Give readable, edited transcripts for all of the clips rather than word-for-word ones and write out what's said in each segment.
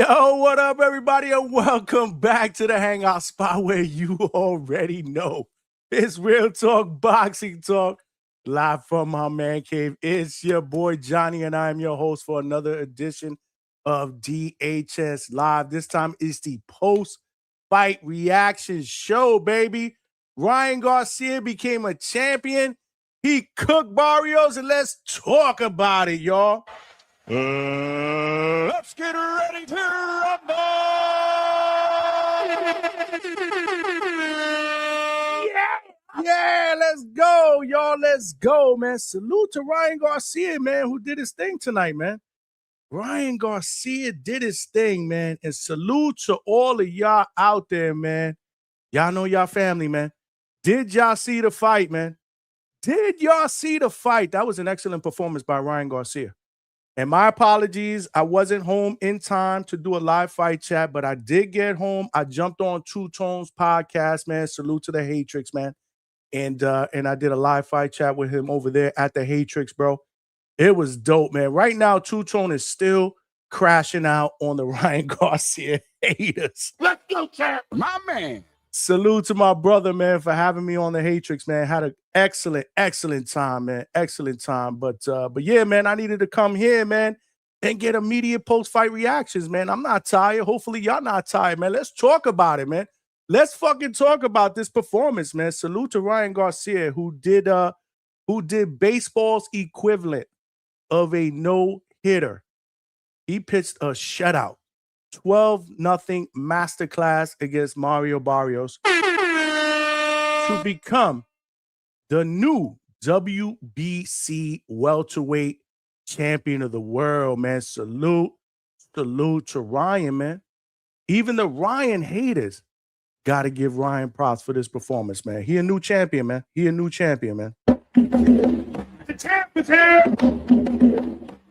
Yo, what up, everybody, and welcome back to the Hangout spot where you already know it's real talk, boxing talk, live from my man cave. It's your boy Johnny, and I am your host for another edition of DHS Live. This time it's the post-fight reaction show, baby. Ryan Garcia became a champion. He cooked Barrios, and let's talk about it, y'all. Let's get ready to rumble! Yeah, let's go, y'all. Let's go, man. Salute to Ryan Garcia, man, who did his thing tonight, man. Ryan Garcia did his thing, man. And salute to all of y'all out there, man. Y'all know y'all family, man. Did y'all see the fight, man? Did y'all see the fight? That was an excellent performance by Ryan Garcia. And my apologies, I wasn't home in time to do a live fight chat, but I did get home. I jumped on Two Tones podcast, man. Salute to the Hatrix, man. And I did a live fight chat with him over there at the Hatrix, bro. It was dope, man. Right now, Two Tone is still crashing out on the Ryan Garcia haters. Let's go, champ. My man. Salute to my brother, man, for having me on the Hatrix, man. Had an excellent time, man. Excellent time. But yeah, man, I needed to come here, man, and get immediate post-fight reactions, man. I'm not tired. Hopefully, y'all not tired, man. Let's talk about it, man. Let's fucking talk about this performance, man. Salute to Ryan Garcia, who did baseball's equivalent of a no-hitter. He pitched a shutout. 12-0 masterclass against Mario Barrios to become the new WBC welterweight champion of the world, man. Salute to Ryan, man. Even the Ryan haters got to give Ryan props for this performance, man. He a new champion, man. He a new champion, man. The champ is here.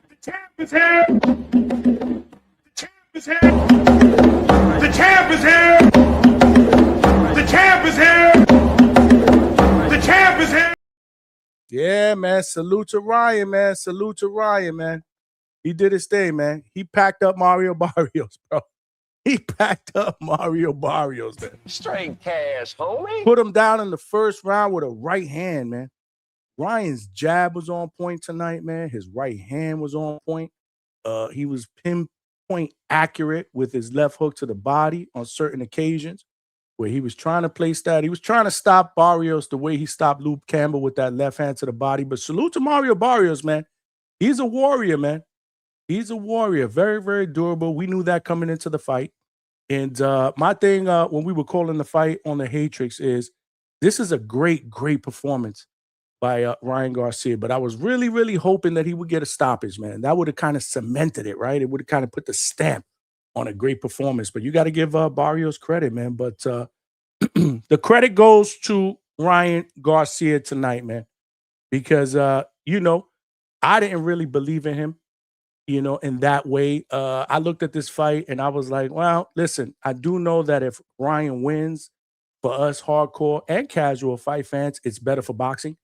The champ is here. The champ is here. The champ is here. The champ is here. Yeah, man. Salute to Ryan, man. Salute to Ryan, man. He did his thing, man. He packed up Mario Barrios, bro. He packed up Mario Barrios, man. Straight cash, homie. Put him down in the first round with a right hand, man. Ryan's jab was on point tonight, man. His right hand was on point. He was pinpoint accurate with his left hook to the body on certain occasions where he was trying to place that. He was trying to stop Barrios the way he stopped Luke Campbell with that left hand to the body. But salute to Mario Barrios, man. He's a warrior, man. He's a warrior. Very, very durable. We knew that coming into the fight. And my thing when we were calling the fight on the Hatrix is this is a great performance by Ryan Garcia. But I was really, really hoping that he would get a stoppage, man. That would have kind of cemented it, right? It would have kind of put the stamp on a great performance. But you got to give Barrios credit, man. But the credit goes to Ryan Garcia tonight, man. Because, you know, I didn't really believe in him, you know, in that way. I looked at this fight and I was like, well, listen, I do know that if Ryan wins, for us hardcore and casual fight fans, it's better for boxing.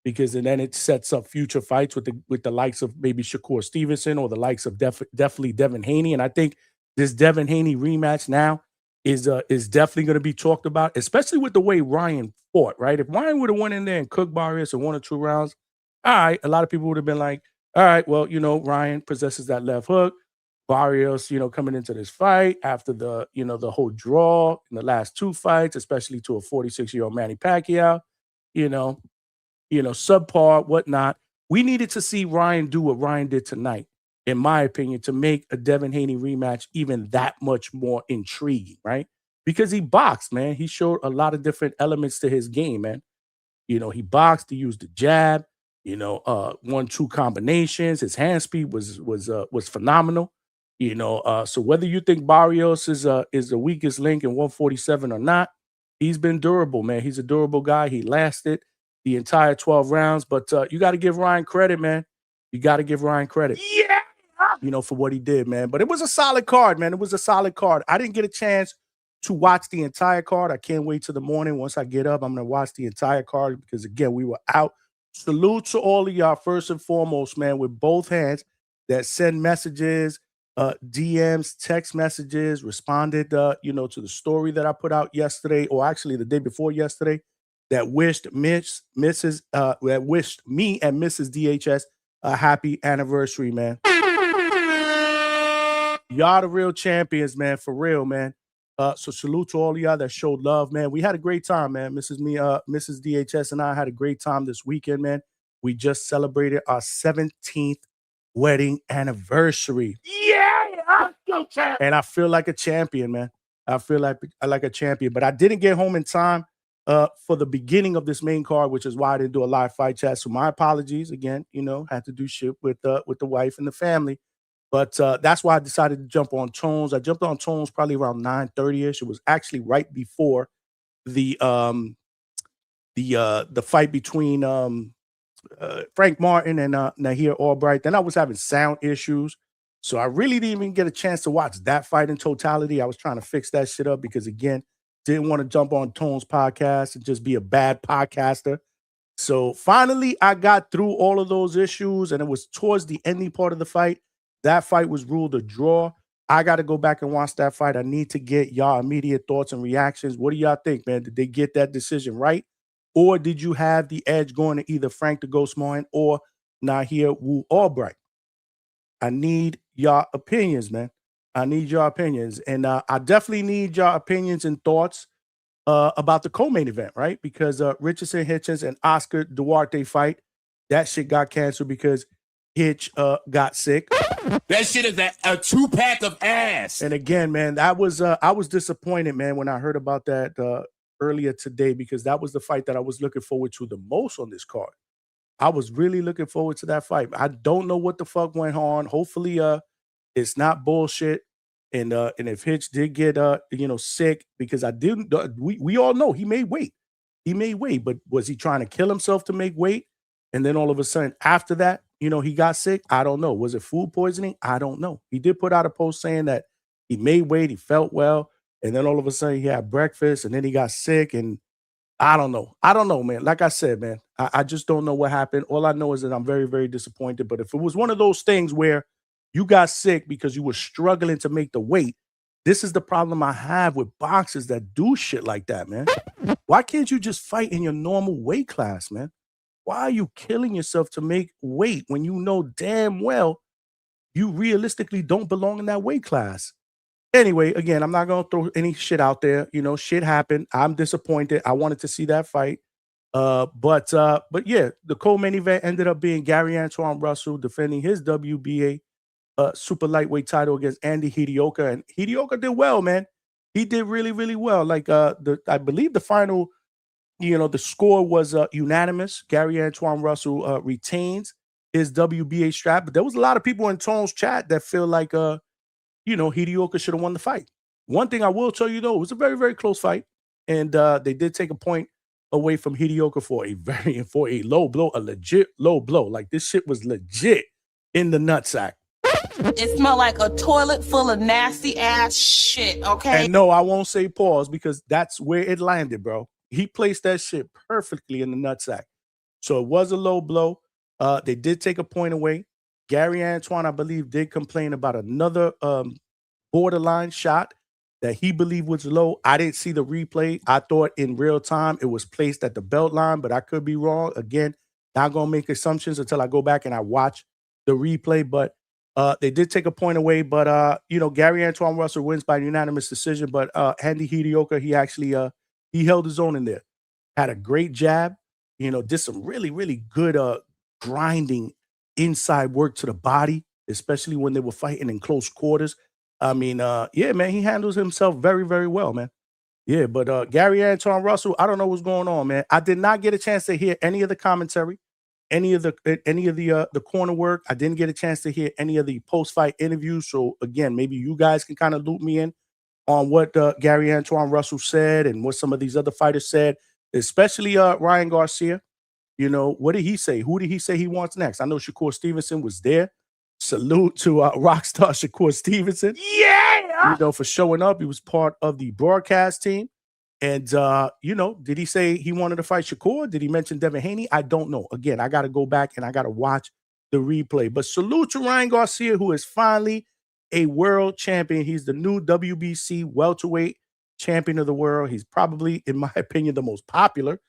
Because then it sets up future fights with the likes of maybe Shakur Stevenson or the likes of definitely Devin Haney. And I think this Devin Haney rematch now is definitely going to be talked about, especially with the way Ryan fought, right? If Ryan would have went in there and cooked Barrios in 1 or 2 rounds, all right, a lot of people would have been like, all right, well, you know, Ryan possesses that left hook. Barrios, you know, coming into this fight after the, you know, the whole draw in the last 2 fights, especially to a 46-year-old Manny Pacquiao, you know, subpar, whatnot. We needed to see Ryan do what Ryan did tonight, in my opinion, to make a Devin Haney rematch even that much more intriguing, right? Because he boxed, man. He showed a lot of different elements to his game, man. You know, he boxed, he used the jab, you know, 1-2 combinations. His hand speed was phenomenal. You know, so whether you think Barrios is the weakest link in 147 or not, he's been durable, man. He's a durable guy. He lasted the entire 12 rounds. But you got to give Ryan credit, man. You got to give Ryan credit. Yeah. You know, for what he did, man. But it was a solid card, man. It was a solid card. I didn't get a chance to watch the entire card. I can't wait till the morning. Once I get up, I'm going to watch the entire card because, again, we were out. Salute to all of y'all, first and foremost, man, with both hands that send messages, DMs, text messages, responded, to the story that I put out yesterday, or actually the day before yesterday, that wished that wished me and Mrs. DHS a happy anniversary, man. Y'all the real champions, man, for real, man. So salute to all of y'all that showed love, man. We had a great time, man. Mrs. DHS and I had a great time this weekend, man. We just celebrated our 17th wedding anniversary. Yeah, go champ. And I feel like a champion, man. I feel like a champion. But I didn't get home in time for the beginning of this main card, which is why I didn't do a live fight chat. So my apologies again. Had to do shit with the wife and the family. But that's why I decided to jump on Tones. I jumped on Tones probably around 9:30ish. It was actually right before the fight between Frank Martin and Nahir Albright. Then I was having sound issues. So I really didn't even get a chance to watch that fight in totality. I was trying to fix that shit up because, again, didn't want to jump on Tone's podcast and just be a bad podcaster. So finally, I got through all of those issues, and it was towards the ending part of the fight. That fight was ruled a draw. I got to go back and watch that fight. I need to get y'all immediate thoughts and reactions. What do y'all think, man? Did they get that decision right? Or did you have the edge going to either Frank the Ghost Martin or Nahir Wu Albright? I need y'all opinions, man. I need your opinions. And I definitely need your opinions and thoughts about the co-main event, right? Because Richardson Hitchens and Oscar Duarte fight, that shit got canceled because Hitch got sick. That shit is a 2-pack of ass. And again, man, I was disappointed, man, when I heard about that earlier today, because that was the fight that I was looking forward to the most on this card. I was really looking forward to that fight. I don't know what the fuck went on. Hopefully, it's not bullshit. And if Hitch did get sick, because I didn't, we all know he made weight. He made weight, but was he trying to kill himself to make weight? And then all of a sudden, after that, he got sick. I don't know. Was it food poisoning? I don't know. He did put out a post saying that he made weight, he felt well, and then all of a sudden he had breakfast, and then he got sick, and I don't know. I don't know, man. Like I said, man, I just don't know what happened. All I know is that I'm very, very disappointed. But if it was one of those things where you got sick because you were struggling to make the weight, this is the problem I have with boxers that do shit like that, man. Why can't you just fight in your normal weight class, man? Why are you killing yourself to make weight when you know damn well you realistically don't belong in that weight class? Anyway, again, I'm not going to throw any shit out there. Shit happened. I'm disappointed. I wanted to see that fight. But yeah, the co-main event ended up being Gary Antoine Russell defending his WBA super lightweight title against Andy Hidioka. And Hidioka did well, man. He did really, really well. Like I believe the final, the score was unanimous. Gary Antoine Russell retains his WBA strap. But there was a lot of people in Tone's chat that feel like Hidioka should have won the fight. One thing I will tell you, though, it was a very, very close fight. And they did take a point away from Hidioka for a low blow, a legit low blow. Like, this shit was legit in the nutsack. It smelled like a toilet full of nasty ass shit, okay? And no, I won't say pause because that's where it landed, bro. He placed that shit perfectly in the nutsack. So it was a low blow. They did take a point away. Gary Antoine, I believe, did complain about another borderline shot that he believed was low. I didn't see the replay. I thought in real time it was placed at the belt line, but I could be wrong. Again, not going to make assumptions until I go back and I watch the replay. But they did take a point away. But, Gary Antoine Russell wins by unanimous decision. But Andy Hidioka, he actually he held his own in there. Had a great jab. Did some really, really good grinding inside work to the body, especially when they were fighting in close quarters. I mean, yeah, man, he handles himself very, very well, man. Yeah, but Gary Antoine Russell, I don't know what's going on, man. I did not get a chance to hear any of the commentary, any of the corner work. I didn't get a chance to hear any of the post-fight interviews. So again, maybe you guys can kind of loop me in on what Gary Antoine Russell said and what some of these other fighters said, especially Ryan Garcia. What did he say? Who did he say he wants next? I know Shakur Stevenson was there. Salute to Rockstar Shakur Stevenson. Yeah! For showing up. He was part of the broadcast team. And, did he say he wanted to fight Shakur? Did he mention Devin Haney? I don't know. Again, I got to go back and I got to watch the replay. But salute to Ryan Garcia, who is finally a world champion. He's the new WBC welterweight champion of the world. He's probably, in my opinion, the most popular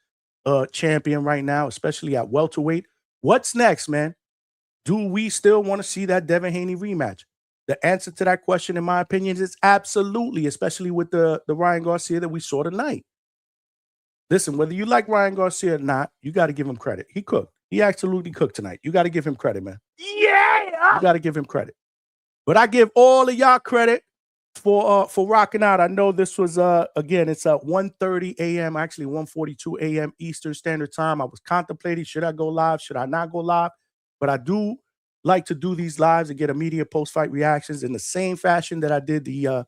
champion right now, especially at welterweight. What's next, man? Do we still want to see that Devin Haney rematch? The answer to that question, in my opinion, is absolutely, especially with the Ryan Garcia that we saw tonight. Listen, whether you like Ryan Garcia or not, you got to give him credit. He cooked. He absolutely cooked tonight. You got to give him credit, man. Yeah. You got to give him credit. But I give all of y'all credit for rocking out. I know this was again, it's 1:30 a.m., actually 1:42 a.m. Eastern Standard Time. I was contemplating, should I go live? Should I not go live? But I do like to do these lives and get immediate post-fight reactions in the same fashion that I did the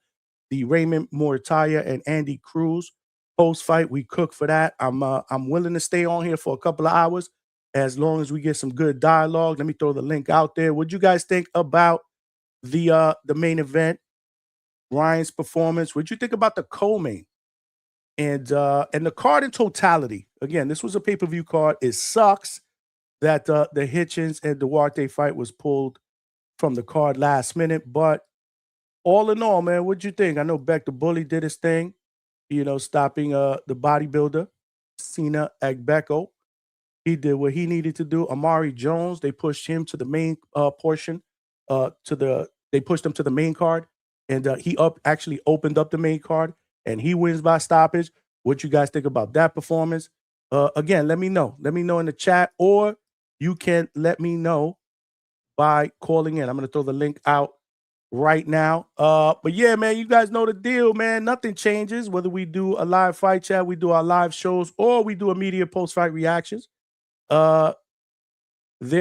Raymond Moritaya and Andy Cruz post-fight. We cook for that. I'm willing to stay on here for a couple of hours as long as we get some good dialogue. Let me throw the link out there. What'd you guys think about the main event, Ryan's performance? What'd you think about the co-main and the card in totality? Again, this was a pay-per-view card. It sucks that the Hitchens and Duarte fight was pulled from the card last minute, but all in all, man, what'd you think? I know Beck the Bully did his thing, stopping the bodybuilder Sina Agbeko. He did what he needed to do. Amari Jones, they pushed him to the main portion. They pushed him to the main card, and he actually opened up the main card, and he wins by stoppage. What you guys think about that performance? Again, let me know. Let me know in the chat, or you can let me know by calling in. I'm going to throw the link out right now. But yeah, man, you guys know the deal, man. Nothing changes whether we do a live fight chat, we do our live shows, or we do immediate post-fight reactions. There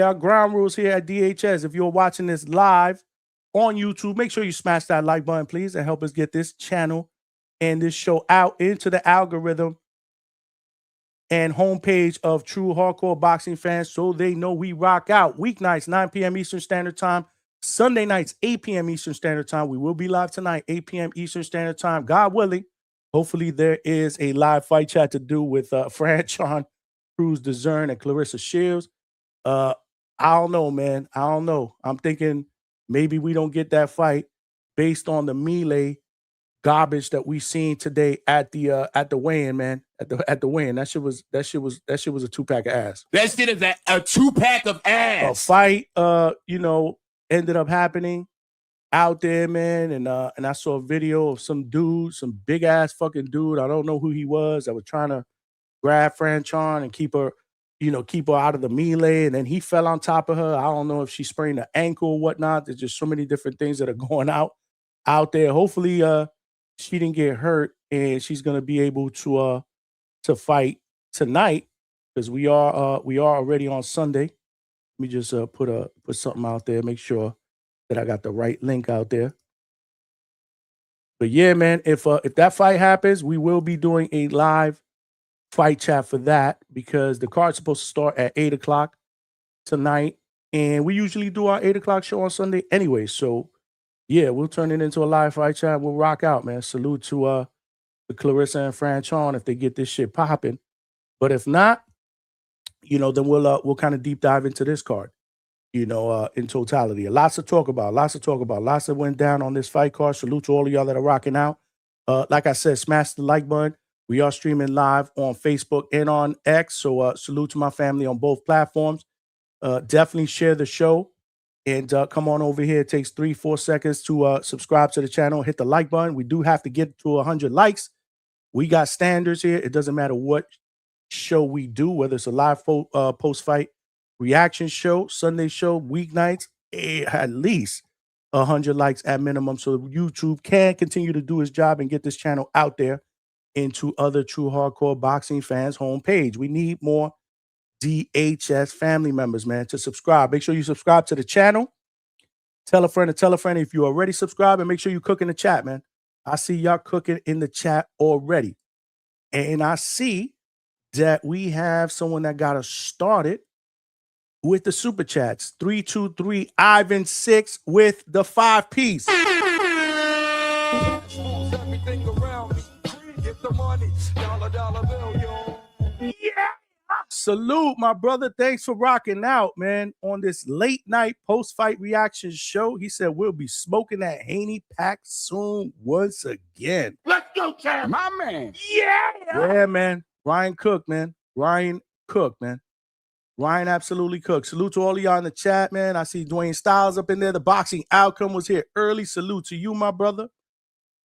are ground rules here at DHS. If you're watching this live on YouTube, make sure you smash that like button, please, and help us get this channel and this show out into the algorithm and homepage of true hardcore boxing fans so they know we rock out. Weeknights, 9 p.m. Eastern Standard Time. Sunday nights, 8 p.m. Eastern Standard Time. We will be live tonight, 8 p.m. Eastern Standard Time. God willing, hopefully there is a live fight chat to do with Franchon, Cruz DeZern, and Clarissa Shields. I don't know, man. I don't know. I'm thinking maybe we don't get that fight based on the melee garbage that we seen today at the weigh-in, man. At the weigh-in. That shit was a 2-pack of ass. That shit is a 2-pack of ass. A fight, ended up happening out there, man. And I saw a video of some dude, some big ass fucking dude. I don't know who he was. I was trying to grab Franchon and keep her out of the melee. And then he fell on top of her. I don't know if she sprained her ankle or whatnot. There's just so many different things that are going out there. Hopefully, she didn't get hurt and she's gonna be able to fight tonight, because we are already on Sunday. Let me just put something out there, make sure that I got the right link out there. But yeah, man, if that fight happens, we will be doing a live fight chat for that, because the card's supposed to start at 8 o'clock tonight, and we usually do our 8 o'clock show on Sunday anyway. So yeah, we'll turn it into a live fight chat. We'll rock out, man. Salute to the Clarissa and Franchon if they get this shit popping. But if not, then we'll kind of deep dive into this card, in totality. Lots to talk about. Lots that went down on this fight card. Salute to all of y'all that are rocking out. Like I said, smash the like button. We are streaming live on Facebook and on X. So salute to my family on both platforms. Definitely share the show. And come on over here. It takes 3-4 seconds to subscribe to the channel. Hit the like button. We do have to get to 100 likes. We got standards here. It doesn't matter what show we do, whether it's a live post-fight reaction show, Sunday show, weeknights, at least 100 likes at minimum, so YouTube can continue to do its job and get this channel out there into other true hardcore boxing fans' homepage. We need more DHS family members, man, to subscribe. Make sure you subscribe to the channel. Tell a friend to tell a friend. If you already subscribed, and make sure you cook in the chat, man. I see y'all cooking in the chat already. And I see that we have someone that got us started with the super chats. 323 Ivan 6 with the 5-piece. Salute, my brother. Thanks for rocking out, man, on this late night post-fight reaction show. He said we'll be smoking that Haney pack soon once again. Let's go, champ. My man. Yeah, man. Ryan Cook, man. Ryan Cook, man. Ryan absolutely cooked. Salute to all of y'all in the chat, man. I see Dwayne Styles up in there. The boxing outcome was here early. Salute to you, my brother.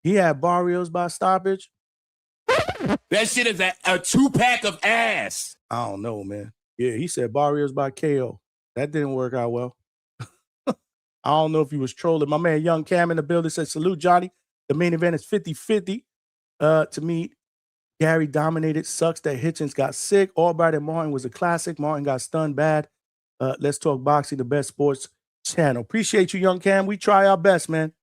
He had Barrios by stoppage. That shit is a 2-pack of ass. I don't know, man. Yeah, he said Barrios by KO. That didn't work out well. I don't know if he was trolling. My man Young Cam in the building said, salute, Johnny. The main event is 50-50. To me, Gary dominated. Sucks that Hitchens got sick. Albright and Martin was a classic. Martin got stunned bad. Let's talk boxing, the best sports channel. Appreciate you, Young Cam. We try our best, man.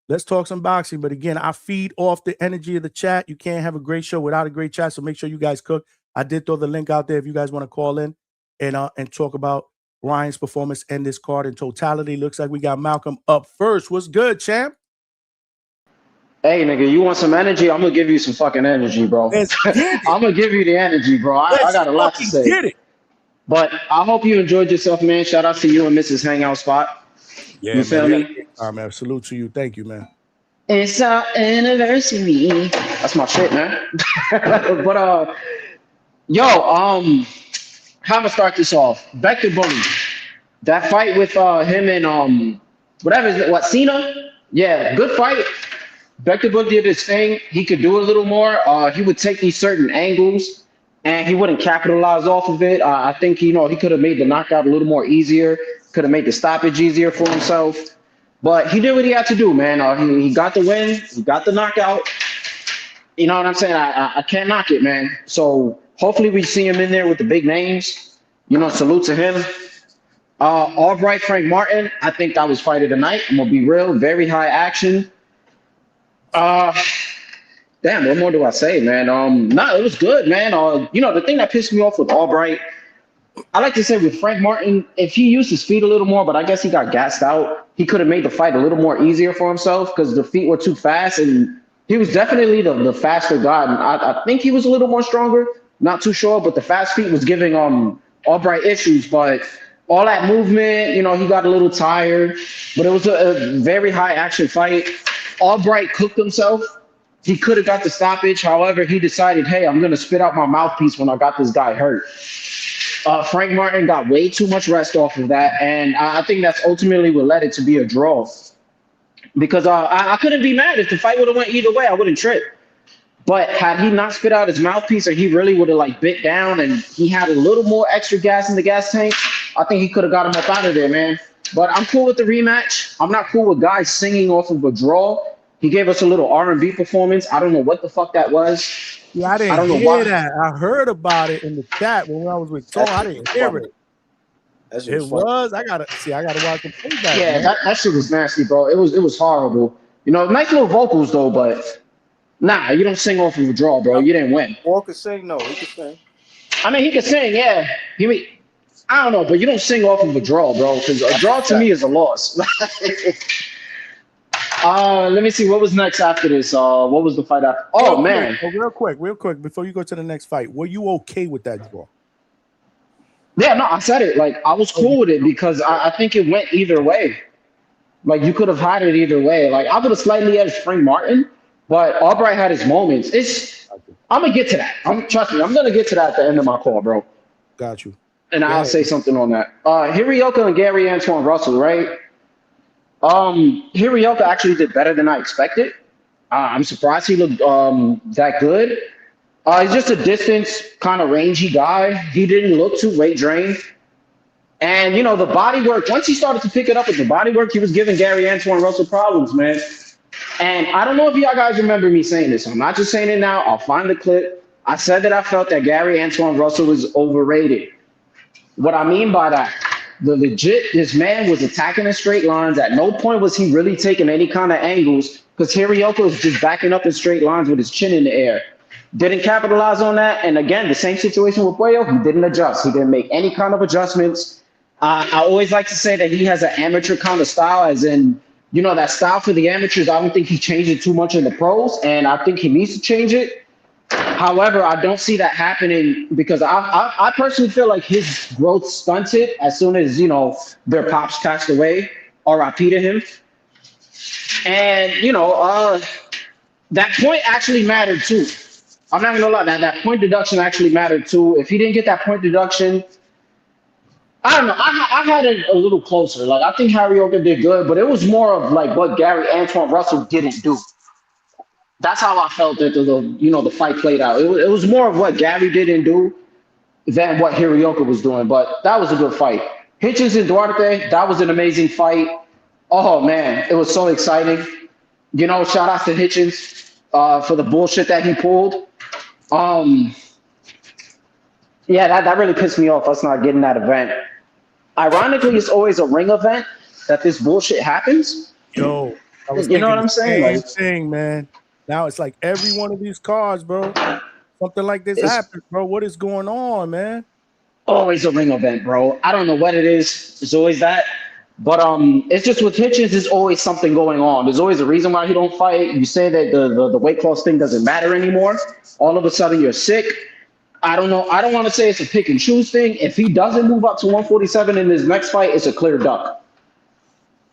Let's talk some boxing. But again, I feed off the energy of the chat. You can't have a great show without a great chat. So make sure you guys cook. I did throw the link out there if you guys want to call in and talk about Ryan's performance and this card in totality. Looks like we got Malcolm up first. What's good, champ? Hey, nigga, you want some energy? I'm going to give you some fucking energy, bro. I'm going to give you the energy, bro. I got a lot to say. Get it. But I hope you enjoyed yourself, man. Shout out to you and Mrs. Hangout Spot. Yeah, you feel me? All right, man. Salute to you. Thank you, man. It's our anniversary. That's my shit, man. But, how to start this off? Vector Bully. That fight with him and Cena? Yeah, good fight. Vector Bully did his thing. He could do a little more. He would take these certain angles, and he wouldn't capitalize off of it. I think, he could have made the knockout a little more easier, could have made the stoppage easier for himself. But he did what he had to do, man. He got the win. He got the knockout. You know what I'm saying? I can't knock it, man. So hopefully we see him in there with the big names. Salute to him. Albright, Frank Martin, I think that was fight of the night. I'm going to be real. Very high action. Damn, what more do I say, man? It was good, man. The thing that pissed me off with Albright, I like to say with Frank Martin, if he used his feet a little more, but I guess he got gassed out, he could have made the fight a little more easier for himself because the feet were too fast, and he was definitely the faster guy. And I think he was a little more stronger, not too sure, but the fast feet was giving Albright issues. But all that movement, he got a little tired, but it was a very high action fight. Albright cooked himself. He could have got the stoppage. However, he decided, hey, I'm going to spit out my mouthpiece when I got this guy hurt. Frank Martin got way too much rest off of that, and I think that's ultimately what led it to be a draw. Because I couldn't be mad if the fight would have went either way. I wouldn't trip. But had he not spit out his mouthpiece, or he really would have bit down, and he had a little more extra gas in the gas tank, I think he could have got him up out of there, man. But I'm cool with the rematch. I'm not cool with guys singing off of a draw. He gave us a little R&B performance. I don't know what the fuck that was. Yeah, I didn't hear that. I heard about it in the chat when I was with Tom. I didn't hear it. It was. I gotta watch the playback. Yeah, that shit was nasty, bro. It was horrible. Nice little vocals though, but nah, you don't sing off of a draw, bro. You didn't win. Walker sing? No, he can sing. I mean, he can sing, yeah. I don't know, but you don't sing off of a draw, bro. Because a draw to me is a loss. Let me see. What was next after this? What was the fight after? Oh, man. Real quick, before you go to the next fight, were you okay with that draw? Yeah, no, I said it. I was cool with it because I think it went either way. You could have had it either way. I would have slightly edged Frank Martin, but Albright had his moments. I'm going to get to that. Trust me, I'm going to get to that at the end of my call, bro. Got you. And I'll say something on that. Hirioka and Gary Antoine Russell, right? Hirioka actually did better than I expected. I'm surprised he looked that good. He's just a distance kind of rangy guy. He didn't look too weight drained. And, the body work, once he started to pick it up with the body work, he was giving Gary Antoine Russell problems, man. And I don't know if y'all guys remember me saying this. I'm not just saying it now. I'll find the clip. I said that I felt that Gary Antoine Russell was overrated. What I mean by that, this man was attacking in straight lines. At no point was he really taking any kind of angles because Hirioka was just backing up in straight lines with his chin in the air. Didn't capitalize on that. And again, the same situation with Puello, he didn't adjust. He didn't make any kind of adjustments. I always like to say that he has an amateur kind of style, as in, that style for the amateurs. I don't think he changed it too much in the pros, and I think he needs to change it. However, I don't see that happening because I personally feel like his growth stunted as soon as, their pops passed away. RIP to him. And, that point actually mattered too. I'm not gonna lie, that point deduction actually mattered too. If he didn't get that point deduction, I don't know. I had it a little closer. Like I think Harry Oka did good, but it was more of like what Gary Antoine Russell didn't do. That's how I felt that the fight played out. It was more of what Gary didn't do than what Hirioka was doing. But that was a good fight. Hitchens and Duarte, that was an amazing fight. Oh man, it was so exciting. Shout out to Hitchens for the bullshit that he pulled. Yeah, that really pissed me off, us not getting that event. Ironically, it's always a ring event that this bullshit happens. Yo, I was You know thinking what I'm the saying? same thing, man. Now it's like every one of these cards, bro. Something like this It's- happens, bro. What is going on, man? Always a ring event, bro. I don't know what it is. It's always that. But it's just with Hitchens, there's always something going on. There's always a reason why he don't fight. You say that the weight class thing doesn't matter anymore. All of a sudden you're sick. I don't know. I don't want to say it's a pick and choose thing. If he doesn't move up to 147 in his next fight, it's a clear duck.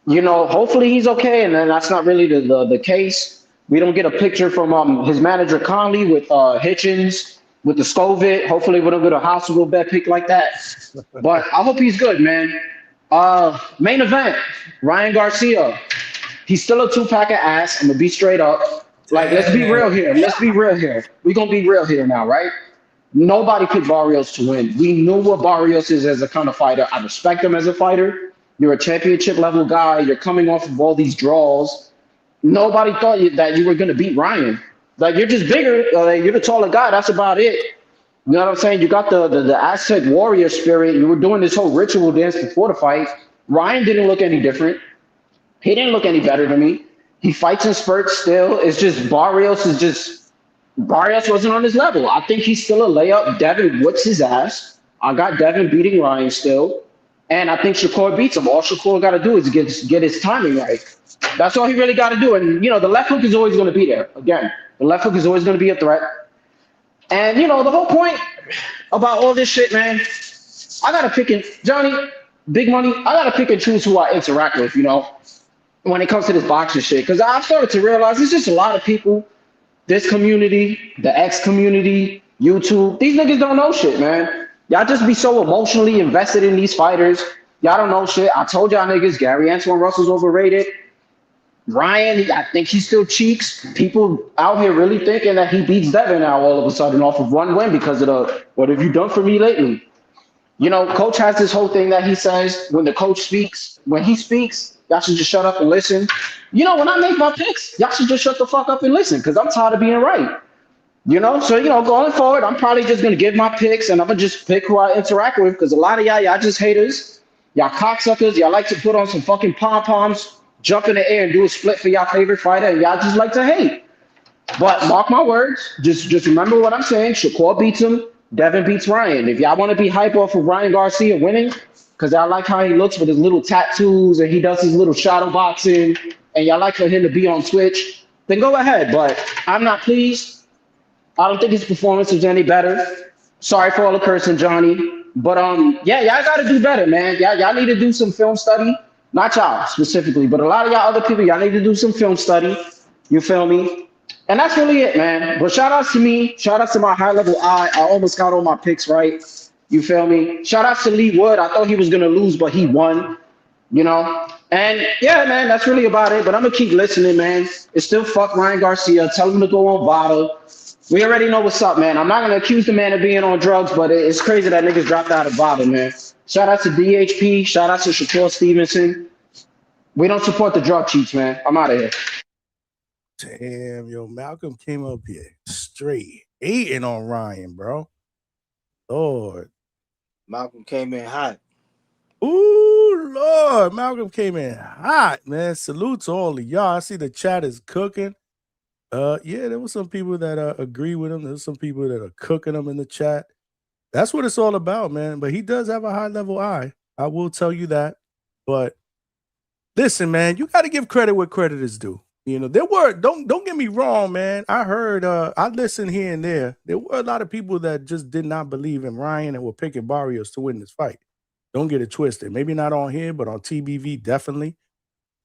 Hopefully he's okay, and then that's not really the case. We don't get a picture from his manager Conley with Hitchens with the Scovit. Hopefully we don't get a hospital bed pick like that. But I hope he's good, man. Main event, Ryan Garcia. He's still a 2-pack of ass. I'm gonna be straight up. Like, let's be real here. We're gonna be real here now, right? Nobody picked Barrios to win. We knew what Barrios is as a kind of fighter. I respect him as a fighter. You're a championship level guy. You're coming off of all these draws. Nobody thought that you were going to beat Ryan. Like, you're just bigger. You're the taller guy. That's about it. You know what I'm saying? You got the Aztec warrior spirit. You were doing this whole ritual dance before the fight. Ryan didn't look any different. He didn't look any better to me. He fights in spurts still. It's just Barrios wasn't on his level. I think he's still a layup. Devin whips his ass. I got Devin beating Ryan still. And I think Shakur beats him. All Shakur got to do is get his timing right. That's all he really got to do. And, the left hook is always going to be there. Again, the left hook is always going to be a threat. And, the whole point about all this shit, man, I got to pick and, Johnny, big money, I got to pick and choose who I interact with, when it comes to this boxing shit. Because I've started to realize there's just a lot of people, this community, the X community, YouTube, these niggas don't know shit, man. Y'all just be so emotionally invested in these fighters. Y'all don't know shit. I told y'all niggas, Gary Antoine Russell's overrated. Ryan, I think he still cheeks. People out here really thinking that he beats Devin now all of a sudden off of one win because of what have you done for me lately? Coach has this whole thing that he says when he speaks, y'all should just shut up and listen. When I make my picks, y'all should just shut the fuck up and listen because I'm tired of being right. So, going forward, I'm probably just going to give my picks and I'm going to just pick who I interact with because a lot of y'all just haters. Y'all cocksuckers. Y'all like to put on some fucking pom-poms, jump in the air and do a split for y'all favorite fighter and y'all just like to hate. But mark my words. Just remember what I'm saying. Shakur beats him. Devin beats Ryan. If y'all want to be hype off of Ryan Garcia winning because y'all like how he looks with his little tattoos and he does his little shadow boxing and y'all like for him to be on Twitch, then go ahead. But I'm not pleased. I don't think his performance was any better. Sorry for all the cursing, Johnny. But yeah, y'all got to do better, man. Y'all need to do some film study. Not y'all specifically, but a lot of y'all other people, y'all need to do some film study. You feel me? And that's really it, man. But shout outs to me. Shout outs to my high level eye. I almost got all my picks right. You feel me? Shout outs to Lee Wood. I thought he was gonna lose, but he won. And yeah, man, that's really about it. But I'm gonna keep listening, man. It's still fuck Ryan Garcia. Tell him to go on Vada. We already know what's up, man. I'm not going to accuse the man of being on drugs, but it's crazy that niggas dropped out of Vada, man. Shout out to DHP. Shout out to Shakur Stevenson. We don't support the drug cheats, man. I'm out of here. Damn, yo, Malcolm came up here straight hating on Ryan, bro. Lord. Malcolm came in hot. Ooh, Lord. Malcolm came in hot, man. Salute to all of y'all. I see the chat is cooking. Yeah, there were some people that agree with him. There's some people that are cooking him in the chat. That's what it's all about, man. But he does have a high level eye. I will tell you that. But listen, man, you got to give credit where credit is due. There were don't get me wrong, man. I heard I listened here and there. There were a lot of people that just did not believe in Ryan and were picking Barrios to win this fight. Don't get it twisted. Maybe not on here, but on TBV, definitely.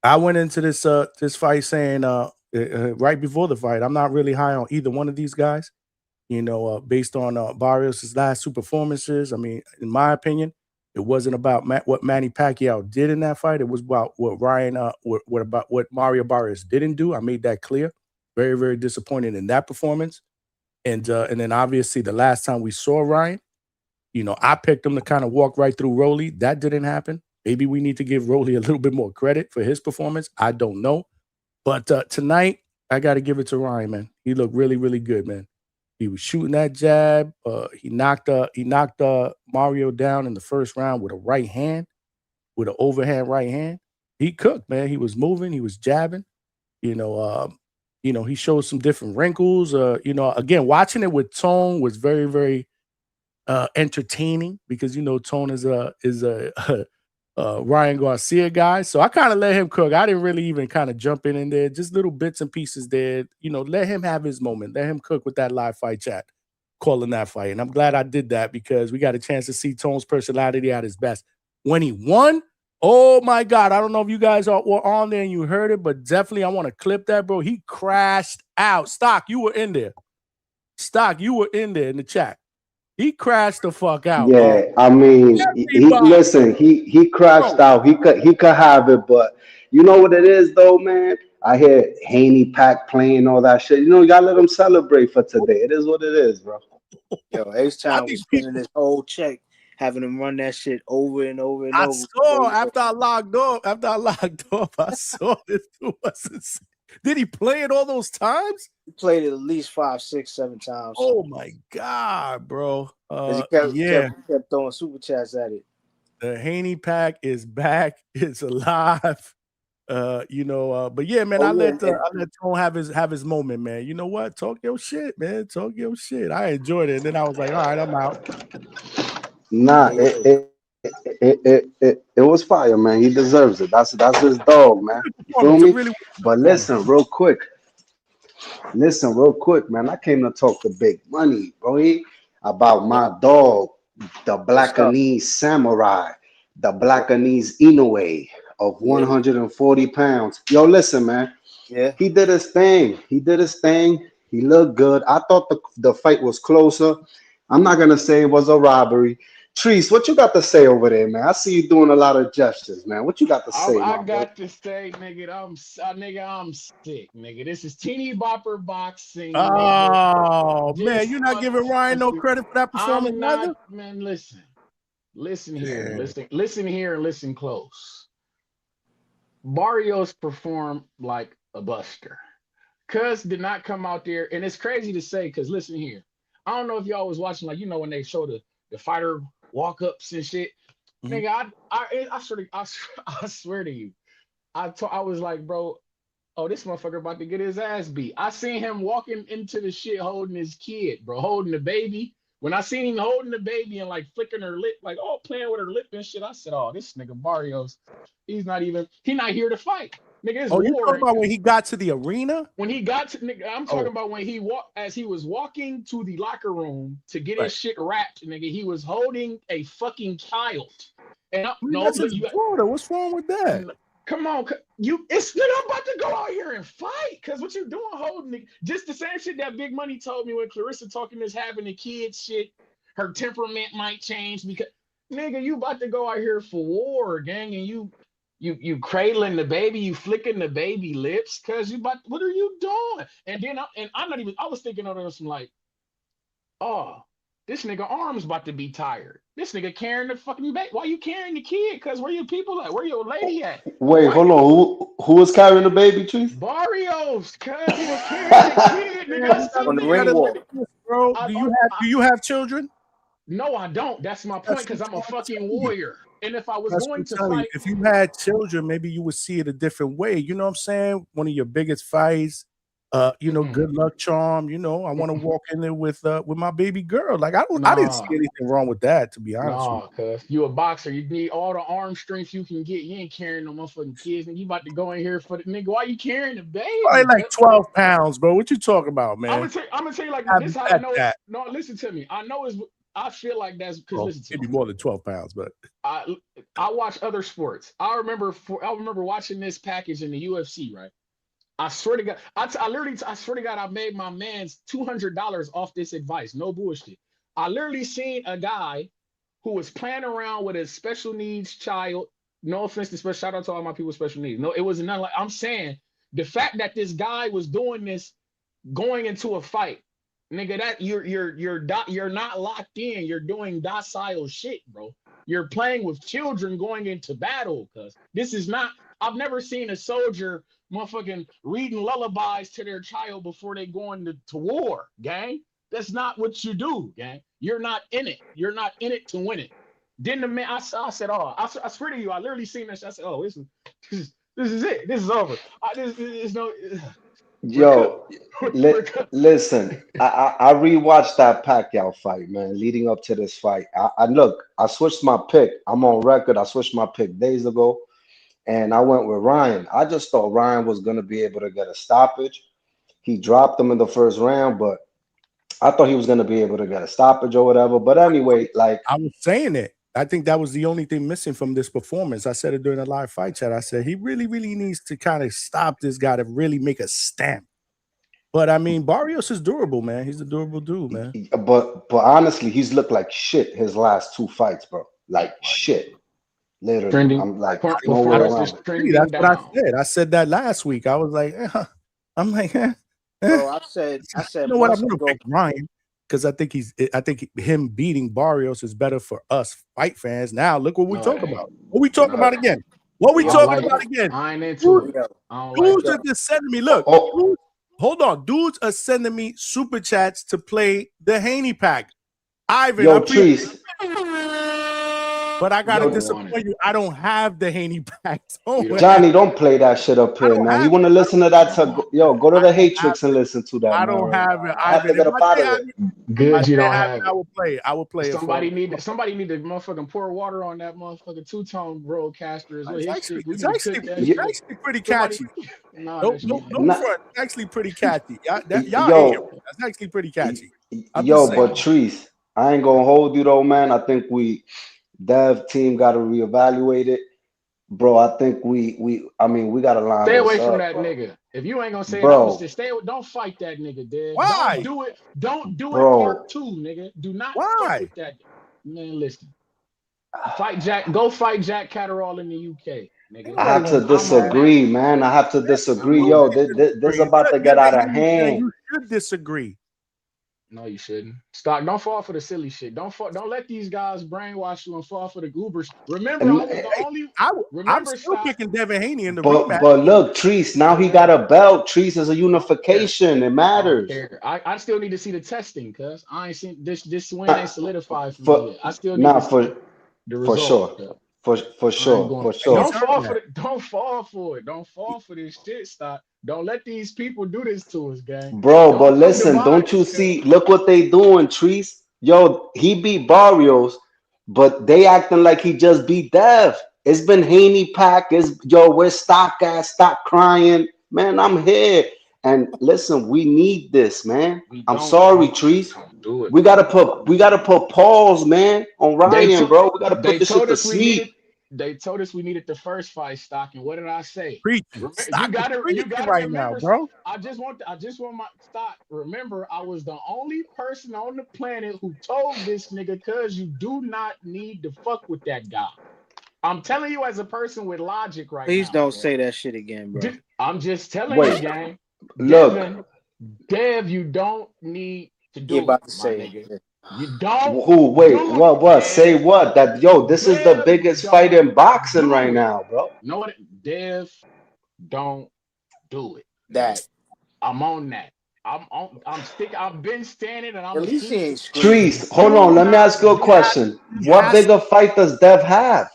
I went into this fight saying right before the fight, I'm not really high on either one of these guys. Based on Barrios' last two performances. I mean, in my opinion, it wasn't about what Manny Pacquiao did in that fight. It was about what what Mario Barrios didn't do. I made that clear. Very, very disappointed in that performance. And then obviously the last time we saw Ryan, I picked him to kind of walk right through Rolly. That didn't happen. Maybe we need to give Rolly a little bit more credit for his performance. I don't know. But tonight, I got to give it to Ryan, man. He looked really, really good, man. He was shooting that jab. He knocked Mario down in the first round with a right hand, with an overhand right hand. He cooked, man. He was moving. He was jabbing. He showed some different wrinkles. Again, watching it with Tone was very, very entertaining because Tone is a Ryan Garcia guy. So I kind of let him cook. I didn't really even kind of jump in there. Just little bits and pieces there. Let him have his moment. Let him cook with that live fight chat, calling that fight. And I'm glad I did that because we got a chance to see Tone's personality at his best. When he won, oh my God. I don't know if you guys were on there and you heard it, but definitely I want to clip that, bro. He crashed out. Stock, you were in there. Stock, you were in there in the chat. He crashed the fuck out. Yeah, I mean, he crashed out. He could have it, but you know what it is though, man. I hear Haney Pack playing all that shit. You gotta let him celebrate for today. It is what it is, bro. Yo, H-Town was spending this whole check, having him run that shit over and over and over. I saw after I logged off, I saw this dude was insane. Did he play it all those times? He played it at least 5, 6, 7 times. Oh my God, bro. He kept throwing super chats at it. The Haney Pack is back. It's alive. But yeah, man, I let Tone have his moment, man. You know what? Talk your shit, man. Talk your shit. I enjoyed it. And then I was like, all right, I'm out. Nah, it was fire, man. He deserves it. That's his dog, man. You feel me? Really but listen, real quick, man. I came to talk the big money, bro. About my dog, the Blackanese Samurai, the Blackanese Inoue of 140 pounds. Yo, listen, man. Yeah. He did his thing. He looked good. I thought the fight was closer. I'm not gonna say it was a robbery. Treese, what you got to say over there, man? I see you doing a lot of gestures, man. What you got to say? I got to say, nigga, I'm sick, nigga. This is teeny bopper boxing. Oh man, you're not giving Ryan no credit for that performance, man. Listen here, listen here, and listen close. Barrios performed like a buster. Cuz did not come out there, and it's crazy to say, because listen here. I don't know if y'all was watching, like, when they show the fighter walk-ups and shit. Mm-hmm. Nigga, I swear to you, I was like, bro, oh, this motherfucker about to get his ass beat. I seen him walking into the shit holding his kid, bro, holding the baby. When I seen him holding the baby and like flicking her lip, like, oh, playing with her lip and shit, I said, oh, this nigga Barrios, he's not here to fight. Nigga, you talking about when he got to the arena? When he got to, nigga, I'm talking about when he as he was walking to the locker room to get his shit wrapped, nigga, he was holding a fucking child. And what's wrong with that? Come on, it's nigga, I'm about to go out here and fight. Cause what you doing holding just the same shit that Big Money told me when Clarissa talking this having the kids shit, her temperament might change because nigga, you about to go out here for war, gang, and you cradling the baby, you flicking the baby lips, cause what are you doing? And then I was thinking of some like, oh, this nigga arm's about to be tired. This nigga carrying the fucking baby. Why you carrying the kid? Cause where your people at? Where your lady at? Wait, hold on. Who was carrying the baby, Trees? Barrios, cause he was carrying the kid, nigga. On the ring wall. Bro, do you have children? No, I don't. That's my point, because I'm a fucking warrior. And if I was going to fight, if you had children, maybe you would see it a different way. You know what I'm saying? One of your biggest fights, good luck charm. I want to walk in there with my baby girl. Like I didn't see anything wrong with that, to be honest. No, cuz you a boxer. You need all the arm strength you can get. You ain't carrying no motherfucking kids, and you about to go in here for the nigga. Why you carrying the baby? Probably like 12 pounds, bro. What you talking about, man? I'm gonna tell you like this is how I know. No, listen to me. I feel like that's because listen to me. Maybe more than 12 pounds, but I watch other sports. I remember watching this package in the UFC, right? I swear to God, I swear to God, I made my man's $200 off this advice. No bullshit. I literally seen a guy who was playing around with a special needs child. No offense to special, shout out to all my people with special needs. No, it was nothing like. I'm saying the fact that this guy was doing this, going into a fight, nigga, that you're not locked in. You're doing docile shit, bro. You're playing with children going into battle, cuz this is not. I've never seen a soldier motherfucking reading lullabies to their child before they go into war, gang. That's not what you do, gang. You're not in it. You're not in it to win it. Then the man, I said, I swear to you, I literally seen this. I said, this is it. This is over. There's no. Yo, listen. I rewatched that Pacquiao fight, man. Leading up to this fight, I switched my pick. I'm on record. I switched my pick days ago. And I went with Ryan. I just thought Ryan was going to be able to get a stoppage. He dropped him in the first round, but I thought he was going to be able to get a stoppage or whatever. But anyway, like I was saying it. I think that was the only thing missing from this performance. I said it during the live fight chat. I said he really, really needs to kind of stop this guy to really make a stamp. But I mean, Barrios is durable, man. He's a durable dude, man. But honestly, he's looked like shit his last 2 fights, bro. Like shit. Literally, trending. I'm like, that's what I said. I said that last week. I was like, I'm like, Bro, I said, you know what? I'm gonna pick Ryan because I think him beating Barrios is better for us fight fans. Now look what we talk about. What we talking about again? What we talking about again? I ain't into it. Dudes are just sending me. Look, hold on. Dudes are sending me super chats to play the Haney pack. Ivan, yo, Trees. But I gotta disappoint you. I don't have the Haney pack. Johnny, don't play that shit up here, man. You want to listen to that? Go to the Hatrix and listen to that. I don't have it. I have to get up out of it. Good, you don't have it. I will play. I will play. Somebody need to motherfucking pour water on that motherfucking two-tone broadcaster as well. It's actually pretty catchy. No front. It's actually pretty catchy. Y'all that's actually pretty catchy. But Trees, I ain't gonna hold you though, man. I think Dev team got to reevaluate it, bro. I think we got to line. Stay away from that nigga. If you ain't gonna say it, just don't fight that nigga, Dev. Why? Don't do it, bro. Part 2, nigga. Do not fight with that. Man, listen. Go fight Jack Catterall in the UK, nigga. I have to disagree, man. I have to disagree. Yo, this about to get out of hand. You should disagree. No, you shouldn't. Stock, don't fall for the silly shit. Don't let these guys brainwash you and fall for the goobers. Remember, I was the only. I'm still picking Devin Haney in the rematch. But look, Treese, now he got a belt. Treese is a unification. It matters. I still need to see the testing, cuz I ain't seen this win ain't solidified for me yet. I still need to see the result. For sure. Don't fall for it. Don't fall for this shit, Stock. Don't let these people do this to us, gang. Bro, but listen, don't you see? Look what they doing, Treese. Yo, he beat Barrios, but they acting like he just beat Dev. It's been Haney pack. We're Stock ass. Stop crying. Man, I'm here. And listen, we need this, man. I'm sorry, Treese. We gotta put pause, man, on Ryan, bro. We gotta put this shit to sleep. They told us we needed the first fight, Stock, and what did I say? You gotta right remember, now, bro. I just want my Stock. Remember, I was the only person on the planet who told this nigga, cuz you do not need to fuck with that guy. I'm telling you as a person with logic right Please don't say that shit again, bro. I'm just telling you, gang. Look, Dev, you don't need to do about it, to say nigga. You don't. Who? Wait, what? Say what? That this is the biggest fight in boxing right now, bro. Know what? Dev, don't do it. That I'm on that. I've been standing and I'm. At least he ain't Trees, hold on. Let me ask you a question. What bigger fight does Dev have?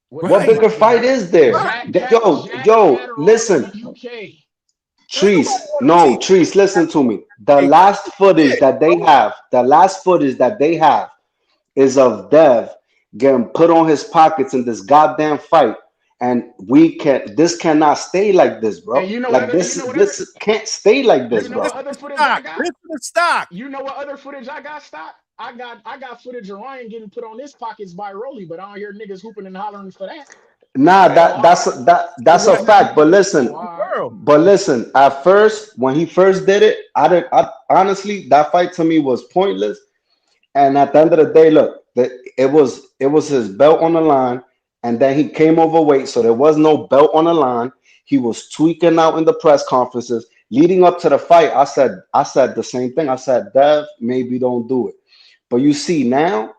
What bigger fight is there? Yo, listen. Trees, no, Trees, listen to me. The last footage that they have is of Dev getting put on his pockets in this goddamn fight. And this cannot stay like this, bro. And you know Like this can't stay like this, you know bro. what other footage I got? Listen to stock. You know what other footage I got, Stock? I got footage of Ryan getting put on his pockets by Rolly, but I don't hear niggas hooping and hollering for that. Nah, that's a fact. But listen, at first, when he first did it, I honestly, that fight to me was pointless. And at the end of the day, look, it was his belt on the line, and then he came overweight, so there was no belt on the line. He was tweaking out in the press conferences leading up to the fight. I said the same thing. I said, Dev, maybe don't do it. But you see now,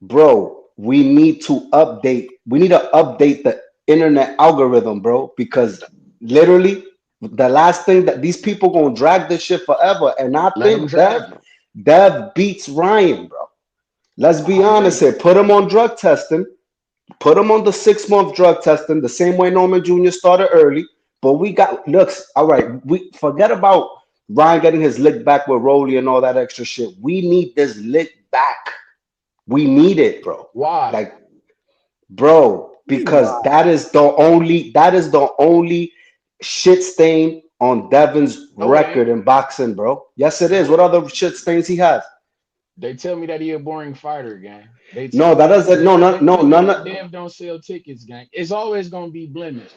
bro, we need to update the internet algorithm, bro, because literally the last thing that these people gonna drag this shit forever. And I think Dev beats Ryan, bro. Let's be honest here. Put him on drug testing. Put him on the 6-month drug testing, the same way Norman Jr. started early. But all right, we forget about Ryan getting his lick back with Rolly and all that extra shit. We need this lick back. We need it, bro. Why? Like, bro, because that is the only shit stain on Devin's record in boxing, bro. Yes, it is. What other shit stains he has? They tell me that he a boring fighter, gang. No, that doesn't. No, none of. Dev don't sell tickets, gang. It's always gonna be blemish.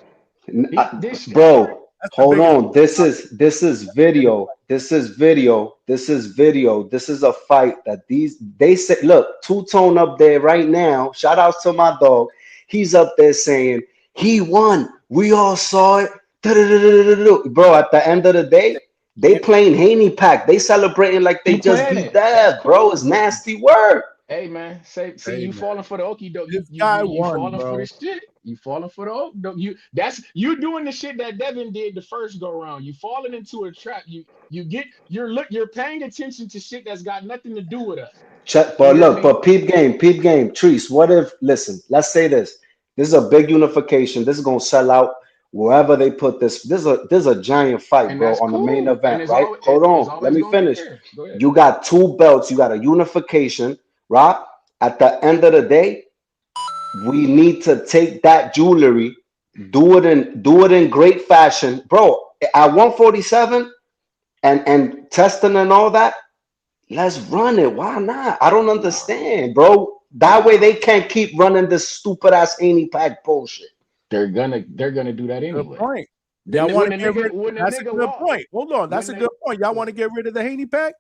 Bro, hold on. This is video. This is video. This is a fight that they say. Look, Two-Tone up there right now. Shout outs to my dog. He's up there saying he won. We all saw it. Bro, at the end of the day, they playing Haney pack. They celebrating like they just beat Dev, bro. It's nasty work. Hey man, you falling for the okie doke. You falling for the shit. You falling for the okie doke. You doing the shit that Devin did the first go around. You falling into a trap. You're paying attention to shit that's got nothing to do with us. But peep game, Trees. What if? Listen, let's say this. This is a big unification. This is gonna sell out wherever they put this. There's a giant fight, bro, on the main event, right? Hold on, let me finish. You got 2 belts. You got a unification. Rob, at the end of the day, we need to take that jewelry, do it in great fashion, bro. At 147 and testing and all that, let's run it. Why not? I don't understand, bro. That way they can't keep running this stupid ass Haney pack bullshit. They're gonna do that anyway. Good point. Y'all want to get rid? That's a good point. Hold on, that's a good point. Y'all want to get rid of the Haney pack?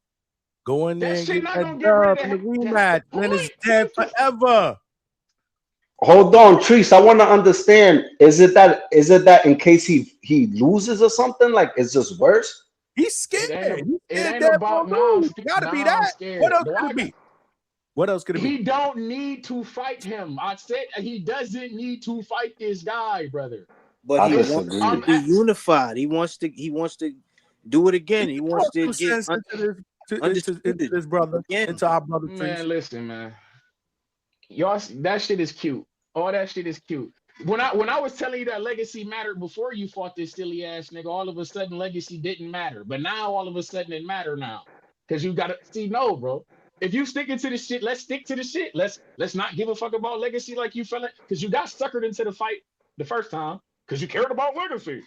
Go in there and get that dub in the rematch. Man, it's dead forever. Hold on, Treese. I want to understand. Is it that in case he loses or something? Like, it's just worse? He's scared. It ain't about now. Gotta be that. What else could it be? What else could it be? He don't need to fight him. I said he doesn't need to fight this guy, brother. But he wants to be unified. He wants to do it again. He wants to get into this brother, into our brother. Man, listen, man. Y'all, that shit is cute. All that shit is cute. When I was telling you that legacy mattered before you fought this silly ass nigga, all of a sudden legacy didn't matter. But now all of a sudden it matter now. Because you gotta see, no, bro. If you sticking to the shit, let's stick to the shit. Let's not give a fuck about legacy like you felt it. Because you got suckered into the fight the first time. Because you cared about legacy.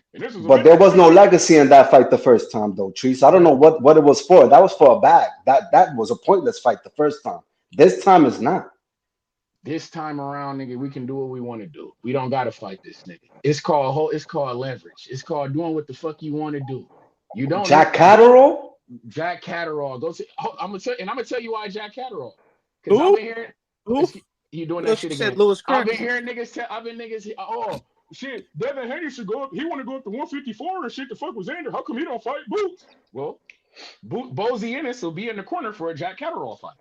But there was no legacy in that fight the first time, though, Treese. I don't know what it was for. That was for a bag. That was a pointless fight the first time. This time is not. This time around, nigga, we can do what we want to do. We don't gotta fight this nigga. It's called leverage. It's called doing what the fuck you want to do. You don't. Jack Catterall? Jack Catterall. I'm gonna tell you why Jack Catterall. Because I've been hearing. You doing that shit again? I've been hearing niggas. Oh. Shit, Devin Haney should go up. He want to go up to 154 and shit. The fuck was Andrew? How come he don't fight Boots? Well, Bozy Ennis will be in the corner for a Jack Catterall fight.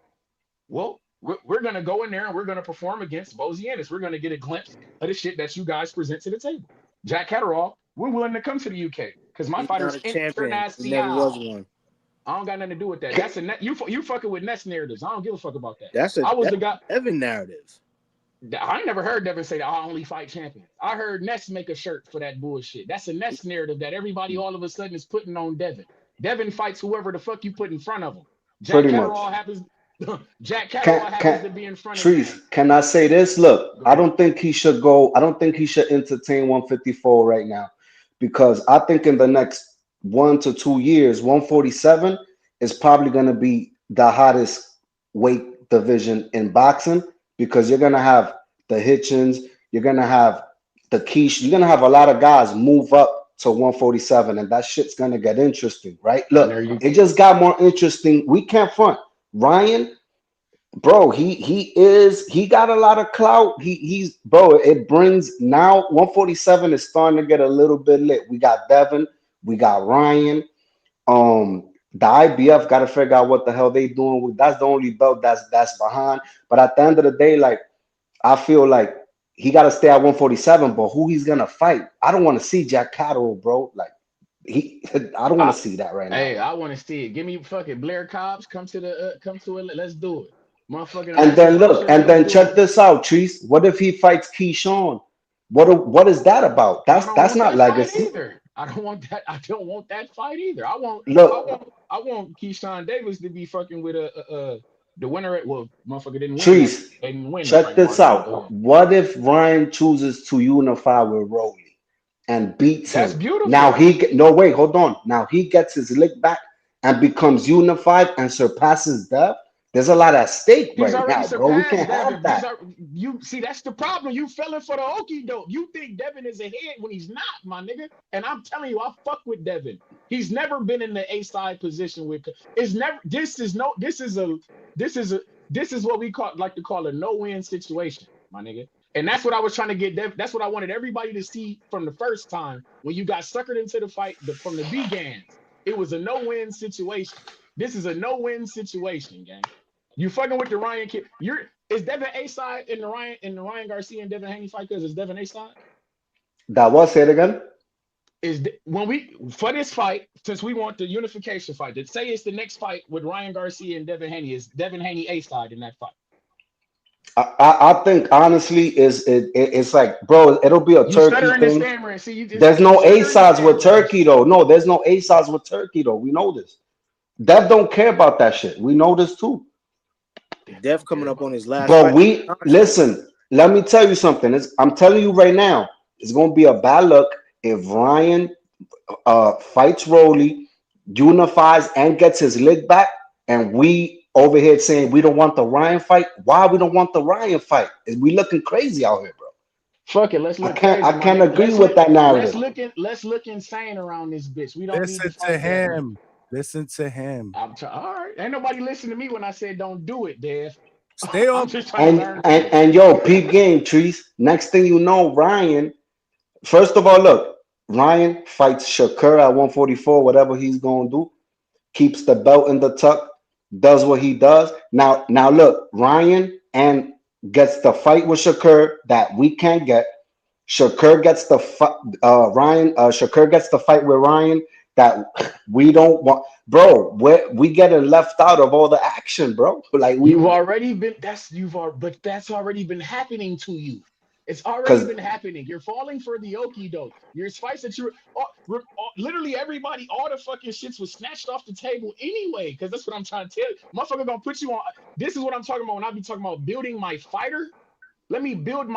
Well, we're gonna go in there and we're gonna perform against Bozy Ennis. We're gonna get a glimpse of the shit that you guys present to the table. Jack Catterall, we're willing to come to the UK because my fighter's international. Never was one. I don't got nothing to do with that. That's you fucking with Ness narratives. I don't give a fuck about that. That's the guy. Evan narrative. I ain't never heard Devin say that I only fight champions. I heard Ness make a shirt for that bullshit. That's a Ness narrative that everybody all of a sudden is putting on Devin. Devin fights whoever the fuck you put in front of him. Jack Catterall happens to be in front of him. Can I say this? Look, I don't think he should go. I don't think he should entertain 154 right now, because I think in the next 1 to 2 years, 147 is probably going to be the hottest weight division in boxing, because you're going to have the Hitchens, you're going to have the Quiche, you're going to have a lot of guys move up to 147, and that shit's going to get interesting, right? Look, it just got more interesting. We can't front. Ryan, bro, he got a lot of clout. He's bro, it brings now 147 is starting to get a little bit lit. We got Devin, we got Ryan. The IBF got to figure out what the hell they doing. That's the only belt that's behind. But at the end of the day, like, I feel like he got to stay at 147. But who he's gonna fight? I don't want to see Jack Catterall, bro. Like, I don't want to see that right now. Hey, I want to see it. Give me fucking Blair Cobbs. Come to it. Let's do it, motherfucking. And then look, and then check this out, Treese. What if he fights Keyshawn? What is that about? That's not legacy. I don't want that. I don't want that fight either. I want Keyshawn Davis to be fucking with the winner. Well, motherfucker didn't win. Trees, didn't win. check this out. What if Ryan chooses to unify with Rolly and beats him? That's beautiful. Now hold on. Now he gets his lick back and becomes unified and surpasses Dev. There's a lot at stake right now, bro. We can't have that. You see, that's the problem. You feeling for the okie doke. You think Devin is ahead when he's not, my nigga. And I'm telling you, I fuck with Devin. He's never been in the A-side position with. It's never. This is what we like to call a no-win situation, my nigga. And that's what I was trying to get. That's what I wanted everybody to see from the first time when you got suckered into the fight from the begins. It was a no-win situation. This is a no-win situation, gang. You fucking with the Ryan kid. Is Devin A-side in the Ryan Garcia and Devin Haney fight? Because is Devin A-side? That was, say it again. For this fight, since we want the unification fight, let's say it's the next fight with Ryan Garcia and Devin Haney. Is Devin Haney A-side in that fight? I think honestly it's like, bro, it'll be a Turkey thing. There's no A-sides with Turkey though. No, there's no A-sides with Turkey though. We know this. Dev don't care about that shit. We know this too. Dev coming up on his last. But listen. Let me tell you something. I'm telling you right now, it's gonna be a bad look if Ryan fights Rolly, unifies and gets his lick back, and we over here saying we don't want the Ryan fight. Why we don't want the Ryan fight? We looking crazy out here, bro. Fuck it, let's look. I can't agree with that narrative. Let's look insane around this bitch. We don't listen to him. Listen to him. All right. Ain't nobody listen to me when I said don't do it, Dev. Stay on. And yo, peep game, Trees. Next thing you know, Ryan. First of all, look, Ryan fights Shakur at 144, whatever he's gonna do. Keeps the belt in the tuck, does what he does. Now look, Ryan and gets the fight with Shakur that we can't get. Shakur gets the Shakur gets the fight with Ryan that we don't want, bro. We getting left out of all the action, bro. Like that's already been happening to you. It's already been happening. You're falling for the okie doke. Your fights that literally everybody, all the fucking shits was snatched off the table anyway. Because that's what I'm trying to tell you. Motherfucker gonna put you on. This is what I'm talking about when I be talking about building my fighter. Let me build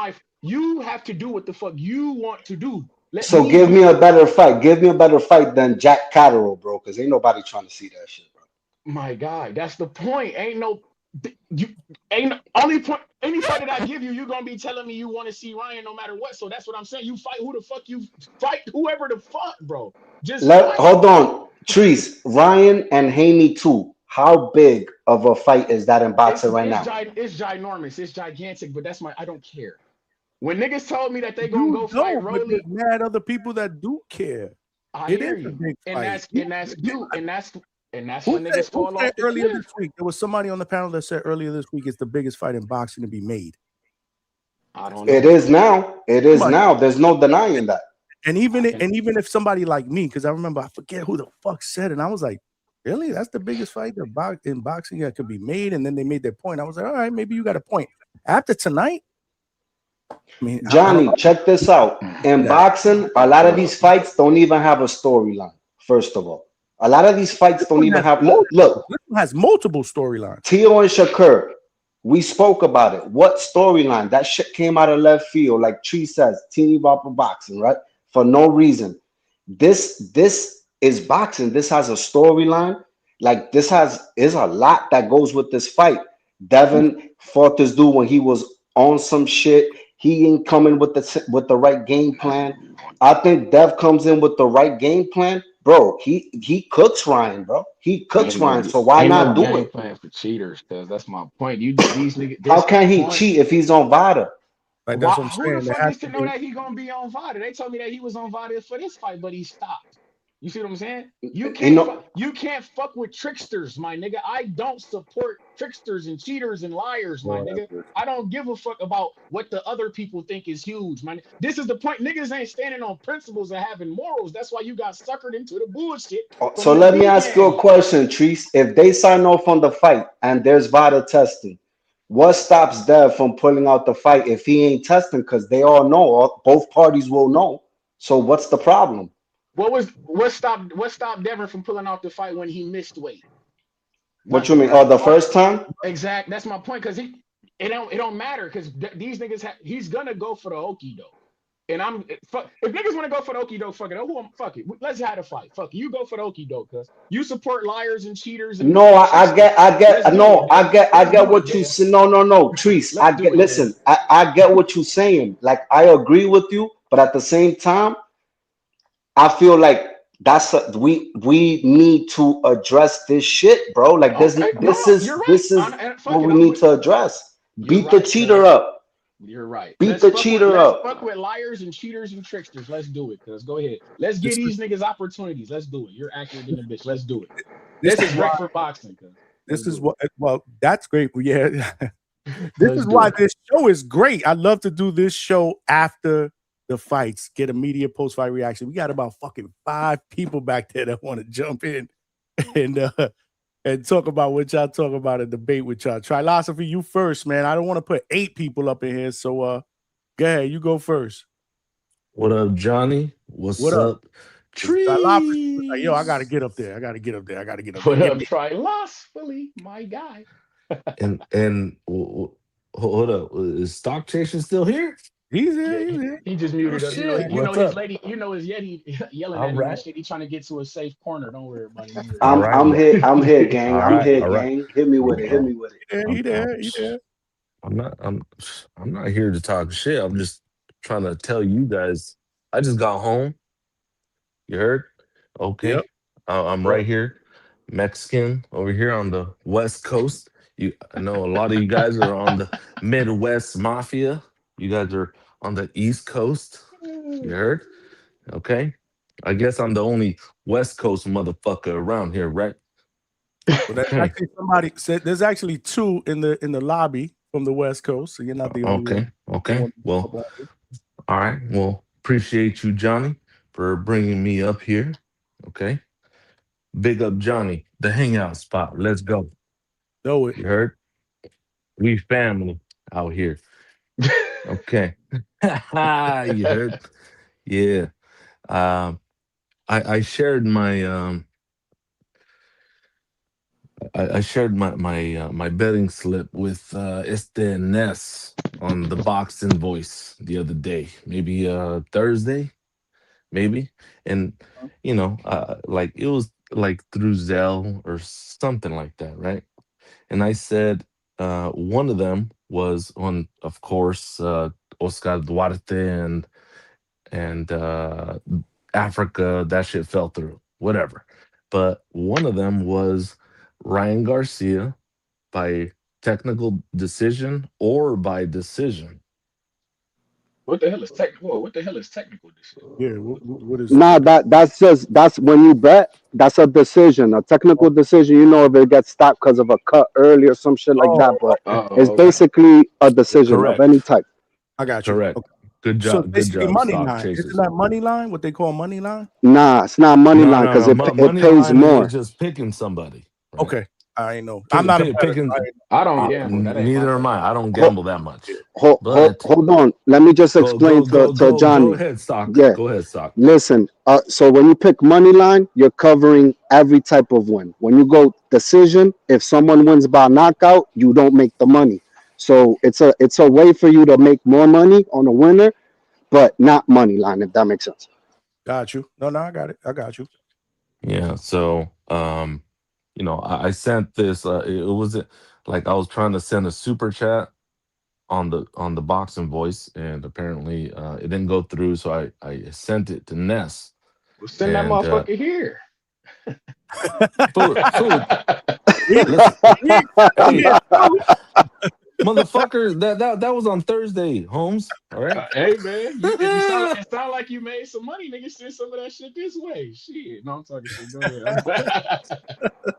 you have to do what the fuck you want to do. Give me a better fight. Give me a better fight than Jack Catterall, bro. Because ain't nobody trying to see that shit, bro. My God, that's the point. Only point. Any fight that I give you, you're gonna be telling me you want to see Ryan no matter what. So that's what I'm saying. You fight who the fuck you fight, whoever the fuck, bro. Hold on, Trees. Ryan and Haney too. How big of a fight is that in boxing right now? It's ginormous. It's gigantic. But I don't care. When niggas told me that they gonna go fight Rolly, but there's mad other people that do care. I hear you. And that's when niggas fall off the earlier cliff. This week. There was somebody on the panel that said earlier this week it's the biggest fight in boxing to be made. I don't know. It is now. It is now. There's no denying that. And even if somebody like me, because I remember I forget who the fuck said it, and I was like, really? That's the biggest fight in boxing that could be made? And then they made their point. I was like, all right, maybe you got a point. After tonight, I mean, Johnny, check this out. In boxing, a lot of these fights don't even have a storyline. First of all, a lot of these fights don't even have. Look, this one has multiple storylines. Tio and Shakur, we spoke about it. What storyline? That shit came out of left field, like Tree says, teeny bopper boxing, right? For no reason. This is boxing. This has a storyline. Like is a lot that goes with this fight. Devin fought this dude when he was on some shit. He ain't coming with the right game plan. I think Dev comes in with the right game plan. Bro, he cooks Ryan, bro. He cooks Ryan, so why not do it? Playing for cheaters, because that's my point. These niggas. How can he cheat if he's on VADA? Like, that's what I'm Who saying. the fuck is to know that he gonna be on VADA? They told me that he was on VADA for this fight, but he stopped. You see what I'm saying? You can't fuck with tricksters, my nigga. I don't support tricksters and cheaters and liars, my nigga. I don't give a fuck about what the other people think is huge, man. This is the point. Niggas ain't standing on principles and having morals. That's why you got suckered into the bullshit. So let me ask you a question, Treese. If they sign off on the fight and there's VADA testing, what stops Dev from pulling out the fight if he ain't testing? Because they all know, both parties will know. So what's the problem? What stopped Devin from pulling out the fight when he missed weight? What you mean? Oh, the first time? Exact. That's my point. Because it don't matter. Because these niggas he's gonna go for the okie doke. And if niggas want to go for the okie doke, fuck it. Fuck it. Let's have a fight. Fuck it. You go for the okie doke, cause you support liars and cheaters. And no, I get what you say. No, Treese. I get what you're saying. Like, I agree with you, but at the same time, I feel like we need to address this shit, bro. Like, this is what we need to address. Beat the cheater up. You're right. Beat the cheater up. Fuck with liars and cheaters and tricksters. Let's do it, cuz. Go ahead. Let's give these niggas opportunities. Let's do it. You're accurate in the bitch. Let's do it. This is right for boxing, cuz. This is what. Well, that's great. Yeah. This is why this show is great. I love to do this show after the fights. Get a media post-fight reaction. We got about fucking 5 people back there that want to jump in and talk about what y'all talk about and debate with y'all. Trilosophy, you first, man. I don't want to put 8 people up in here, so go ahead. You go first. What up, Johnny? What up? Tree. Like, yo, I gotta get up there. What up, Trilosophy, my guy? and hold up. Is Stock Chasing still here? He's here. He just muted us. You know his lady. You know his Yeti yelling at him and shit. He's trying to get to a safe corner. Don't worry about it. I'm here, gang. I'm here, gang. Hit me with it. He there. I'm not here to talk shit. I'm just trying to tell you guys. I just got home. You heard? Okay. Yep. I'm right here, Mexican over here on the West Coast. I know a lot of you guys are on the Midwest Mafia. You guys are on the East Coast. You heard? Okay. I guess I'm the only West Coast motherfucker around here, right? Well, actually, somebody said there's actually 2 in the lobby from the West Coast, so you're not the only one. Okay. Well, all right. Well, appreciate you, Johnny, for bringing me up here. Okay. Big up, Johnny. The hangout spot. Let's go. Know it. You heard? We family out here. Okay. You heard? Yeah. I shared my I shared my betting slip with Ness on the Boxing Voice the other day, maybe Thursday, maybe, and like it was like through Zelle or something like that, right? And I said one of them was on, of course, Oscar Duarte and Africa. That shit fell through, whatever. But one of them was Ryan Garcia by technical decision or by decision. What the hell is technical? What the hell is technical decision? Yeah, what is? Nah, that's when you bet. That's a decision, a technical decision. You know, if it gets stopped because of a cut early or some shit like that. But it's basically a decision of any type. I got you. Correct. Okay. Good job. So basically, good job, money Stock line. Chasers. Isn't that money line? What they call money line? Nah, it's not money line because it pays more. Just picking somebody. Right? Okay, I know. I'm not a better. Picking. I don't gamble. That ain't Neither my am I. thing. I don't gamble that much. Hold on. Let me just explain to Johnny. Go ahead, Stock. Yeah. Go ahead, Stock. Listen, so when you pick money line, you're covering every type of win. When you go decision, if someone wins by knockout, you don't make the money. So it's a way for you to make more money on a winner, but not money line, if that makes sense. Got you. No, I got it. I got you. Yeah. So, I sent this. It was like I was trying to send a super chat on the boxing voice, and apparently it didn't go through. So I sent it to Ness. Well, send that motherfucker here. Food. Motherfucker, that was on Thursday, Holmes. All right. Hey man, it sound like you made some money, nigga. Send some of that shit this way. Shit. No, I'm talking shit. Go ahead.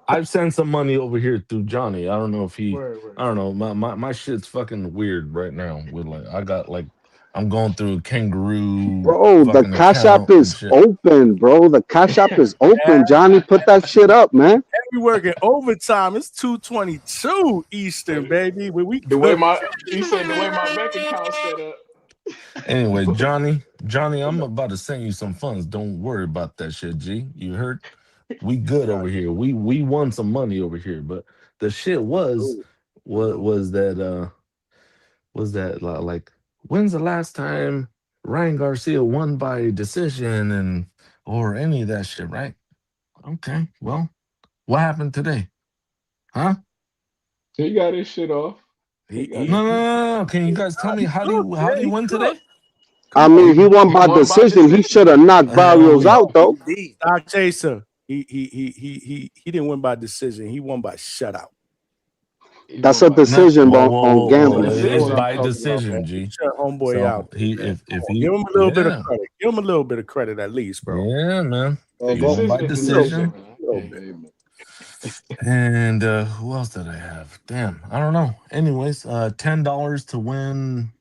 I've sent some money over here through Johnny. I don't know if he. Word. I don't know. My shit's fucking weird right now. With I got I'm going through kangaroo. Bro, the Cash App is open, bro. The Cash App is open. Johnny, put that shit up, man. We working overtime. It's 2:22 Eastern, baby. The way my bank account set up. Anyway, Johnny, I'm about to send you some funds. Don't worry about that shit, G. You heard? We good over here. We won some money over here, but the shit was that like when's the last time Ryan Garcia won by decision or any of that shit, right? Okay, well, what happened today? Huh? He got his shit off. No. Can you guys tell me how do you win today? I mean, he won by decision. He should have knocked Barrios out, though. Stock Chaser. He didn't win by decision. He won by shutout. That's a decision on gambling. It's by decision, G. Shut homeboy out. If he give him a little bit of credit. Give him a little bit of credit at least, bro. Yeah, man. By decision. And who else did I have? Damn, I don't know. Anyways, $10 to win.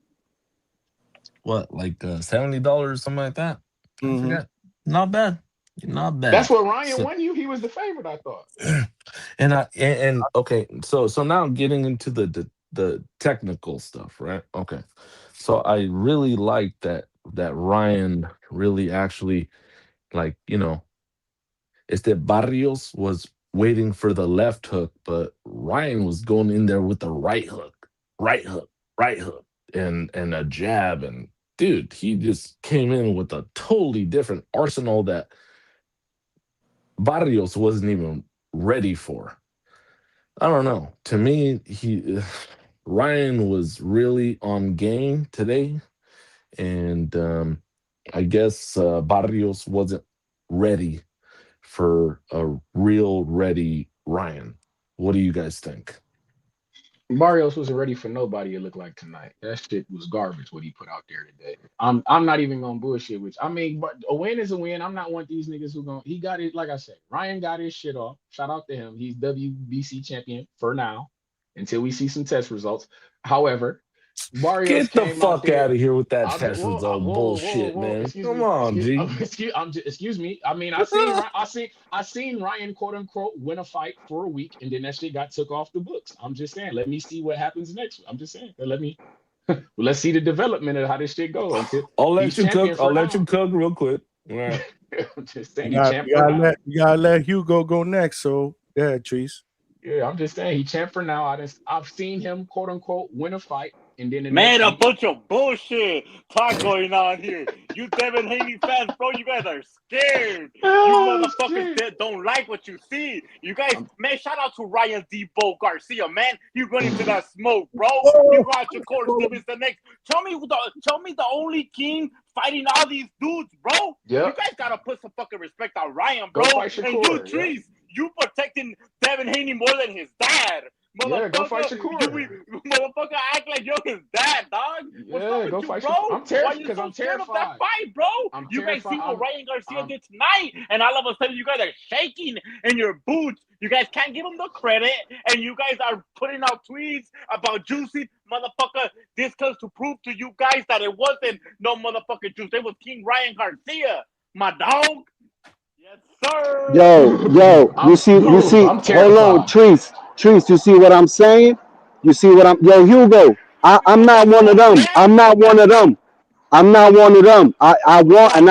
What, like $70, something like that? I forget. Not bad. That's what Ryan won you. He was the favorite, I thought. And okay, so now getting into the technical stuff, right? Okay, so I really like that Ryan really actually, it's that Barrios was waiting for the left hook, but Ryan was going in there with the right hook, and a jab, and dude, he just came in with a totally different arsenal that Barrios wasn't even ready for. I don't know. To me, Ryan was really on game today, and I guess Barrios wasn't ready for a real ready Ryan. What do you guys think? Barrios wasn't ready for nobody, it looked like tonight. That shit was garbage what he put out there today. I'm not even gonna bullshit with you. I mean, but a win is a win. I'm not one of these niggas he got it, like I said, Ryan got his shit off. Shout out to him. He's WBC champion for now until we see some test results. However, Barrios get the fuck out of here with that test result bullshit, man. Come on, G. Excuse me. I mean, I seen Ryan quote unquote win a fight for a week, and then that shit got took off the books. I'm just saying, let me see what happens next. I'm just saying, let's see the development of how this shit goes. I'll let you cook real quick. All right. I'm just saying, you gotta let Hugo go next. So go ahead, Trees. Yeah, I'm just saying he champ for now. I've seen him quote unquote win a fight. And then a bunch of bullshit talk going on here. You Devin Haney fans, bro, you guys are scared. You motherfuckers that don't like what you see. You guys, man, shout out to Ryan Garcia, man. You run into that smoke, bro. You got your course, Stevens the next. Tell me the only king fighting all these dudes, bro. Yep. You guys gotta put some fucking respect on Ryan, bro. And you, Trees, you protecting Devin Haney more than his dad. Yeah, go fight Shakur. Motherfucker, act like you're his dad, dog. Yeah, go fight Shakur. I'm terrified because I'm terrified of that fight, bro. You guys see what Ryan Garcia did tonight, and all of a sudden you guys are shaking in your boots. You guys can't give him the credit, and you guys are putting out tweets about Juicy. Motherfucker, this comes to prove to you guys that it wasn't no motherfucking Juice. It was King Ryan Garcia, my dog. Yes, sir. Yo, you see. Hold on, Trees. Trees, you see what I'm saying? You see what I'm? Yo, Hugo, I'm not one of them. I'm not one of them. I'm not one of them. I want and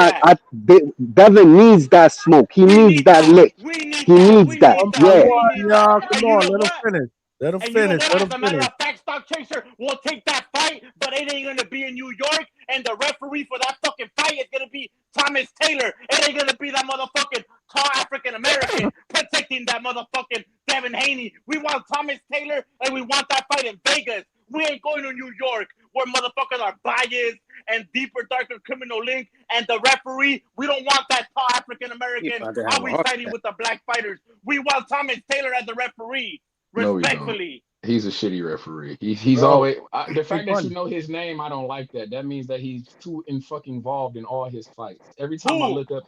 Devin needs that smoke. He needs that lick. He needs that. Come Yeah. on, y'all. Come And you on. know Let him what? finish. Let him And you know finish. what? Let As him a matter finish. of fact, Stock Chaser will take that fight, but it ain't gonna be in New York. And the referee for that fucking fight is gonna be Thomas Taylor. It ain't gonna be that motherfucking tall African American protecting that motherfucking Devin Haney. We want Thomas Taylor, and we want that fight in Vegas. We ain't going to New York where motherfuckers are biased and deeper, darker criminal link. And the referee, we don't want that tall African American. Are we siding with the black fighters? We want Thomas Taylor as the referee. No, we don't. Respectfully. He's a shitty referee. He's Bro, always the fact that funny. you know his name. I don't like that. That means that he's too fucking involved in all his fights. Every time I look up,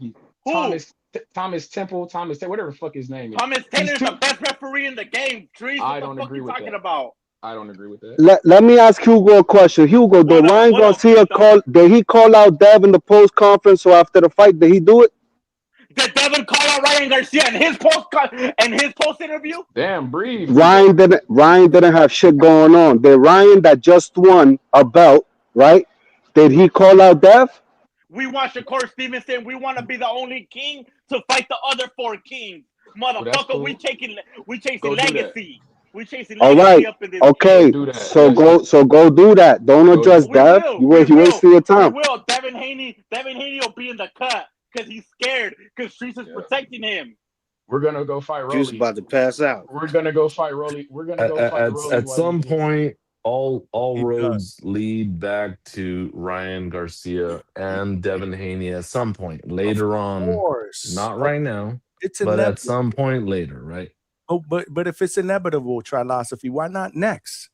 Thomas Temple, whatever the fuck his name is. Thomas Taylor's the best referee in the game. Trees, what the fuck you talking about? I don't agree with that. Let me ask Hugo a question. Hugo, did Ryan Garcia did he call out Dev in the post conference or after the fight? Did he do it? Did Devin call out Ryan Garcia in his post interview? Damn, breathe. Ryan didn't have shit going on. Did Ryan that just won a belt, right? Did he call out Dev? We want Shakur Stevenson. We want to be the only king to fight the other 4 kings. Motherfucker, cool. we chasing Go legacy. We chasing All legacy right. up in this. Okay. So go do that. Don't address Dev. You wasting your time. We will. Devin Haney will be in the cut because he's scared because Streets is protecting him. We're gonna go fight Rolly. Juice about to pass out. We're gonna go fight Rolly. We're gonna go fight Rolly. At some point, all roads lead back to Ryan Garcia and Devin Haney at some point later on. Not right now, but at some point later, right? Oh, but if it's inevitable, Trilosophy, why not next?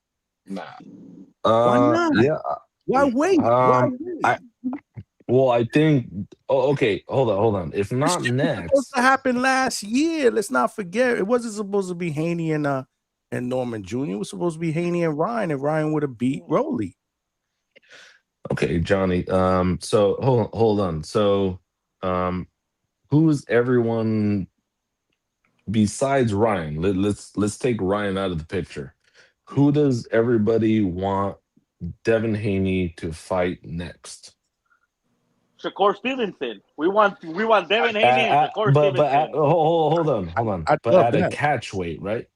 Nah. Why not? Yeah. Why wait? Why wait? I think. Oh, okay. Hold on. If not This next, was supposed to happen last year. Let's not forget. It wasn't supposed to be Haney and Norman Jr. It was supposed to be Haney and Ryan would have beat Rolly. Okay, Johnny. So hold on. So, who's everyone besides Ryan? Let's take Ryan out of the picture. Who does everybody want Devin Haney to fight next? Shakur Stevenson. We want Devin Haney and Shakur Stevenson. Hold on. But at a catch weight, right?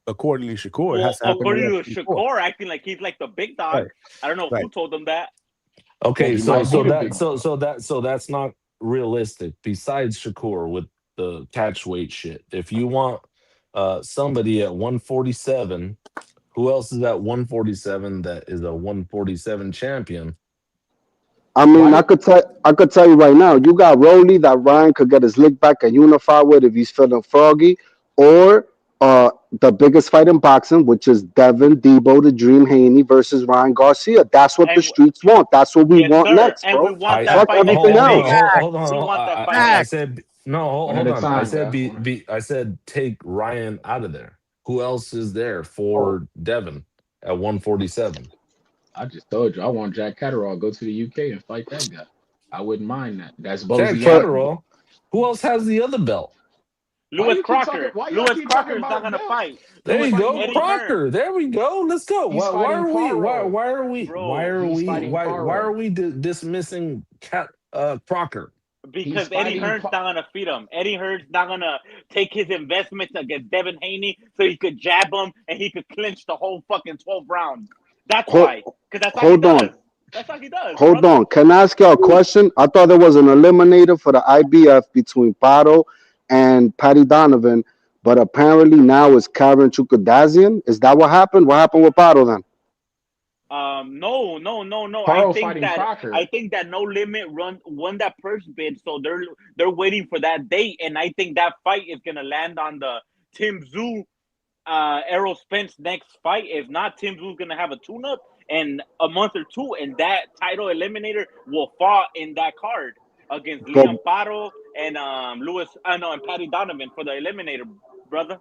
According to Shakur, it has to happen. According to Shakur, acting like he's like the big dog. Right. I don't know who told him that. Okay, so that's not realistic. Besides Shakur with the catch weight shit, if you want somebody at 147, who else is at 147 that is a 147 champion? I mean, I could tell you right now, you got Rolly that Ryan could get his lick back and unify with if he's feeling froggy, or the biggest fight in boxing, which is Devin Debo the Dream Haney versus Ryan Garcia. That's what the streets want. That's what we want next, bro. And we want that fight everything else. Hold on. I said no. Hold on. I said take Ryan out of there. Who else is there for Devin at 147? I just told you I want Jack Catterall to go to the UK and fight that guy. I wouldn't mind that. That's Jack Catterall. Who else has the other belt? Lewis Crocker. Lewis Crocker is not gonna fight. There you go, Crocker. There we go. Let's go. Why are we dismissing Crocker? Because Eddie Hearn's not gonna feed him. Eddie Hearn's not gonna take his investments against Devin Haney so he could jab him and he could clinch the whole fucking 12 rounds. That's why. Because that's all he does. That's all he does. Hold on. Can I ask y'all a question? I thought there was an eliminator for the IBF between Pato and Patty Donovan, but apparently now it's Karen Chukadazian. Is that what happened? What happened with Pato then? No. I think that No Limit won that purse bid, so they're waiting for that date, and I think that fight is gonna land on the Tim Tszyu Errol Spence next fight. If not, Tim Tszyu's gonna have a tune-up in a month or two, and that title eliminator will fall in that card against Liam Paro and and Patty Donovan for the eliminator, brother.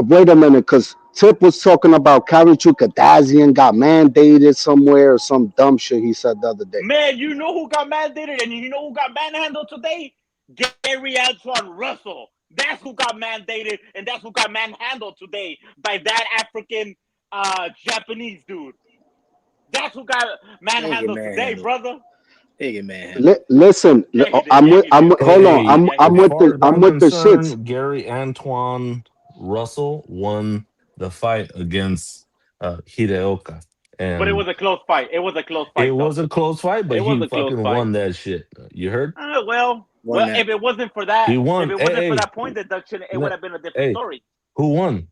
Wait a minute, because Tip was talking about Karen Chukadazian got mandated somewhere or some dumb shit he said the other day. Man, you know who got mandated and you know who got manhandled today? Gary Antoine Russell. That's who got mandated, and that's who got manhandled today by that African Japanese dude. That's who got manhandled today, brother. They get manhandled. Listen, hold on. I'm with the shits. Gary Antoine Russell won the fight against Hideoka. And but it was a close fight. It was a close fight. It was a close fight, but he fucking won that shit. You heard? Well, if it wasn't for that, he won. If it wasn't for that point deduction, it would have been a different story. Who won?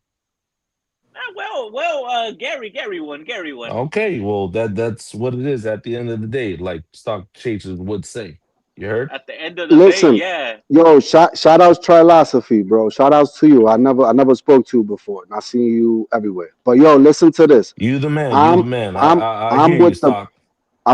Gary won. Gary won. Okay, well that's what it is at the end of the day, like stock chasers would say. You heard? At the end of the day, yeah. Yo, shout outs Trilosophy, bro. Shout outs to you. I never spoke to you before, and I see you everywhere. But yo, listen to this. You the man. I'm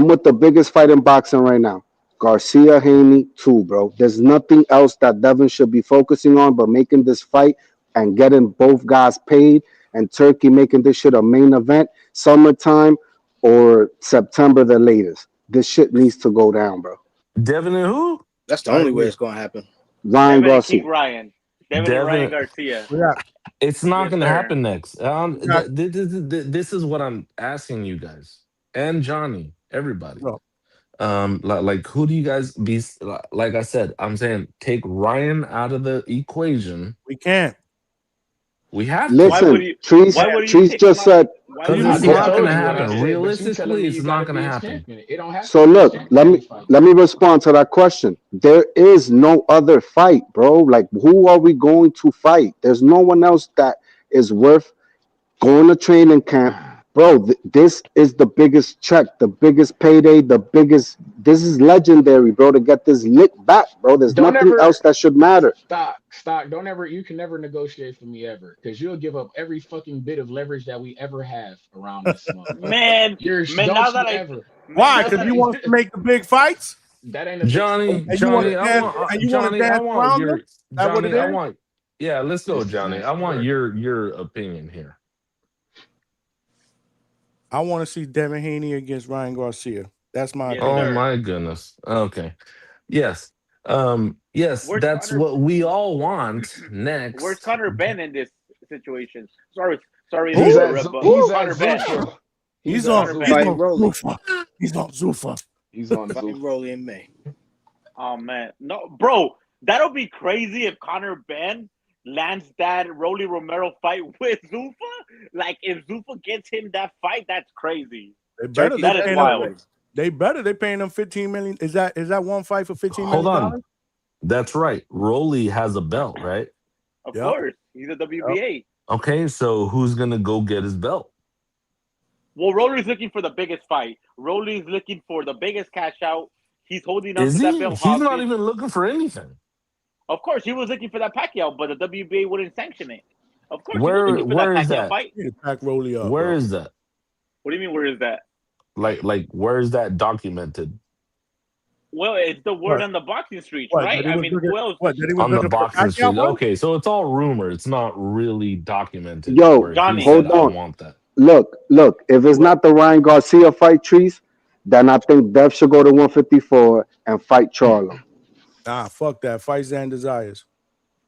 with the biggest fight in boxing right now. Garcia, Haney, too, bro. There's nothing else that Devin should be focusing on but making this fight and getting both guys paid, and Turkey making this shit a main event, summertime or September the latest. This shit needs to go down, bro. Devin and who? That's the only way it's gonna happen. Ryan Garcia. Devin and Ryan Garcia. It's not gonna happen next. This is what I'm asking you guys and Johnny, everybody. Like who do you guys be? Like I said, I'm saying take Ryan out of the equation. We can't. We have to. Listen, Trees just said. Because it's not going to happen. Realistically, it's not going to happen. It don't happen. So look, let me respond to that question. There is no other fight, bro. Like, who are we going to fight? There's no one else that is worth going to training camp. Bro, this is the biggest check, the biggest payday, this is legendary, bro, to get this lick back, bro. There's nothing else that should matter. Stock, you can never negotiate for me ever, because you'll give up every fucking bit of leverage that we ever have around this month. Man, why? Because you want to make the big fights? That ain't a Johnny, yeah, let's go, Johnny. I want your opinion here. I want to see Devin Haney against Ryan Garcia. That's my opinion. Oh my goodness. Okay. Yes. Yes, that's what we all want next. Where's Conor Ben in this situation? Sorry. He's on Zuffa. He's on Zuffa. He's on Zuffa. Rolling in May. Oh man, no, bro, that'll be crazy if Conor Ben lands that Rolly Romero fight with Zuffa. Like, if Zuffa gets him that fight, that's crazy. That is wild. They better. They're paying them $15 million. Is that one fight for $15 million? Hold on. That's right. Rolly has a belt, right? Of course. He's a WBA. Okay, so who's gonna go get his belt? Well, Rolly's looking for the biggest fight. Rolly's looking for the biggest cash out. He's holding on to that belt. He's not even looking for anything. Of course, he was looking for that Pacquiao, but the WBA wouldn't sanction it. Of course, where is that? Fight. Pack Rolly up, where is that? What do you mean? Where is that? Like where is that documented? Well, it's the word on the boxing streets, right? I mean, who else? On the boxing streets. Okay, so it's all rumor. It's not really documented. Yo, Johnny, hold on. I want that. Look. If it's not the Ryan Garcia fight, Trees, then I think Dev should go to 154 and fight Charlo. Nah, fuck that. Fight Zan Desires.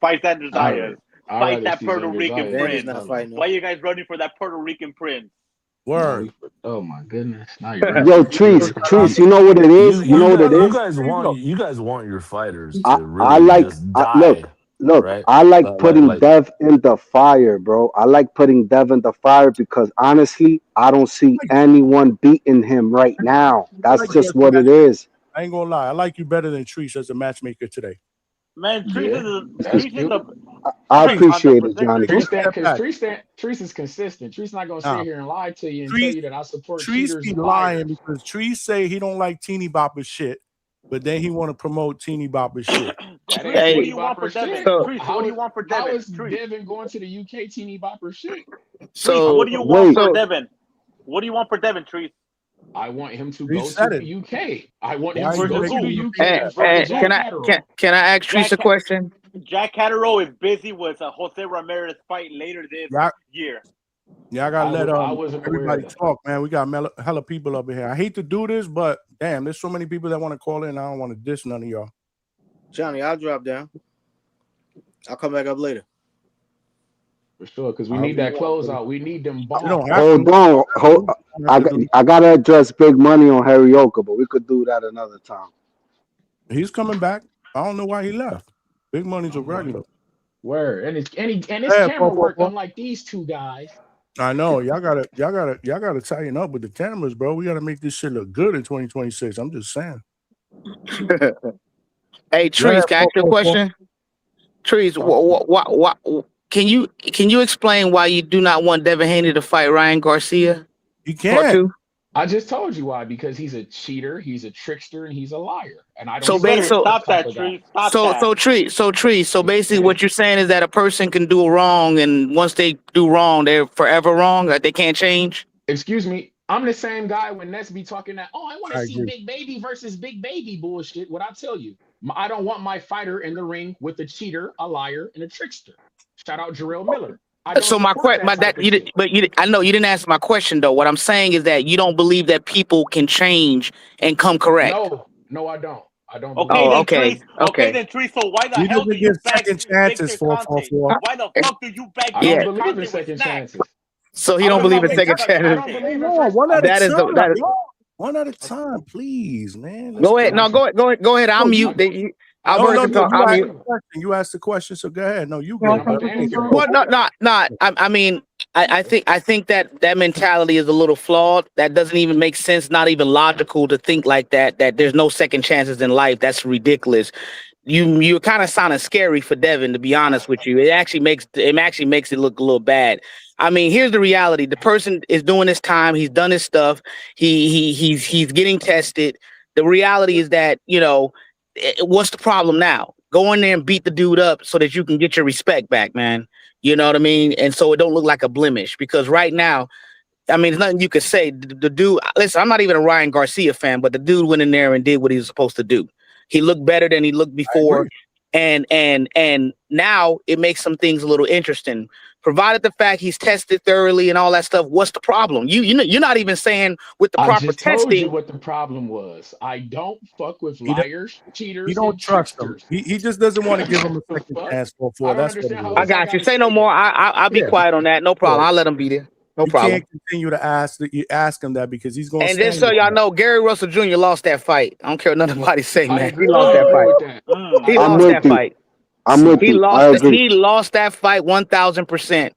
Fight that Desires. Fight that Puerto Rican prince. Why are you guys running for that Puerto Rican prince? Word. Oh my goodness. Yo, Trees, you know what it is? You know what it is? You guys want your fighters to really just die. Look, right? I like putting Dev in the fire, bro. I like putting Dev in the fire because honestly, I don't see anyone beating him right now. That's just what it is. I ain't gonna lie. I like you better than Trees as a matchmaker today. Man, Trees I appreciate it, Johnny. Trees is consistent. Trees not gonna sit here and lie to you and tell you that I support Trees cheaters. Be lying because Trees say he don't like Teeny Bopper's shit, but then he want to promote Teeny Bopper's shit. What do you want for Devin? What do you want for Devin? How is Devin going to the UK Teeny Bopper shit? So what do you want for Devin? What do you want for Devin, Trees? I want him to go to the UK. I want him to go to the UK. Can I ask Trees a question? Jack Catterall is busy with a Jose Ramirez fight later this year. Yeah, I gotta let everybody talk, man. We got hella people up in here. I hate to do this, but damn, there's so many people that want to call in. I don't want to diss none of y'all. Johnny, I'll drop down. I'll come back up later. For sure, because we need that closeout. We need them balls. Hold on. I gotta address Big Money on Harrioka, but we could do that another time. He's coming back. I don't know why he left. Big Money's a regular. Word. And it's camera work, unlike these two guys. I know. Y'all gotta tighten up with the cameras, bro. We gotta make this shit look good in 2026. I'm just saying. Hey, Trees, can I ask you a question? Trees, what can you explain why you do not want Devin Haney to fight Ryan Garcia? You can't. I just told you why, because he's a cheater, he's a trickster, and he's a liar. And I don't stop that, Tree. So basically what you're saying is that a person can do wrong, and once they do wrong, they're forever wrong, like they can't change? Excuse me. I'm the same guy when Ness be talking that, I want to see Big Baby versus Big Baby bullshit. What I tell you, I don't want my fighter in the ring with a cheater, a liar, and a trickster. Shout out Jarrell Miller. So my question, I know you didn't answer my question though. What I'm saying is that you don't believe that people can change and come correct. No, I don't. I don't. Okay, then Tree. So why the hell do you second chances? 444. Why the fuck do you back? I don't believe in second chances. So he don't believe in second chances. One at a time, please, man. Go ahead. No, go ahead. I'll mute. You asked the question, so go ahead. No, you go. Well, not. I mean, I think that mentality is a little flawed. That doesn't even make sense. Not even logical to think like that. That there's no second chances in life. That's ridiculous. You're kind of sounding scary for Devin, to be honest with you. It actually makes it look a little bad. I mean, here's the reality. The person is doing his time. He's done his stuff. He's getting tested. The reality is that, what's the problem now? Go in there and beat the dude up so that you can get your respect back, man. You know what I mean? And so it don't look like a blemish, because right now, I mean, there's nothing you could say. The dude, listen, I'm not even a Ryan Garcia fan, but the dude went in there and did what he was supposed to do. He looked better than he looked before. And now it makes some things a little interesting. Provided the fact he's tested thoroughly and all that stuff, what's the problem? You're not even saying with the proper testing. I told you what the problem was. I don't fuck with liars, cheaters. You don't trust him. He just doesn't want to give him a second chance for. That's what it is. I got you. Say no more. I'll be quiet on that. No problem. I'll let him be there. No problem. You can't continue to ask him that, because he's going to. And just so y'all know, Gary Russell Jr. lost that fight. I don't care what nobody say, man. He lost that fight. He lost that fight. He lost that fight 1,000%.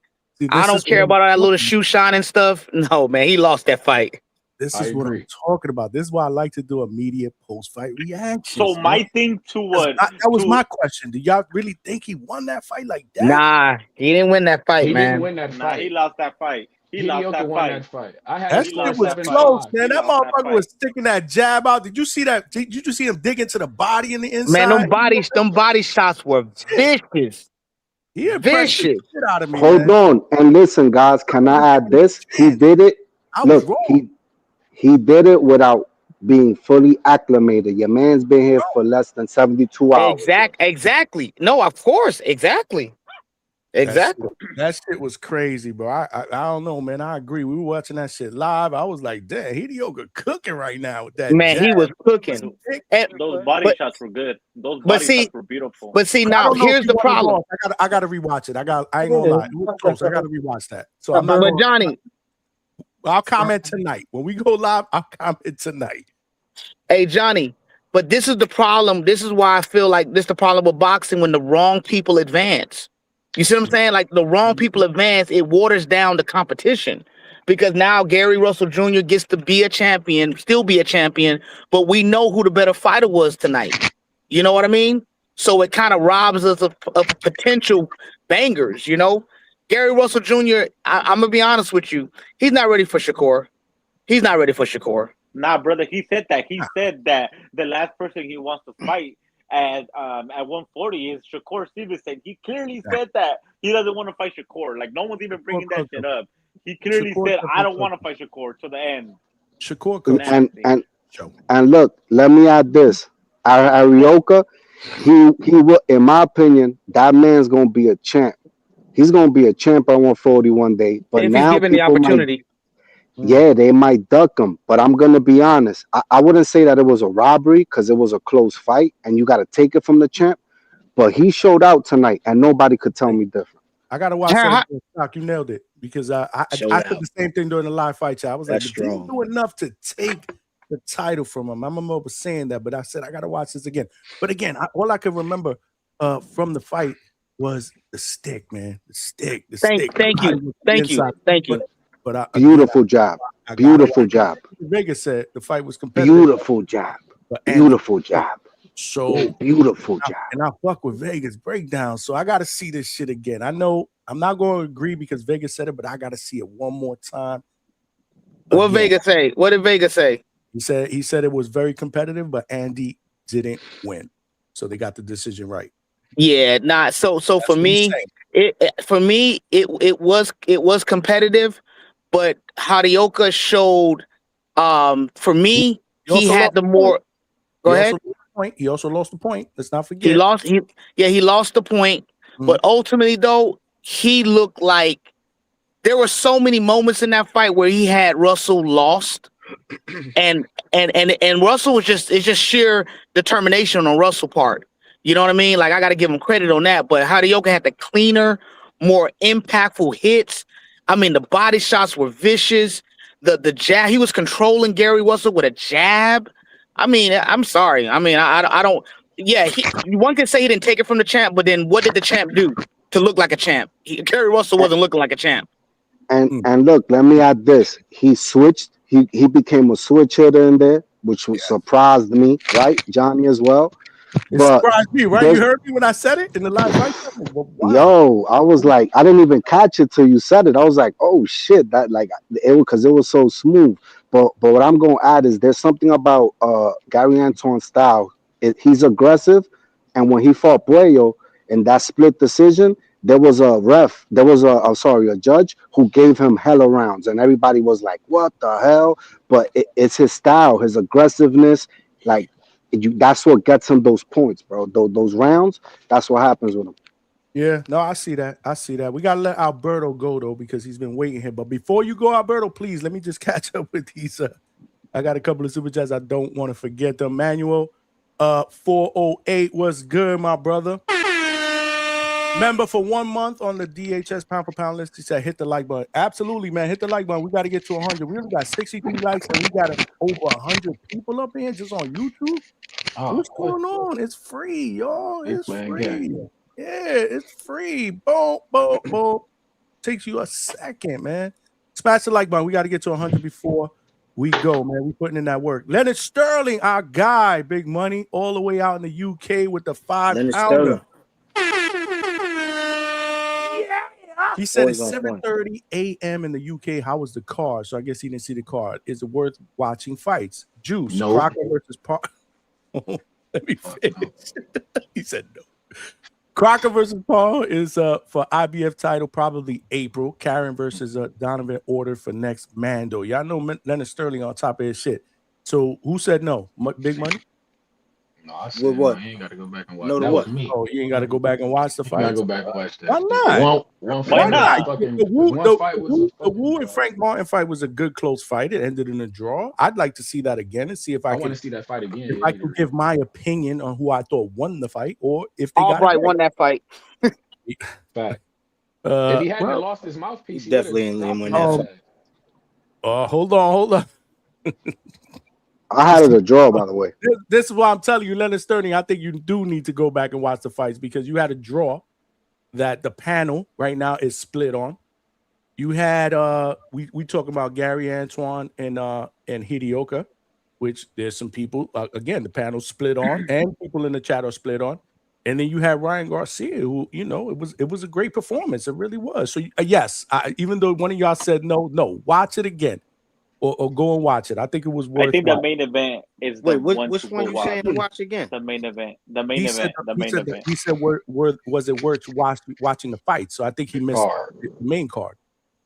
I don't care about all that little shoe shining stuff. No, man, he lost that fight. This is what I'm talking about. This is why I like to do immediate post-fight reaction. So my thing to what? That was my question. Do y'all really think he won that fight like that? Nah, he didn't win that fight, man. He didn't win that fight. He lost that fight. He lost that fight. That shit was close, man. That motherfucker was sticking that jab out. Did you see that? Did you see him dig into the body in the inside? Man, them body shots were vicious. He impressed the shit out of me. Hold on, and listen, guys. Can I add this? He did it. Look, he did it without being fully acclimated. Your man's been here for less than 72 hours. Exactly. No, of course. Exactly. That shit was crazy, bro. I don't know, man. I agree. We were watching that shit live. I was like, damn, Hidioka cooking right now with that. Man, he was cooking. Those body shots were good. Those body shots were beautiful. But see, now here's the problem. I gotta rewatch it. I ain't gonna lie. It was close. I gotta rewatch that. So I'm not. But Johnny, I'll comment tonight. When we go live, I'll comment tonight. Hey, Johnny, but this is the problem. This is why I feel like this is the problem with boxing, when the wrong people advance. You see what I'm saying? Like, the wrong people advance, it waters down the competition. Because now Gary Russell Jr. gets to be a champion, still be a champion, but we know who the better fighter was tonight. You know what I mean? So it kind of robs us of potential bangers, Gary Russell Jr., I'm going to be honest with you, he's not ready for Shakur. Nah, brother, he said that. He said that the last person he wants to fight at 140 is Shakur Stevenson. He clearly said that he doesn't want to fight Shakur. Like, no one's even bringing that shit up. He clearly said, I don't want to fight Shakur to the end. Shakur and look, let me add this. Arioka, he will, in my opinion, that man's gonna be a champ. He's gonna be a champ at 140 one day. But if now he's given the opportunity. They might duck him, but I'm gonna be honest. I wouldn't say that it was a robbery, because it was a close fight and you got to take it from the champ. but he showed out tonight, and nobody could tell me different. I gotta watch that. Stock, you nailed it because I said the same thing during the live fight chat. I was like, he didn't do enough to take the title from him. I remember saying that, but I said I gotta watch this again. But again, all I could remember from the fight was the stick, man. The stick. Thank you. But beautiful job. Beautiful job. Vegas said the fight was competitive. Beautiful job. Beautiful job. So beautiful job. And I fuck with Vegas breakdown. So I gotta see this shit again. I know I'm not going to agree because Vegas said it, but I gotta see it one more time. What Vegas say? What did Vegas say? He said it was very competitive, but Andy didn't win. So they got the decision right. Yeah, so for me, it was competitive, but Hidioka showed for me he had the more. Go ahead. He also lost the point. Let's not forget. He lost the point, but ultimately though he looked like there were so many moments in that fight where he had Russell lost, and Russell was just sheer determination on Russell's part. You know what I mean? Like I got to give him credit on that. But Hidioka had the cleaner, more impactful hits. I mean, the body shots were vicious. The jab, he was controlling Gary Russell with a jab. I mean, I'm sorry. I mean, I don't. Yeah, one can say he didn't take it from the champ, but then what did the champ do to look like a champ? Gary Russell wasn't looking like a champ. And look, let me add this. He switched. He became a switch hitter in there, which surprised me, right, Johnny, as well. It surprised me, right? You heard me when I said it in the live fight. Wow. Yo, I was like, I didn't even catch it till you said it. I was like, oh shit, that like it because it was so smooth. But what I'm gonna add is there's something about Gary Antoine's style. He's aggressive, and when he fought Puello in that split decision, there was a judge who gave him hella rounds, and everybody was like, what the hell? But it's his style, his aggressiveness, like. That's what gets him those points, bro. Those rounds, that's what happens with him. Yeah, no, I see that. We gotta let Alberto go though because he's been waiting here. But before you go, Alberto, please let me just catch up with these. I got a couple of super chats. I don't want to forget them. Manuel, 408 was good, my brother. Member for 1 month on the DHS pound for pound list. He said, hit the like button. Absolutely, man. Hit the like button. We got to get to 100. We only got 63 likes and we got over 100 people up here just on YouTube. What's going on? It's free, y'all. It's free. Yeah, it's free. Boom, boom, boom. Takes you a second, man. Smash the like button. We got to get to 100 before we go, man. We putting in that work. Leonard Sterling, our guy, big money, all the way out in the UK with the 5-pounder. He said it's 7:30 a.m. in the UK. How was the card? So I guess he didn't see the card. Is it worth watching fights? Juice, no. Crocker versus Park. Let me finish. He said no. Crocker versus Paul is for IBF title probably April. Karen versus Donovan ordered for next Mando. Y'all know Leonard Sterling on top of his shit. So who said no? Big Money? No, I said no, you ain't got to go back and watch. No, that what? was me. Oh, you ain't got to go back and watch the fight. You got to go back and watch that. Why not? Why not? The Wu and Frank Martin fight was a good close fight. It ended in a draw. I'd like to see that again and see if I want to see that fight again. If I can give my opinion on who I thought won the fight, or if they Albright won that fight. Fact. If he hadn't lost his mouthpiece, he definitely ain't win that fight. Hold on. I had it a draw, by the way. This is why I'm telling you, Leonard Sterling, I think you do need to go back and watch the fights because you had a draw that the panel right now is split on. You had we talking about Gary Antoine and Hidioka, which there's some people again the panel split on, and people in the chat are split on. And then you had Ryan Garcia, who it was a great performance. It really was. So yes, even though one of y'all said no, watch it again. Or go and watch it. I think it was worth. I think the main event is which one you saying to watch again? The main event. The main event. He said, was it worth watching the fight? So I think he missed the main card.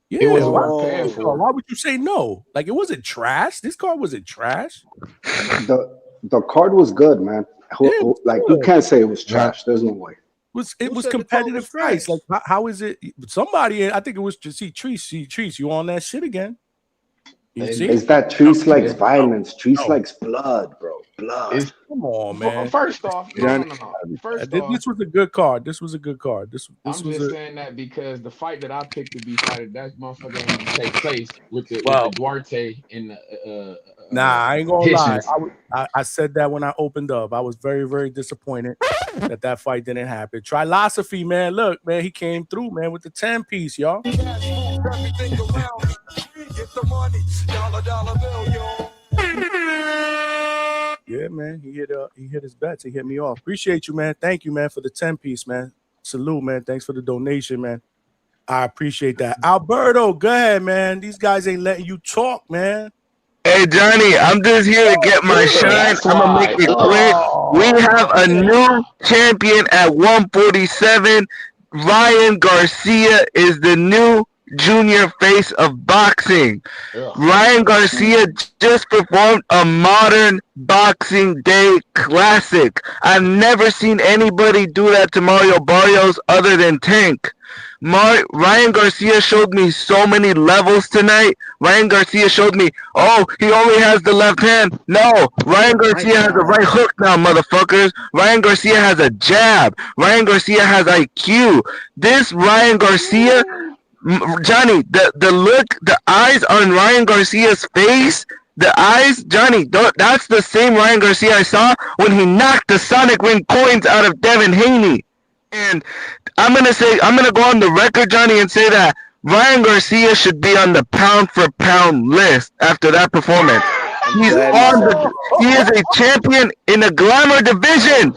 Yeah. It was worth paying for. Why would you say no? Like it wasn't trash. This card wasn't trash. The card was good, man. Like you can't say it was trash. There's no way. It was competitive fights. Like how is it? Somebody, I think it was to see Treese. You on that shit again? Is that Treese likes violence? Treese likes blood, bro. Blood. Come on, man. First off, no. First This off, was a good card. This was a good card. I'm just saying that because the fight that I picked to be fighted, that motherfucker ain't even take place with the Duarte in the Nah, I ain't gonna lie. Hitchens. I said that when I opened up. I was very, very disappointed that fight didn't happen. Trilosophy, man. Look, man, he came through, man, with the 10-piece, y'all. Yeah, man. He hit his bets. He hit me off. Appreciate you, man. Thank you, man, for the 10-piece, man. Salute, man. Thanks for the donation, man. I appreciate that. Alberto, go ahead, man. These guys ain't letting you talk, man. Hey, Johnny, I'm just here to get my shine. I'm going to make it quick. We have a new champion at 147. Ryan Garcia is the new junior face of boxing. Ryan Garcia just performed a modern Boxing Day classic. I've never seen anybody do that to Mario Barrios other than Tank. Ryan Garcia showed me so many levels tonight. Ryan Garcia showed me, oh, he only has the left hand. No, Ryan Garcia has a right hook now, motherfuckers. Ryan Garcia has a jab. Ryan Garcia has IQ. This Ryan Garcia, Johnny, the look, the eyes on Ryan Garcia's face, the eyes, Johnny, that's the same Ryan Garcia I saw when he knocked the Sonic Ring coins out of Devin Haney. And I'm gonna go on the record, Johnny, and say that Ryan Garcia should be on the pound for pound list after that performance. He is a champion in a glamour division.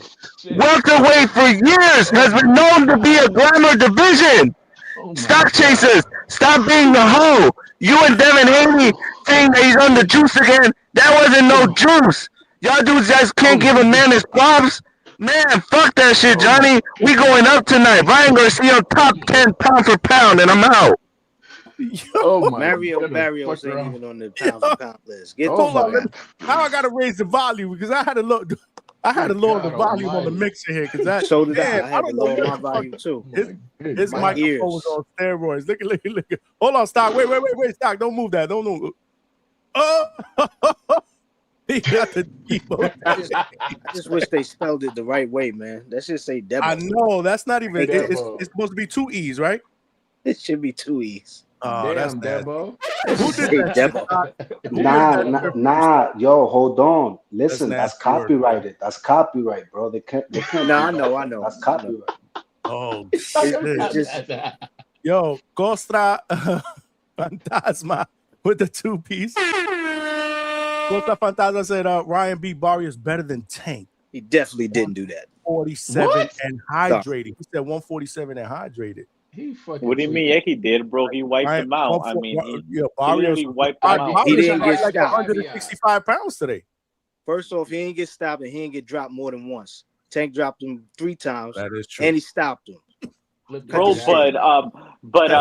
Welterweight for years has been known to be a glamour division. Stock chasers, stop being the hoe. You and Devin Haney saying that he's on the juice again. That wasn't no juice. Y'all dudes just can't give a man his props. Man, fuck that shit, Johnny. We going up tonight. Ryan Garcia top 10 pound for pound, and I'm out. Mario Barrios ain't even on the pound for pound list. Hold on. Now I gotta raise the volume because I had to lower the volume on the mixer here because so did I. I had to lower my volume too. His microphone was on steroids. Look. Hold on, stop. Wait, stop. Don't move that. Don't move. He got the keyboard. I just wish they spelled it the right way, man. That should say Debo. I know that's not even. It's supposed to be 2 E's, right? It should be 2 E's. Oh, that's Debo. Who did that? Nah. Yo, hold on. Listen, that's copyrighted. That's copyright, bro. They can't. No, I know. That's copyright. Oh, yo, Costa Fantasma with the 2-piece. Costa Fantasma said Ryan beat Barrios better than Tank. He definitely didn't do that. 47 and hydrated. He said 147 and hydrated. What do you mean? Yeah, he did, bro. He wiped him out. I mean, he Barrios wiped him out. He didn't get like stopped. 165 pounds today. First off, he didn't get stopped and he didn't get dropped more than once. Tank dropped him 3 times. That is true. And he stopped him. Bro, but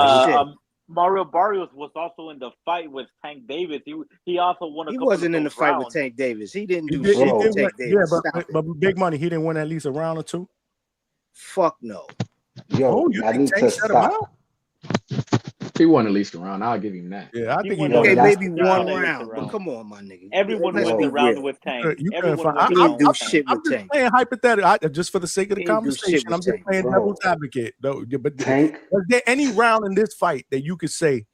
Mario Barrios was also in the fight with Tank Davis. He also won a couple wasn't of in the those fight rounds. with Tank Davis. He didn't do shit with Tank Davis. Yeah, but Big Money, he didn't win at least a round or 2. Fuck no. Yo, you I think need Tank to shut him stop. out? He won at least a round. I'll give him that. Yeah, I think he Okay, won. maybe one round. But come on, my nigga. Everyone Let's won be the round real. with Tank. You Everyone couldn't find- He won didn't do the shit I'm with just Tank. playing hypothetical, just for the sake of the He didn't do shit conversation. with I'm just Tank, playing bro. devil's advocate. Though, but Tank. was there any round in this fight that you could say,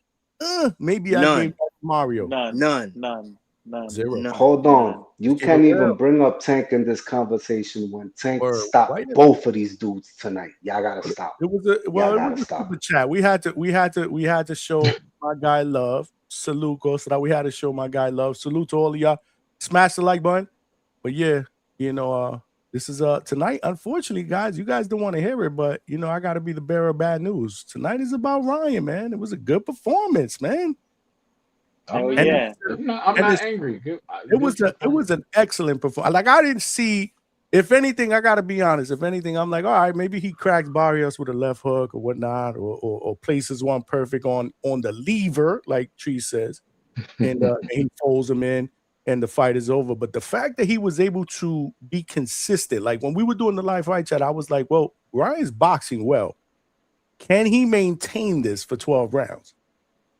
maybe I None. gave that to Mario? None. Zero. No. Hold on. You Keep can't it even real. bring up Tank in this conversation when Tank Word. stopped Right. both of these dudes tonight. Y'all gotta stop. It was a stop. super chat. We had to show my guy love. Salute, Costa. We had to show my guy love. Salute to all of y'all. Smash the like button. But yeah, this is tonight. Unfortunately, guys, you guys don't want to hear it, but I got to be the bearer of bad news. Tonight is about Ryan, man. It was a good performance, man. Oh And yeah. I'm not angry. It was an excellent performance. Like I didn't see. If anything, I gotta be honest. If anything, I'm like, all right, maybe he cracks Barrios with a left hook or whatnot, or places one perfect on the lever, like Tree says, and he folds him in, and the fight is over. But the fact that he was able to be consistent, like when we were doing the live fight chat, I was like, well, Ryan's boxing well. Can he maintain this for 12 rounds?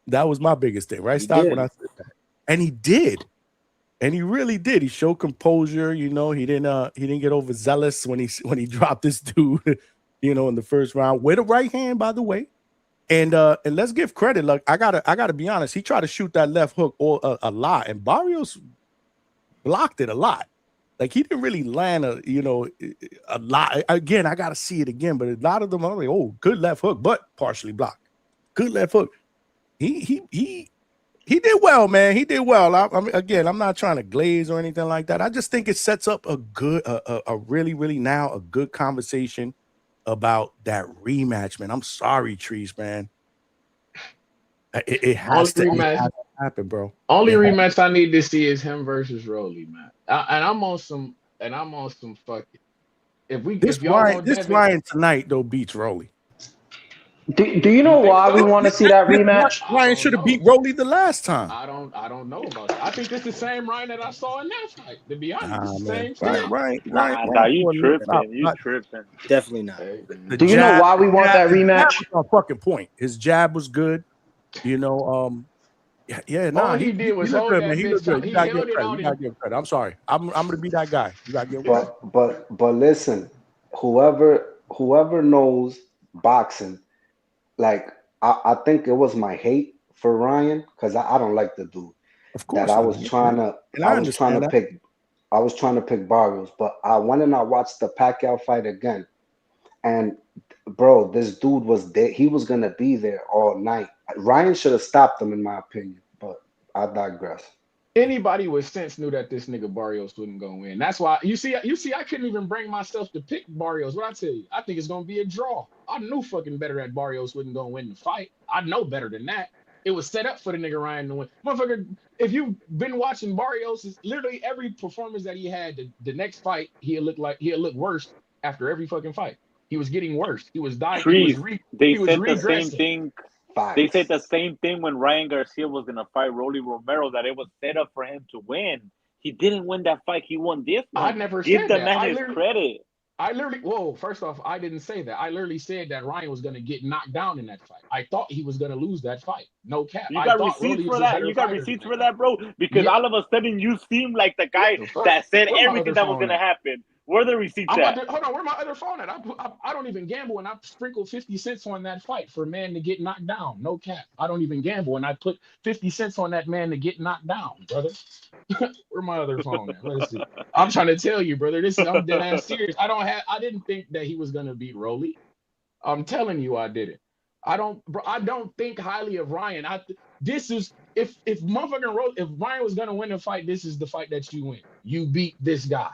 That was my biggest thing, right, Stock? When I said that, and he did. And he really did. He showed composure. You know, he didn't get overzealous when he dropped this dude, you know, in the first round with a right hand, by the way. And let's give credit. Like I gotta be honest. He tried to shoot that left hook a lot, and Barrios blocked it a lot. Like he didn't really land a lot. Again, I gotta see it again, but a lot of them are like, oh, good left hook, but partially blocked. Good left hook. He did well, man. He did well. I mean, again, I'm not trying to glaze or anything like that. I just think it sets up a good, a really, really now a good conversation about that rematch, man. I'm sorry, Trees, man. It has to happen, bro. Only rematch I need to see is him versus Rolly, man. And I'm on some fuck it. This Ryan tonight though beats Rolly. Do you know why we want to see that rematch? Ryan should have beat Rolly the last time. I don't know about that. I think it's the same Ryan that I saw in that fight. To be honest, it's the same thing. Right. You tripping. Definitely not. Do you know why we want that rematch? That was on fucking point. His jab was good. You know, all he did was hold that bitch. You gotta give credit. I'm sorry. I'm gonna be that guy. You gotta give credit. But listen, whoever knows boxing, like I think it was my hate for Ryan because I don't like the dude. Of course, that I was trying to pick Barrios, but I went and I watched the Pacquiao fight again, and bro, this dude was there. He was gonna be there all night. Ryan should have stopped him, in my opinion, but I digress. Anybody with sense knew that this nigga Barrios wouldn't go win. That's why you see, I couldn't even bring myself to pick Barrios. What I tell you, I think it's gonna be a draw. I knew fucking better that Barrios wasn't gonna win the fight. I know better than that. It was set up for the nigga Ryan to win. Motherfucker, if you've been watching Barrios, literally every performance that he had, the next fight, he'll look worse after every fucking fight. He was getting worse. He was dying. They said the same thing. They said the same thing when Ryan Garcia was gonna fight Rolly Romero, that it was set up for him to win. He didn't win that fight. He won this one. I never give said the that. man his credit. First off, I didn't say that. I literally said that Ryan was gonna get knocked down in that fight. I thought he was gonna lose that fight. No cap. You got receipts for that. You got receipts for that, bro. Because all of a sudden you seem like the guy that said everything that was gonna happen. Where are the receipts at? Hold on, where my other phone at? I don't even gamble, and I sprinkled 50 cents on that fight for a man to get knocked down. No cap. I don't even gamble, and I put 50 cents on that man to get knocked down, brother. Where my other phone at? Let's see. I'm trying to tell you, brother. I'm dead ass serious. I didn't think that he was gonna beat Rolly. I'm telling you, I didn't. I don't think highly of Ryan. If Ryan was gonna win a fight, this is the fight that you win. You beat this guy.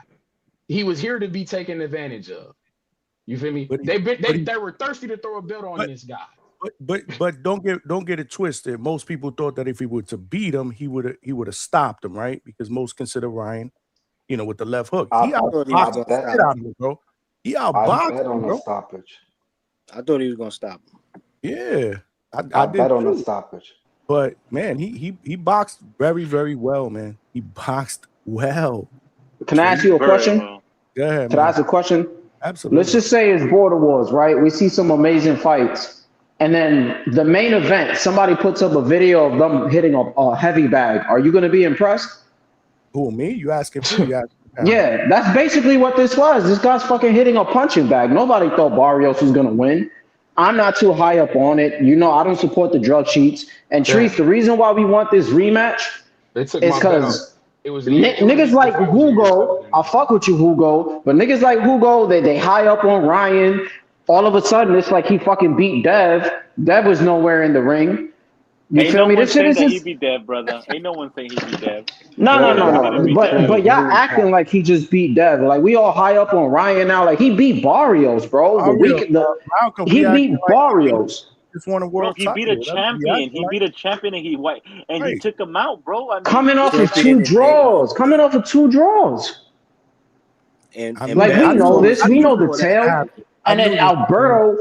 He was here to be taken advantage of. You feel me? They were thirsty to throw a belt on this guy. But don't get it twisted. Most people thought that if he were to beat him, he would have stopped him, right? Because most consider Ryan, with the left hook. He outboxed the shit out of him, bro. He outboxed him, bro. Stoppage. I thought he was gonna stop him. Yeah, I bet on a stoppage. But man, he boxed very, very well, man. He boxed well. Can I ask you a question? Go ahead, Can I ask a question? Absolutely. Let's just say it's Border Wars, right? We see some amazing fights. And then the main event, somebody puts up a video of them hitting a heavy bag. Are you going to be impressed? Who, me? You asking me? Yeah, that's basically what this was. This guy's fucking hitting a punching bag. Nobody thought Barrios was going to win. I'm not too high up on it. I don't support the drug cheats. And Trees, the reason why we want this rematch is because niggas like Hugo, I fuck with you, Hugo, but niggas like Hugo, they high up on Ryan. All of a sudden, it's like he fucking beat Dev. Dev was nowhere in the ring. You feel me? This shit is just... he beat Dev, brother. Ain't no one saying he beat Dev. No. But y'all acting like he just beat Dev. Like we all high up on Ryan now. Like he beat Barrios, bro. He beat Barrios. Just won a world title. He beat a champion. He beat a champion, and he took him out, bro. I mean, coming off of two draws. And like we know this. We know the tale. And then Alberto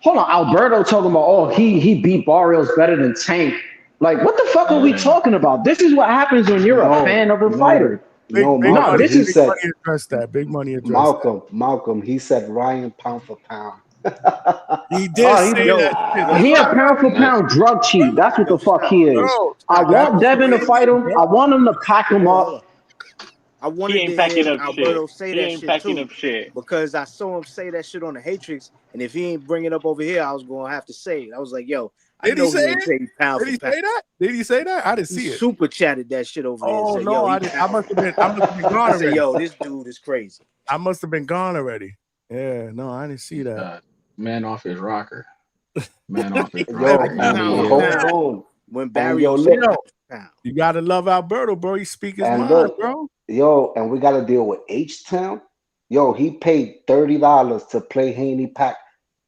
talking about, he beat Barrios better than Tank. Like, what the fuck are we talking about? This is what happens when you're a fan of a fighter. Big money addressed that. Big money addressed Malcolm, he said Ryan pound for pound. He did say that. He a pound for pound drug cheat. That's what the fuck he is. I want Devin to fight him. I want him to pack him up. I He wanted ain't to packing hear up Alberto shit. say He that ain't shit packing too, up shit. because I saw him say that shit on the Hatrix, and if he ain't bring it up over here, I was gonna have to say it. I was like, yo, I Did he know say he ain't it? say pound Did for he pound. say that? Did he say that? I didn't He see it. super chatted that shit over there and Oh said, no, yo, I he didn't. pound. I must have been gone I said, already. yo, this dude is crazy. I must have been gone already. Yeah, no, I didn't see that. Man off his rocker. Man off his Yo, rocker. I get and pound for hold pound on. when And yo, Barrios said look, Yo, pound for pound. you gotta love Alberto, bro. He speak his and mind, look, bro. yo, and we got to deal with H Town. Yo, he paid $30 to play Haney Pack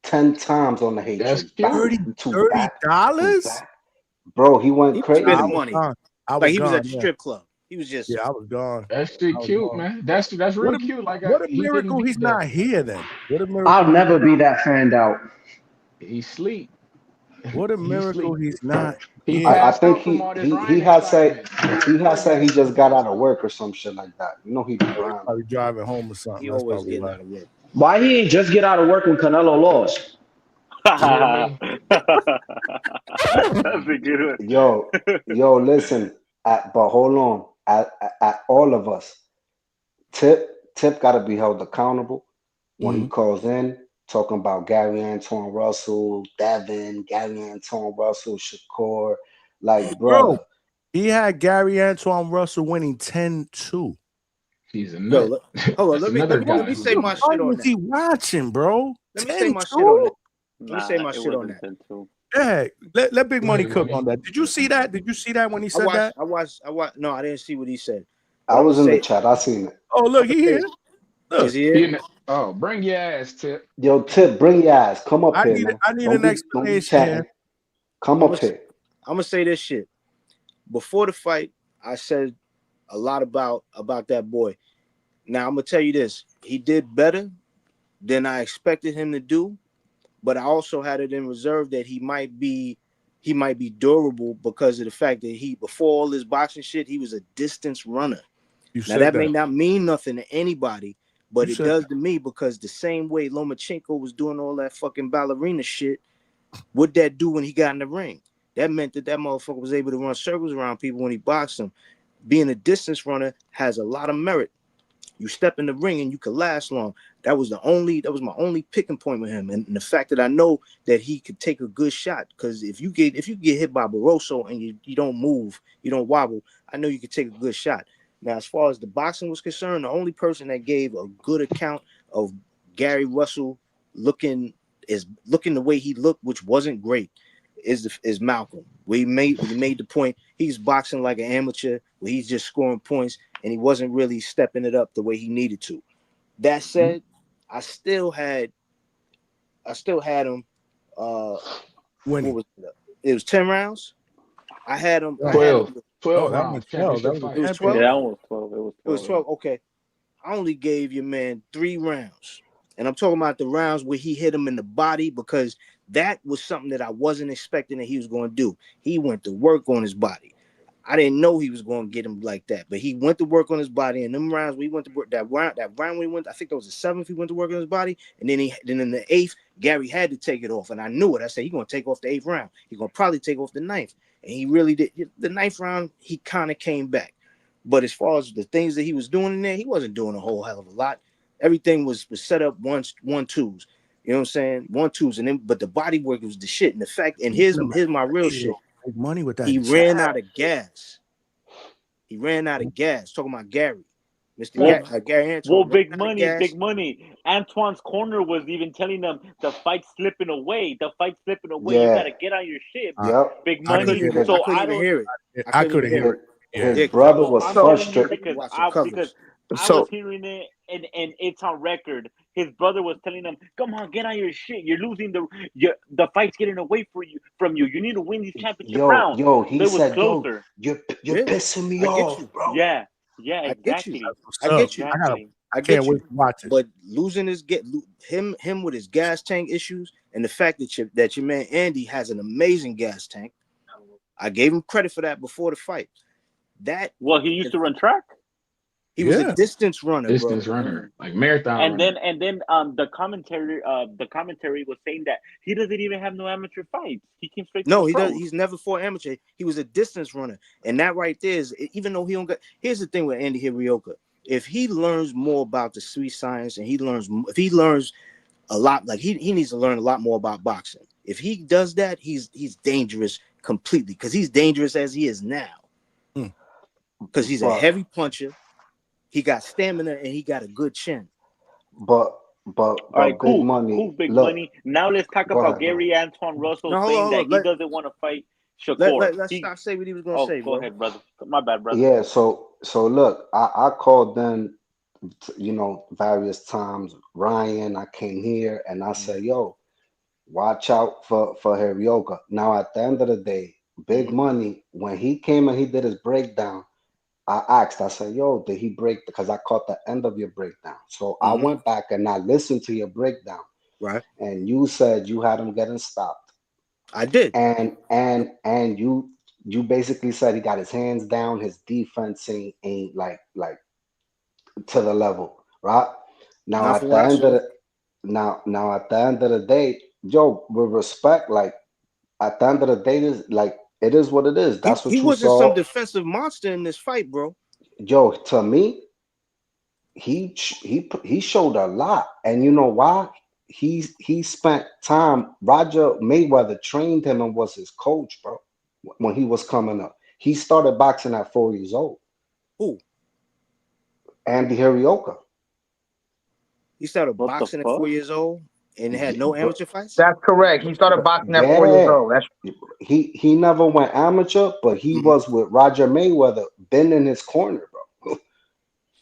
10 times on the That's Hatrix, back 30 cute. to back to $30? back. Bro, he went He was I spending crazy. was money gone. I like was he was at gone. the Yeah, strip club. He was just yeah, I was gone. That shit I was cute, gone. man. That's What real a cute. Like what a he didn't miracle beat he's the. not here then. What a I'll miracle never be that fanned out. He sleep. what a He miracle sleep. he's not He here. I passed think out from all this he Ryan had said excitement. He had a he had drug said he addict. He just got out passed of out. work or some shit like that. You know he be Oh, he's grinding. probably driving home or something. he That's always probably getting why. out of work. Why he ain't just get out of work when Canelo lost? You hear me? That's a good Yo, one. listen, but hold on. At all of us, Tip got to be held accountable when he Mhm. calls in talking about Gary Antoine Russell, Devin, Gary Antoine Russell, Shakur. Like, Bro, brother, he had Gary Antoine Russell winning 10-2. He's a Yo, nut. hold on. That's another Let What guy me who's say a the my nut. fuck shit on was that. he watching, bro? Let me say my shit on 10-2? that. Let me say Nah, my it shit on wasn't that. 10-2. Yeah, let Big Go Money ahead, cook money. on that. Did you see that? Did you see that when he said that? I watched. No, I didn't see what he said. But I I'm gonna was in the say, chat. I seen it. Oh, I'm look, gonna he say, here. is Look, he here? Oh, bring your ass, Tip. Yo, Tip, bring your ass. Come up here, man. I need Don't an be explanation chatting. here. Come I'm up gonna here. I'm gonna say this shit. Before the fight, I said a lot about that boy. Now I'm gonna tell you this: he did better than I expected him to do, but I also had it in reserve that he might be durable because of the fact that before all this boxing shit, he was a distance runner. You Now said that may that. not mean nothing to anybody, You but it said does that. to me because the same way Lomachenko was doing all that fucking ballerina shit, what'd that do when he got in the ring? That meant that motherfucker was able to run circles around people when he boxed them. Being a distance runner has a lot of merit. You step in the ring and you can last long. That was my only picking point with him, and the fact that I know that he could take a good shot. Because if you get hit by Barroso and you don't move, you don't wobble, I know you could take a good shot. Now, as far as the boxing was concerned, the only person that gave a good account of Gary Russell looking the way he looked, which wasn't great, is Malcolm. We made the point he's boxing like an amateur, where he's just scoring points and he wasn't really stepping it up the way he needed to. That said, I still had him. What Winning. was it? It was 10 rounds. I had him. Oh, 12 that was rounds, 12. That championship was a fight. It was Yeah, 12. championship. that was 12. It was It was 12. 12. Okay. I only gave your man 3 rounds. And I'm talking about the rounds where he hit him in the body, because that was something that I wasn't expecting that he was going to do. He went to work on his body. I didn't know he was going to get him like that, but he went to work on his body. And them rounds we went to work, that round we went, I think that was the 7th, he went to work on his body. And then in the 8th, Gary had to take it off. And I knew it. I said, he's going to take off the 8th round. He's going to probably take off the 9th. And he really did. The 9th round, he kind of came back. But as far as the things that he was doing in there, he wasn't doing a whole hell of a lot. Everything was set up one twos. You know what I'm saying? 1-2s, and then but the body work was the shit. And the fact, and here's my real shit. Make money with that. He ran out of gas. He ran out of gas. Talking about Gary, Gary Well, Antoine ran big out of money, gas. big money. Antoine's corner was even telling them the fight's slipping away. The fight's slipping away. You Yeah. gotta get on your shit, Yep. big I I couldn't money. couldn't even. hear I So couldn't I even don't. hear it. I Couldn't even couldn't hear hear it. it. Yeah. His Yeah, because brother was I'm telling you frustrated. because watching coverage. I was hearing it and it's on record. His brother was telling him, "Come on, get on your shit. You're losing the fight's getting away from you. You need to win these championship rounds." He So it was said, yo, closer. you're Yeah, pissing me I get you. off, bro. Yeah, yeah, I get you. exactly, What's I up? get you. exactly. I I can't get wait you. to watch it. But losing him with his gas tank issues, and the fact that your man Andy has an amazing gas tank. I gave him credit for that before the fight. That Well, he used to run track. he was a Yeah. distance runner, bro. Distance runner, like marathon And runner. then the commentary was saying that he doesn't even have no amateur fights. He came straight to the No, he does. pros. He's never fought amateur. He was a distance runner, and that right there is, even though he don't got. Here's the thing with Andy Hirioka. if he learns more about the sweet science and if he learns a lot, like he needs to learn a lot more about boxing. If he does that, he's dangerous completely, because he's dangerous as he is now. Because he's a heavy puncher, he got stamina, and he got a good chin. But All right, Big cool, Money. Big Look, Money. Now let's talk go about ahead, Gary Antoine Russell No, saying hold that on. he doesn't want to fight Shakur. Let's stop saying what he was gonna say, Go bro. ahead, brother. My bad, brother. Yeah, so look, I called them, various times. Ryan, I came here and I said, yo, watch out for Hirioka. Now at the end of the day, Big Money, when he came and he did his breakdown, I said, yo, did he break? Because I caught the end of your breakdown. So I went back and I listened to your breakdown. Right. And you said you had him getting stopped. I did. And you basically said he got his hands down, his defense ain't like to the level, right? Now Not at from the what I end of saw. now at the end of the day, yo, with respect, like at the end of the day, it is what it is. That's He what you wasn't some saw. defensive monster in this fight, bro. Yo, to me, he showed a lot, and you know why? He spent time. Roger Mayweather trained him and was his coach, bro. When he was coming up, he started boxing at 4 years old. Who? Andy Hirioka. He started What the boxing at fuck? 4 years old and had no But amateur fights. That's correct. He started boxing at 4 years yeah, old. That's he never went amateur, but he was with Roger Mayweather, been in his corner, bro.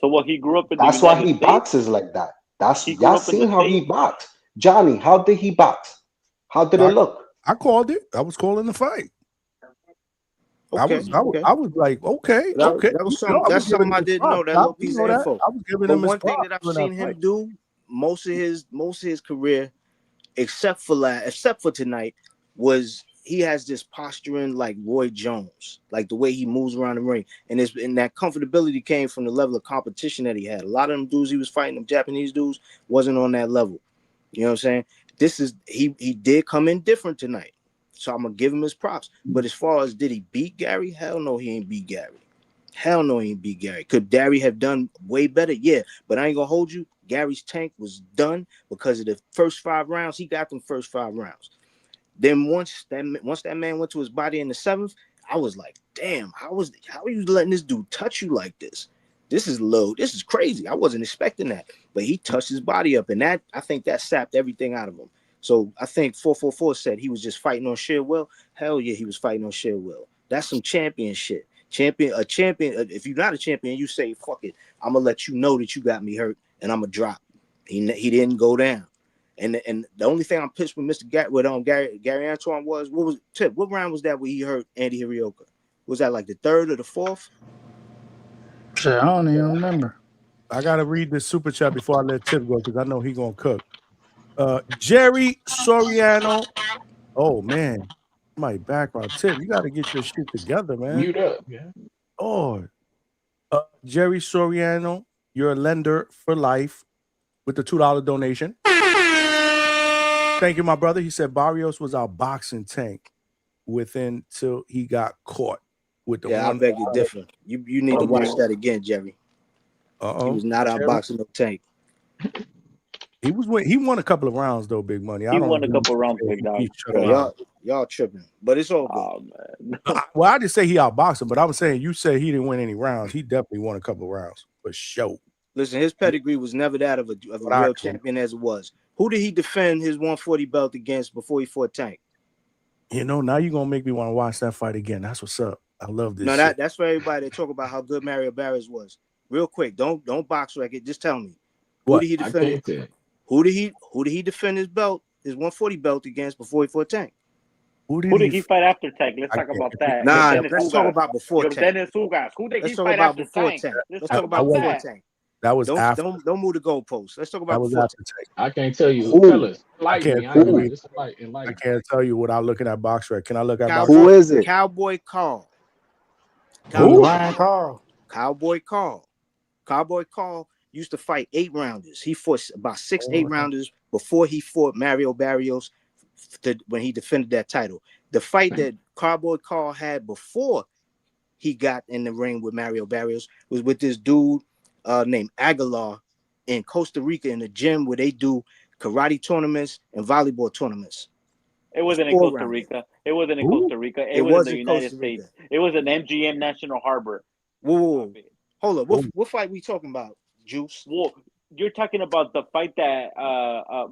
So what? He grew up in the That's why United he States. boxes like that. That's He grew y'all up in the seen how he States. boxed. Johnny, how did he box? How did it look? I called it. I was calling the fight. I Okay, was okay. like, okay. That was something. I was That's giving something him I his didn't know. props. That Doc. little You piece know of that. info. I was giving But him his one thing props that I've during that seen him fight. do most of his career, except for tonight, was he has this posturing like Roy Jones, like the way he moves around the ring, and that comfortability came from the level of competition that he had. A lot of them dudes he was fighting, them Japanese dudes, wasn't on that level. You know what I'm saying? He did come in different tonight, so I'm gonna give him his props. But as far as did he beat Gary? Hell no, he ain't beat Gary. Hell no, he ain't beat Gary. Could Gary have done way better? Yeah, but I ain't gonna hold you. Gary's tank was done because of the first 5 rounds. He got them first 5 rounds. Then once that man went to his body in the 7th, I was like, damn, how are you letting this dude touch you like this? This is low. This is crazy. I wasn't expecting that. But he touched his body up, and that I think that sapped everything out of him. So I think 444 said he was just fighting on sheer will. Hell yeah, he was fighting on sheer will. That's some champion shit. A champion. If you're not a champion, you say, fuck it. I'm gonna let you know that you got me hurt, and I'm gonna drop. He didn't go down. And the only thing I'm pissed with Gary Antoine what round was that where he hurt Andy Hirioka? Was that like the 3rd or the 4th? shit. I don't even remember. I gotta read this super chat before I let Tip go because I know he gonna cook. Jerry Soriano. Oh man, my background. Tip, you gotta get your shit together, man. Mute up. Yeah. Oh, Jerry Soriano, you're a lender for life with the $2 donation. Thank you, my brother. He said Barrios was our boxing tank till he got caught with the Yeah, I one. beg you differ. You need to watch that again, Jerry. He was not Jerry? outboxing no tank. He won a couple of rounds though, Big Money. I He don't won a agree couple with you rounds, saying big dog. he shut Yo, him out. y'all tripping, but it's all good. Oh man. Well, I didn't say he outboxed him, but I'm saying you said he didn't win any rounds. He definitely won a couple of rounds for sure. Listen, his pedigree was never that of a real champion as it was. Who did he defend his 140 belt against before he fought Tank? You know, now you're gonna make me want to watch that fight again. That's what's up. I love this. No, shit. that's for everybody that talk about how good Mario Barrios was. Real quick, don't box record. Just tell me. Who What? did he defend? Who did he defend his belt, his 140 belt against before he fought Tank? Who did he fight after Tank? Let's talk about that. Nah, Dennis let's Ugas. talk about before Tank. Dennis Ugas. Who did Let's he talk fight about after before Tank? Tank. Let's Let's talk talk about about before that. Tank. That was after. Don't move the goalposts. Let's talk about That was before after Tank. Tank. I can't tell you. Who? Fellas, I enlighten can't me. I ain't gonna lie. tell you. Just enlighten I me. can't tell you without looking at box rec. Can I look at box Who rec? is it? Cowboy Carl. Who? Ryan Carl. Cowboy Carl. Cowboy Carl used to fight 8-rounders. He fought about 6 8-rounders before he fought Mario Barrios when he defended that title. The fight that Cowboy Carl had before he got in the ring with Mario Barrios was with this dude named Aguilar in Costa Rica in a gym where they do karate tournaments and volleyball tournaments. It wasn't in Costa Rica. It wasn't in Costa Rica. It was in the United States. It was in MGM National Harbor. Whoa. Hold up. What fight we talking about, Juice? Well, you're talking about the fight that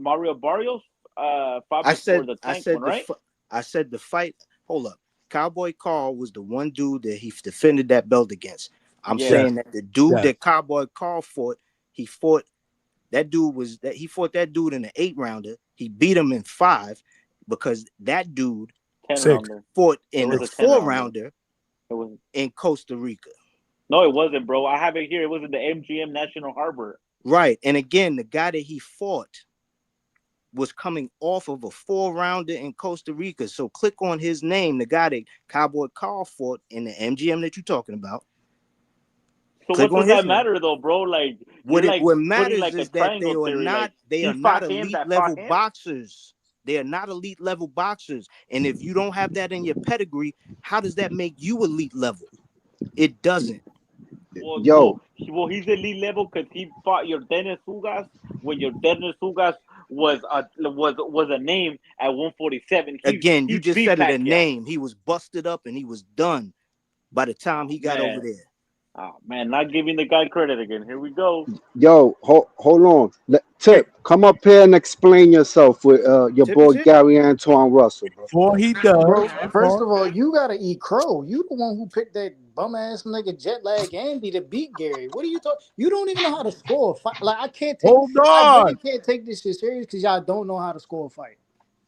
Mario Barrios fought before the tank one, right? I said the fight. Hold up. Cowboy Carl was the one dude that he defended that belt against. I'm saying that the dude that Cowboy Carl fought, he fought that dude in an 8-rounder. He beat him in 5 because that dude fought in a 4-rounder in Costa Rica. No, it wasn't, bro. I have it here. It was in the MGM National Harbor. Right. And again, the guy that he fought was coming off of a 4-rounder in Costa Rica. So click on his name, the guy that Cowboy Carl fought in the MGM that you're talking about. So what does that matter, though, bro? Like, what matters is that they are not elite level boxers. They are not elite level boxers. And if you don't have that in your pedigree, how does that make you elite level? It doesn't. Well, he's elite level because he fought your Dennis Ugas when your Dennis Ugas was a name at 147. Again, you just said it a name. He was busted up and he was done by the time he got over there. Oh man, not giving the guy credit again. Here we go. Yo, hold on. Tip, come up here and explain yourself with your boy Gary Antoine Russell, bro. Before he does, bro, first of all, you gotta eat crow. You the one who picked that bum ass nigga Jet Lag Andy to beat Gary. What are you talking? You don't even know how to score a fight. Like I can't take. Hold on. I really can't take this shit serious because y'all don't know how to score a fight.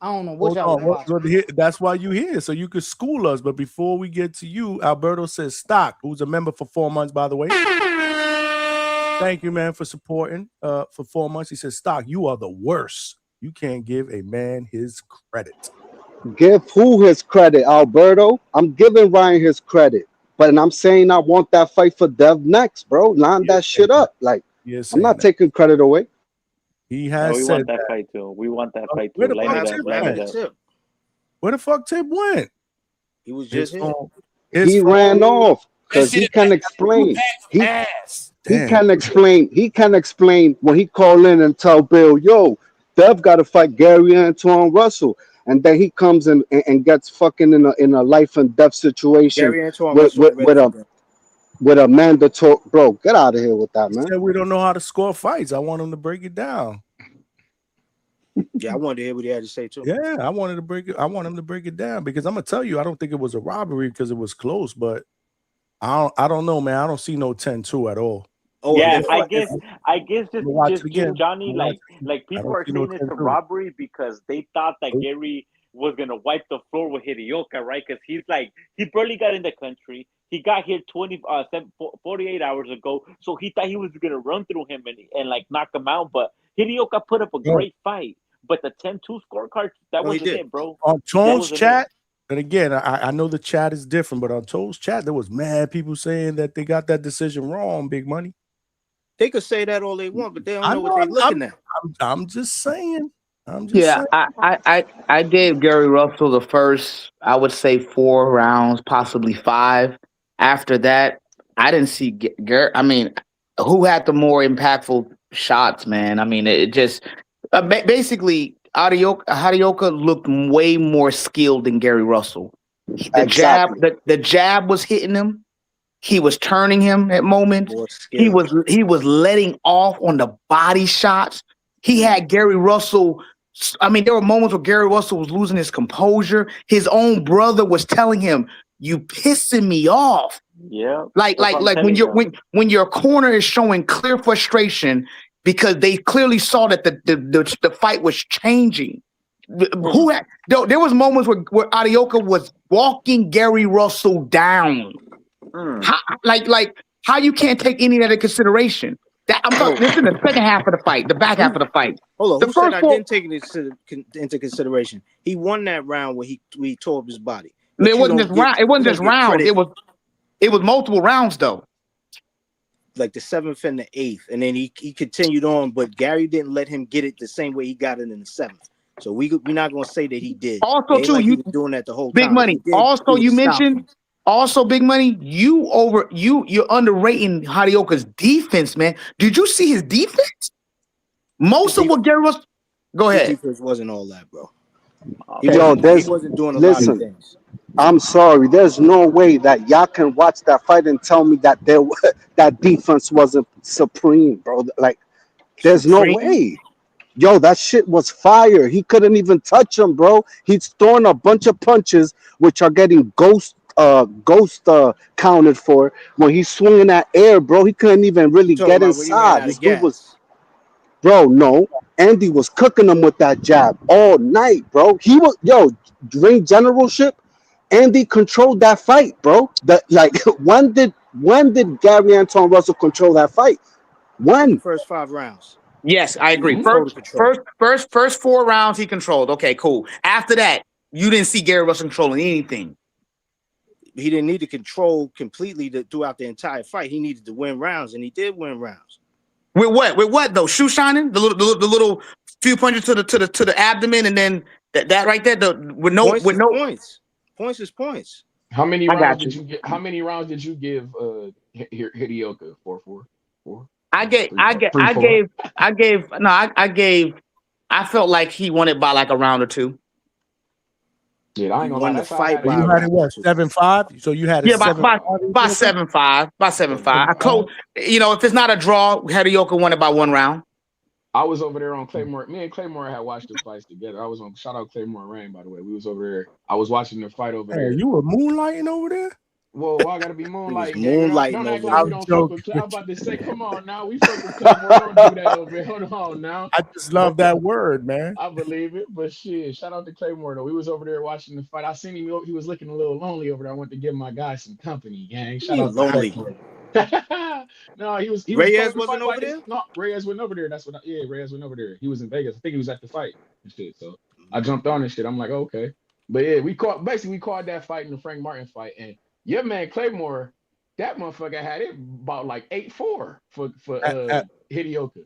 I don't know what y'all watching. That's why you here, so you could school us. But before we get to you, Alberto says Stock, who's a member for 4 months, by the way. Thank you, man, for supporting for 4 months. He says, Stock, you are the worst. You can't give a man his credit. Give who his credit, Alberto? I'm giving Ryan his credit. But I'm saying I want that fight for Dev next, bro. Line that shit up. Like, I'm not taking credit away. He has we said want that fight too. We want that fight too. Where the fuck Tip went? He was just here. He ran off because he can explain. He can explain. He can explain when he call in and tell Bill, yo, Dev got to fight Gary Antoine Russell. And then he comes in and gets fucking in a life and death situation with a mandatory. Bro, get out of here with that, man. He said we don't know how to score fights. I want him to break it down. Yeah, I wanted to hear what he had to say too. Yeah, I want him to break it down because I'm gonna tell you, I don't think it was a robbery because it was close, but I don't know, man. I don't see no 10-2 at all. Oh yeah, I guess just give Johnny like people are saying it's a robbery because they thought that Gary was gonna wipe the floor with Hidioka, right? Because he barely got in the country. He got here 48 hours ago, so he thought he was gonna run through him and like knock him out. But Hidioka put up a great fight. But the 10-2 scorecard, that wasn't it, bro. On Tone's chat, and again, I know the chat is different, but on Tone's chat, there was mad people saying that they got that decision wrong, Big Money. They could say that all they want, but they don't know what they're looking at. I'm just saying. I gave Gary Russell the first, I would say 4 rounds, possibly 5. After that, I didn't see Gary. I mean, who had the more impactful shots, man? I mean, it just basically Hidioka looked way more skilled than Gary Russell. The jab was hitting him. He was turning him at moments. He was letting off on the body shots. He had Gary Russell. I mean, there were moments where Gary Russell was losing his composure. His own brother was telling him, "You pissing me off." Yeah. Like when your corner is showing clear frustration because they clearly saw that the fight was changing. There was moments where Hidioka was walking Gary Russell down. How you can't take any of that into consideration? I'm talking. This is the second half of the fight, the back half of the fight. Hold on, who said I didn't take it into consideration? He won that round where he tore up his body. It wasn't just round. It wasn't just rounds. It was multiple rounds though. Like the 7th and the 8th, and then he continued on, but Gary didn't let him get it the same way he got it in the 7th. So we're not gonna say that he did. Also, too, you doing that the whole Big time. Money. Also, you mentioned Also, Big Money, you're underrating Harioka's defense, man. Did you see his defense? Most of what Gary was. Go His ahead. defense wasn't all that, bro. Yo, He wasn't doing a lot of things. I'm sorry. There's no way that y'all can watch that fight and tell me that that defense wasn't supreme, bro. Like, there's no way. Yo, that shit was fire. He couldn't even touch him, bro. He's throwing a bunch of punches, which are getting ghost counted for. When he's swinging that air, bro, he couldn't even really get inside. This dude was, bro. No, Andy was cooking him with that jab all night, bro. He was, ring generalship. Andy controlled that fight, bro. When did Gary Anton Russell control that fight? When? The first 5 rounds. Yes, I agree. Mm-hmm. First 4 rounds he controlled. Okay, cool. After that, you didn't see Gary Russell controlling anything. He didn't need to control completely throughout the entire fight. He needed to win rounds, and he did win rounds. With what? With what though? Shoe shining, the little few punches to the abdomen, and then that right there. Points. Points is points. How many rounds did you get? How many rounds did you give Hidioka? 4. I felt like he won it by like a round or 2. Yeah, I ain't gonna lie. The fight by you had it what 7-5. So you had it by 7-5. By 7-5. I close. If it's not a draw, Hidioka won it by 1 round. I was over there on Claymore. Me and Claymore had watched the fights together. I was on. Shout out Claymore Rain, by the way. We was over there. I was watching the fight over there. You were moonlighting over there? Well, why gotta be moonlighting? Moonlighting Don't act over like we don't fuck with. I'm about to say, come on now. We fuck with Claymore. Don't do that over here. Hold on now. I just love that word, man. I believe it, but shit. Shout out to Claymore though. We was over there watching the fight. I seen him. He was looking a little lonely over there. I wanted to give my guy some company, gang. Shout out lonely. No, he was. Reyes wasn't over there. No, Reyes went over there. That's what. Reyes went over there. He was in Vegas. I think he was at the fight and shit. So I jumped on and shit. I'm like, okay, but yeah, we caught that fight in the Frank Martin fight, and yeah, man, Claymore, that motherfucker had it about like 8-4 for Hidioka.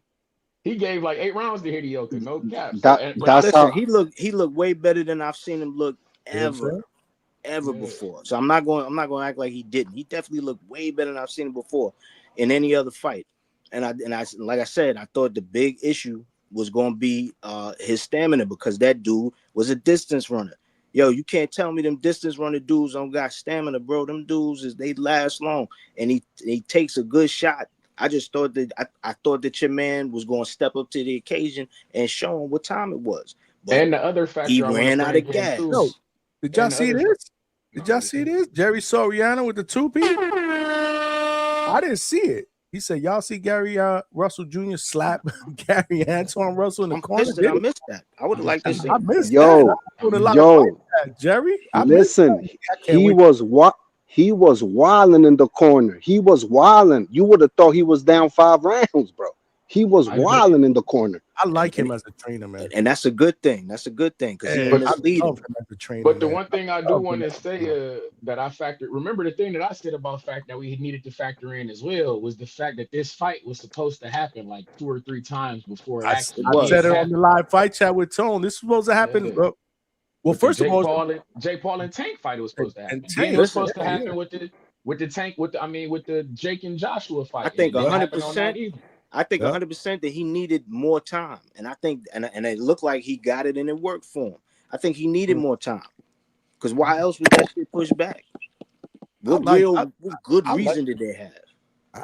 He gave like 8 rounds to Hidioka. No cap. He looked way better than I've seen him look ever before. So I'm not going to act like he didn't. He definitely looked way better than I've seen him before in any other fight. And I like I said, I thought the big issue was going to be his stamina, because that dude was a distance runner. Yo, you can't tell me them distance runner dudes don't got stamina, bro. Them dudes they last long, and he takes a good shot. I just thought that I thought that your man was going to step up to the occasion and show him what time it was. But and the other factor, he ran out of gas. Yo, did y'all see this? Did y'all see this? Jerry Soriano with the 2 people. I didn't see it. He said, "Y'all see Gary Russell Jr. slap Gary Anton Russell in the corner." I missed that. I would have liked to see. I missed that. Jerry. Listen, he was wilding in the corner. He was wilding. You would have thought he was down 5 rounds, bro. He was wilding in the corner. I like him as a trainer, man, and that's a good thing. That's a good thing because I love him as a trainer. But the one thing I do want to say that I factored. Remember the thing that I said about fact that we needed to factor in as well was the fact that this fight was supposed to happen like 2 or 3 times before it actually. I said it on the live fight chat with Tone. This is supposed to happen, bro. Well, first of all, Jake Paul and Tank fight was supposed to happen. It was supposed to happen with the Tank with the Jake and Joshua fight. I think 100%. I think 100% that he needed more time, and I think and it looked like he got it and it worked for him. I think he needed more time, because why else would that shit push back? What good reason did they have?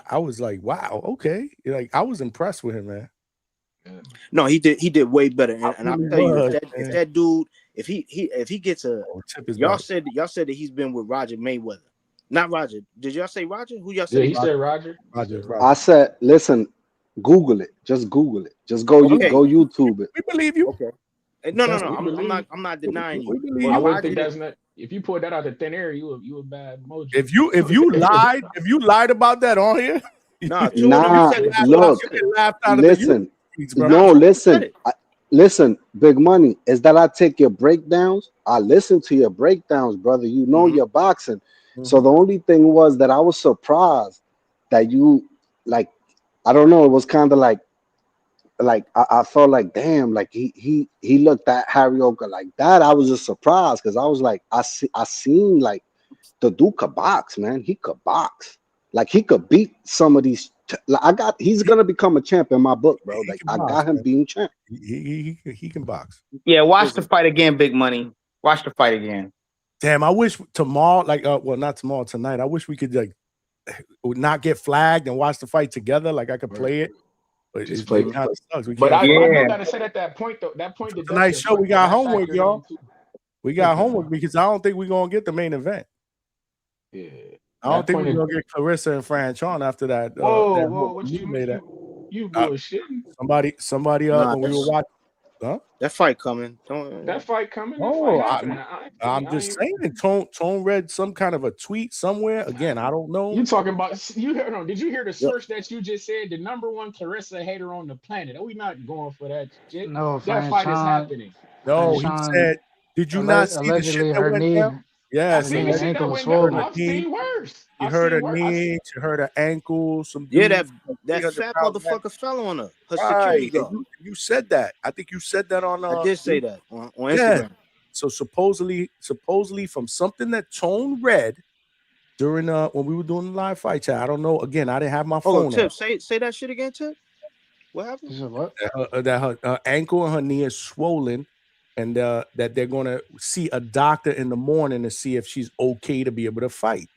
I was like, wow, okay. Like I was impressed with him, man. No, he did way better, and I'll tell you if that dude if he gets a y'all said that he's been with Roger Mayweather, not Roger. Did y'all say Roger? Who y'all say? Yeah, he said Roger. I said, listen. Google it. Just Google it. Just go YouTube it. We believe you. Okay. No. I'm not denying you. Well, I wouldn't think that's not. If you pulled that out of thin air, you a bad emoji. If you lied about that on here, look. Listen. Listen, Big Money, is that I take your breakdowns. I listen to your breakdowns, brother. You know your boxing. Mm-hmm. So the only thing was that I was surprised that you like. I don't know. It was kind of like I felt like, damn, like he looked at Harioka like that. I was just surprised because I was like, I seen like the dude could box, man. He could box. Like he could beat some of these. He's gonna become a champ in my book, bro. Like I got him being champ. He can box. Yeah, watch the fight again, Big Money. Watch the fight again. Damn, I wish tomorrow, like, well, not tomorrow, tonight. I wish we could like not get flagged and watch the fight together. Like I could play it. But it kind of sucks. But I do gotta say at that point though, tonight's show we got homework, y'all. We got homework because I don't think we're gonna get the main event. Yeah. I don't think we're gonna get Clarissa and Franchon after that. Whoa, what you made that? You bullshitting. Somebody when we were watching. Huh? That fight coming. That fight coming. Oh, I'm just saying. Tone read some kind of a tweet somewhere. Again, I don't know. You talking about? Did you hear the source that you just said? The #1 Clarissa hater on the planet. Are we not going for that shit? No, that fight is happening. No, he said. Did you not see the shit that went down? Yes, I've seen worse. You heard her knee, you heard her ankle. That fat motherfucker fell on her. Her security guard. You said that. I think you said that on. I did say that on Instagram. Yeah. So supposedly from something that Tone read during when we were doing the live fight chat. I don't know. Again, I didn't have my phone. Tip, say that shit again, Tip. What happened? What? That her ankle and her knee is swollen. And that they're gonna see a doctor in the morning to see if she's okay to be able to fight.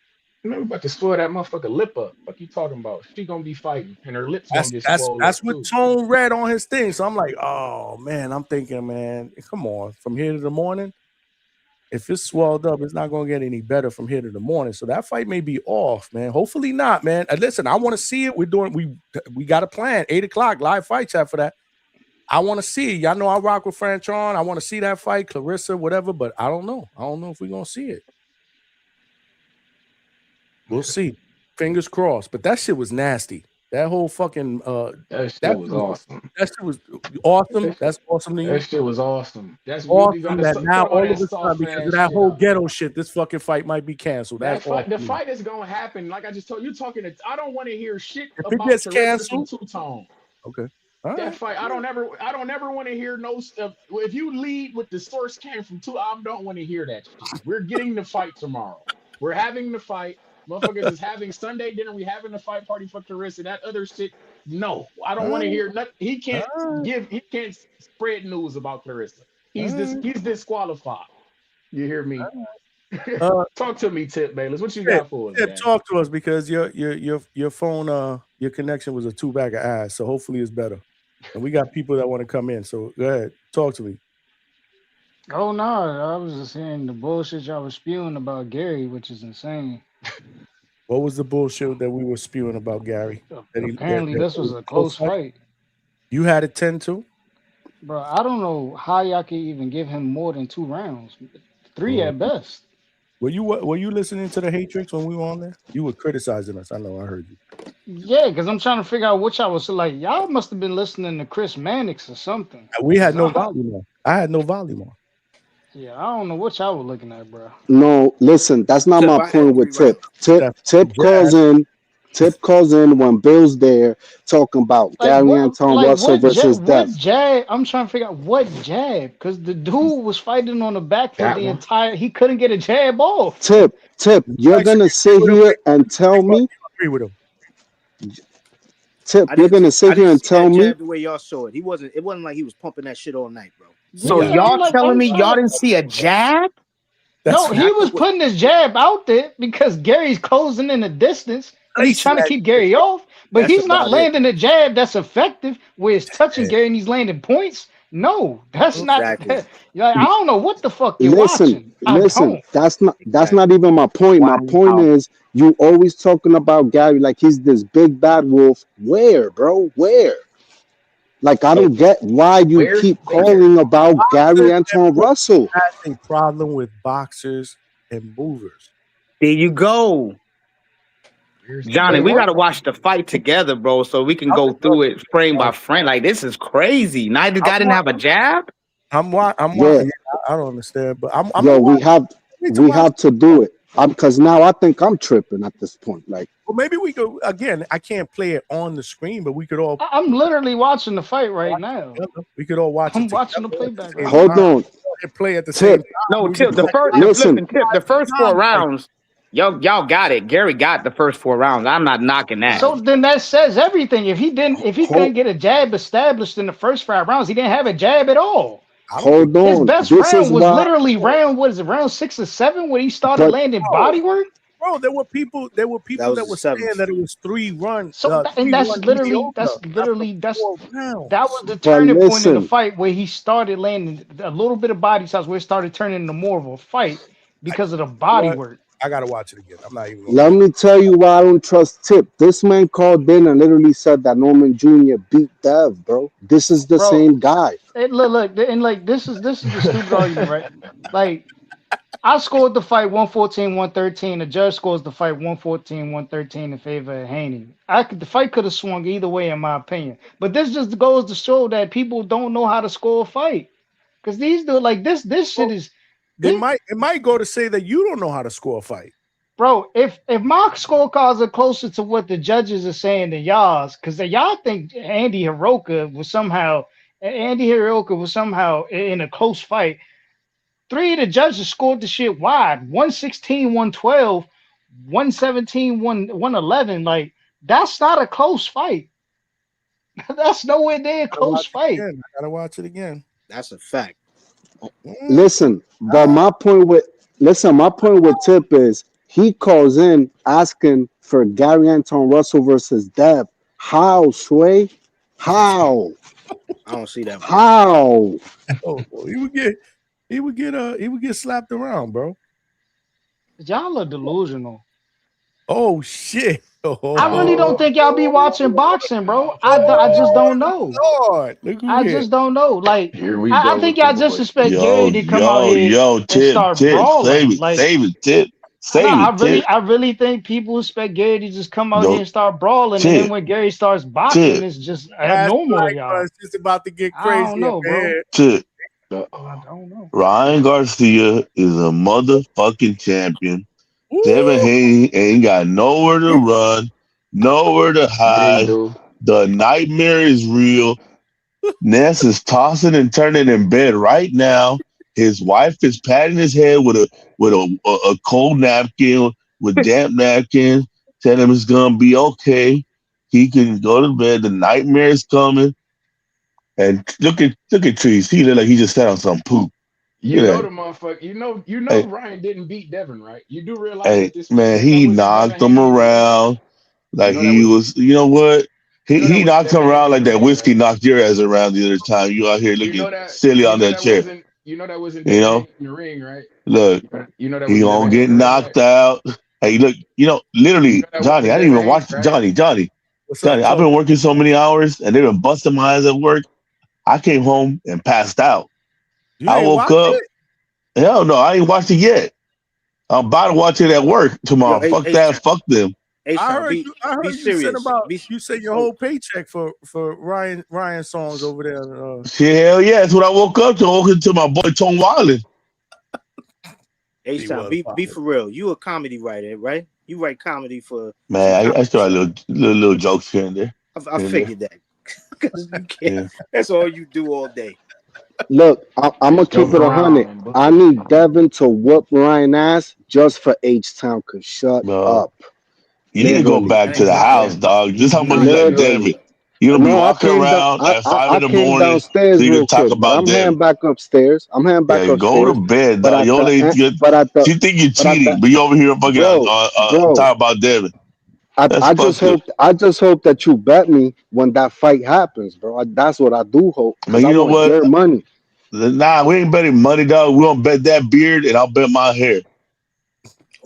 Man, we about to swell that motherfucker lip up. What you talking about? She gonna be fighting, and her lips gonna get swollen. That's what Tone read on his thing. So I'm like, oh man, I'm thinking, man, come on, from here to the morning. If it's swelled up, it's not gonna get any better from here to the morning. So that fight may be off, man. Hopefully not, man. Listen, I want to see it. We got a plan. 8:00 live fight chat for that. I want to see it. Y'all know I rock with Franchon. I want to see that fight, Clarissa, whatever, but I don't know. I don't know if we're going to see it. We'll see. Fingers crossed. But that shit was nasty. That whole fucking that shit was awesome. That shit was awesome. That's awesome to you. That shit was awesome. That's awesome that now all of a sudden, because of that whole ghetto shit, this fucking fight might be canceled. The fight is gonna happen. Like I just told you, I don't want to hear shit if it gets canceled. Two-tone. Okay. That fight, I don't ever want to hear no stuff. If you lead with the source came from two, I don't want to hear that shit. We're getting the fight tomorrow. We're having the fight. Motherfuckers is having Sunday dinner. We having the fight party for Clarissa. That other shit, no. I don't want to hear nothing. He can't spread news about Clarissa. He's disqualified. You hear me? Talk to me, Tip Bayless. What you got for us? Tip, talk to us because your phone your connection was a 2-bag of ass. So hopefully it's better. And we got people that want to come in. So go ahead. Talk to me. Oh, no. I was just saying the bullshit y'all was spewing about Gary, which is insane. What was the bullshit that we were spewing about Gary? Apparently, this was a close fight. You had it 10-2? Bro, I don't know how y'all can even give him more than 2 rounds. 3 at best. Were you listening to the Hatrix when we were on there? You were criticizing us. I know. I heard you. Yeah, because I'm trying to figure out what y'all was like. Y'all must have been listening to Chris Mannix or something. We had no volume on. I had no volume on. Yeah, I don't know what y'all were looking at, bro. No, listen, that's not my point with Tip. Tip calls in when Bill's there talking about Gary Anton Russell versus Death. What jab? I'm trying to figure out what jab, because the dude was fighting on the back foot the entire. He couldn't get a jab off. Tip, you're gonna sit here and tell me. Agree with him. Tip, you're gonna sit here and tell me. The way y'all saw it, it wasn't like he was pumping that shit all night, bro. So y'all telling me y'all didn't see a jab? No, he was putting his jab out there because Gary's closing in the distance. He's trying to keep Gary off, but he's not landing a jab that's effective where it's touching Gary and he's landing points. No, that's not. Like, I don't know what the fuck you're watching. Listen, that's not even my point. My point is you always talking about Gary like he's this big bad wolf. Where, bro? Where? Like, I don't get why you keep calling about Gary Anton Russell. Has a problem with boxers and movers. There you go. Johnny, we got to watch the fight together, bro, so we can go through it frame by frame. Like, this is crazy. Neither guy didn't have a jab? I'm watching. I don't understand, but we have to do it. Because now I think I'm tripping at this point. Like, well, maybe we could again. I can't play it on the screen, but we could all. I'm literally watching the fight right now. We could all watch. I'm watching the playback. Hold on. And play at the same time. No, Tip. The first 4 rounds. Y'all got it. Gary got the first 4 rounds. I'm not knocking that. So then that says everything. If he couldn't get a jab established in the first 5 rounds, he didn't have a jab at all. Hold His on. best This round is was why. literally round 6 or 7 when he started But landing body work. Bro, there were people that was were the saying seventh. that it was 3 runs. So and that's literally mediocre after 4 that was rounds. the But turning point in the listen, fight where he started landing a little bit of body shots where it started turning into more of a fight because of the body What? work. I gotta watch it again. I'm not even gonna let lie. me tell you why I don't trust Tip. This man called in and literally said that Norman Jr. beat Dev, bro. This is the Bro, same guy. and look, and like this is the stupid argument, right? Like I scored the fight 114-113. The judge scores the fight 114-113 in favor of Haney. The fight could have swung either way, in my opinion. But this just goes to show that people don't know how to score a fight. Because these do like this shit is It might go to say that you don't know how to score a fight. bro. If my scorecards are closer to what the judges are saying than y'all's, because y'all think Andy Hiroka was somehow in a close fight. 3 of the judges scored the shit wide. 116, 112, 117, 111. Like, that's not a close fight. That's nowhere near a close fight. I gotta watch it again. That's a fact. Listen, but my point with Tip is he calls in asking for Gary Anton Russell versus Dev. How, Sway? How? I don't see that. How? Oh, he would get slapped around, bro. Y'all are delusional. Oh shit. Oh, I really don't think y'all be watching boxing, bro. I just don't know. Lord, I just don't know. Like, Here we I go think with the y'all just boy. expect Gary to come out here and Tip, start save brawling. it, Like, save it, Tip, no, save it, Tip. I really think people expect Gary to just come out here Yo, and start brawling, and then Tip, when Gary starts boxing, Tip, it's just That's abnormal to like y'all. it's just about to get I crazy don't know, up bro. here. Tip. I don't know. Ryan Garcia is a motherfucking champion. Devin Ooh. Haney ain't got nowhere to run, nowhere to Yeah, he hide. do. The nightmare is real. Ness is tossing and turning in bed right now. His wife is patting his head with a cold napkin, with damp napkin, telling him it's gonna be okay. He can go to bed. The nightmare is coming. And look at Trees. He look like he just sat on some poop. You Look know at the that. motherfucker. You know Hey, Ryan didn't beat Devin, right? You do realize hey, that this man, that he wasn't Devin knocked him Haney in the ring, right? around You like know that he wasn't was. You know what? you know that He wasn't knocked him Devin around Haney in like the that ring, whiskey right? knocked your ass around the other time. You out here looking silly on that chair. You know that wasn't You Devin know, Haney in the ring, right? look, You know that he wasn't gonna Devin Haney get in the ring, right? knocked out. Hey, look, You literally, know that Johnny. wasn't I didn't Devin even Haney, watch right? Johnny. What's up, I've Tony? been working so many hours, and they've been busting my ass at work. I came home and passed out. You I ain't woke watch up. it? Hell no, I ain't watched it yet. I'm about to watch it at work Yo, tomorrow. Fuck that. Fuck them. I H-Town, heard be you sent serious. about you sent your whole paycheck for Ryan songs over there. Shit, hell yeah. That's what I woke up to. I woke up to my boy Tom Wiley. H-Town, be for real. You a comedy writer, right? You write comedy for some Man, I comedy started shows. little jokes here and there. I figured that. Because you can't. Yeah. That's all you do all day. Look, I'm gonna It's no keep it 100. ground, but I need Devin to whoop Ryan ass just for H Town. Cause shut Bro, up. you need to go Literally, back That to ain't the gonna house, happen. dog. Just how much you like literally. Devin. You gonna be No, I walking came down. around at 5 I in the came morning downstairs so you can real talk quick, but about I'm heading Devin. back upstairs. Yeah, go to bed, But dog. at Your lady, but at the she think you're but at cheating, the but you over here fucking bro. talking about Devin. That's I fucked up. just hope that you bet me when that fight happens, bro. That's what I do hope, because Man, I you know want what? your money. Nah, we ain't betting money, dog. We gonna bet that beard, and I'll bet my hair.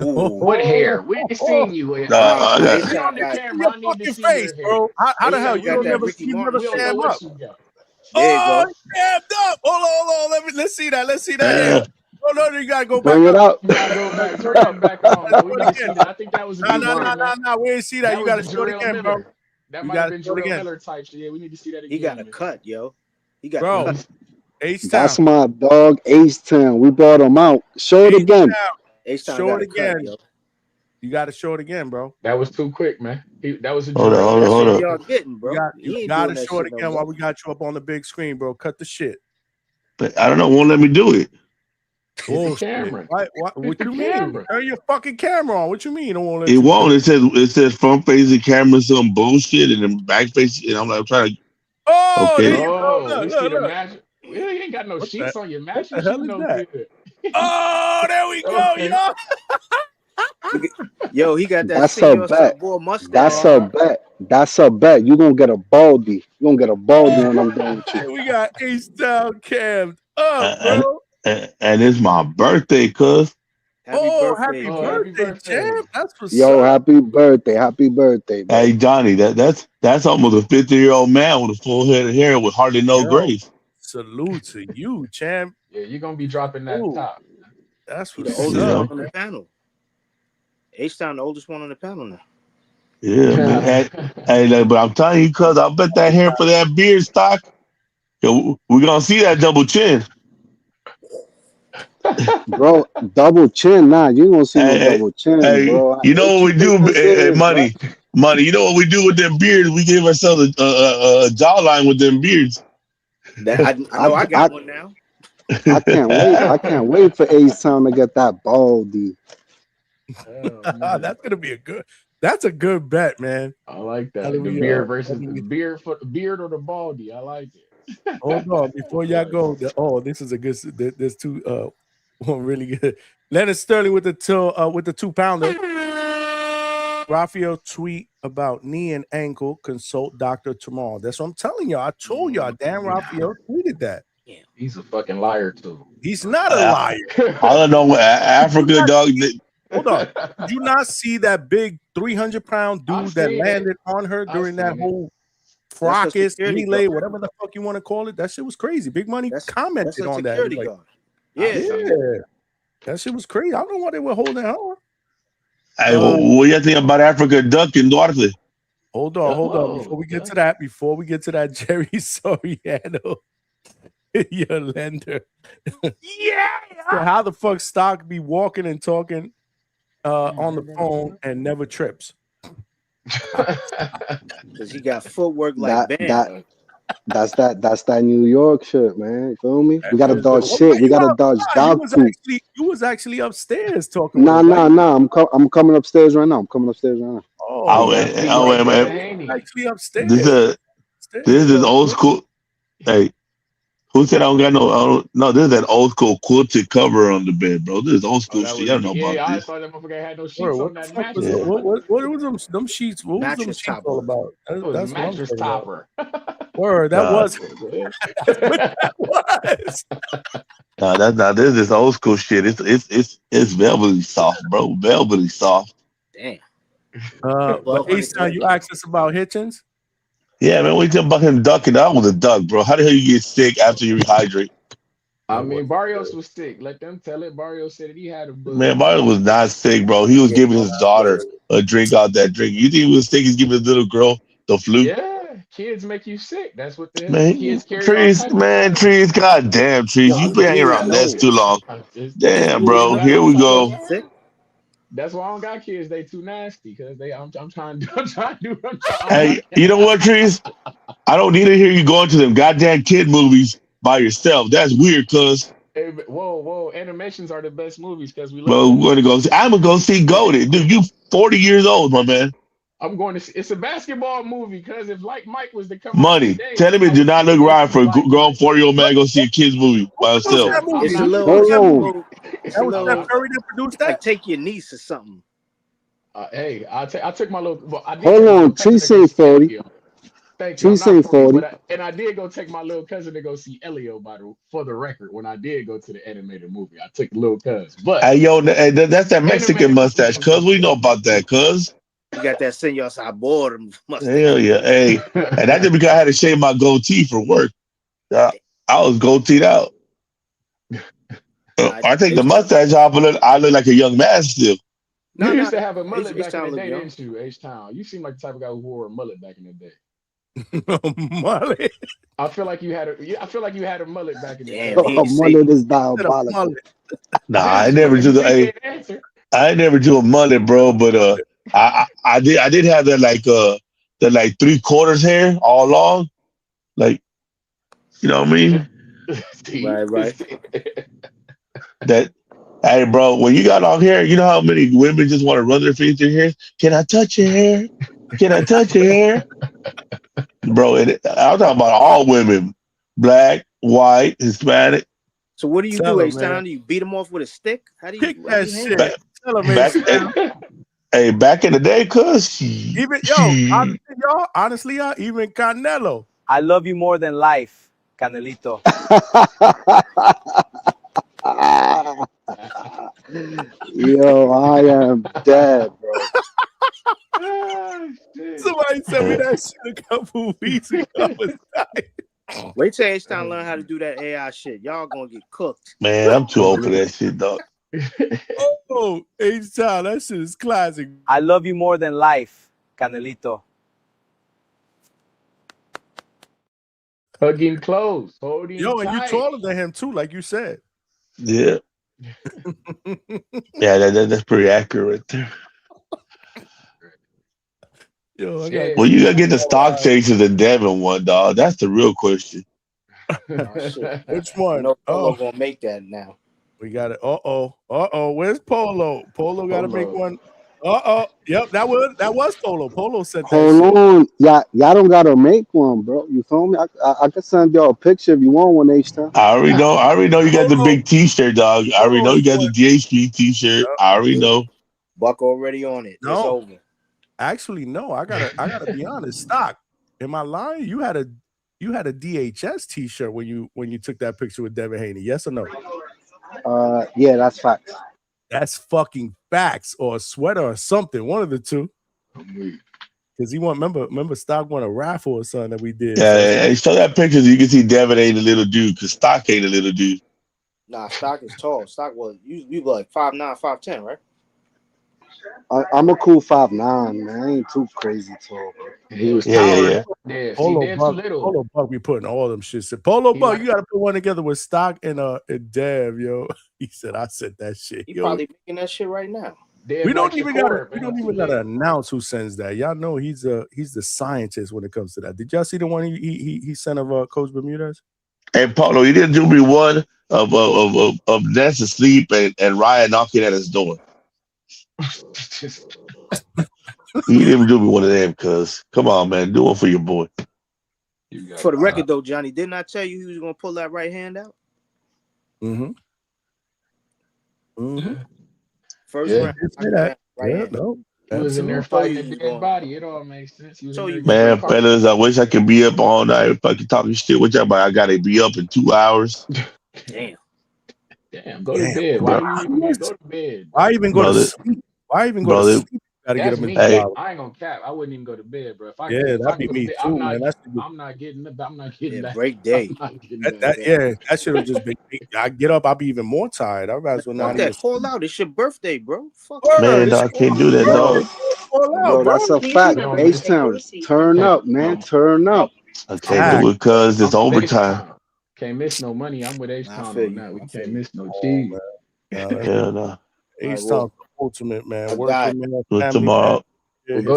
Ooh. what hair? We ain't seen you. I got, Get H-Town on the got camera. Your I need to fucking see face, your hair. bro. How the hell H-Town you got don't that never Ricky never Martin We don't know shit. stand up? what you got. There you Oh, go. jammed up. Hold on. Let's see that. Let's see that hair. Oh no, you gotta go back Bring it up. out. You gotta go back. Turn Turn up. that back on, Let's man. We do need it to see again. that. I think that was a good fight, man. Nah. We ain't see that. That You was gotta the show it Jarrell again, bro. Miller. That You might have gotta been show it Jarrell again, Miller type shit. Yeah, we need to see that He got again, a man. cut, yo. He got a bro. cut. H That's Town. my dog, Ace Town. We brought him out. Show it H again. Town. H-Town Show got it a cut, again. yo. You gotta show it again, bro. That was too quick, man. That was a hold Jarrell on, That's Miller hold all on. y'all type. getting, You bro. He ain't gotta doing that show it shit no again while more. we got you up on the big screen, bro. Cut the shit. I don't know. Won't let me do it. Hit the camera. What Hit the you camera. mean? Turn your fucking camera on. What you mean? You don't want to let It you won't. It says front facing camera some bullshit and then back facing. And I'm like, I'm trying to. Oh, there Okay. you go. Oh, we Look, see look, the look. match. You ain't got no sheets on your What the mattress. hell You is no that? good. Oh, there we go, Okay. yo. Yo, he got that That's a Senor bet. Sabor mustache. That's a bet. That's a bet. You gonna get a baldy. You gonna get a baldy when I'm done with you. Hey, we got H-Town cammed up, And, bro. and it's my birthday, cuz. Happy birthday, Happy Oh, champ. happy birthday, birthday. champ. That's what's Yo, up. happy birthday. Happy birthday, bro. Hey, Johnny, that's almost a 50-year-old man with a full head of hair with hardly no Yo, grace. salute to you, champ. Yeah, you're gonna be dropping that Ooh, top. that's He the what's oldest up. one on the panel. H-Town, the oldest one on the panel now. Yeah, man. Hey, but I'm telling you, cuz I bet that hair for that beard stock. Yo, we're gonna see that double chin. Bro, double chin. Nah, you gonna see no Hey, double chin, hey, bro. you know What what you we think do? this is, bro? Money. You know what we do with them beards? We give ourselves a jawline with them beards. That I know I got one now. I can't wait. I can't wait for H-Town to get that baldy. Oh, That's gonna be that's a good bet, man. I like that. That'll The be, beard versus the beard or the baldy. I like it. Hold on, before y'all go. This is a good. There's two. One really good. Leonard Sterling with the 2-pounder. Raphael tweet about knee and ankle. Consult doctor tomorrow. That's what I'm telling y'all. I told y'all. Dan Raphael tweeted that. He's a fucking liar too. He's not a liar. All I know, Africa, dog. Hold on. Did you not see that big 300-pound dude that seen it. landed on her during that seen it. whole That's a fracas, security relay, guard. whatever the fuck you want to call it? That shit was crazy. Big Money commented That's a on that. security Like, guard. Yeah. yeah. That shit was crazy. I don't know why they were holding her. Hey, what do you think about Africa Duck and Duarte? Hold on. Before we get to that, Jerry Soriano, your lender. Yeah. So how the fuck Stock be walking and talking on the phone and never trips? Because he got footwork like Bam. That's that New York shit, man. You feel me? We gotta dodge shit. We gotta dodge dog poop. You was actually upstairs talking. Nah. I'm coming upstairs right now. Man. Actually upstairs. This is old school. Hey, who said I don't got no? This is that old school quilted cover on the bed, bro. This is old school shit. I don't know about I this. thought that motherfucker had no sheets on that mattress. What was them sheets? What was them sheets all about? That's mattress topper. Word, that was. Now this is old school shit. It's velvety soft, bro. Velvety soft. Damn. But H-Town, you asked us about Hitchens? Yeah, man. We talking about him ducking. That was a duck, bro. How the hell you get sick after you rehydrate? I mean, Barrios was sick. Let them tell it. Barrios said that he had a bug. Man, Mario was not sick, bro. He was giving his daughter a drink out that drink. You think he was sick? He's giving his little girl the flu. Yeah, kids make you sick. That's what the Man, kids carry. trees, goddamn trees. You been hanging around nets too long. Damn, bro. Here we go. That's why I don't got kids. They too nasty because I'm trying to do. Hey, you know what, trees? I don't need to hear you going to them goddamn kid movies by yourself. That's weird, cuz. Hey, whoa! Animations are the best movies because we. Bro, we're gonna go. I'm gonna go see Golden, dude. You 40 years old, my man. I'm going to see. It's a basketball movie because if like Mike was to come Money. today, Tell him it do not look right for a grown 40-year-old man go see a kids movie by himself. It's a little. It's a little. Like take your niece or something. Hey, I took my little. Well, I did Hold on, she say 40. Thank you. She say 40. And I did go take my little cousin to go see Elio. For the record, when I did go to the animated movie, I took the little cousin. But hey, yo, that's that Mexican mustache, cuz. We know about that, cuz. You got that Senor Sabor mustache. Hell yeah, hey, and that's just because I had to shave my goatee for work. I was goateed out. I take the mustache off, but I look like a young man still. You used to have a mullet back in the day, didn't you, H-Town? You seem like the type of guy who wore a mullet back in the day. Mullet. I feel like you had a mullet back in the day. A mullet is diabolical. Nah, I never do I never do a mullet, bro. But I did have that like 3/4 hair all long, like, you know what I mean? Right. that. Hey, bro, when you got long hair, you know how many women just want to run their fingers through your hair? Can I touch your hair? Can I touch your hair? Bro, I'm talking about all women, black, white, Hispanic. So what do you Tell do, him, H-Town? man. Do you beat him off with a stick? How do Kick you that handle shit. it? Tell him, Back, H-Town. hey, back in the day, cuz Even honestly, y'all, even Canelo. I love you more than life, Canelito. Yo, I am dead, bro. Somebody sent me that shit a couple weeks ago. Wait till H-Town learn how to do that AI shit. Y'all gonna get cooked. man, I'm too old for that shit, dog. Oh, H-Town, that shit is classic. I love you more than life, Canelito. Hugging close, holding Yo, and you tight. taller than him too, like you said. Yeah. Yeah, that's pretty accurate there. Yo, Well, you gotta get the stock changes the Devin one, dog. That's the real question. Oh, shit. Which one? No Polo Oh, gonna make that now. we got it. Uh-oh. Where's Polo? Polo got to make one. Yep, that was Polo. Polo said that Hold shit. on, y'all don't gotta make one, bro. You feel me? I can send y'all a picture if you want one, H-Town. I already know you got the big T-shirt, dog. I already know you got the Polo DHP T-shirt. I already know. Buck already on it. It's No, over. actually, no. I gotta be honest. Stock. Am I lying? You had a DHS T-shirt when you took that picture with Devin Haney. Yes or no? Yeah, that's facts. That's fucking facts, or a sweater or something. One of the two. Because he won. Remember, Stock won a raffle or something that we did. Yeah, show that picture so you can see Devin ain't a little dude, because Stock ain't a little dude. Nah, Stock is tall. Stock was you like 5'9", 5'10", right? I'm a cool 5'9", man. I ain't too crazy tall, bro. He was Yeah. towering. Yeah, see, Polo Dev's too Buck, little. Polo Buck be putting all them shit. Polo He Buck, like- you gotta put one together with Stock and Dev, yo. He said, I said that shit. He Yo, probably making that shit right now. Dev we don't likes the even court, gotta man. Too lit. announce who sends that. Y'all know he's the scientist when it comes to that. Did y'all see the one he sent of Coach Bermudez? Hey, Paulo, you didn't do me one of Ness asleep and Ryan knocking at his door. You didn't even do me one of them, cuz. Come on, man. Do one for your boy. For the record, though, Johnny, didn't I tell you he was gonna pull that right hand out? First round. Right no. He was in there fighting a dead body. It all makes sense. He was in there Man, fellas, I wish I could be up all night fucking talking shit with y'all, but I gotta be up in 2 hours. Damn, go to bed. Why do you even go to bed? Why even go to sleep? Why even go to sleep? Gotta get That's him in me. 2 hours. I ain't gonna cap. I wouldn't even go to bed, bro. If I That'd be go to me bed, too, man. I'm not getting that. Break day. That should have just been. I get up, I'll be even more tired. I might as well not Fuck even. that. Call out. It's your birthday, bro. Fuck Man, dog, I can't do that, dog. Bro, that's a fact. H-Town, turn up, man. Turn up. I can't do it because it's overtime. Can't miss no money. I'm with H-Town feel on you. that. We can't miss no cheese. Hell no. H-Town's the ultimate, man. got Working, man. But Family,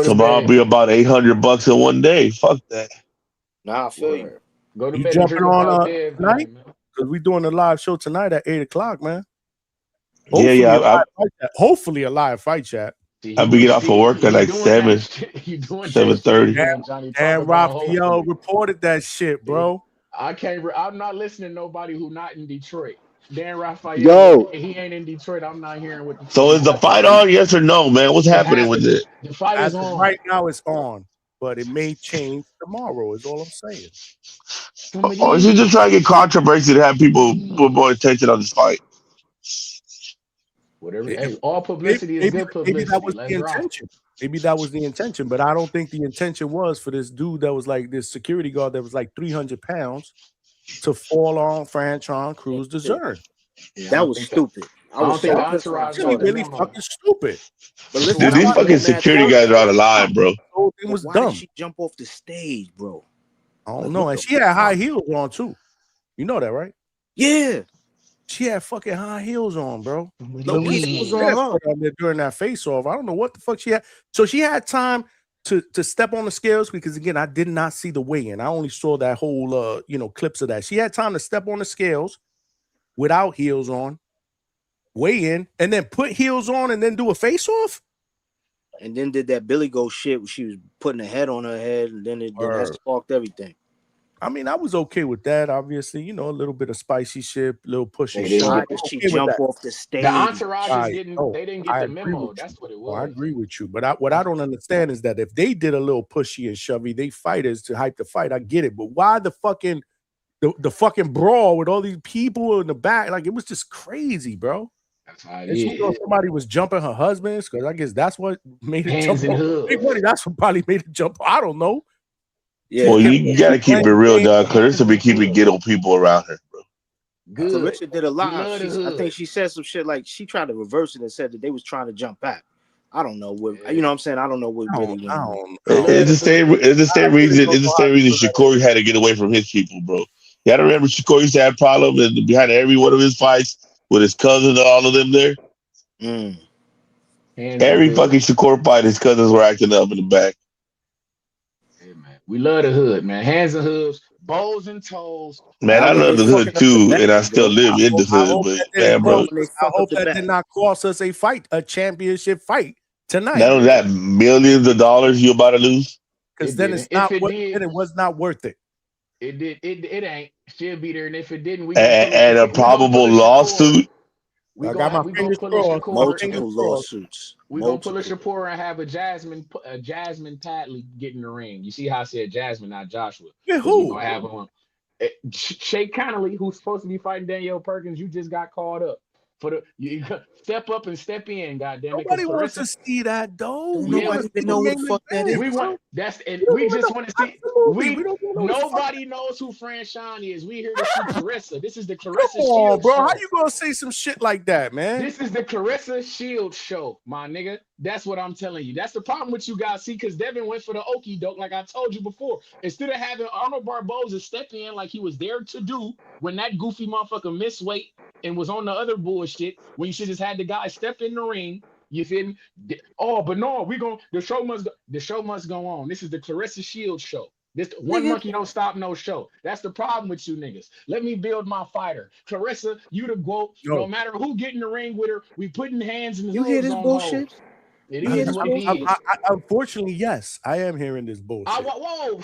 tomorrow be about $800 in one day. Fuck that. Nah, I feel you. Go to You bed and jumping dream about on Dev tonight? man. Because we doing a live show tonight at 8:00, man. Yeah. Hopefully a live fight chat. I'll be get off of work at like 7:30. And Raphael reported that shit, bro. I'm not listening to nobody who not in Detroit. Dan Raphael, Yo. he ain't in Detroit. I'm not hearing what the So is the fight on? Yes or no, man? What's happening with it? The fight As is of on. right now, it's on, but it may change tomorrow. Is all I'm saying. Or is he just trying to get controversy to have people put more attention on this fight? Whatever. Hey, all publicity is good publicity. Maybe that was Let's the rock. intention. Maybe that was the intention, but I don't think the intention was for this dude that was like this security guard that was like 300 pounds to fall on Franchon Cruz DeZern. That was stupid. I was so pissed when I saw that. Really fucking stupid. But listen, Dude, these fucking security guys are out of line, bro. It was why dumb. did she jump off the stage, bro? I don't know. And she had high heels on too. You know that, right? Yeah. She had fucking high heels on, bro. No heels on her. During that face off. I don't know what the fuck she had. So she had time to step on the scales because again, I did not see the weigh-in. I only saw that whole clips of that. She had time to step on the scales without heels on weigh in, and then put heels on and then do a face off? And then did that Billy Goat shit where she was putting a head on her head, and then that sparked everything. I mean, I was okay with that. Obviously, you know, a little bit of spicy shit, a little pushy shit. Why did she jump off the stage? The entourage Right. didn't get the memo. That's what it was. I agree with you, but what I don't understand is that if they did a little pushy and shovey, they fighters to hype the fight. I get it, but why the fucking brawl with all these people in the back? Like, it was just crazy, bro. That's how it and she thought somebody was jumping her husband's, because I guess that's what made it Hands jump. and hooves. Big money. That's what probably made it jump. I don't know. Yeah. Well, you got to keep it real, dog. Clarissa be keeping ghetto people around her, bro. Good. Clarissa did a lot. I think she said some shit like she tried to reverse it and said that they was trying to jump back. I don't know what you know what I'm saying. I don't know what really went. It's the same. It's the same reason. It's the same reason Shakur had to get away from his people, bro. You got to remember Shakur used to have problems and behind every one of his fights with his cousin and all of them there. Every fucking Shakur fight, his cousins were acting up in the back. Hey, man. We love the hood, man. Hands and hooves, bows and toes. Man, I love the hood too, and I still live in the hood. But man, bro, I hope that did not cost us a championship fight tonight. not only that, millions of dollars you're about to lose. Because then it was not worth it. It did. It ain't. She'll be there, and if it didn't, And a probable lawsuit. I got my fingers crossed. Multiple lawsuits. We're gonna pull a Shapur and have a Jasmine Padley get in the ring. You see how I said Jasmine, not Joshua. Yeah, who? We're gonna have him. Shay Connolly, who's supposed to be fighting Danielle Perkins, you just got called up for you step up and step in. Goddamn it! Nobody wants to see that though. Nobody even know who the fuck that is. We just want to see. Nobody knows who Fran Sean is. We here to see Clarissa. This is the Clarissa Shield bro. show. How you gonna say some shit like that, man? This is the Clarissa Shield show, my nigga. That's what I'm telling you. That's the problem with you guys. See, because Devin went for the okie doke, like I told you before. Instead of having Arnold Barboza step in like he was there to do when that goofy motherfucker missed weight and was on the other bullshit, when you should just had the guy step in the ring. You feel me? Oh, but no, the show must go on. This is the Clarissa Shield show. This one monkey don't stop no show. That's the problem with you niggas. Let me build my fighter. Clarissa, you the GOAT. No matter who get in the ring with her, we putting hands in the You hear this bullshit? It is what it is. Unfortunately, yes, I am hearing this bullshit.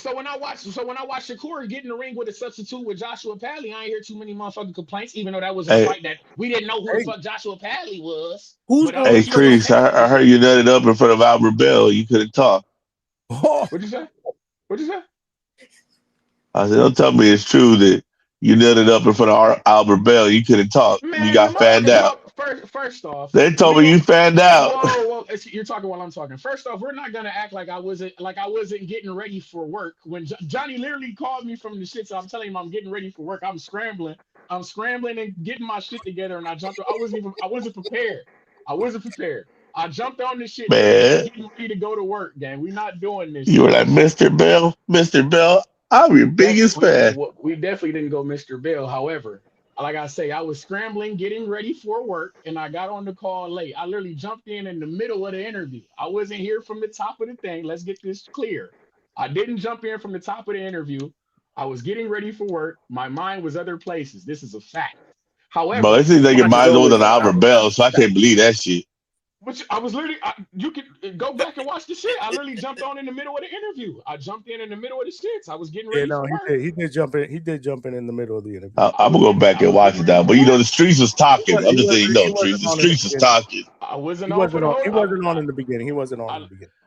So when I watch Shakur get in the ring with a substitute with Joshua Padley, I ain't hear too many motherfucking complaints, even though that was a fight that we didn't know who the fuck Joshua Padley was. Hey, Chris, I heard you nutted up in front of Albert Bell. You couldn't talk. What'd you say? I said, don't tell me it's true that you nutted up in front of Albert Bell. You couldn't talk. Man, you got fanned out. First off, they told me you fanned out. Whoa, you're talking while I'm talking. First off, we're not gonna act like I wasn't getting ready for work when Johnny literally called me from the shit. So I'm telling him I'm getting ready for work. I'm scrambling and getting my shit together. And I jumped. I wasn't prepared. I jumped on this shit, man. Getting ready to go to work, gang. We're not doing this. You were like, Mr. Bell, I'm your biggest fan. We definitely didn't go Mr. Bell. However, like I say, I was scrambling, getting ready for work, and I got on the call late. I literally jumped in the middle of the interview. I wasn't here from the top of the thing. Let's get this clear. I didn't jump in from the top of the interview. I was getting ready for work. My mind was other places. This is a fact. However, but it seems like your mind was on Albert Bell, so I can't believe that shit. Which I was literally, you can go back and watch the shit. I literally jumped on in the middle of the interview. I jumped in the middle of the shits. I was getting ready for work. He did jump in. He did jump in the middle of the interview. I'm gonna go back and watch it now. But the streets was talking. I'm just saying, the streets was talking. I wasn't on. He wasn't on in the beginning.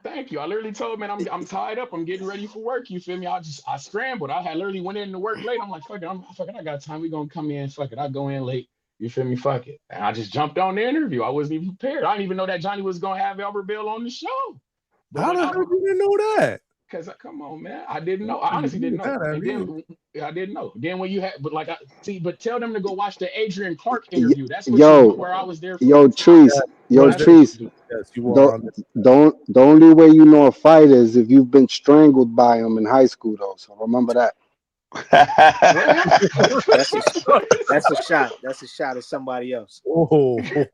Thank you. I literally told him, man, I'm tied up. I'm getting ready for work. You feel me? I scrambled. I had literally went in to work late. I'm like, fuck it. I got time. We gonna come in. Fuck it. I go in late. You feel me? Fuck it. And I just jumped on the interview. I wasn't even prepared. I didn't even know that Johnny was going to have Albert Bell on the show. How the hell you didn't know that? Because, come on, man. I didn't know. I honestly didn't know. I didn't know. Then when you had, but tell them to go watch the Adrian Clark interview. That's what where I was there for. Treese. Treese. The only way you know a fighter is if you've been strangled by him in high school, though. So remember that. That's a shot. That's a shot at somebody else. Oh, your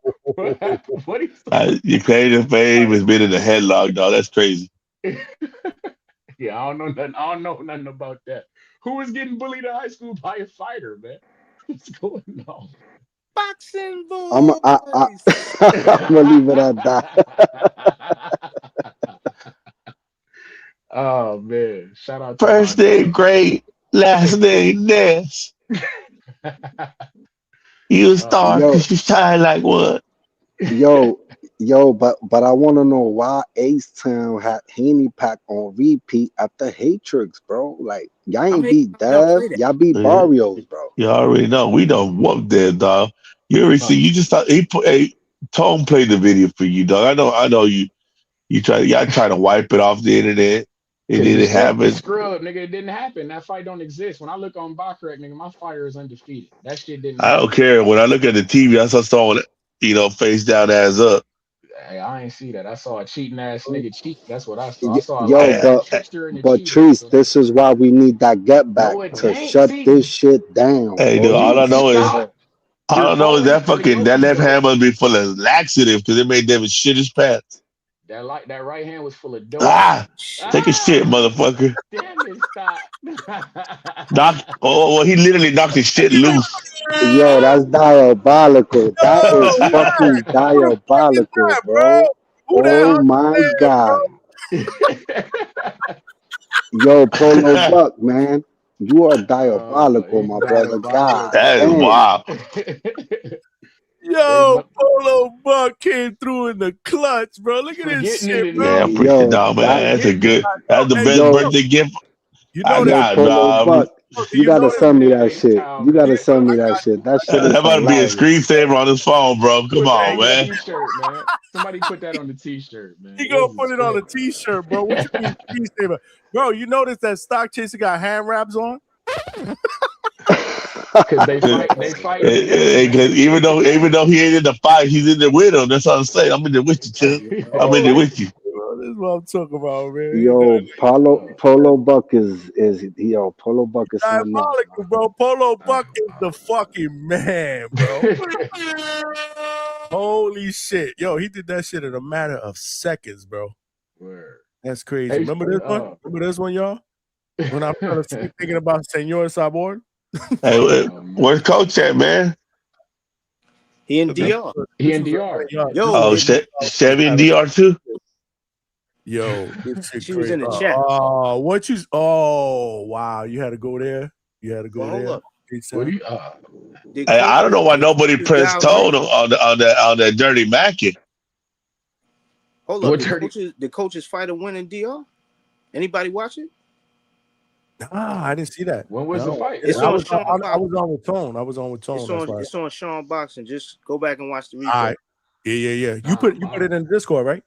claim to fame has been in the headlock, dog. That's crazy. Yeah, I don't know nothing about that. Who was getting bullied in high school by a fighter, man? What's going on? boxing I'm boys. gonna leave it at that. Oh man, shout out to my First name dog. great, last name Ness. You a star Yo, because you shine like one. yo, but I want to know why Ace Town had Haney Pack on repeat after Hatrix, bro. Like y'all How ain't many beat times y'all Dev, play that? y'all beat Yeah, Barrios, bro. you already know. We don't want that, dog. You already see. Oh, You just thought he put. Hey, Tone played the video for you, dog. I know you. Y'all try to wipe it off the internet. It cause didn't you happen. screwed, nigga. It didn't happen. That fight don't exist. When I look on Backrack, nigga, my fire is undefeated. That shit didn't I don't happen. care. When I look at the TV, I saw someone, face down, ass up. Hey, I ain't see that. I saw a cheating ass nigga cheat. That's what I saw. I saw a Yo, light-skinned I, trickster and a but cheater. Treese, So that, this is why we need that get back no, it to ain't. shut See, this shit down, hey, dude, bro. all you I know is stop. all You're I know is calling that for the fucking that Yoki left dope. hand must be full of laxative because it made them shit his pants. That right hand was full of dope. Ah, take a shit, Ah, motherfucker. damn it, stop. He literally knocked his shit loose. Yo, that's diabolical. That is Who fucking the fuck is diabolical, that, bro? bro. Who that Oh my understand, bro? God. Yo, Polo Buck, man. You are diabolical, He's my brother. God That is diabolical. damn. wild. They Yo, Polo Buck came through in the clutch, bro. Look at this forgetting it shit, in bro. Yeah, I there. appreciate it, Yo, dog, that man. Forgetting it. That's the Hey, best yo, birthday gift you I notice, yo, got, Polo dog. Buck. do You you gotta notice? send me That that shit. A-Town, You man. gotta Yeah, send I me that got you. shit. That That shit is about to be a hilarious. screensaver on his phone, bro. Put Come that on, on the Hey, man. t-shirt, man. Somebody put that on the t-shirt, man. he This gonna is put it on a crazy. t-shirt, bro. What you mean, screensaver? Bro, you notice that Stock Chaser got hand wraps on? Cause they fighting together, man. Even though he ain't in the fight, he's in there with him. That's what I'm saying. I'm in there with you, Chuck. I'm in there Oh, with you. bro, this is what I'm talking about, man. He Yo, Oh, Polo Buck Polo Buck is something else, diabolical, bro. Polo Buck is the fucking man, bro. Holy shit. Yo, he did that shit in a matter of seconds, bro. word. That's crazy. Hey, Remember this one? Remember this one, y'all? When I fell asleep thinking about Senor Sabor? Hey, oh where's man, Coach at, man? He in This, DR. he this in was DR. this Yo, Oh, was did Chevy and DR too. yo, this shit she was crazy. in the chat? Oh, what you? Oh, wow, you had to go there. You had to Well, go hold there. up. What do you? Did I don't know why nobody coaches pressed dial in? tone on that dirty Mackin. Hold up. What dirty? The coaches fight a win in DR? Anybody watch it? Ah, I didn't see that. When was the No, fight? It's I on was Sean I was Boxing. on with Tone. I was on with Tone. That's why. It's on Sean Boxing. Just go back and watch the All replay. right. Yeah. You put it in Discord, right?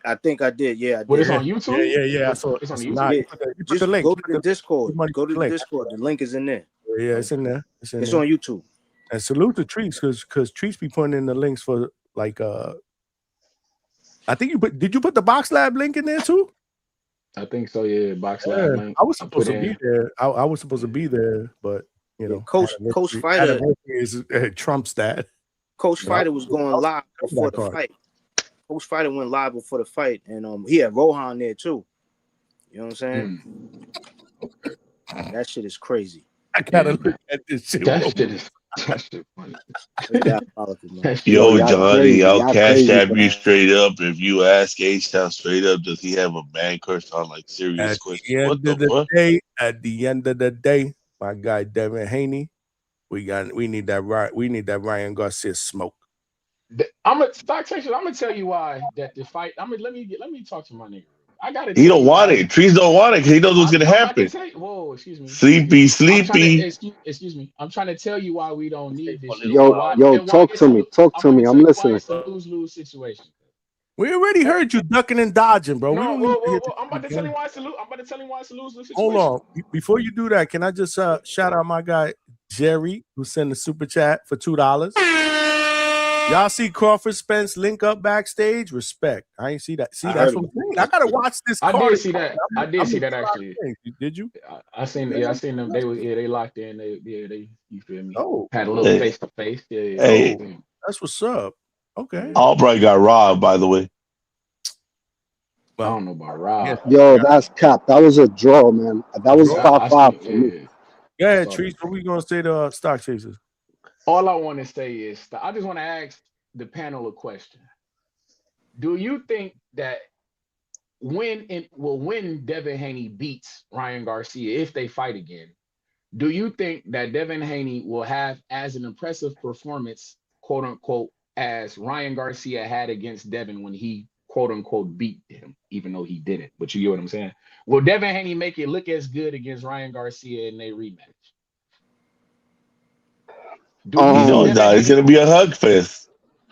I think I did. Yeah, I What did. is on YouTube? Yeah. I saw it. It's on Nah, YouTube. Yeah. you put the Just link. go to the Discord. Money Go put to the the link. Discord. The link is in there. Yeah, it's in there. It's on YouTube. And salute to Trees because Trees be putting in the links for like I think did you put the Box Lab link in there too? I think so. Yeah, Box Yeah, Lab link. I was I supposed put to be in. there. I was supposed to be there, but you know, Coach Fighter is Trump's that. Coach But Fighter was going live before the fight. Coach Fighter went live before the fight, and he had Rohan there too. You know what I'm saying? Okay. That shit is crazy. I gotta look at this shit. That shit funny. Yo, Johnny, I'll Y'all cash crazy app for you that. straight up. If you ask H-Town straight up, does he have a man crush on like serious At questions? the What end the of the fuck? day, my guy Devin Haney, we need that Ryan Garcia smoke. I'm a Stock Texas. I'm gonna tell you why that the fight. Let me talk to my nigga. I gotta He tell don't you want why. it. Trees don't want it because he knows what's gonna I'm about to happen. tell you. Whoa, excuse me. I'm trying to Sleepy. excuse me. I'm trying to tell you why we don't need this shit, Yo, and why talk it's to me. Talk I'm to about to me. I'm tell you why listening. it's a lose-lose situation. We already heard you ducking and dodging, bro. We No, don't need to hear whoa. I'm about to tell you why it's a lose-lose Hold situation. on. Before you do that, can I just shout out my guy Jerry, who sent a super chat for $2? Y'all see Crawford Spence link up backstage? Respect. I ain't see that. See, that's what I'm saying. I gotta watch this I card. did see that. I did see that actually. Did you? I seen them. They locked in. They you feel me? Oh, Had a little Hey, face to face. Yeah. hey, that's what's up. Okay. Albright got robbed, by the way. I don't know about Rob. Yo, that's cap. That was a draw, man. That was I 5-5 seen. for me. Yeah. Yeah, Trees, what we gonna say to Stock Chasers? All I want to say is, I just want to ask the panel a question. Do you think that when Devin Haney beats Ryan Garcia, if they fight again, do you think that Devin Haney will have as an impressive performance, quote unquote, as Ryan Garcia had against Devin when he quote unquote beat him, even though he didn't? But you get what I'm saying? Will Devin Haney make it look as good against Ryan Garcia in their rematch? Do you see No, Devin it's Haney? gonna be a hug fest.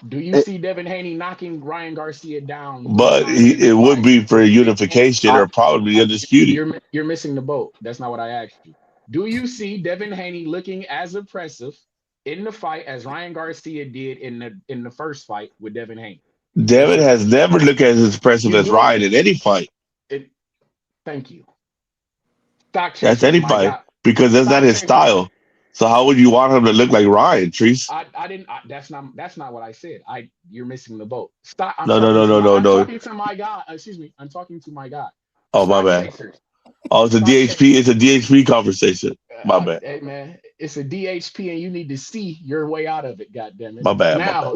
Do you see Devin Haney knocking Ryan Garcia down three But times in it this would fight? be for unification or probably undisputed. You're missing the boat. That's not what I asked you. Do you see Devin Haney looking as impressive in the fight as Ryan Garcia did in the first fight with Devin Haney? Yes Devin or no? has never looked as impressive You as do? Ryan in any fight. Thank you. Stock That's chasers, any my fight God. because that's not Stock his chasers. style. So how would you want him to look like Ryan, Treese? I didn't. That's not what I said. You're missing the boat. Stop. I'm No, no, talking no, to no, my. no, I'm no. talking to my guy. Excuse me. I'm talking to my guy. Oh, my Stock bad. chasers. Oh, it's a Stock DHP. chasers. It's a DHP conversation. My bad. Hey man, it's a DHP, and you need to see your way out of it. God damn it! My bad. My Now,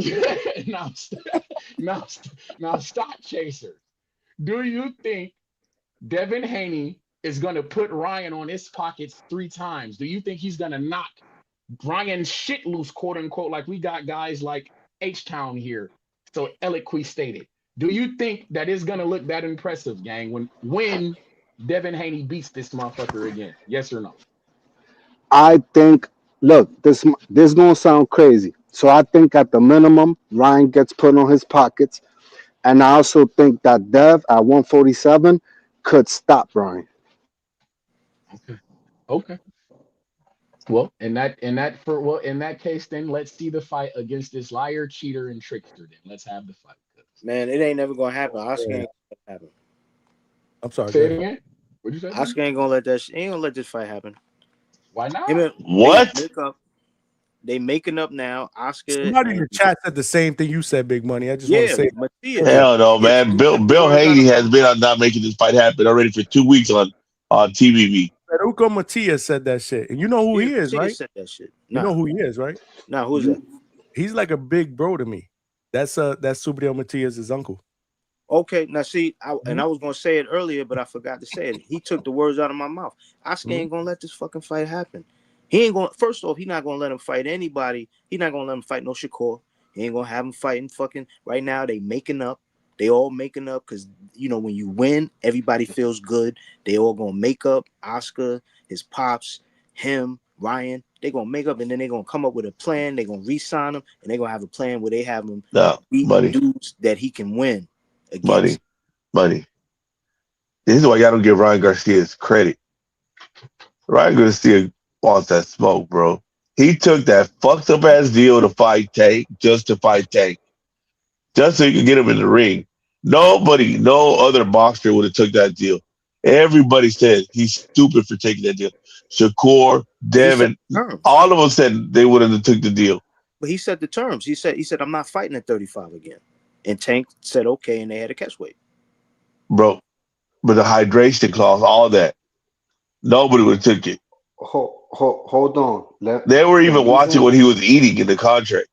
bad. now, stock chasers. Do you think Devin Haney is going to put Ryan on his pockets 3 times? Do you think he's going to knock Ryan shit loose, quote unquote, like we got guys like H-Town here? So eloquently stated. Do you think that it's going to look that impressive, gang, when Devin Haney beats this motherfucker again? Yes or no? I think. Look, this gonna sound crazy. So I think at the minimum, Ryan gets put on his pockets, and I also think that Dev at 147 could stop Ryan. Okay. Well, in that case, then let's see the fight against this liar, cheater, and trickster. Then let's have the fight. Man, it ain't never gonna happen. Oscar ain't gonna happen. I'm sorry. Say it again. What'd you say? Oscar ain't gonna let ain't gonna let this fight happen. Why not? What? They making up now. Oscar. Somebody in the chat said the same thing you said, Big Money. I just want to say, Matias. Hell no, man. Bill Haney has been on not making this fight happen already for 2 weeks on TVV. Peruco Matias said that shit, and you know who he is, right? Said that shit. You know who he is, right? Nah, who's that? He's like a big bro to me. That's Subriel Matias' uncle. Okay, now see, I was gonna say it earlier, but I forgot to say it. He took the words out of my mouth. Oscar ain't gonna let this fucking fight happen. He ain't gonna. First off, he's not gonna let him fight anybody. He's not gonna let him fight no Shakur. He ain't gonna have him fighting fucking. Right now, they making up. They all making up because when you win, everybody feels good. They all gonna make up. Oscar, his pops, him, Ryan. They gonna make up, and then they gonna come up with a plan. They gonna re-sign him, and they gonna have a plan where they have him beat dudes that he can win against. Buddy. This is why y'all don't give Ryan Garcia his credit. Ryan Garcia wants that smoke, bro. He took that fucked up ass deal to fight Tank, just to fight Tank, just so he could get him in the ring. Nobody, no other boxer would have took that deal. Everybody said he's stupid for taking that deal. Shakur, Devin, all of them said they wouldn't have took the deal. But he said the terms. He said I'm not fighting at 35 again. And Tank said okay, and they had a catch weight. Bro, but the hydration clause, all that, nobody would have took it. Hold on. They were even watching what he was eating in the contract.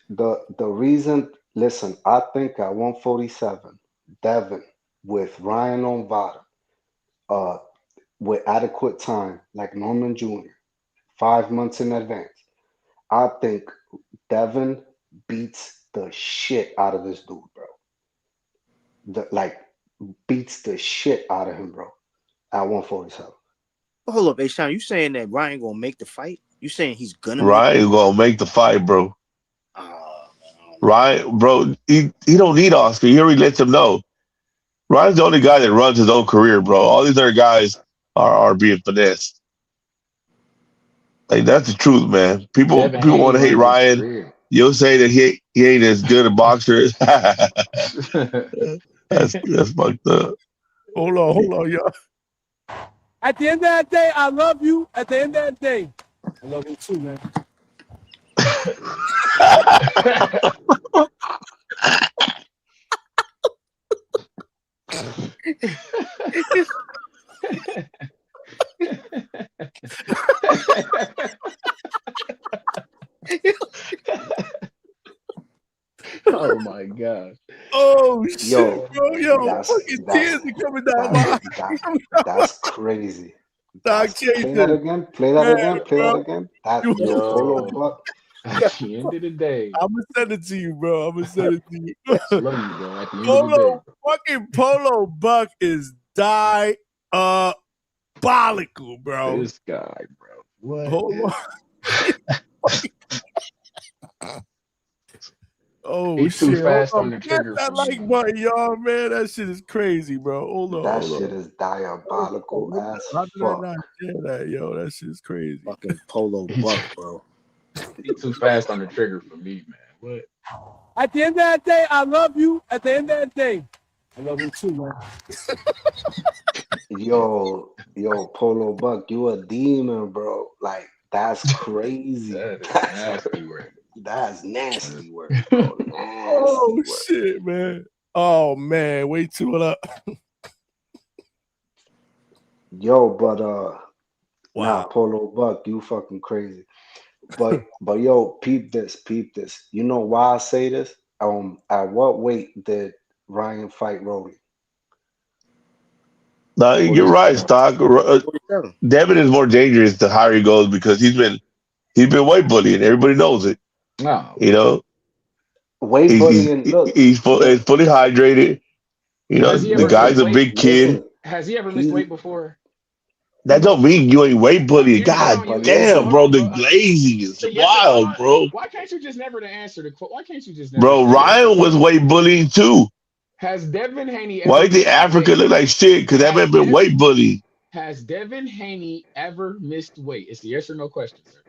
The reason, listen, I think at 147, Devin with Ryan on bottom, with adequate time, like Norman Jr., 5 months in advance, I think Devin beats the shit out of this dude, bro. Beats the shit out of him, bro, at 147. Hold up, H-Town. You saying that Ryan gonna make the fight? You saying he's gonna Ryan gonna make the fight, bro. Ryan, bro, he don't need Oscar. He already lets him know. Ryan's the only guy that runs his own career, bro. All these other guys are being finessed. Like, that's the truth, man. People want to hate Ryan. You'll say that he ain't as good a boxer. That's fucked up. Hold on, y'all. At the end of that day, I love you. At the end of that day, I love you too, man. god. Oh shit, Yo, bro. Yo, that's fucking that's tears are coming down that's my that eyes. that's crazy. Dog Play that chasing. again. Play that Man, again. Play that bro. again. That You yo Polo Yo, Buck. at the end of the day, I'm gonna send it to you, bro. I'm gonna send it to you. love you, bro. At the end of the day, Fucking Polo Buck is diabolical, bro. this guy, bro. What? Hold on. Oh He's too shit! Hold fast on. on the Get trigger that for me, like man. button, y'all, man. That shit is crazy, bro. Hold on, That hold shit on. is diabolical as How did I fuck. not share that, yo? That shit's crazy. Fucking Polo Buck, bro. He's too fast on the trigger for me, man. What? At the end of the day, I love you. At the end of the day, I love you too, man. Yo, Polo Buck, you a demon, bro. Like that's crazy. That is nasty work. That's nasty work, bro. Nasty Oh work. shit, man. Oh man, wait till it up. Yo, but Wow. Polo Buck, you fucking crazy. But yo, peep this. You know why I say this? At what weight did Ryan fight Rody? No, you're right, Stock. Devin is more dangerous the higher he goes because he's been weight bullying. Everybody knows it. No. You know, Weight bullying. Look, he's fully hydrated. You know, Has he the ever guy's missed a weight? big kid. Has he ever missed weight before? That don't mean you ain't weight bullying. God damn, bro, the glazing is wild, bro. Why can't you just never answer the? Why can't you just never? Bro, Ryan was weight bullying too. Has Devin Haney ever? Why did Africa look like shit? Because that man been weight bullying. Has Devin Haney ever missed weight? It's the yes or no question, sir.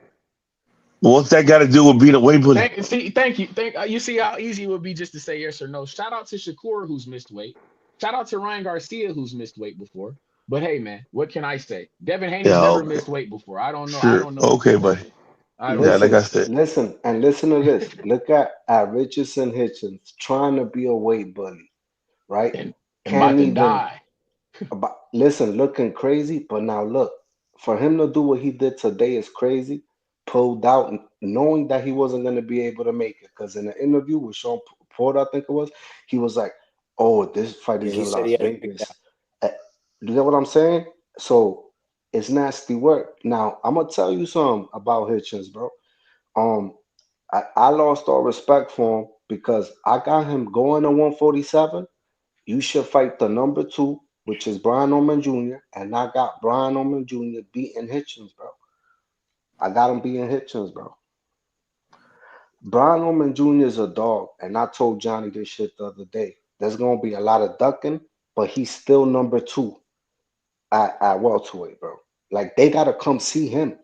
What's that got to do with being a weight bully? Thank you. You see how easy it would be just to say yes or no. Shout out to Shakur, who's missed weight. Shout out to Ryan Garcia, who's missed weight before. But hey, man, what can I say? Devin Haney's never missed weight before. I don't know. Sure. I don't know. Okay, buddy. Like I said. Listen to this. Look at Richardson Hitchens trying to be a weight bully, right? And Can't about to even die. Listen, looking crazy, but now look, for him to do what he did today is crazy. Pulled out knowing that he wasn't going to be able to make it, because in the interview with Sean Porter, I think it was, he was like, "Oh, this fight is in Las Vegas." You get what I'm saying? So it's nasty work. Now I'm gonna tell you something about Hitchens, bro. I lost all respect for him because I got him going to 147. You should fight the number 2, which is Brian Norman Jr., and I got Brian Norman Jr. beating Hitchens, bro. I got him beating Hitchens, bro. Brian Norman Jr. is a dog, and I told Johnny this shit the other day. There's gonna be a lot of ducking, but he's still number 2 at welterweight, bro. Like they gotta come see him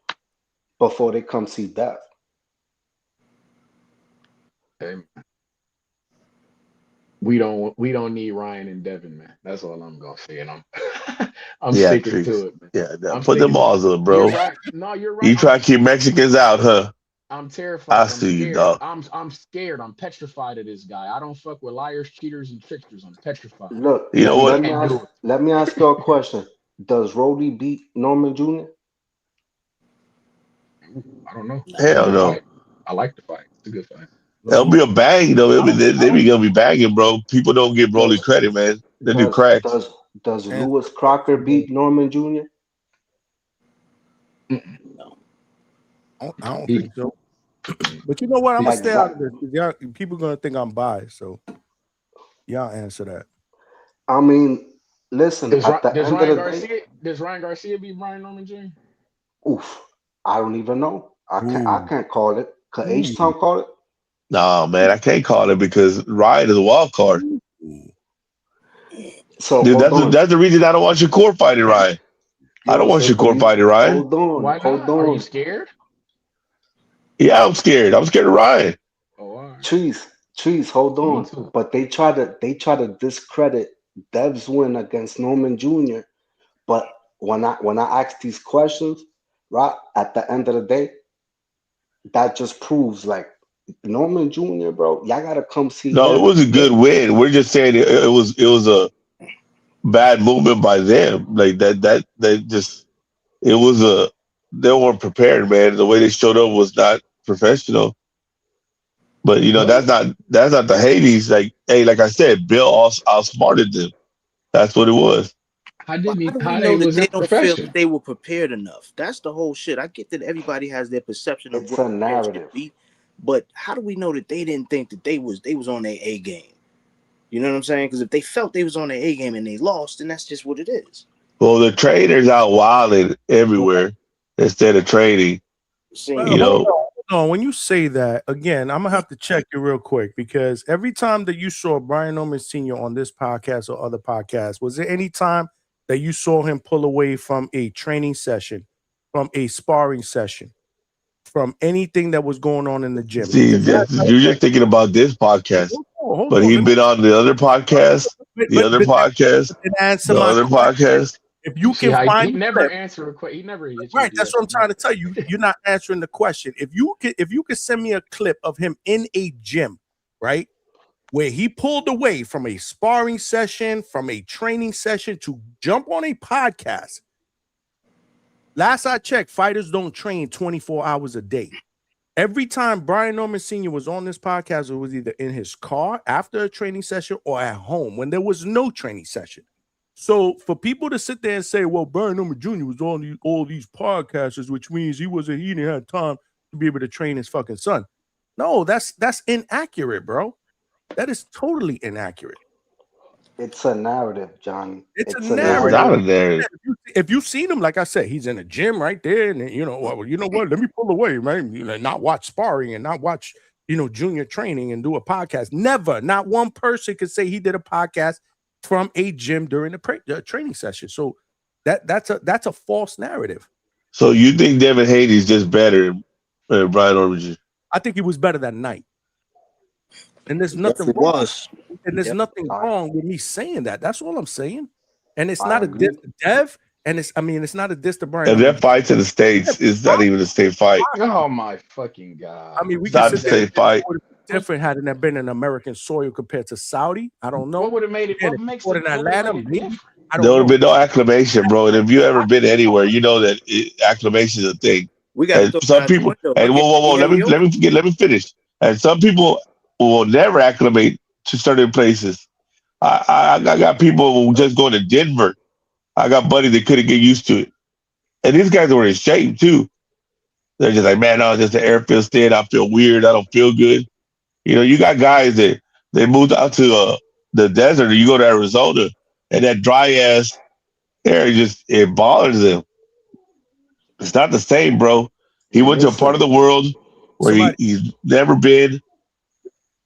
before they come see Dev. Hey, we don't need Ryan and Devin, man. That's all I'm gonna say, and I'm sticking to it, man. Yeah, put them balls up, bro. You're right. No, you're right. You try to keep Mexicans out, huh? I'm terrified. I see you, dog. I'm scared. I'm petrified of this guy. I don't fuck with liars, cheaters, and tricksters. I'm petrified. Look, you know what? Let me ask you a question. Does Rody beat Norman Jr.? I don't know. Hell no. I like the fight. It's a good fight. It'll be a bang, though. They be gonna be banging, bro. People don't give Rolly credit, man. They do cracks. Does Lewis Crocker beat Norman Jr.? No. I don't think so. But you know what? I'm gonna stay out of this because people are gonna think I'm biased. So y'all answer that. I mean, listen. Does at the end of the day, does Ryan Garcia beat Brian Norman Jr.? Oof, I don't even know. I can't call it. Could H-Town call it? No, man, I can't call it because Ryan is a wild card. So dude, that's the reason I don't want Shakur fighting Ryan. I don't want Shakur fighting Ryan. Hold on. Why not? Are you scared? Yeah, I'm scared. I'm scared of Ryan. Oh, all right. Trees, hold on. But they try to discredit Dev's win against Norman Jr. But when I ask these questions, right, at the end of the day, that just proves like Norman Jr., bro, y'all gotta come see. No, him. it was a good win. We're just saying it was a bad movement by them. Like that just it was they weren't prepared, man. The way they showed up was not professional. But that's not the Hades. Like, hey, like I said, Bill outsmarted them. That's what it was. How How didn't he? do we How know they that was they their don't feel that profession? they were prepared enough? That's the whole shit. I get that everybody has their perception of It's what a prepared should narrative. be, but how do we know that they didn't think that they was on their A game? You know what I'm saying? Because if they felt they was on their A game and they lost, then that's just what it is. Well, the trainers out wilding everywhere instead of training. Well, hold on. When you say that again, I'm gonna have to check you real quick because every time that you saw Brian Norman Sr. on this podcast or other podcasts, was there any time that you saw him pull away from a training session, from a sparring session, from anything that was going on in the gym? See, you're just thinking about this podcast, but he's been on the other podcast, the other podcast, the other podcast. If you See can how find he never answer a question. He never right, that's what I'm trying to tell you. You're not answering the question. If you could send me a clip of him in a gym, right, where he pulled away from a sparring session, from a training session to jump on a podcast. Last I checked, fighters don't train 24 hours a day. Every time Brian Norman Sr. was on this podcast, it was either in his car after a training session or at home when there was no training session. So for people to sit there and say, well, Brian Norman Jr. was on all these podcasts, which means he didn't have time to be able to train his fucking son. No, that's inaccurate, bro. That is totally inaccurate. It's a narrative, Johnny. It's a narrative. It's not a narrative. If you've seen him, like I said, he's in a gym right there, and well, you know what? Let me pull away, man. Not watch sparring and not watch, junior training and do a podcast. Never, not one person could say he did a podcast from a gym during the training session. So that's a false narrative. So you think Devin Haney is just better than Brian Norman Jr.? I think he was better that night. And there's nothing wrong. And there's nothing wrong with me saying that. That's all I'm saying. And it's not a diss to Dev, and it's not a diss to Brian. And that fight to the States is not even the same fight. Oh my fucking God. I mean, we it's not the same fight. Different had it not been in American soil compared to Saudi. I don't know. What would have made it? What makes it in Atlanta? There would have been no acclimation, bro. And if you ever been anywhere, you know that acclimation is a thing. We got some people. And whoa! Let me finish. And some people will never acclimate to certain places. I got people who just going to Denver. I got buddies that couldn't get used to it. And these guys were in shape too. They're just like, man, just the air feels thin. I feel weird. I don't feel good. You got guys that they moved out to the desert, or you go to Arizona, and that dry ass air it bothers them. It's not the same, bro. He went to a part of the world where he's never been.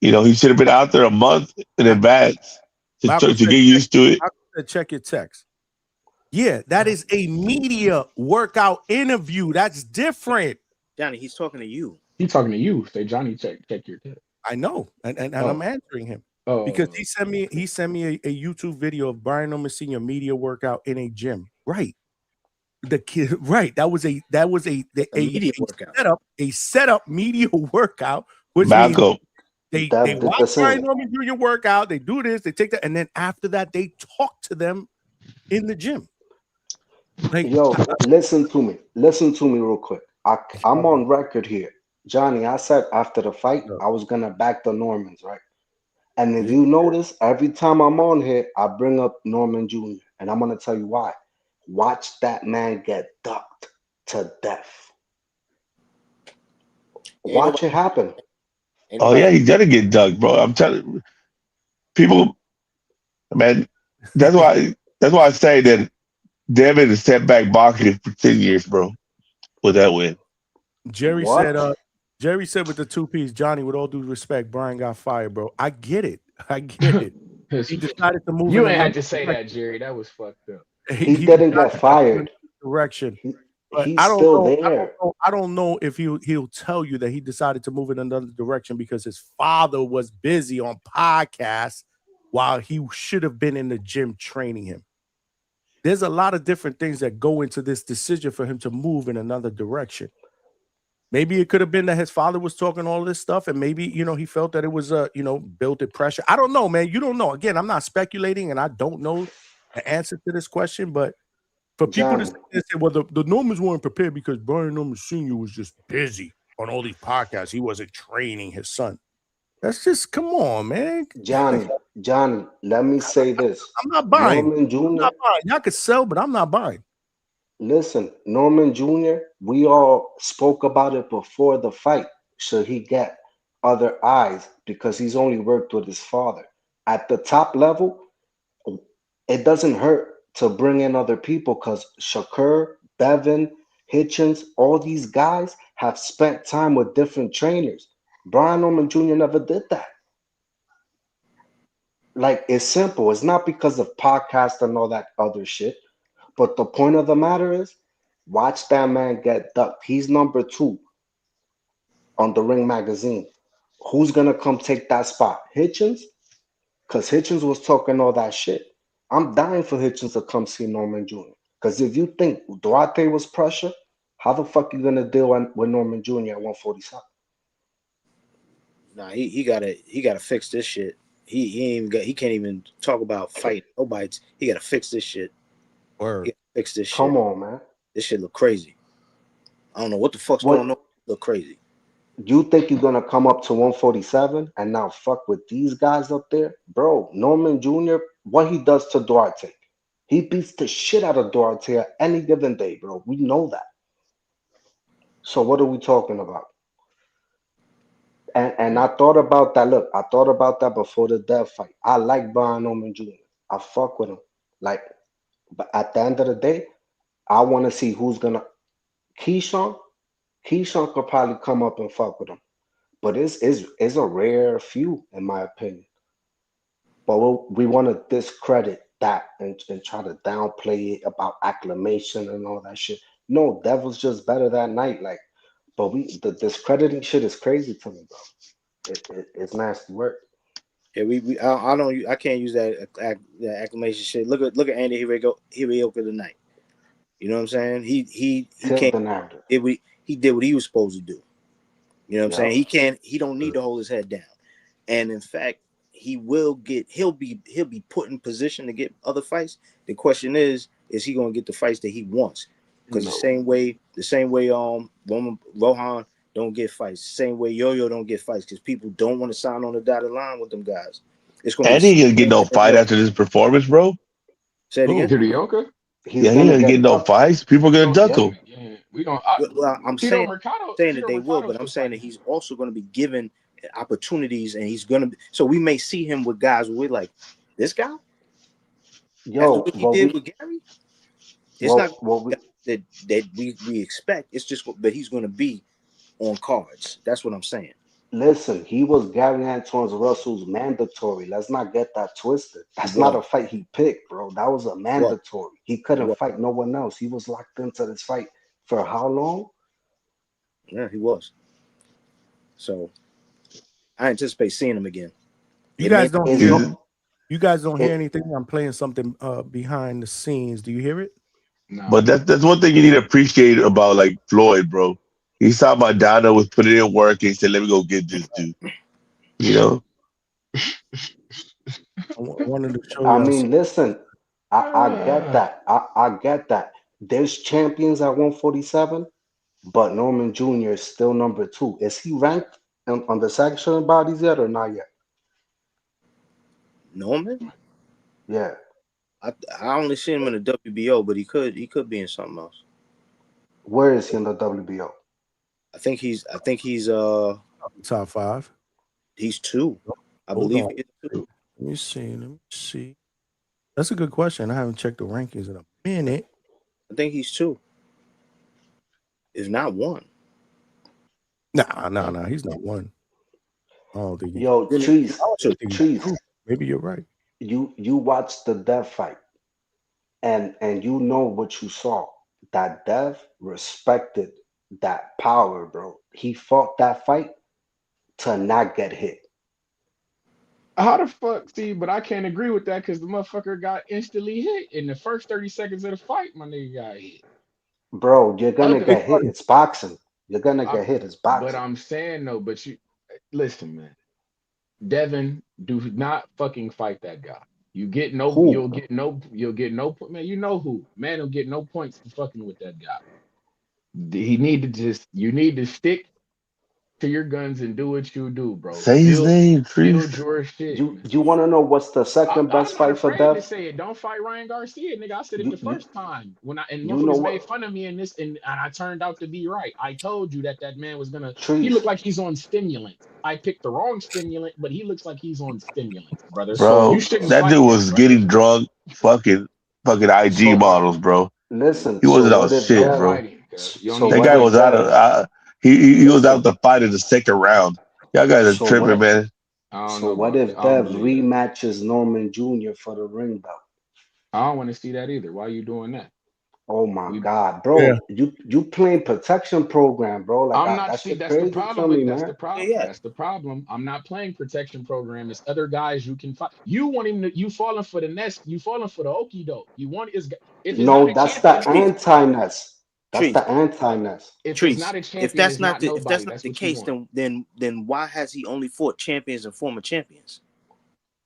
He should have been out there a month in advance to get used to it. Check your text. Yeah, that is a media workout interview. That's different. Johnny, he's talking to you. He's talking to you. Say, Johnny, check your text. I know, and I'm answering him because he sent me a YouTube video of Brian Norman Sr. media workout in a gym. Right, the kid. Right, that was a media workout. A setup media workout. Which means they watch Brian Norman Jr. workout. They do this. They take that, and then after that, they talk to them in the gym. Like, yo, listen to me real quick. I'm on record here. Johnny, I said after the fight, I was going to back the Normans, right? And if you notice, every time I'm on here, I bring up Norman Jr. And I'm going to tell you why. Watch that man get ducked to death. Watch it happen. Oh, yeah, he's going to get ducked, bro. I'm telling you. People, man, that's why I say that Devin is set back boxing for 10 years, bro, with that win. Jerry said with the two-piece, Johnny, with all due respect, Brian got fired, bro. I get it. He decided to move. You ain't had to say that, Jerry. That was fucked up. He didn't get fired. Direction. But He's still there. I don't know if he'll tell you that he decided to move in another direction because his father was busy on podcasts while he should have been in the gym training him. There's a lot of different things that go into this decision for him to move in another direction. Maybe it could have been that his father was talking all this stuff, and maybe, he felt that it was, built-in pressure. I don't know, man. You don't know. Again, I'm not speculating, and I don't know the answer to this question, but for people to say, well, the Normans weren't prepared because Brian Norman Sr. was just busy on all these podcasts. He wasn't training his son. That's just come on, man. Johnny, let me say this. I'm not buying. Norman Jr. I'm not buying. Y'all could sell, but I'm not buying. Listen, Norman Jr., we all spoke about it before the fight. Should he get other eyes? Because he's only worked with his father. At the top level, it doesn't hurt to bring in other people because Shakur, Bevan, Hitchens, all these guys have spent time with different trainers. Brian Norman Jr. never did that. Like, it's simple. It's not because of podcast and all that other shit. But the point of the matter is, watch that man get ducked. He's number 2 on the Ring magazine. Who's gonna come take that spot? Hitchens? Because Hitchens was talking all that shit. I'm dying for Hitchens to come see Norman Jr. Because if you think Duarte was pressure, how the fuck you gonna deal with Norman Jr. at 147? Nah, he gotta fix this shit. He can't even talk about fighting nobody. He gotta fix this shit. Word. He gotta fix this shit. Come on, man. This shit look crazy. I don't know what the fuck's going on. Look crazy. You think you're gonna come up to 147 and now fuck with these guys up there? Bro, Norman Jr., what he does to Duarte. He beats the shit out of Duarte any given day, bro. We know that. So what are we talking about? And I thought about that. Look, I thought about that before the Dev fight. I like Brian Norman Jr. I fuck with him. Like, but at the end of the day, I want to see who's gonna Keyshawn could probably come up and fuck with him. But it's a rare few, in my opinion. But we want to discredit that and try to downplay it about acclamation and all that shit. No, Dev was just better that night. Like, but the discrediting shit is crazy to me, bro. It's nasty work. Yeah, I can't use that acclamation shit. Look at Andy Hirioka tonight. You know what I'm saying? He can't. He did what he was supposed to do. You know what I'm saying? He don't need to hold his head down. And in fact, he'll be put in position to get other fights. The question is he gonna get the fights that he wants? Because the same way Rohan don't get fights, the same way Yo-Yo don't get fights, because people don't want to sign on the dotted line with them guys. It's gonna And he gonna get no fight after this performance, bro. Say it again. Hirioka? Yeah, he gonna get no fights. People are gonna duck him. Yeah, we don't. Well, I'm Tito saying Mercado, that they will, but I'm saying that he's also going to be given opportunities, and he's going to. So we may see him with guys where we're like, this guy. Yo, what he did with Gary. It's not that we expect. It's just, but he's going to be on cards. That's what I'm saying. Listen, he was Gary Antoine Russell's mandatory. Let's not get that twisted. That's not a fight he picked, bro. That was a mandatory. He couldn't fight no one else. He was locked into this fight for how long? Yeah, he was. So I anticipate seeing him again. You guys don't hear anything. I'm playing something behind the scenes. Do you hear it? No. But that's one thing you need to appreciate about like Floyd, bro. He saw my Donna was putting in work and he said, "Let me go get this dude." You know. I wanted to show I you. mean, listen, I get that. I get that. There's champions at 147, but Norman Jr. is still number 2. Is he ranked on the sanctioning bodies yet or not yet? Norman? Yeah. I only see him in the WBO, but he could be in something else. Where is he in the WBO? I think he's top 5. He's 2. I believe he's 2. Let me see. That's a good question. I haven't checked the rankings in a minute. I think he's 2. If not 1. Nah. He's not 1. I don't think Yo, Trees. Maybe you're right. You watched the Dev fight, and you know what you saw. That Dev respected that power, bro. He fought that fight to not get hit. How the fuck? See, but I can't agree with that because the motherfucker got instantly hit in the first 30 seconds of the fight. My nigga got hit. Bro, you're gonna get hit. It's boxing. You're gonna get hit. It's boxing. But I'm saying no. But you listen, man. Devin, do not fucking fight that guy. You get no. Who? You'll get no. Man, you know who? Man, will get no points for fucking with that guy. You need to stick to your guns and do what you do, bro. Say his name, Trees. Build your shit, man. You want to know what's the second I'm best not fight for afraid to Dev? say it. Don't fight Ryan Garcia, nigga. I said it the You first time when and you know motherfuckers made what? fun of me in this, and I turned out to be right. I told you that man was gonna. He Trees. looked like he's on stimulants. I picked the wrong stimulant, but he looks like he's on stimulants, brother. So You Bro, shouldn't that fight dude him, was brother. getting drunk, fucking IG so models, bro. listen. He So wasn't out what if shit, Don't Dev? bro. fight him, cuz. You don't So need That to what guy if fight was him. out of Dev? he was out Listen. the fight in the second round. Y'all guys are So tripping, what? man. I don't So know what about that. if I don't Dev believe that. rematches Norman Jr. for the ring belt? I don't want to see that either. Why are you doing that? Oh my We God, Yeah. bro! You playing protection program, bro? Like I'm not that see shit that's the crazy to problem with me, man. that's the problem. I'm not playing protection program. It's other guys you can fight. You want him to you falling for the nest, you falling for the okie doke. You want is if it's not No, a that's the champion, Trees, anti-ness. That's trees, the anti-ness. if it's trees. not a champion, it's not If that's nobody. not That's the what you case, want. then why has he only fought champions and former champions?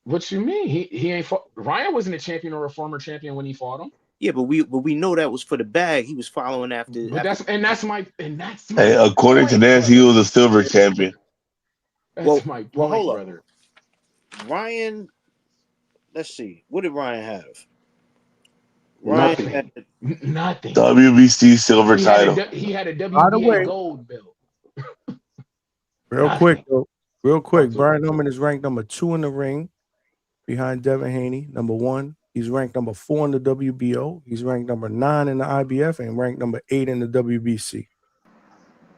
What you mean? He ain't fought Ryan wasn't a champion or a former champion when he fought him. Yeah, but we know that was for the bag. He was following after But that's Hey, my according to point, this, he brother. was a silver champion. That's my well, point, hold up. brother. Ryan, let's see. What did Ryan have? Ryan Nothing. had Nothing. WBC silver He had title. a By the WBA way, gold belt. real quick, Nothing. though. Real quick, Talk to me. Brian Norman is ranked number 2 in the ring behind Devin Haney. Number 1. He's ranked number 4 in the WBO. He's ranked number 9 in the IBF and ranked number 8 in the WBC.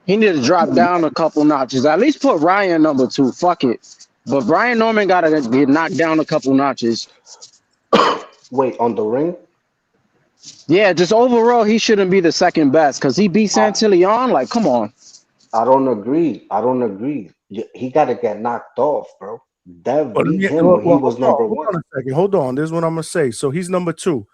He need to drop down a couple notches. At least put Ryan number 2. Fuck it. But Brian Norman gotta get knocked down a couple notches. Wait, on the ring? Yeah, just overall, he shouldn't be the second best because he beat I Santillan. Like, come on. I don't agree. I don't agree. He got to get knocked off, bro. Dev beat him when he was number hold one. on a second. Hold on. This is what I'm gonna say. So he's number 2.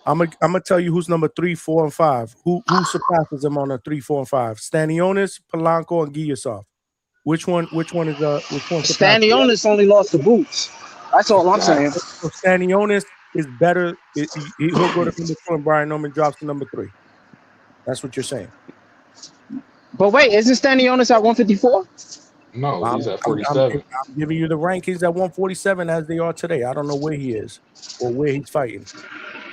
I'm gonna tell you who's number 3, 4, and 5. Who surpasses him on the 3, 4, and 5? Stanionis, Polanco, and Giyasov. Which one is which one surpasses? Stanionis only lost the boots. That's all I'm saying. So Stanionis is better. He'll go to number 2 and Brian Norman drops to number 3. That's what you're saying. But wait, isn't Stanionis at 154? No, I'm, he's at I'm, 47. I'm giving you the rankings at 147 as they are today. I don't know where he is or where he's fighting.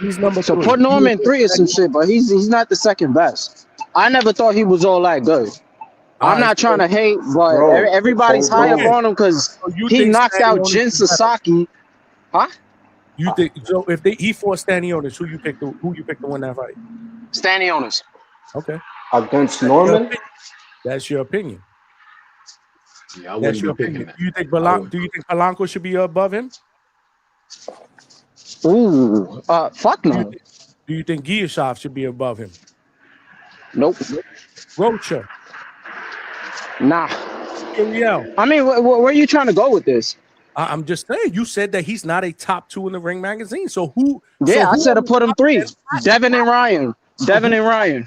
He's number So 3. put Norman 3 or some shit, but he's not the second best. I never thought he was all that good. I'm not trying to hate, but Bro, everybody's hold high up on. on him because So you he think knocked out Stanionis Jin is better? Sasaki. Huh? You think so? If he fought Stanionis, who you pick to win that fight? Stanionis. Okay. Against Norman? That's your opinion. Yeah, I That's wouldn't be your picking opinion. that. Do you think Polanco should be above him? Ooh, fuck no. Do you think Giyasov should be above him? Nope. Rocha. Nah. Uriel. I mean, where are you trying to go with this? I'm just saying. You said that he's not a top 2 in the Ring magazine. So who? Yeah, I said to on the put him top 3. 10? Devin and Ryan. Devin and Ryan.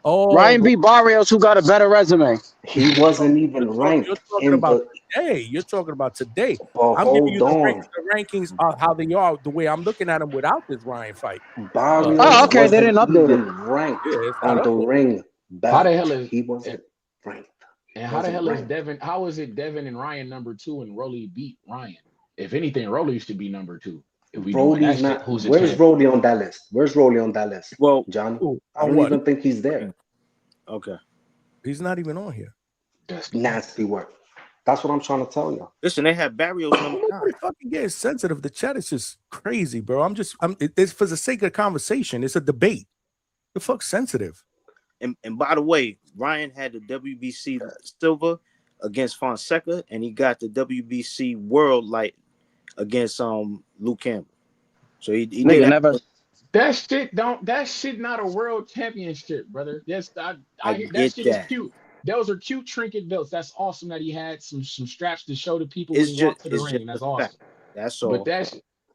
Oh, Ryan beat Barrios, who got a better resume. He wasn't even you're ranked talking in about the. today. You're talking about today. But I'm giving you hold the on. rankings are how they are. The way I'm looking at them without this Ryan fight. Barrios okay, they didn't wasn't update even it. ranked Yeah, it's not on the updated. ring How the belt. hell is He wasn't ranked. and how the hell is Ranked. Devin? How is it Devin and Ryan number 2 and Rolly beat Ryan? If anything, Rolly should be number 2. If we doing Broly's that shit, not. who's a Where's champion? Rolly on that list? Where's Rolly on that list? Well, Johnny, Ooh, I on don't what? even think he's there. okay. He's not even on here. Nasty work. That's what I'm trying to tell you. Listen, they had Barrios number 9. Nobody fucking getting sensitive. The chat is just crazy, bro. It's for the sake of conversation. It's a debate. The fuck's sensitive. And by the way, Ryan had the WBC silver against Fonseca, and he got the WBC world light against Luke Campbell. So he Nigga did never. That shit not a world championship, brother. Yes, that get shit is that. cute. Those are cute trinket belts. That's awesome that he had some straps to show the people It's when he walked to the just ring. a That's fact. awesome. That's But all.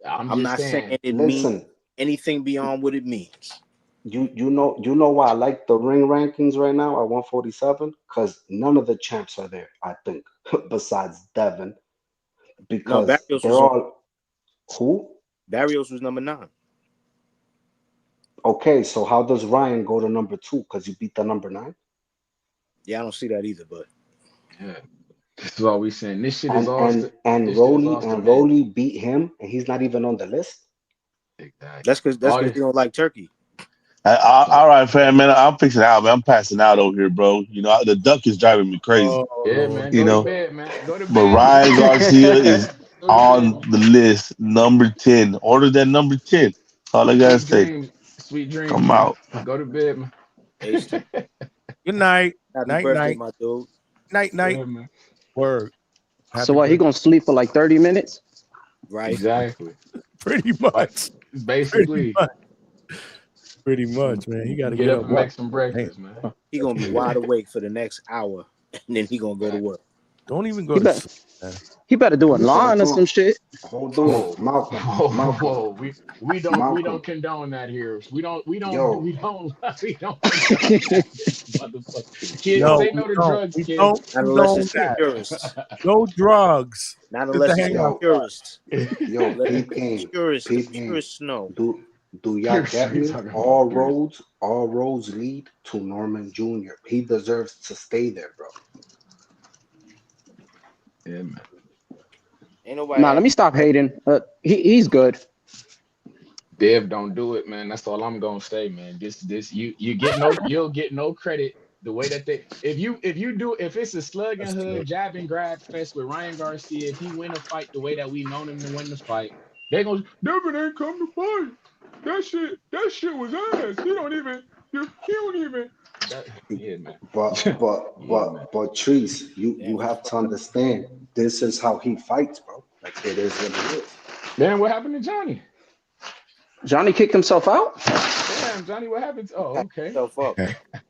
I'm I'm just not saying saying. it means Listen, anything beyond what it means. you know why I like the ring rankings right now at 147? Because none of the champs are there, I think, besides Devin. No, Because Barrios they're was on. all who? Barrios was number 9. Okay, so how does Ryan go to number 2? Because you beat the number 9? Yeah, I don't see that either, but Yeah. This is all we saying. This shit is And all. and and This shit is Rolly all and semantics. Rolly beat him, and he's not even on the list. Exactly. That's because you don't like turkey. All right, fam, man. I'm fixing out, man. I'm passing out over here, bro. You know, the duck is driving me crazy. Oh Yeah, Lord. man. You Go to know, bed, man. Go to but bed, Ryan man. Garcia is Go to bed, on man. the list, number 10. Order that number 10. All I gotta Sweet say. dreams. Sweet dreams, Come man. out. Go to bed, man. H2. Good night. Happy Night, birthday, night. my dude. Night, night. Yeah, man. Word. So Happy what? He birthday. gonna sleep for like 30 minutes? Right. Exactly. Pretty Like, much. Pretty basically, much. Pretty much, man. He got to get get up up. and make some Damn. breakfast, man. He gonna be wide awake for the next hour, and then he gonna go to work. Don't even go He to better, sleep, man. he better do a line or Hold some on, shit. hold Whoa, on, Malcolm, whoa, Malcolm, whoa. We don't Malcolm. condone that here. We don't Yo, condone that, motherfucker. Kids, No, say we no to don't. drugs, We kids. don't Not unless condone it's for that. purists. No drugs. Not It's the unless it's for hangout yo, spot. purists. yo, Let peep the game, purists, the peep game. purists know. Do y'all Pierce, get you me? talking about Pierce? All roads lead to Norman Jr. He deserves to stay there, bro. Yeah, man. Ain't nobody. Nah, let me stop hating. He's good. Dev, don't do it, man. That's all I'm gonna say, man. This you get no, you'll get no credit the way that they. If it's a slug and That's hood true. jab and grab fest with Ryan Garcia, if he win a fight the way that we known him to win the fight, they gonna Devin ain't come to fight. That shit was ass. He don't even. Yeah, man. Yeah, man. But Treese, you Damn, he have to fucked up. understand this is how he fights, bro. Like it is what it is. Then what happened to Johnny? Johnny kicked himself out. Damn, Johnny, what happened? Oh, Pack okay. yourself up.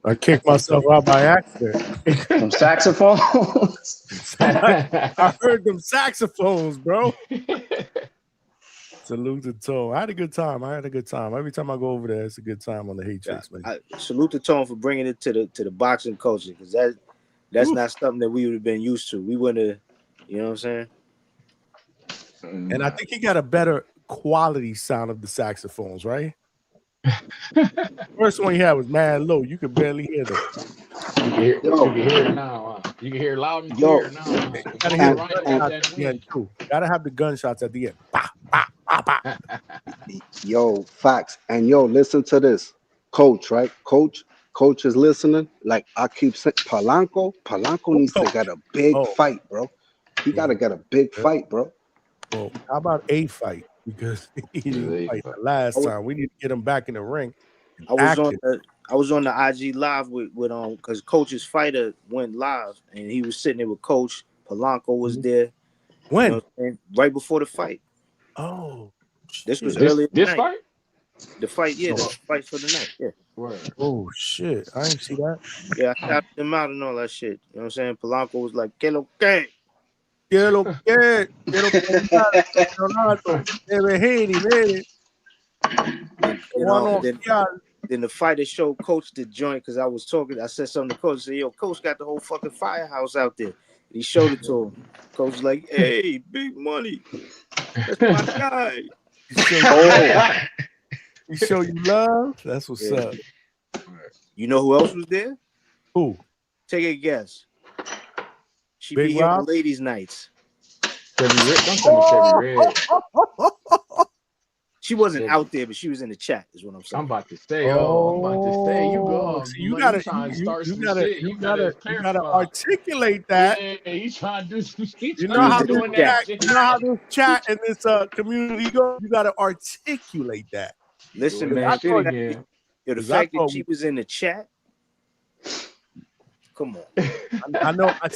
I kicked myself out by accident. Some saxophones. I heard them saxophones, bro. Salute to Tone. I had a good time. Every time I go over there, it's a good time on the Hate Chicks, man. I salute the Tone for bringing it to the boxing culture, because that's Oof. not something that we would have been used to. We wouldn't have, you know what I'm saying? And I think he got a better quality sound of the saxophones, right? First one he had was mad low. You could barely hear them. You can hear it now. Huh? You can hear loud and Yo, clear now. Huh? Gotta hear the gunshots at the end too. Gotta have the gunshots at the end. Bah, bah, bah, bah. yo, facts. And yo, listen to this. Coach, right? Coach is listening. Like I keep saying, Polanco needs to get a big fight, bro. He gotta get a big fight, bro. Well, how about a fight? Because he didn't fight the last time. We need to get him back in the ring. I was on the IG live with because Coach's fighter went live and he was sitting there with Coach. Polanco was there. When? You know what I'm saying? Right before the fight. Oh, this was This earlier. this fight? The fight, yeah, the fight for the night. Yeah. Word. Oh shit! I didn't see that. Yeah, I shouted him out and all that shit. You know what I'm saying? Polanco was like, "Que lo que? Que lo que? Quiero preguntar, Leonardo, debe Haney, baby. Then the fighter showed Coach the joint because I was talking. I said something to Coach. I said, "Yo, Coach got the whole fucking firehouse out there." And he showed it to him. Coach was like, "Hey, big money. That's my guy." He show you love. That's what's up. You know who else was there? Who? Take a guess. She Big be here on Rob? ladies' nights. She wasn't out there, but she was in the chat. Is what I'm saying. I'm about to say, you go. So you gotta articulate that. Yeah, he's trying to do some. You know how this chat and this community go. You gotta articulate that. Listen, man. The fact that she was in the chat. Come on. I know. I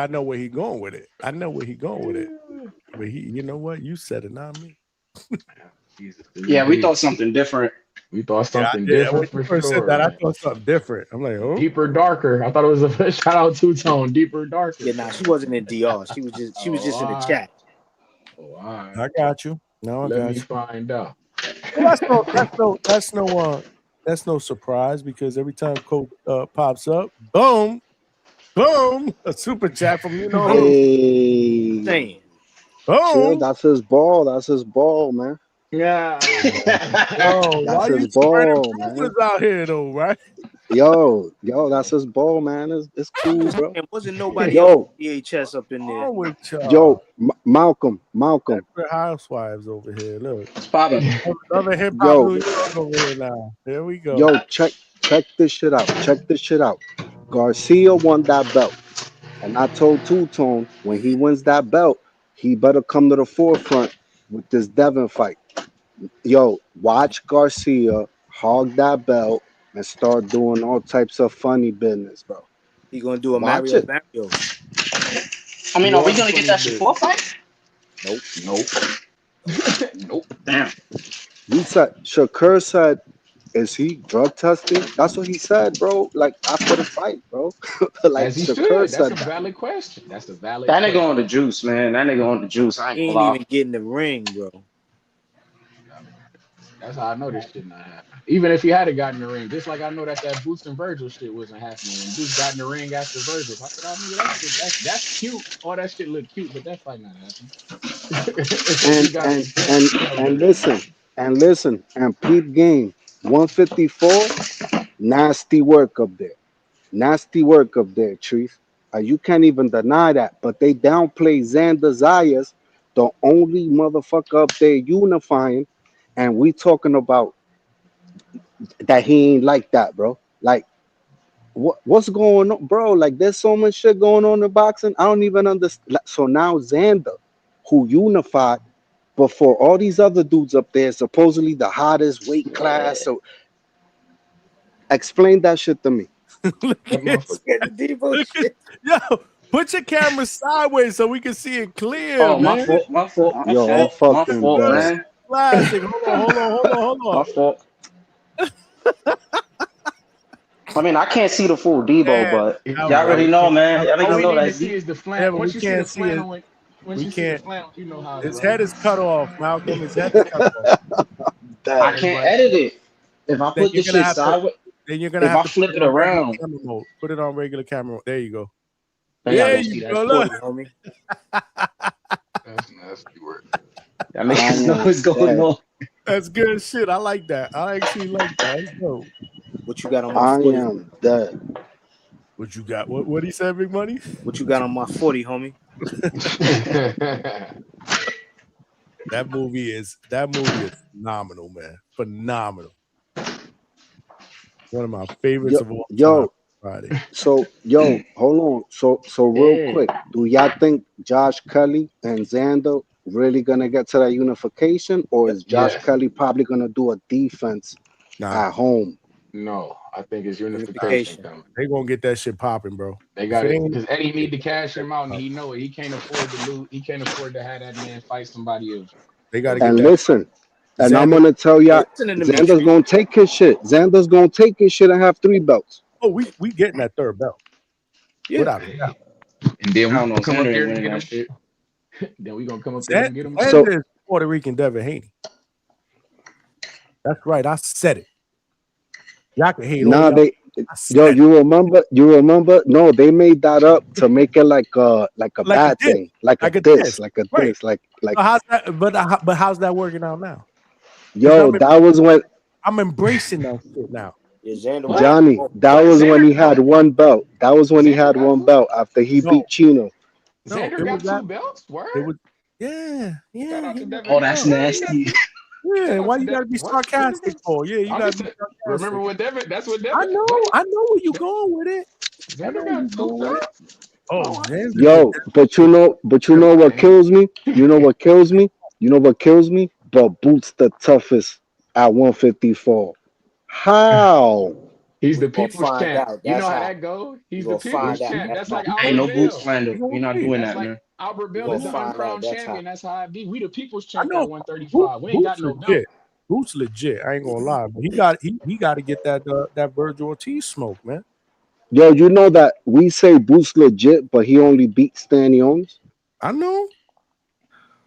know where he going with it. But you know what? You said it, not me. Yeah, we thought something different. We thought something different. When you first said that, I thought something different. I'm like, oh, deeper, darker. I thought it was a shout out to Tone. Deeper, darker. Yeah, nah, she wasn't in DR. She was just in the chat. Oh, all right. I got you. No, I got you. Let me find out. Well, that's no surprise because every time Coach pops up, boom, a super chat from who. Hey. Boom. That's his ball, man. Yeah. Why you spreading rumors out here though, right? Yo, that's his ball, man. It's cool, bro. And wasn't nobody else Yo, VHS up in there. wrong with yo, y'all? Malcolm. Desperate Housewives over here. Look, It's popping. another hip hop Yo, New York over here now. Here we go. yo, check this shit out. Check this shit out. Garcia won that belt. And I told Two Tone when he wins that belt, he better come to the forefront with this Devin fight. Yo, watch Garcia hog that belt and start doing all types of funny business, bro. He gonna do a Watch Mario it. Barrios. I mean, are we gonna Funny get that business. Shakur fight? Nope. Nope. Damn. He said, Shakur said, is he drug testing? That's what he said, bro. Like after the fight, bro. Like As he Shakur should. That's said a that. valid question. That's a valid That nigga question. on the juice, man. That nigga on the juice. I ain't He gonna ain't lie. even get in the ring, bro. That's how I know this shit not happening. Even if he had gotten in the ring, just like I know that Boots and Virgil shit wasn't happening. When Boots got in the ring after Virgil, I said, "Oh, nigga, that shit, that's cute. All that shit look cute, but that fight not happening." And listen, and peep game 154, nasty work up there. Nasty work up there, Trees. You can't even deny that. But they downplay Xander Zayas, the only motherfucker up there unifying, and we talking about that he ain't like that, bro. Like, what's going on, bro? Like, there's so much shit going on in boxing. I don't even understand. So now Xander, who unified, but for all these other dudes up there, supposedly the hottest weight class. So explain that shit to me. Look at the Debo shit. Yo, put your camera sideways so we can see it clear, Oh, my man. fault. My fault. My Yo, I'm fault. My fucking fault, dead. man. Classic. Hold on. My fault. I mean, I can't see the full Debo, Man, but all y'all already right. know, man. Y'all All niggas we know need to that's see deep. is the Yeah, flannel. but Once we you see the can't see it. flannel, once We you see the can't. flannel, you know how. His head is cut off, Malcolm. His head is cut off. I can't edit it. If I Then put you're this gonna shit have to. sideways, Then you're gonna if have I to put flip it it on regular around, camera mode. Put it on regular camera. There you go. then y'all There gonna see you that go. shit. Look. homie. That's nasty work. That niggas know what's going on. That's good shit. I like that. I actually like that. That's dope. What you got on my I 40? am dead. What you got? What he said, Big Money? What you got on my 40, homie? That movie is phenomenal, man. Phenomenal. One of my favorites of all time. Friday. So hold on. So real quick, do y'all think Josh Kelly and Xander really gonna get to that unification, or is Josh Kelly probably gonna do a defense at home? No, I think it's unification coming. They gonna get that shit popping, bro. They got it because Eddie need to cash him out, and he know it. He can't afford to lose. He can't afford to have that man fight somebody else. They got to get And that. listen, and I'm gonna tell y'all, Xander's gonna take his shit. Xander's gonna take his shit and have 3 belts. Oh, we getting that 3rd belt. Yeah. Without a doubt. And then I don't we know. come up Xander there ain't and winning get him. that shit. Then we gonna come up there and get him. Xander is Puerto Rican Devin Haney. That's right. I said it. Y'all can hate Nah, all yo, you remember? No, they made that up to make it like a bad thing, like a diss. Right. like. So how's that? But how's that working out now? Yo, that was when I'm embracing that shit now. Johnny. That was when he had 1 belt. That was when he had 1 belt after he beat Chino. Xander got 2 belts. Word. It was, yeah. Oh, that's nasty. Yeah, why you gotta be sarcastic for? Yeah, you gotta be sarcastic. Remember what Devin? That's what Devin. I know where you going with it. Xander got 2 belts. Oh, Xander. Yo, but you know what kills me? You know what kills me? But Boots the toughest at 154. How? He's the people's find champ. out. You know That's how how. that goes. He's the gonna people's find out. champ. That's like Ain't Albert no Boots Bell. slander. We're not doing That's that, like man. Albert Bell is the uncrowned champion. That's how it be. We the people's I champ know. at 135. We ain't got no belt. Legit. Boots legit. I ain't gonna lie, but he got to get that Virgil Ortiz smoke, man. Yo, you know that we say Boots legit, but he only beat Stanley Owens. I know.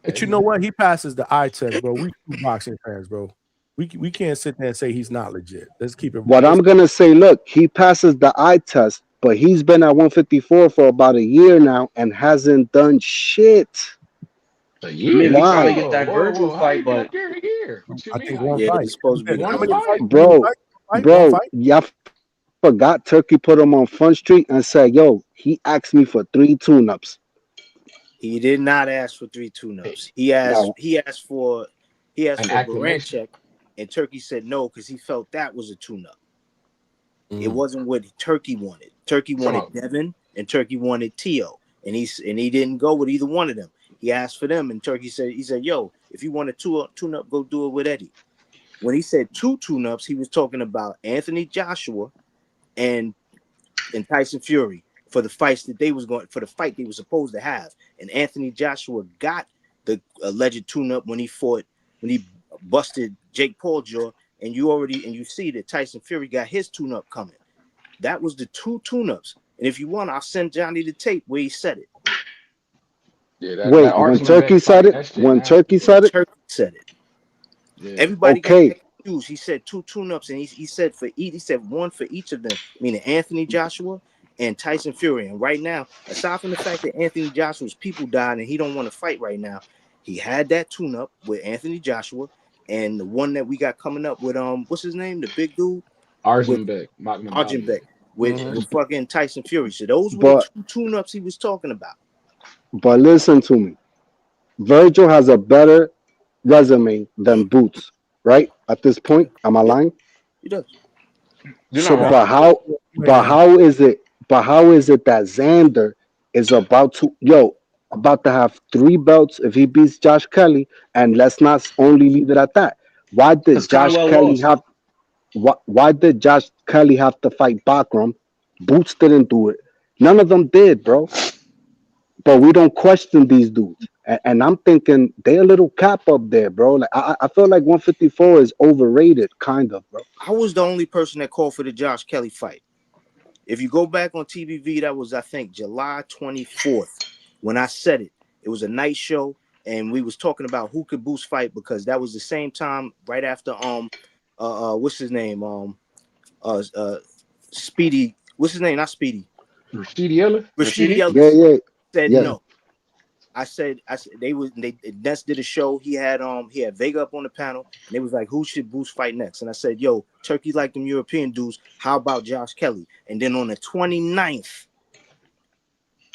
But you know what? He passes the eye test, bro. We two boxing fans, bro. We can't sit there and say he's not legit. Let's keep it. What I'm gonna say, look, he passes the eye test, but he's been at 154 for about a year now and hasn't done shit. I mean, we trying to get that Virgil fight, but What you I mean? think one Yeah, fight. it's supposed to be How the many one fights? Bro, One fight? yeah, forgot Turkey put him on Front Street and said, "Yo, he asked me for 3 tune-ups." He did not ask for 3 tune-ups. He Now, asked for An acclamation. Baranchek, and Turkey said no because he felt that was a tune-up. It Mm. wasn't what Turkey wanted. Turkey wanted Devin, and Turkey wanted Tio, and he didn't go with either one of them. He asked for them, and Turkey said, "Yo, if you want a tune-up, go do it with Eddie." When he said 2 tune-ups, he was talking about Anthony Joshua and Tyson Fury for the fight they were supposed to have. And Anthony Joshua got the alleged tune-up when he busted Jake Paul jaw, and you see that Tyson Fury got his tune-up coming. That was the 2 tune-ups. And if you want, I'll send Johnny the tape where he said it. Yeah, wait, when Turkey said it, Turkey said it. Yeah. Everybody Okay. got confused. He said 2 tune-ups, and he said one for each of them, meaning Anthony Joshua and Tyson Fury. And right now, aside from the fact that Anthony Joshua's people died and he don't want to fight right now, he had that tune-up with Anthony Joshua, and the one that we got coming up with what's his name, the big dude, Arzenbeck, Arzenbeck, with fucking Tyson Fury. So those were But the 2 tune-ups he was talking about. but listen to me. Virgil has a better resume than Boots, right? At this point, am I lying? He does. You're So, not wrong. but how is it that Xander is about to have 3 belts if he beats Josh Kelly? And let's not only leave it at that. Why did Because Josh Conwell Kelly lost. have? Why did Josh Kelly have to fight Bakram? Boots didn't do it. None of them did, bro. But we don't question these dudes. And I'm thinking they a little cap up there, bro. Like I feel like 154 is overrated, kind of, bro. I was the only person that called for the Josh Kelly fight. If you go back on TBV, that was, I think, July 24th when I said it. It was a night show, and we was talking about who could Boost fight because that was the same time right after what's his name, Speedy, what's his name, not Speedy, Rashidi Ellis. Rashidi Ellis Yeah. said Yeah. no. I said they Ness did a show. He had Vega up on the panel, and they was like, who should Boost fight next? And I said, yo, Turkey like them European dudes. How about Josh Kelly? And then on the 29th,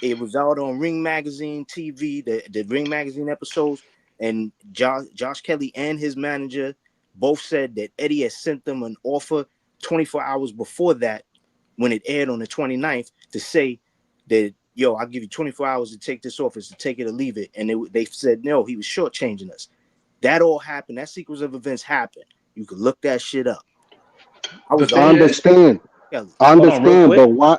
it was out on Ring Magazine TV, the Ring Magazine episodes, and Josh Kelly and his manager both said that Eddie had sent them an offer 24 hours before that when it aired on the 29th to say that, yo, I'll give you 24 hours to take this office, to take it or leave it. And they said, no, he was shortchanging us. That all happened. That sequence of events happened. You could look that shit up. I understand. But why?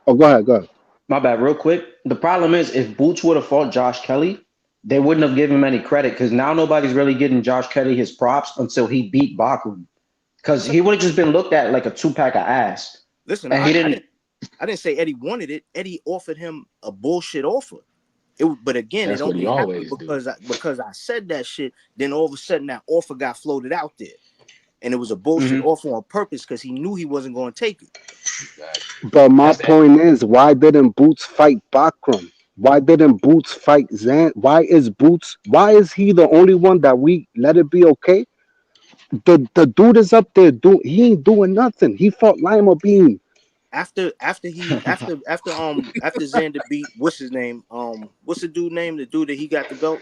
Oh, go ahead. My bad, real quick. The problem is if Boots would have fought Josh Kelly, they wouldn't have given him any credit because now nobody's really getting Josh Kelly his props until he beat Baku. Because he would have just been looked at like a 2-pack of ass. Listen, and I didn't say Eddie wanted it. Eddie offered him a bullshit offer. But again, That's it what only he happened always because I said that shit. Then all of a sudden that offer got floated out there. And it was a bullshit offer on purpose because he knew he wasn't going to take it. But my point is, why didn't Boots fight Bakram? Why didn't Boots fight Zan? Why is he the only one that we let it be okay? The dude is up there he ain't doing nothing. He fought Lima Bean. After Xander beat, what's his name? What's the dude name? The dude that he got the belt?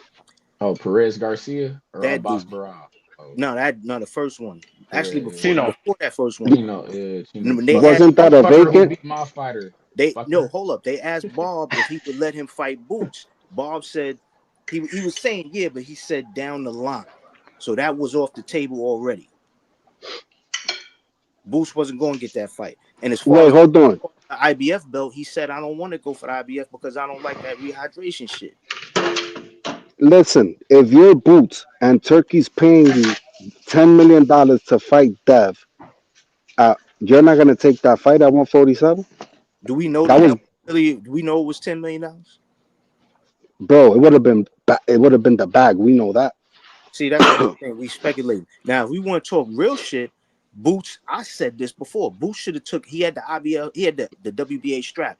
Oh, Perez Garcia or that Abbas dude. Barra? Oh. No, the first one. Perez. Actually, before that first one. Wasn't that a vacant? Beat my fighter. Hold up. They asked Bob if he would let him fight Boots. Bob said he was saying yeah, but he said down the line. So that was off the table already. Boots wasn't going to get that fight. And as far as hold on. The IBF belt, he said, I don't want to go for the IBF because I don't like that rehydration shit. Listen, if you're Boots and Turkey's paying you $10 million to fight Dev, you're not gonna take that fight at 147? Do we know do we know it was $10 million? Bro, it would have been the bag. We know that. See, that's the thing. We speculate. Now, if we want to talk real shit, Boots, I said this before. Boots should have he had the IBL, he had the WBA strap.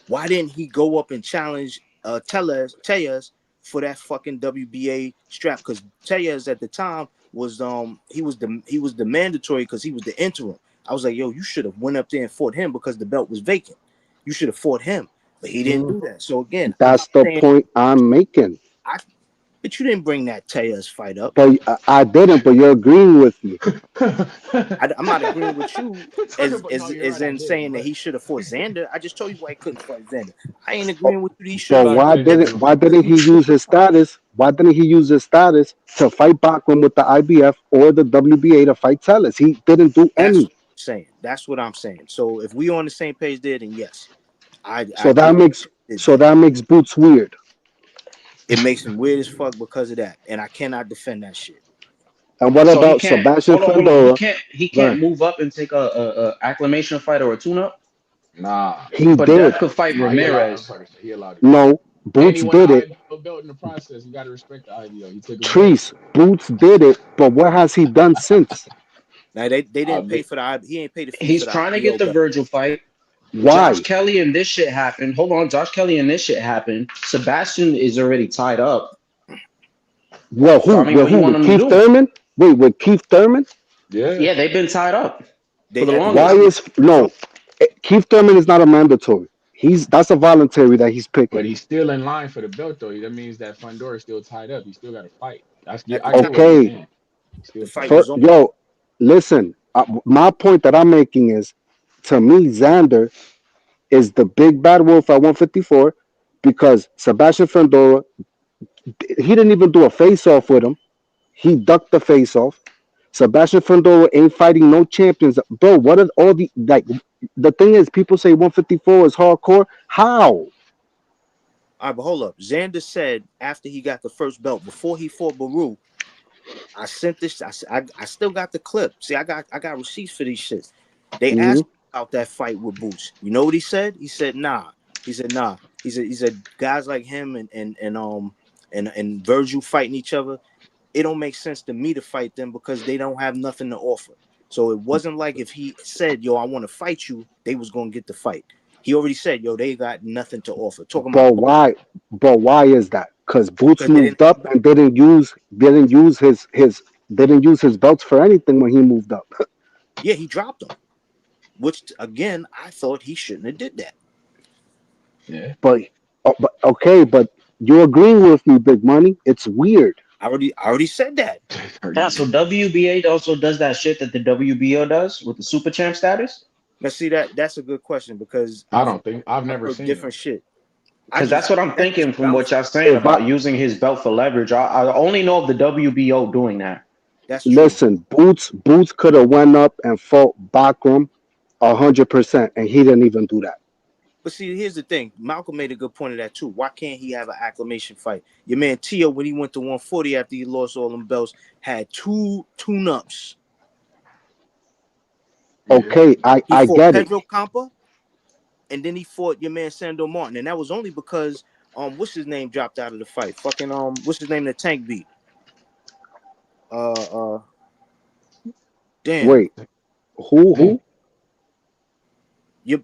Why didn't he go up and challenge Tejas for that fucking WBA strap? Because Tejas at the time was he was the mandatory because he was the interim. I was like, yo, you should have went up there and fought him because the belt was vacant. You should have fought him, but he didn't do that. So again, That's the point I'm making. But you didn't bring that Tejas fight up. But I didn't. But you're agreeing with me. I'm not agreeing with you as in saying that he should have fought Xander. I just told you why he couldn't fight Xander. I ain't agreeing with you. He should. But why didn't he use his status? Why didn't he use his status to fight Bachman with the IBF or the WBA to fight Tellez? He didn't do any. That's what I'm saying. So if we on the same page there, then yes. That makes Boots weird. It makes him weird as fuck because of that, and I cannot defend that shit. And what about Sebastian Fedora? He can't move up and take a acclamation fight or a tune-up. Nah, but Dev could fight Ramirez. No, Boots did it. Belt in the process, you got to respect the IBO. He took Treese, Boots did it, but what has he done since? Now they didn't pay for the. He ain't paid the fee. He's trying to get the Virgil fight. Why? Josh Kelly and this shit happened. Hold on, Josh Kelly and this shit happened. Sebastian is already tied up. Well, who? So, With Keith Thurman? Wait, with Keith Thurman? Yeah, they've been tied up. Keith Thurman is not a mandatory. That's a voluntary that he's picking. But he's still in line for the belt, though. That means that Fundora is still tied up. He still got to fight. Okay. Yo, listen. My point that I'm making is, to me, Xander is the big bad wolf at 154 because Sebastian Fundora, he didn't even do a face-off with him. He ducked the face-off. Sebastian Fundora ain't fighting no champions. Bro, what are all the... Like, the thing is, people say 154 is hardcore. How? All right, but hold up. Xander said after he got the first belt, before he fought Baru, I sent this. I still got the clip. See, I got receipts for these shits. They asked about that fight with Boots. You know what he said? He said, nah. He said, nah. He said guys like him and Virgil fighting each other, it don't make sense to me to fight them because they don't have nothing to offer. So it wasn't like if he said, yo, I want to fight you, they was going to get the fight. He already said, yo, they got nothing to offer. But why is that? Because Boots moved up and didn't use his belts for anything when he moved up. Yeah, he dropped them. Which again, I thought he shouldn't have did that. Yeah. But you're agreeing with me, Big Money. It's weird. I already said that. Yeah, so WBA also does that shit that the WBO does with the super champ status. Now see that's a good question because I've never seen different shit. Because that's what I'm thinking from what y'all saying about using his belt for leverage. I only know of the WBO doing that. That's true. Listen, Boots could have went up and fought Bakram 100%, and he didn't even do that. But see, here's the thing. Malcolm made a good point of that too. Why can't he have an acclamation fight? Your man Tio, when he went to 140 after he lost all them belts, had 2 tune-ups. Okay, I get it. Pedro Campa, and then he fought your man Sandor Martin, and that was only because what's his name dropped out of the fight? Fucking what's his name? The Tank beat. Damn. Wait, who?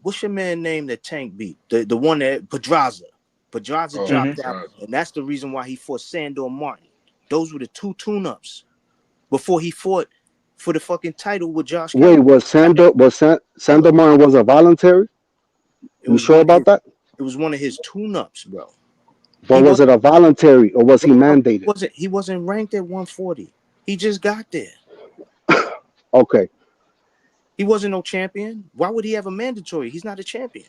What's your man name that Tank beat? The one that Pedraza dropped out, and that's the reason why he fought Sandor Martin. Those were the 2 tune-ups before he fought for the fucking title with Josh Kelly. Wait, was Sandor Martin was a voluntary? You sure about that? It was one of his tune-ups, bro. But was it a voluntary or was he mandated? He wasn't ranked at 140. He just got there. Okay. He wasn't no champion. Why would he have a mandatory? He's not a champion.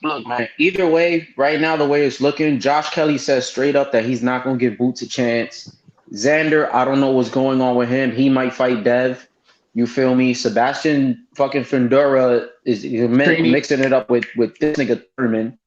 Look, man, either way, right now, the way it's looking, Josh Kelly says straight up that he's not going to give Boots a chance. Xander, I don't know what's going on with him. He might fight Dev. You feel me? Sebastian fucking Fundora is mixing it up with this nigga Thurman.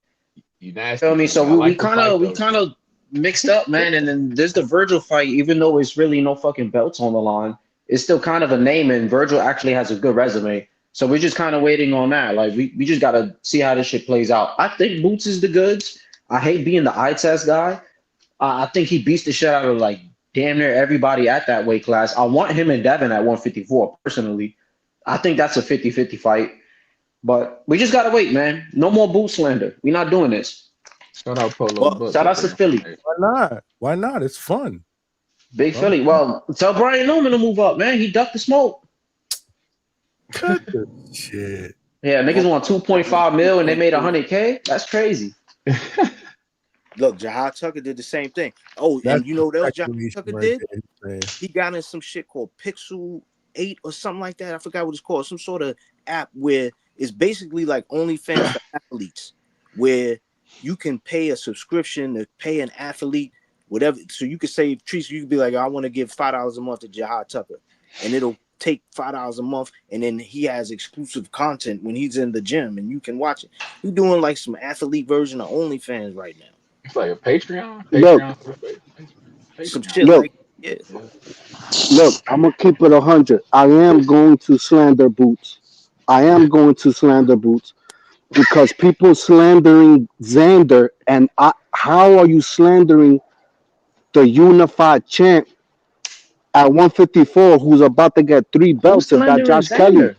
You feel me? So we kind of mixed up, man. And then there's the Virgil fight, even though it's really no fucking belts on the line. It's still kind of a name, and Virgil actually has a good resume. So we're just kind of waiting on that. Like, we just got to see how this shit plays out. I think Boots is the goods. I hate being the eye test guy. I think he beats the shit out of, like, damn near everybody at that weight class. I want him and Devin at 154, personally. I think that's a 50-50 fight. But we just got to wait, man. No more boot slander. We're not doing this. Shout out Polo. Shout out to Philly. Why not? Why not? It's fun. Big Philly. Well, tell Brian Newman to move up, man. He ducked the smoke. Cut the shit. Yeah, niggas want 2.5 mil and they made 100K. That's crazy. Look, Jahad Tucker did the same thing. Oh, That's and you know what else Jahad speculation Tucker right did? there, man. He got in some shit called Pixel 8 or something like that. I forgot what it's called. Some sort of app where it's basically like OnlyFans for athletes, where you can pay a subscription to pay an athlete, whatever. So you could say, Teresa, you could be like, I want to give $5 a month to Jahad Tucker, and it'll take $5 a month, and then he has exclusive content when he's in the gym, and you can watch it. He's doing like some athlete version of OnlyFans right now. It's like a Patreon. Look, Some shit look, like yeah. look. I'm gonna keep it 100. I am going to slander Boots. I am going to slander Boots because people slandering Xander, and how are you slandering the unified champ at 154 who's about to get 3 Who's belts if that slandering Josh Kelly? Xander?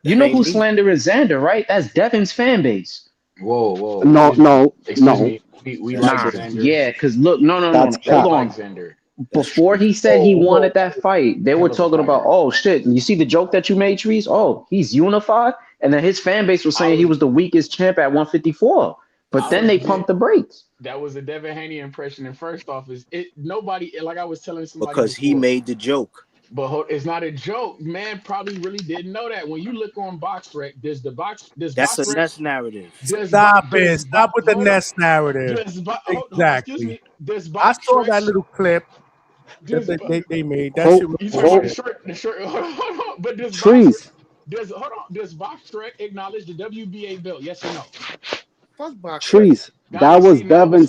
You know who's slandering Xander, right? That's Devin's fan base. Whoa. No. Excuse me. We like Nah, Xander. yeah, because look, no. That's Hold cap. on. Xander. Before he said he Whoa. wanted that fight, they were talking about, oh shit, you see the joke that you made, Trees? Oh, he's unified. And then his fan base was saying he was the weakest champ at 154. But then they pumped the brakes. That was a Devin Haney impression. And first off, is it nobody, like I was telling somebody because before, he made the joke. But it's not a joke. Man probably really didn't know that. When you look on BoxRec, That's a Nest narrative. Stop with the Nest narrative. Exactly. I saw that little clip that they made. That shit was the short. Hold on. But does BoxRec acknowledge the WBA belt? Yes or no? Fuck BoxRec. Trees. That was Devin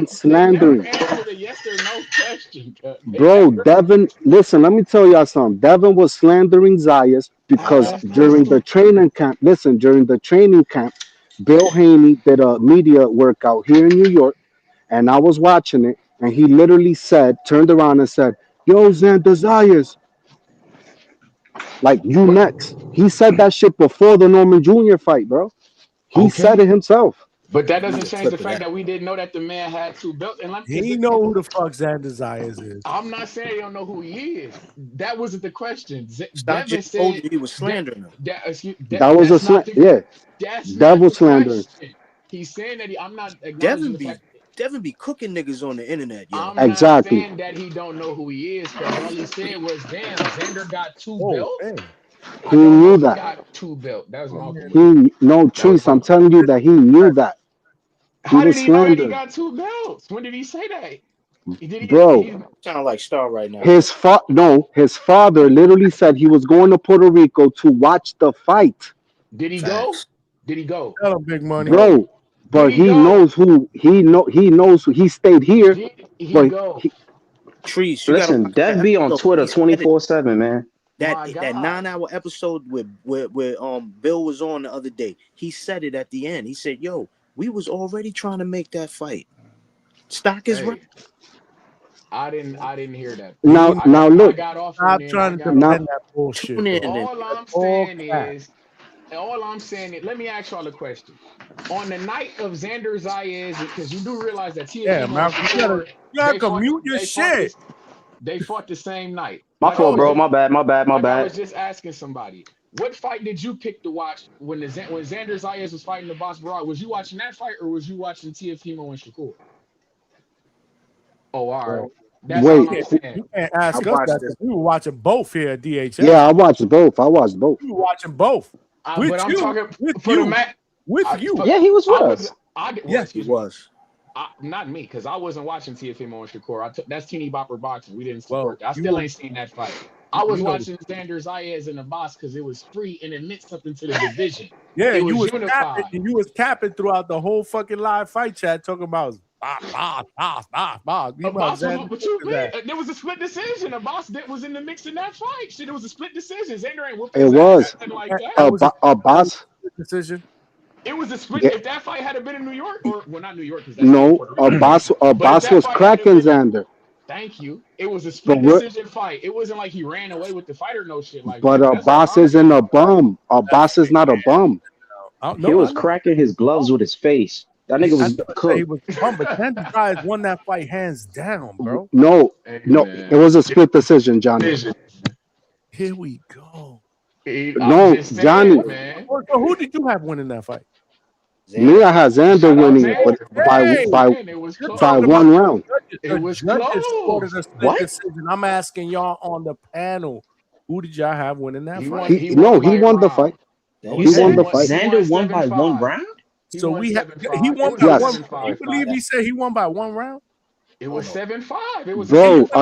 slandering. Answer a yes or no question. Bro, Devin, listen, let me tell y'all something. Devin was slandering Zayas because during the training camp, Bill Haney did a media workout here in New York, and I was watching it, and he literally turned around and said, yo, Xander Zayas, like, you next. He said that shit before the Norman Jr. fight, bro. He said it himself. But that doesn't change the fact that we didn't know that the man had 2 belts. And he know who the fuck Xander Zayas is. I'm not saying he don't know who he is. That wasn't the question. Stop just told you he was slandering him. That was a slander. Yeah. That was slandering. He's saying that I'm not acknowledging Devin be cooking niggas on the internet. Yo. I'm not saying that he don't know who he is, because all he said was, damn, Xander got 2 belts. Man. He knew that. Got 2 belts. That was my Trees, I'm telling you that he knew that. How did he know that he got 2 belts? When did he say that? Bro, sound like Star right now. His father literally said he was going to Puerto Rico to watch the fight. Did he go? Did he go? Tell him big money. Bro, but he knows who he knows who he stayed here. Did he go? Trees. Listen, Dev be on Twitter 24/7, man. That 9-hour episode where Bill was on the other day, he said it at the end. He said, yo, we was already trying to make that fight. Stock is right. I didn't hear that. Now look. I got off. Stop trying to defend that bullshit. All I'm saying is, let me ask y'all a question. On the night of Xander Zayas, because you do realize that you gotta mute your shit. They fought the same night. My fault, bro. My bad. I was just asking somebody. What fight did you pick to watch when Xander Zayas was fighting the Boss Barad? Was you watching that fight, or was you watching Teofimo and Shakur? Oh, all right. That's all I'm saying. You can't ask us that. We were watching both here at DHS. Yeah, I watched both. We were watching both. But I'm talking with you. Yeah, he was with us. Yes, he was. Not me, because I wasn't watching Teofimo and Shakur. That's Teeny Bopper Boxing. We didn't support that. I still ain't seen that fight. I was watching Xander Zayas in the box because it was free and it meant something to the division. Yeah, it you was unified. you was capping throughout the whole fucking live fight chat talking about boss. There was a split decision. A boss that was in the mix in that fight. Shit, it was a split decision. Xander ain't whooping it was like that. A boss decision. It was a split. If that fight had been in New York, or not New York, a boss was cracking Xander. Thank you. It was a split decision fight. It wasn't like he ran away with the fight or no shit like that. But a boss isn't a bum. A boss is not a bum. He was cracking his gloves with his face. That nigga was cooked. He was bum, but Xander Zayas won that fight hands down, bro. No, it was a split decision, Johnny. Here we go. I'm No, just Johnny. saying, man. So who did you have winning that fight? Me, I had Xander Shout out winning it, but Xander, but I'm just saying it was You're by talking close. about one the round. judges. It The was judges scored close. a split What? decision. I'm asking y'all on the panel, who did y'all have winning that He fight? won. He won by He a won the round. fight. You He won said the fight. Xander won by 1 7-5. round? He So won we have 7-5. he It won was by a Yes. one. You 7-5 believe fight. he said he won by 1 round? It was 7-5. It was a Bro, 7-5 fight.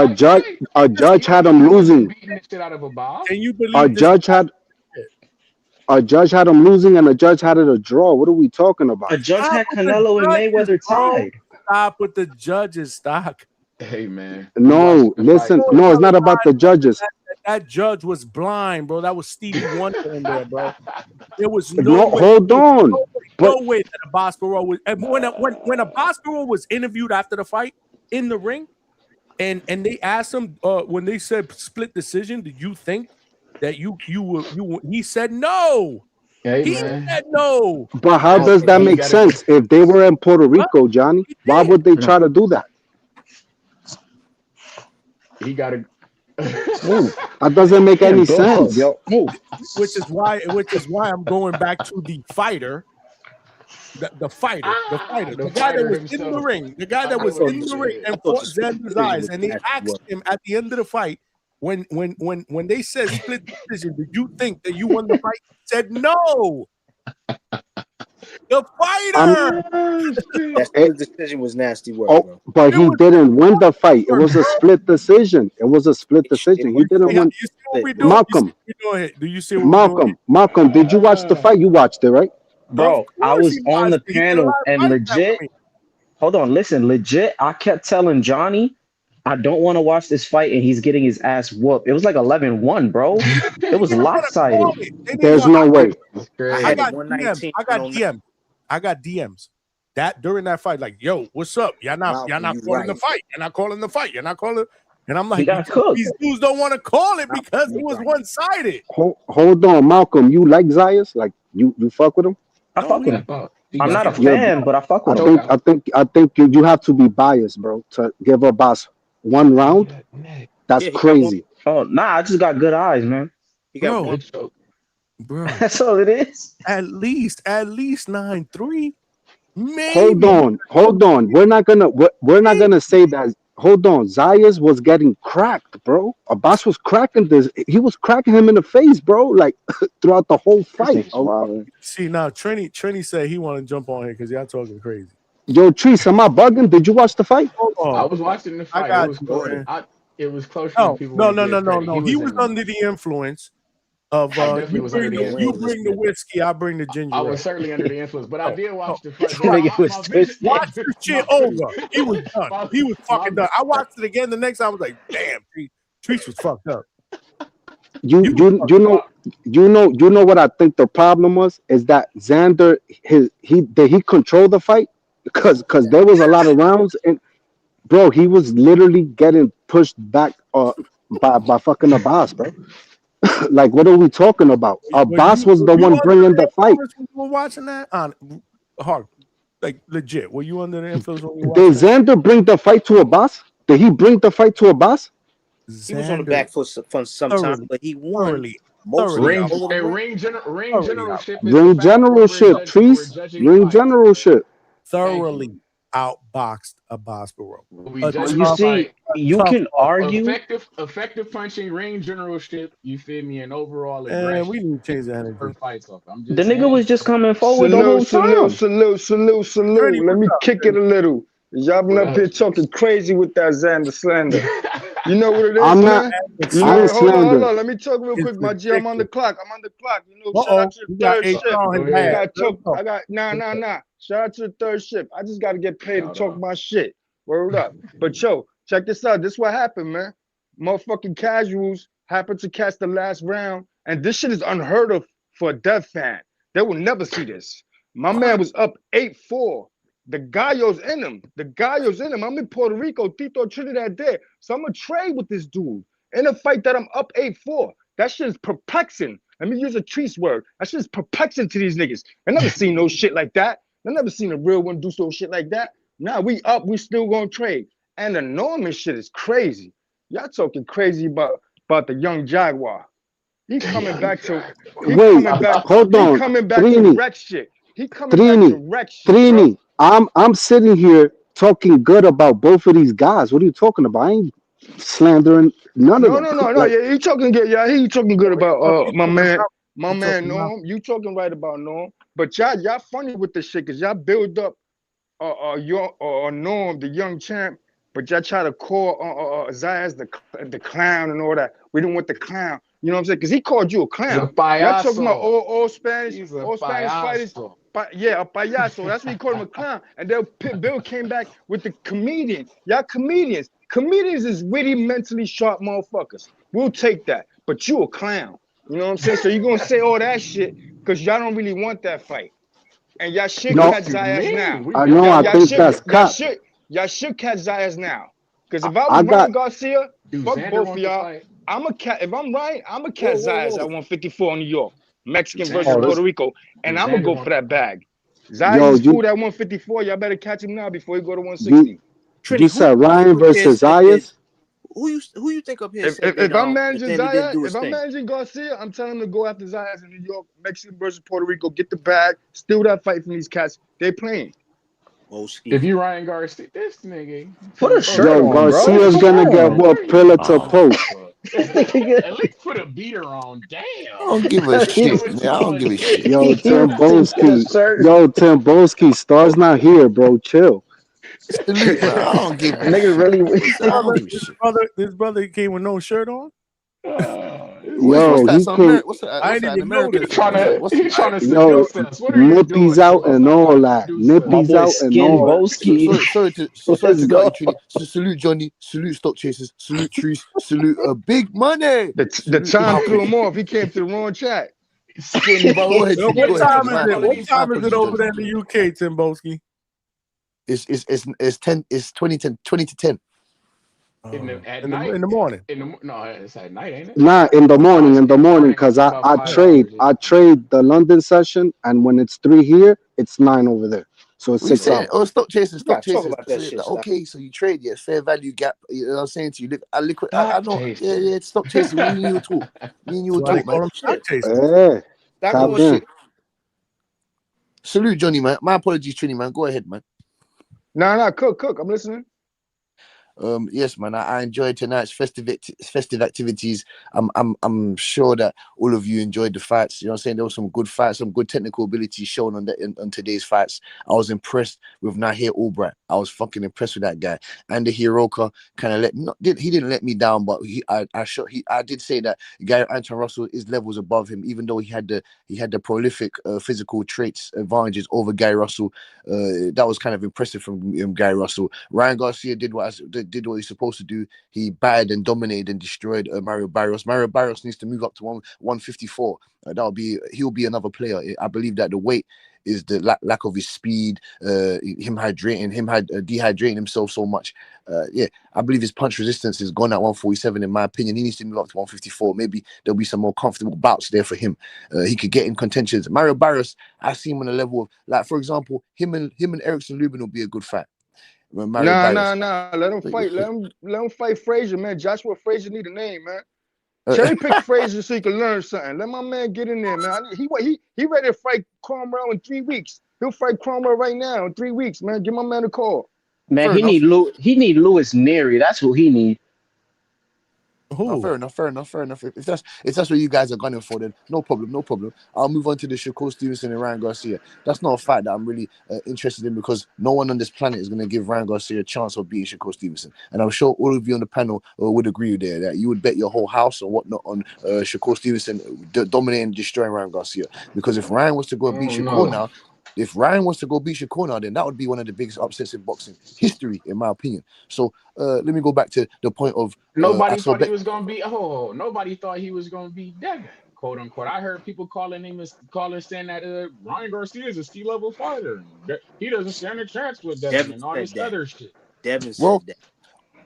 a judge had him He wasn't losing. beating the shit out of a boss. Can you A believe this? judge had him losing, and a judge had it a draw. What are we talking about? A judge Stop had with the Canelo and judges, Mayweather bro. tied. Stop with the judges. Stop. Hey man, you No, watching the fight? listen. No, it's not about the judges. That judge was blind, bro. That was Stevie Wonder in there, bro. There was No, no way. hold on. But No way that a Bosporo was. And when a Bosporo was interviewed after the fight in the ring, and they asked him when they said split decision, did you think that you were? He said no. Hey He man, said no. but how That's, does that he make gotta sense? If they were in Puerto What? Rico, Johnny, He why did. would they try to do that? He gotta. Move. That doesn't make Damn, any dog, sense. yo. Move. Which is why I'm going back to the fighter. The fighter, the the guy that fighter was in the himself. ring, the guy I that know was what in he the ring said. and I thought fought the split Xander's decision eyes, was and they nasty asked work. him at the end of the fight when they said split decision, did you think that you won the fight? He said no. The fighter. That split decision was nasty work, bro. But It he was didn't win the fight. It work, was a bro. split decision. It was a split decision. He wasn't didn't Hey, win. you see what we're split, bro. doing? You see Malcolm, what we're doing here? Do you see what we're doing here? Malcolm, did you watch the fight? You watched it, right? Of Bro, I course he was on watched the it. He did a lot panel of and fights that with legit. me. Hold on, listen, legit. I kept telling Johnny, I don't want to watch this fight, and he's getting his ass whooped. It was like 11-1, bro. It They was didn't want to lopsided. call it. They didn't There's want. no way. It's I I had crazy. it got DMs. 119, I got 109. DMs. I got DMs. That during that fight, like, yo, what's up? Y'all not Malcolm, you calling the right. fight. You're not calling the fight. You're not calling. And I'm He like, got because cooked. these dudes don't want to call it Malcolm, because it you was right. one sided. Hold on, Malcolm. You like Zayas? Like you fuck with him? I Oh fuck with yeah, him. He I'm gonna not a get Yeah, fan, but I fuck I with him. think you have to be biased, bro, to give a boss 1 round. That's Yeah, he got one. crazy. Oh, nah, I just got good eyes, man. He got bro, one. good choke. bro. That's all it is. At least 9-3, Hold maybe. on. We're not gonna say that. Hold on. Zayas was getting cracked, bro. Abbas was cracking this. He was cracking him in the face, bro. Like throughout the whole This fight. nigga's wild. See now, Trini said he want to jump on here because y'all talking crazy. Yo, Treese, am I bugging? Did you watch the fight? Hold I on, was watching the I fight. It got was you, Go close. ahead. man. It was closer than people want to give credit. No. He was under the influence of I definitely was under the you influence. bring the whiskey, I bring the I ginger ale. was certainly under the influence, but I did watch the fight. But Right. Nigga was my vision, twisted. Watch this shit over. He was done. my, He was my, fucking done. I watched it again the next time. I was like, damn, Treese was fucked up. You know what I think the problem was is that Xander did he control the fight because there was a lot of rounds and bro he was literally getting pushed back by fucking Abbas, bro. Like what are we talking about? Abbas was the Were you one under bringing the the fight. influence when you were watching that? Hard, like legit. Were you under the influence when you were Did watching that? Xander bring the fight to Abbas? Did he bring the fight to Abbas? He was on the Xander back foot for some time, thoroughly, but he won thoroughly, mostly ring all of the rounds. ring thoroughly generalship is the Ring fact where generalship, we're Treese. judging Ring fights. generalship. Thank you. thoroughly outboxed Abbas Barrow. We A Well, judging you the tough, see, fight. you tough can motherfucker. argue. Effective punching, ring generalship. You feel me? And overall And we aggression. need to change the For energy. fights off. I'm The just nigga saying. was just coming forward the Salute, whole salute, time. salute, salute, Trini, salute. Let what's me up, kick it Trini? a little. Y'all been What up up? here talking crazy with that Xander slander. You know what it is, I'm not. man? It's You I know, ain't so hold slandering. on. Let me talk real it's quick, my G. I'm on the ridiculous. clock. I'm on the clock. You know, shout out Uh-oh, to the we got third HR shift. on Go his I ahead. ass. got Let's talk. go. I got nah. Shout out to the third shift. I just gotta get paid to Shout talk out. my shit. Word up. But yo, check this out. This what happened, man. Motherfucking casuals happened to catch the last round, and this shit is unheard of for a death fan. They will never see this. My man was up 8-4. The gallo's in him. The gallo's in him. I'm in Puerto Rico, Tito Trinidad there. So I'm gonna trade with this dude in a fight that I'm up 8-4. That shit is perplexing. Let me use a Treese word. That shit is perplexing to these niggas. I never seen no shit like that. I never seen a real one do some shit like that. Now we up, we still gonna trade. And the Norman shit is crazy. Y'all talking crazy about the young Jaguar. He coming back to Wait, hold on, Trini, wreck shit. He coming back to wreck shit, bro. Trini. I'm sitting here talking good about both of these guys. What are you talking about? I ain't slandering none of No, them. no, no, no. Like, Yeah, you talking good. Yeah, I hear you talking good about my man, He talking about- Norm. You talking right about Norm. But y'all funny with this shit because y'all build up your Norm, the young champ, but y'all try to call Zayas the clown and all that. We didn't want the clown. You know what I'm saying? Because he called you a He's a clown. Y'all talking about payaso. all Spanish, He's a all Spanish fighters. payaso. Yeah, a payaso. That's what he called him, a clown. And then Bill came back with the comedian. Y'all comedians. Comedians is witty, mentally sharp motherfuckers. We'll take that. But you a clown. You know what I'm saying? So you're gonna say all that shit because y'all don't really want that fight. And y'all should no, catch Zayas now. I know. I think that's cap. Y'all should catch Zayas now. Because if I I was got. Ryan Garcia, Dude, fuck Xander both of wants to y'all. fight. I'm a cat. If I'm right, I'm a catch Zayas at 154 in New York, Mexican versus Xander Puerto wants. Rico, and Dude, I'm gonna Xander go wants for to that fight. bag. Zayas Yo, is food at 154. Y'all better catch him now before he go to you 160. you said Ryan versus Zayas. Who you think up here If, said if, that if I'm managing Danny didn't Zayas, do his if I'm thing? managing Garcia, I'm telling him to go after Zayas in New York, Mexican versus Puerto Rico, get the bag, steal that fight from these cats. They playing. If you Ryan Garcia, this nigga. Put a shirt Yo, on, bro. Garcia's Come gonna get on. what pillar to post. At least put a beater on. Damn. I don't give a shit, man. I don't give a shit. Yo, He get a Timboski. shirt. Yo, Timboski. Stars not here, bro. Chill. Salute, man. I don't give a Niggas shit. really. What's that? I don't give a This shit. brother came with no shirt on. What's Yo, that? he Some came. What's that? I What's didn't that? An even know American this. thing? What's He's trying to Yo, seduce us. What are you doing? nippies Show out us and how all hard you that. do My Nippies stuff. boy out and Skin all that. Boski. Sorry Let's to cut you, go. Trini. Salute Johnny. Salute stock chasers. Salute trees. Salute big money. The Salute time threw Malcolm. him off. He came to the wrong chat. Skin Go ahead, Yo, Boski. Trini. what Go ahead, time Trini. is it? What My time is it apologies, over Johnny. there in the UK, Timboski? It's 10. It's 20 to 10. At In night. the morning. No, it's at night, ain't it? Nah, in the morning, It's cause about I 5 trade hours. I trade the London session, and when it's 3 here, it's 9 over there. So it's We 6 saying, hours. oh, stock chasers, You stock gotta talk chasers. about So, that shit, Stock. okay, so you trade, yeah, fair value gap. You know what I'm saying to you? I Stock know, yeah, chaser. it's stock chasers. Me and you will talk. Me and you will That's why they talk, man. call them shot chasers. Yeah, Stock tap on in. shit. Salute, Johnny, man. My apologies, Trini, man. Go ahead, man. Nah, cook. I'm listening. Yes, man. I enjoyed tonight's festive activities. I'm sure that all of you enjoyed the fights. You know what I'm saying? There was some good fights, some good technical ability shown on today's fights. I was impressed with Nahir Albright. I was fucking impressed with that guy. And the Hiroka kind of he didn't let me down, but I did say that Gary Anton Russell is levels above him, even though he had the prolific physical traits advantages over Gary Russell. That was kind of impressive from Gary Russell. Ryan Garcia did what he's supposed to do. He battered and dominated and destroyed Mario Barrios. Mario Barrios needs to move up to 154. He'll be another player. I believe that the weight is the lack of his speed, him dehydrating himself so much. I believe his punch resistance is gone at 147. In my opinion, he needs to move up to 154. Maybe there'll be some more comfortable bouts there for him. He could get in contentions. Mario Barrios, I see him on a level of, like, for example, him and Erickson Lubin will be a good fight. Mario Barrios. Let him fight. Let him fight Frazier, man. Joshua Frazier need a name, man. Cherry pick Frazier so he can learn something. Let my man get in there, man. He ready to fight Cromwell in 3 weeks. He'll fight Cromwell right now in 3 weeks, man. Give my man a call. Man, he need Louis Neary. That's what he need. No, fair enough. If that's what you guys are gunning for, then no problem. I'll move on to the Shakur Stevenson and Ryan Garcia. That's not a fight that I'm really interested in, because no one on this planet is going to give Ryan Garcia a chance of beating Shakur Stevenson. And I'm sure all of you on the panel would agree with that you would bet your whole house or whatnot on Shakur Stevenson dominating and destroying Ryan Garcia. Because if Ryan was to go and beat Shakur now, then that would be one of the biggest upsets in boxing history, in my opinion. So let me go back to the point of Nobody thought he was gonna be. Nobody thought he was gonna be Devin, quote unquote. I heard people saying that Ryan Garcia is a C-level fighter. He doesn't stand a chance with Devin and all this other shit. Devin said that.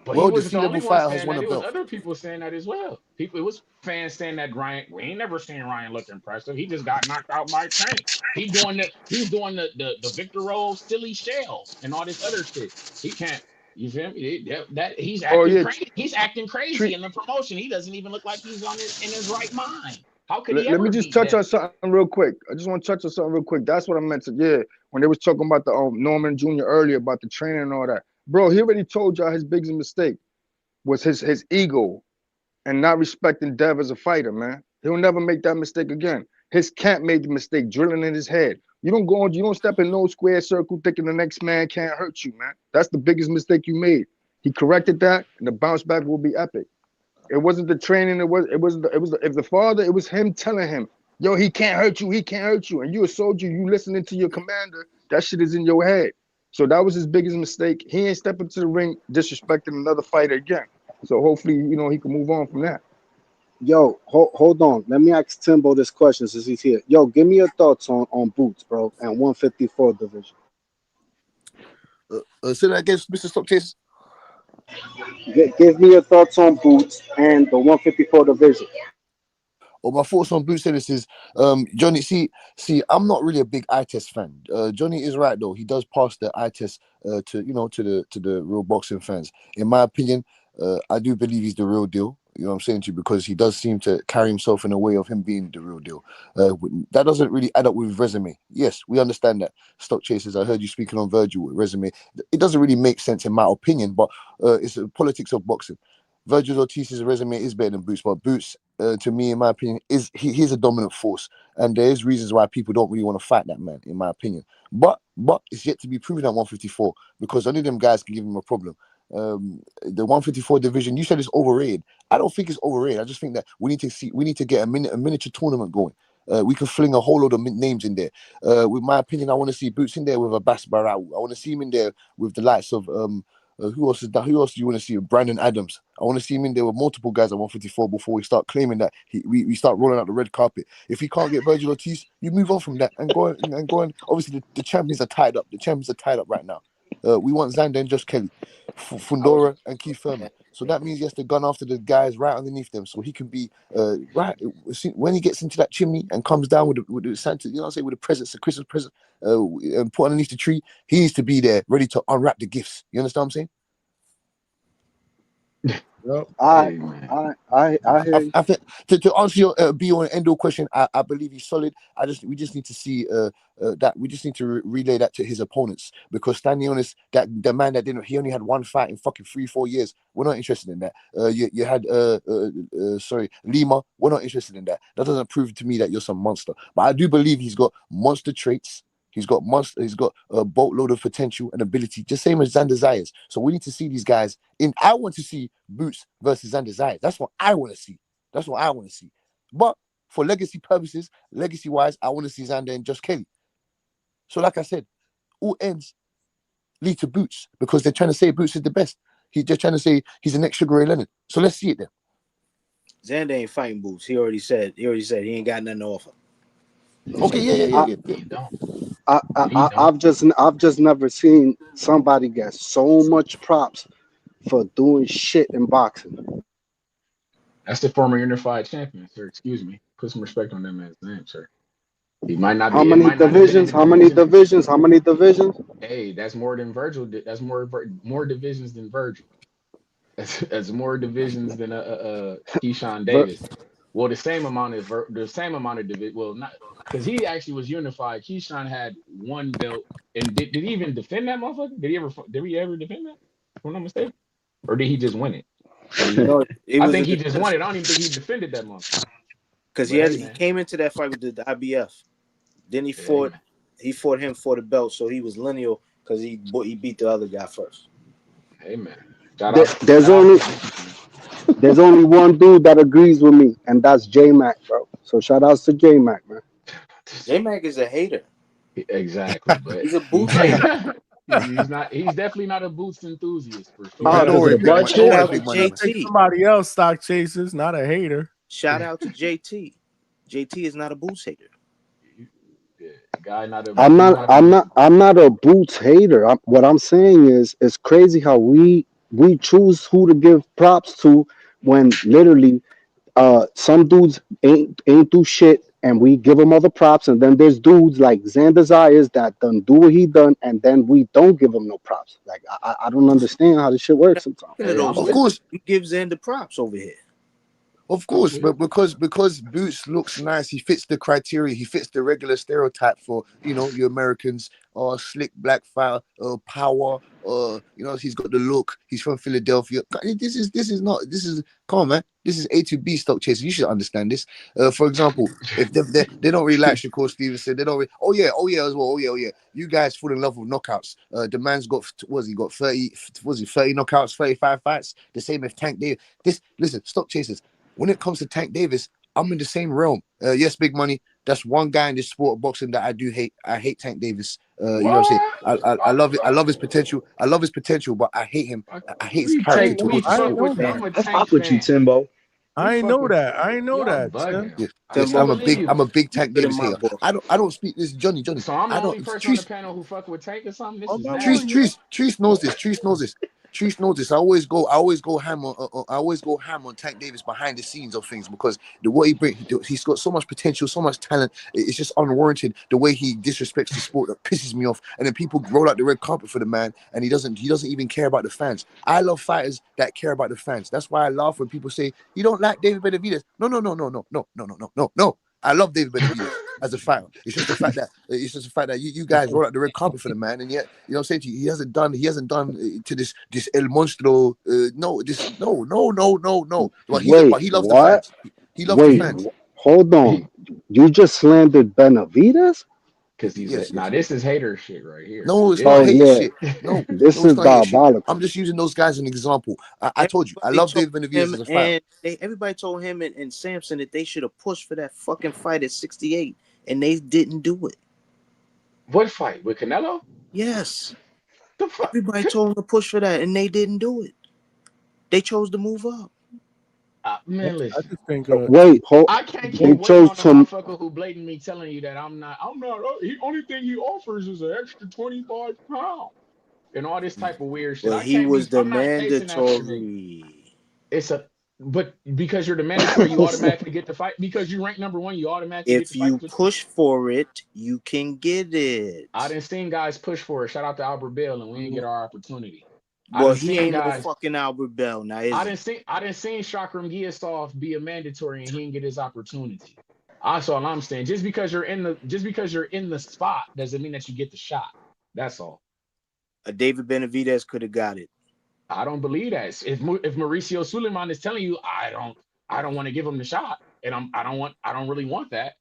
But he the wasn't the C-level only one fighter has saying won that. a It was belt. other people saying that as well. It was fans saying that Ryan. We ain't never seen Ryan look impressive. He just got knocked out by Tank. He's doing the Victor Rose silly shell and all this other shit. He can't. You feel me? That he's Oh acting yeah, crazy. He's acting crazy treat. in the promotion. He doesn't even look like he's in his right mind. How could he Let me ever just beat touch on Debbie? something real quick. I just want to touch on something real quick. That's what I meant to. Yeah, when they was talking about the Norman Jr. earlier about the training and all that, bro. He already told y'all his biggest mistake was his ego and not respecting Dev as a fighter, man. He'll never make that mistake again. His camp made the mistake, drilling in his head. You don't step in no square circle thinking the next man can't hurt you, man. That's the biggest mistake you made. He corrected that, and the bounce back will be epic. It wasn't the training. It was if the father. It was him telling him, "Yo, he can't hurt you. He can't hurt you." And you a soldier. You listening to your commander. That shit is in your head. So that was his biggest mistake. He ain't stepping to the ring disrespecting another fighter again. So hopefully, he can move on from that. Yo, hold on. Let me ask Timbo this question since he's here. Yo, give me your thoughts on Boots, bro, and 154 division. Say that again, Mr. Stock Chase. Give me your thoughts on Boots and the 154 division. Well, my thoughts on Boots Ellis is, Johnny. See, I'm not really a big eye test fan. Johnny is right though. He does pass the eye test to the real boxing fans. In my opinion, I do believe he's the real deal. You know what I'm saying to you, because he does seem to carry himself in a way of him being the real deal. That doesn't really add up with his resume. Yes, we understand that. Stock Chasers, I heard you speaking on Virgil with resume. It doesn't really make sense in my opinion, but it's the politics of boxing. Virgil Ortiz's resume is better than Boots, but Boots, to me, in my opinion, he's a dominant force, and there is reasons why people don't really want to fight that man, in my opinion. But it's yet to be proven at 154 because only them guys can give him a problem. The 154 division, you said it's overrated. I don't think it's overrated. I just think that we need to get a miniature tournament going. We can fling a whole load of names in there. With my opinion, I want to see Boots in there with a Bas Barao. I want to see him in there with the likes of who else is that? Who else do you want to see? Brandon Adams. I want to see him in there with multiple guys at 154 before we start claiming that we start rolling out the red carpet. If he can't get Virgil Ortiz, you move on from that and go on. Obviously, the champions are tied up. The champions are tied up right now. We want Xander and Josh Kelly, Fundora and Keith Thurman. So that means he has to gun after the guys right underneath them, so he can be right when he gets into that chimney and comes down with the Santa, with the presents, the Christmas present, and put underneath the tree. He needs to be there, ready to unwrap the gifts. You understand what I'm saying? I hear you. I think to answer your be on end all question, I believe he's solid. We just need to see that we just need to relay that to his opponents, because standing honest, that the man that he only had one fight in fucking 3-4 years. We're not interested in that. You had Lima. We're not interested in that. That doesn't prove to me that you're some monster. But I do believe he's got monster traits. He's got a boatload of potential and ability, just same as Xander Zayas. So we need to see these guys I want to see Boots versus Xander Zayas. That's what I want to see. But for legacy purposes, legacy-wise, I want to see Xander and Josh Kelly. So like I said, all ends lead to Boots because they're trying to say Boots is the best. He's just trying to say he's the next Sugar Ray Leonard. So let's see it then. Xander ain't fighting Boots. He already said he ain't got nothing to offer. Okay, yeah. I've just never seen somebody get so much props for doing shit in boxing. That's the former unified champion, sir. Excuse me. Put some respect on that man's name, sir. He might not How be. many divisions? How many divisions? Hey, that's more than Virgil. That's more divisions than Virgil. That's more divisions than Keyshawn Davis. Well, the same amount of division. Well, not because he actually was unified. Keyshawn had one belt, and did he even defend that motherfucker? Did he ever defend that? If I'm not mistaken, or did he just win it? I think he just won it. I don't even think he defended that motherfucker. Because he came into that fight with the IBF. Then he fought him for the belt, so he was lineal because he beat the other guy first. Hey man, there's only one dude that agrees with me, and that's J Mac, bro. So shout outs to J Mac, man. J Mac is a hater. Exactly, but he's a Boots hater. He's not. He's definitely not a Boots enthusiast for sure. Shout out to JT. Somebody else, Stock Chasers, not a hater. Shout out to JT. JT is not a Boots hater. I'm not a Boots hater. What I'm saying is, it's crazy how we choose who to give props to when literally some dudes ain't do shit and we give him all the props, and then there's dudes like Xander Zayas that done do what he done, and then we don't give him no props. Like I don't understand how this shit works sometimes. Of course, we give Xander props over here. Of course, but because Boots looks nice, he fits the criteria. He fits the regular stereotype for you Americans. Slick black fire, power. He's got the look. He's from Philadelphia. This is come on, man. This is A to B stock chasing. You should understand this. For example, if they don't really like Shakur Stevenson, they don't. Oh yeah, as well. Oh yeah. You guys fall in love with knockouts. The man's got 30 knockouts, 35 fights. The same if Tank Davis. Listen, stock chasers. When it comes to Tank Davis, I'm in the same realm. Yes, Big Money. That's one guy in this sport of boxing that I do hate. I hate Tank Davis. You know what I'm saying? I love it. I love his potential. But I hate him. I hate his character towards the sport. I fuck with you, Timbo. I ain't know that. I ain't know that. Yes, I'm a big Tank Davis hater. I don't speak this Johnny. So I'm the only person on the panel who fuck with Tank or something. This is Treese knows this. Treese knows this. I always go ham on Tank Davis behind the scenes of things because what he brings, he's got so much potential, so much talent. It's just unwarranted the way he disrespects the sport. That pisses me off. And then people roll out the red carpet for the man, and he doesn't even care about the fans. I love fighters that care about the fans. That's why I laugh when people say you don't like David Benavidez. No. I love David Benavidez as a fighter. It's just the fact that you guys roll out the red carpet for the man, and yet I'm saying to you, he hasn't done to this El Monstro. No. But he loves the fans. He loves the fans. Hold on. You just slandered Benavidez? Because this is hater shit right here. No, it's not hater shit. No, this is diabolical. I'm just using those guys as an example. I told you, I love David Benavidez as a fighter. Everybody told him and Samson that they should have pushed for that fucking fight at 68, and they didn't do it. What fight? With Canelo? Yes. The fuck? Everybody told him to push for that, and they didn't do it. They chose to move up. Man, listen. I just think. I can't keep waiting on the motherfucker who blatantly telling you that I'm not. The only thing he offers is an extra 25 pounds and all this type of weird shit. Well, he was the mandatory. But because you're the mandatory, you automatically get the fight. Because you rank number 1, you automatically get the fight. If you push for it, you can get it. I didn't see guys push for it. Shout out to Albert Bell, and we didn't get our opportunity. Well, he ain't no fucking Albert Bell now. I didn't see Shakram Giasov be a mandatory and he didn't get his opportunity. That's all I'm saying. Just because you're in the spot doesn't mean that you get the shot. That's all. David Benavidez could have got it. I don't believe that. If Mauricio Suleiman is telling you I don't want to give him the shot, and I don't really want that.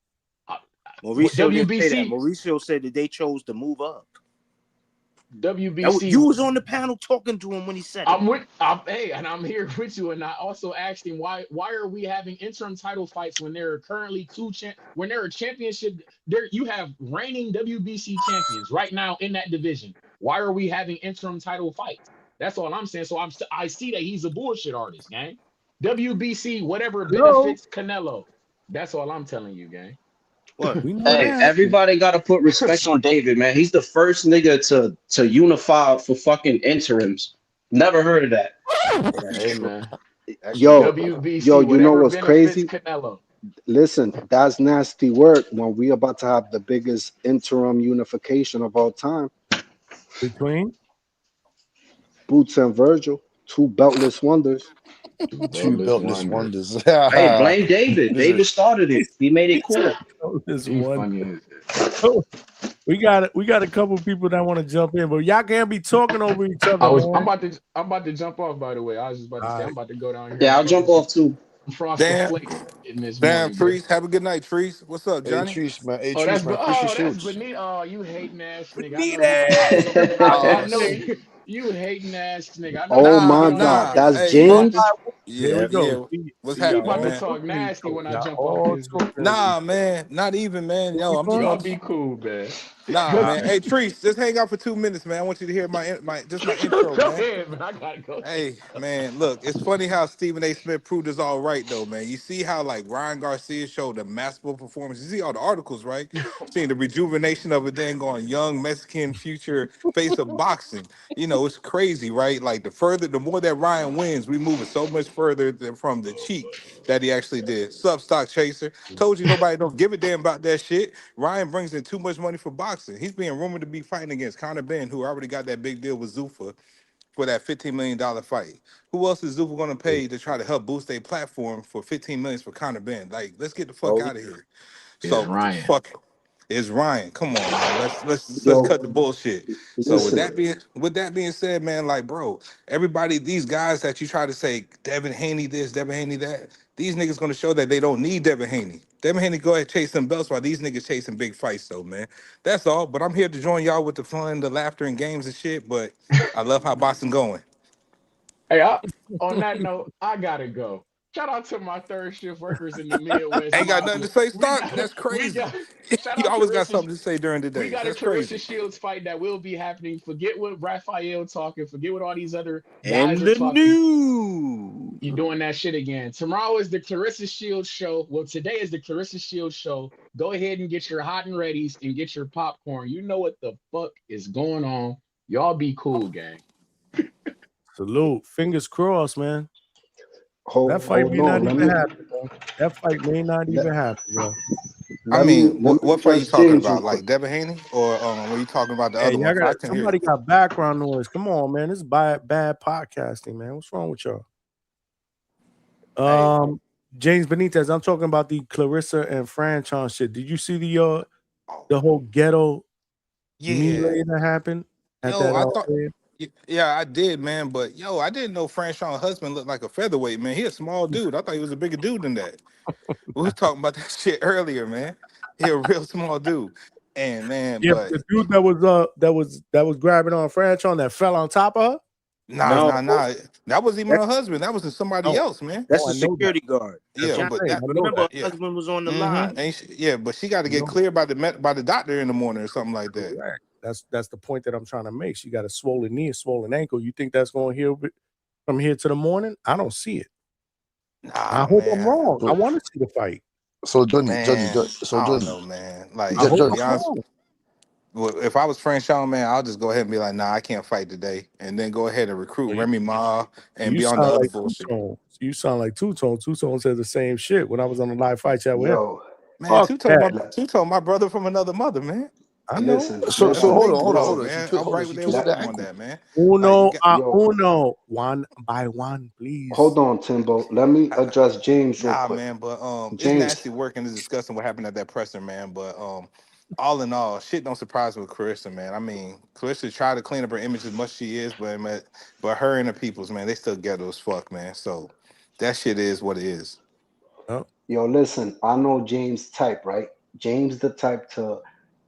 Mauricio said that they chose to move up. WBC. You was on the panel talking to him when he said it. I'm here with you, and I also asked him why are we having interim title fights when there are currently when there are championship you have reigning WBC champions right now in that division. Why are we having interim title fights? That's all I'm saying. So I see that he's a bullshit artist, gang. WBC, whatever benefits Canelo. That's all I'm telling you, gang. What? Hey, everybody got to put respect on David, man. He's the first nigga to unify for fucking interims. Never heard of that. Hey, man. Yo, WBC, you know what's crazy? Canelo. Listen, that's nasty work when we about to have the biggest interim unification of all time. Between Boots and Virgil, 2 beltless wonders. 2 beltless wonders. Hey, blame David. David started it. He made it cool. We got a couple people that want to jump in, but y'all can't be talking over each other. I'm about to jump off. By the way, I was just about to say I'm about to go down here. Yeah, I'll jump off too. Damn, Treese. Have a good night, Treese. What's up, Johnny? Hey, Treese, man. Hey, Treese, man. That's Benita. Oh, you hating ass nigga. I know you hating ass nigga. Oh my God, that's James. Yeah, What's happening, about man? to talk nasty when I jump off this. Nah, man, not even, man. Yo, I'm just gonna be cool, man. Nah, man. Hey, Treese, just hang out for 2 minutes, man. I want you to hear my intro, Go man. ahead, man. I gotta go. Hey, man, look, it's funny how Stephen A. Smith proved us all right, though, man. You see how, like, Ryan Garcia showed a masterful performance. You see all the articles, right? Seeing the rejuvenation of a dang on young Mexican future face of boxing. You know, it's crazy, right? Like, the more that Ryan wins, we move it so much further than from the cheek that he actually did. Sub stock chaser. Told you nobody don't give a damn about that shit. Ryan brings in too much money for boxing. He's being rumored to be fighting against Conor Ben, who already got that big deal with Zuffa for that $15 million fight. Who else is Zuffa going to pay to try to help boost their platform for $15 million for Conor Ben? Like, let's get the fuck out of here. It's So Ryan. fuck it's Ryan. Come on, man. Let's cut the Yo, bullshit. So with listen. that being said, man, like bro, everybody, these guys that you try to say Devin Haney this, Devin Haney that, these niggas gonna show that they don't need Devin Haney. Devin Haney go ahead chase some belts while these niggas chasing big fights, though, man. That's all. But I'm here to join y'all with the fun, the laughter, and games and shit. But I love how boxing going. Hey, on that note, I gotta go. Shout out to my third shift workers in the Midwest Ain't got nothing to Mafia. say, We Stock. got, That's we crazy. got. Shout You out always got Clarissa. something to say during the We day. got a That's Clarissa crazy. Shields fight that will be happening. Forget what Raphael talking. Forget what all these other guys And are the talking. news. You doing that shit again. Tomorrow is the Clarissa Shields show. Well, today is the Clarissa Shields show. Go ahead and get your hot and readies and get your popcorn. You know what the fuck is going on. Y'all be cool, gang. Salute. Fingers crossed, man. That Hold, fight hold may not on. Let even me happen, bro. That fight may not let, even happen, bro. I let me mean, let me what fight you address talking James real about? quick. Like Devin Haney, or were you talking about the Hey, other one? y'all I got can hear. somebody got background noise. Come on, man. This is bad podcasting, man. What's wrong with y'all? Hey, James Benitez, I'm talking about the Clarissa and Franchon shit. Did you see the whole ghetto yeah, melee that happened at yo, that I thought, area? yeah, I did, man. But yo, I didn't know Franchon's husband looked like a featherweight, man. He a small dude. I thought he was a bigger dude than that. We was talking about that shit earlier, man. He a real small dude, and man, Yeah, but the dude that was grabbing on Franchon that fell on top of her. nah, No, nah, nah. That wasn't even that, her husband. That was somebody No, else, man. that's no, a I know that. security guard. That's Yeah, what I'm but Johnny, saying. that, I know remember that. her yeah, husband was on the live. yeah, but she got to I get know that. cleared by the doctor in the morning or something like that. Correct. That's the point that I'm trying to make. She got a swollen knee, a swollen ankle. You think that's going to heal from here to the morning? I don't see it. I Nah, hope I'm man. wrong. I So, want to see the fight. so Johnny, Man, so I don't Johnny, know, man. Like, I Jo- hope to Jo- be I'm honest, wrong. well, if I was Franchon, man, I'll just go ahead and be like, nah, I can't fight today, and then go ahead and recruit So Remy Ma and you be on the sound other like bullshit. Two-Tone. You sound like Two-Tone. Two-Tone said the same shit when I was on the live fight chat with him. Yo, Man, Fuck that. Two told my brother from another mother, man. I know. listen, That's a so listen. hold big on, hold on, bro, hold Listen. on. man. I'm Hold on. right She there with twisted That her him on ankle. that, man. Like, you Uno got, a yo, uno. One by one, please. hold on, Timbo. Let me address James real nah, quick. man, but it's James, nasty work and it's disgusting what happened at that presser, man. But all in all, shit don't surprise me with Clarissa, man. I mean, Clarissa tried to clean up her image as much as she is, but her and the peoples, man, they still ghetto as fuck, man. So that shit is what it is. Oh, yo, listen. I know James type, right? James the type to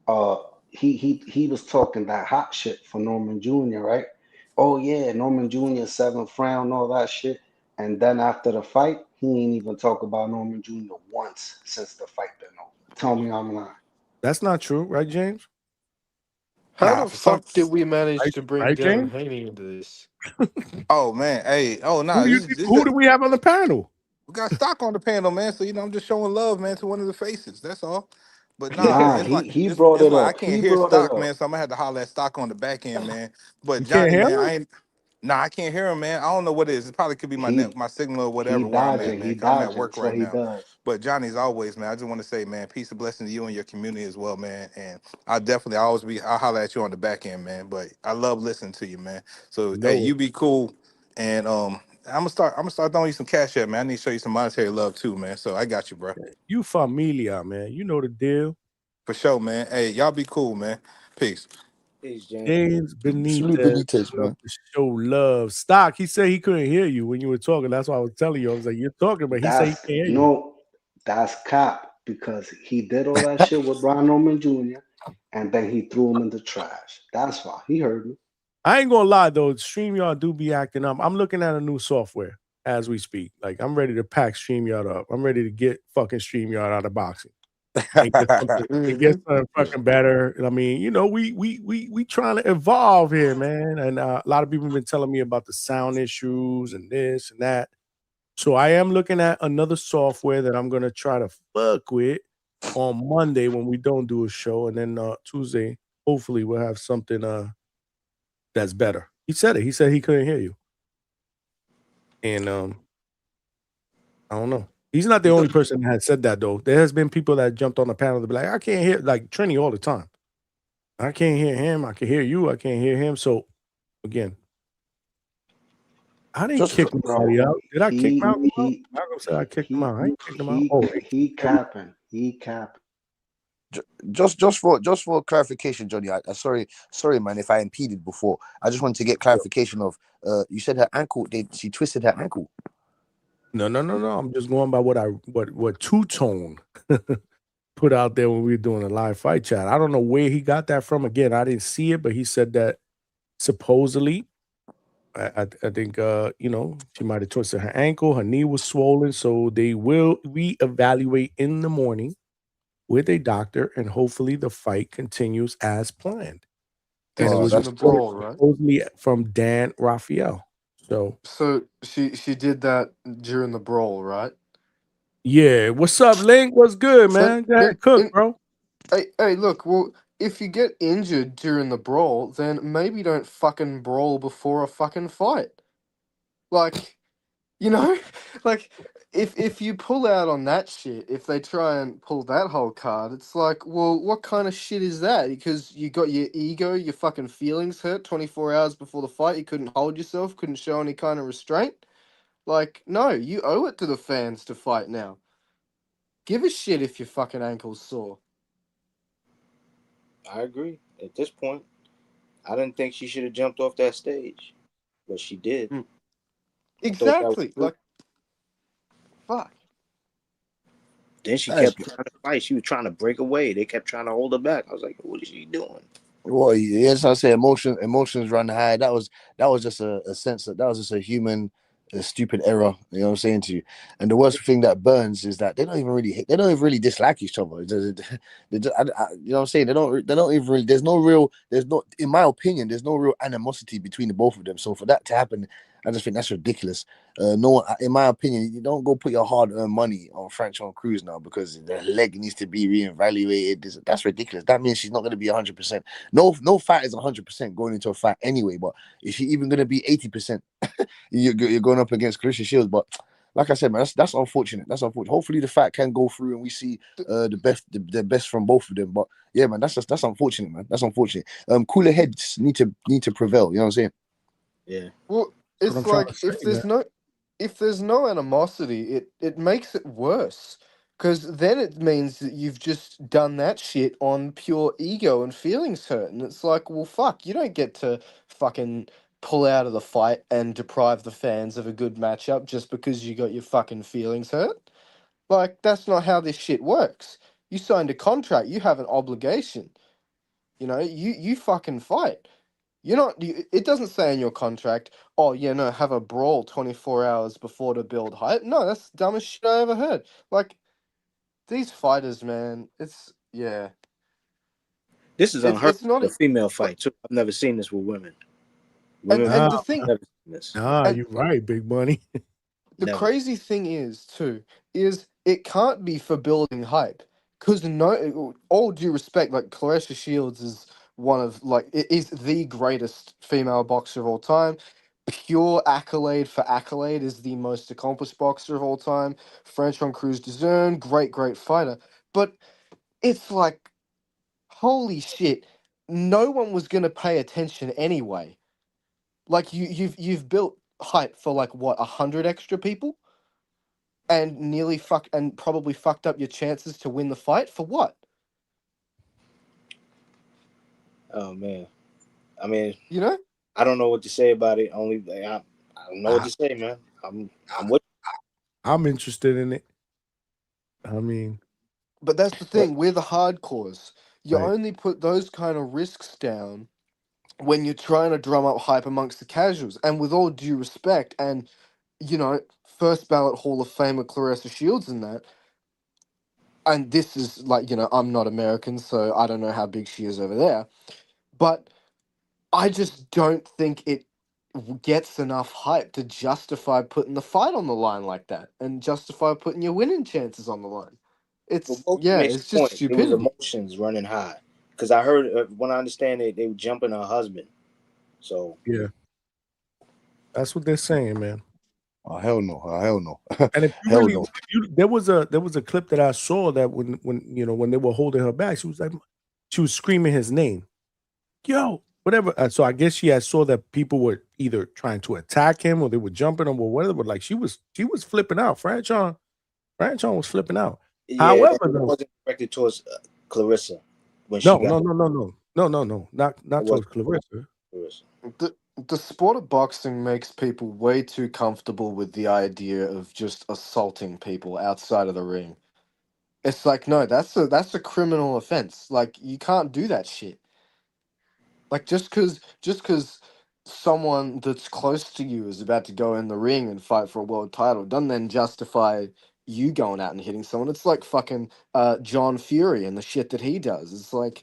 uh he was talking that hot shit for Norman Jr., right? Oh yeah, Norman Jr. seventh round, all that shit. And then after the fight, he ain't even talk about Norman Jr. once since the fight been over. Tell me I'm lying. that's not true, right, James? How Nah, the for some. fuck did we manage Right, to bring right, Devin James? Haney into this? Oh man, hey, oh nah, Who do we have on the panel? we got stock on the panel, man. So I'm just showing love, man, to one of the faces. That's all. But nah, Nah, man, he brought it's it like I up. can't He hear brought it stock, up. man. So I'm gonna have to holler at stock on the back end, man. But You can't Johnny, hear man, him? I can't hear him, man. I don't know what it is. It probably could be my He my signal or he whatever where I'm at, dodging. man. He Cause I'm at dodging. work That's what right he now. does. But Johnny's always, man. I just want to say, man, peace and blessing to you and your community as well, man. And I'll holler at you on the back end, man. But I love listening to you, man. So hey, No. you be cool, and I'm gonna start throwing you some cash up, man. I need to show you some monetary love too, man. So I got you, bro. You familia, man. You know the deal. For sure, man. Hey, y'all be cool, man. Peace. Hey, James. James Salute Benitez Benitez, love man. to show love. Stock, he said he couldn't hear you when you were talking. That's why I was telling you. I was like, you're talking, but he said he That's can't hear you. no, that's cap because he did all that shit with Ron Norman Jr. and then he threw him in the trash. That's why he heard me. I ain't gonna lie though, StreamYard do be acting up. I'm looking at a new software as we speak. Like I'm ready to pack StreamYard up. I'm ready to get fucking StreamYard out of boxing and get something fucking better. I mean, we trying to evolve here, man. And a lot of people have been telling me about the sound issues and this and that. So I am looking at another software that I'm gonna try to fuck with on Monday when we don't do a show, and then Tuesday, hopefully we'll have something that's better. He said it. He said he couldn't hear you. And I don't know. He's not the only person that had said that though. There has been people that jumped on the panel to be like, I can't hear like Trini all the time. I can't hear him. I can hear you. I can't hear him. So again, I didn't kick nobody out. Did I kick Malcolm out? Malcolm said I kicked him out. I ain't kicked him out. Oh, he capping. He capping. Just for clarification, Johnny. Sorry, man, if I impeded before. I just wanted to get clarification of. You said her ankle. She twisted her ankle. No. I'm just going by what Two Tone put out there when we were doing a live fight chat. I don't know where he got that from. Again, I didn't see it, but he said that supposedly, I think she might have twisted her ankle. Her knee was swollen, so they will reevaluate in the morning with a doctor, and hopefully the fight continues as planned. This was in the brawl, right? Supposedly from Dan Raphael. So she did that during the brawl, right? yeah. What's up, Link? What's good, man? Go ahead, cook, bro. Hey, look. Well, if you get injured during the brawl, then maybe don't fucking brawl before a fucking fight. Like, like if you pull out on that shit, if they try and pull that whole card, it's like, well, what kind of shit is that? Because you got your ego, your fucking feelings hurt 24 hours before the fight, you couldn't hold yourself, couldn't show any kind of restraint. Like, no, you owe it to the fans to fight now. Give a shit if your fucking ankle's sore. I agree. At this point, I didn't think she should have jumped off that stage, but she did. Exactly. Like, fuck. Then she kept trying to fight. She was trying to break away. They kept trying to hold her back. I was like, what is she doing? Well, yes, I say emotions run high. That was just a sense that was just a human, stupid error. You know what I'm saying to you? And the worst thing that burns is that they don't even really dislike each other. You know what I'm saying? They don't even really. There's no, in my opinion, there's no real animosity between the both of them. So for that to happen, I just think that's ridiculous. No, in my opinion, you don't go put your hard-earned money on Franchon Cruz now because the leg needs to be reevaluated. That's ridiculous. That means she's not going to be 100%. No fight is 100% going into a fight anyway. But is she even going to be 80%? You're going up against Clarissa Shields. But like I said, man, that's unfortunate. That's unfortunate. Hopefully the fight can go through and we see the best from both of them. But yeah, man, that's unfortunate, man. That's unfortunate. Cooler heads need to prevail. You know what I'm saying? Yeah. Well, it's like if there's no animosity, it makes it worse. Because then it means that you've just done that shit on pure ego and feelings hurt. And it's like, well, fuck, you don't get to fucking pull out of the fight and deprive the fans of a good matchup just because you got your fucking feelings hurt. Like, that's not how this shit works. You signed a contract, you have an obligation. You fucking fight. It doesn't say in your contract, oh, yeah, no, have a brawl 24 hours before to build hype. No, that's the dumbest shit I ever heard. Like, these fighters, man, yeah. This is unheard It's not of, a female fight, too. I've never seen this with women. And the thing, you're right, Big Money. the crazy thing is, too, is it can't be for building hype. Because all due respect, like, Clarissa Shields is is the greatest female boxer of all time. Pure accolade for accolade is the most accomplished boxer of all time. Franchon Cruz Dezern, great fighter. But it's like, holy shit, no one was gonna pay attention anyway. Like you've built hype for like what 100 extra people, and probably fucked up your chances to win the fight for what? Oh man, I mean, You know, I don't know what to say about it. I don't know what to say, man. I'm interested in it. I mean, but that's the thing. We're the hardcores. You Right. only put those kind of risks down when you're trying to drum up hype amongst the casuals. And with all due respect, and first ballot Hall of Famer Clarissa Shields in that. And this is like, I'm not American, so I don't know how big she is over there. But I just don't think it gets enough hype to justify putting the fight on the line like that and justify putting your winning chances on the line. It's Makes just a point. It was stupidity. emotions running high. Because I heard, when I understand it, they were jumping her husband. So yeah, that's what they're saying, man. Oh hell no! Oh hell no! And if you hell really, no! there was a clip that I saw that when they were holding her back, she was screaming his name, yo, whatever. So I guess she saw that people were either trying to attack him or they were jumping him or whatever. But like she was flipping out. Franchon was flipping out. Yeah, However, it though, wasn't directed towards Clarissa when she no, got not towards Clarissa. Clarissa. The sport of boxing makes people way too comfortable with the idea of just assaulting people outside of the ring. It's like, no, that's a criminal offense. Like, you can't do that shit. Like, just because someone that's close to you is about to go in the ring and fight for a world title doesn't then justify you going out and hitting someone. It's like fucking John Fury and the shit that he does. It's like,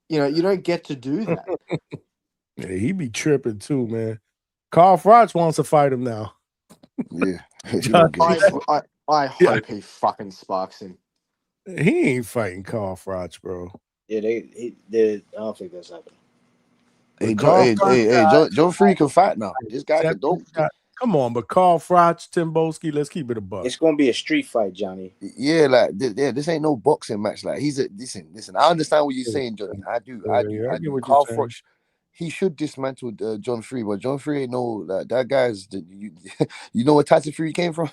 you don't get to do that. Yeah, he be tripping too, man. Carl Froch wants to fight him now. Yeah, I hope he fucking sparks him. He ain't fighting Carl Froch, bro. Yeah, I don't think that's happening. John Fury can fight now. This guy can don't. Come on, but Carl Froch, Timboski, let's keep it a buck. It's gonna be a street fight, Johnny. Yeah, like this ain't no boxing match. Like listen. I understand what you're saying, Johnny. I do. I get what Carl you're saying. Froch, he should dismantle John Fury, but John Fury ain't no that guy's. You know where Tyson Fury came from?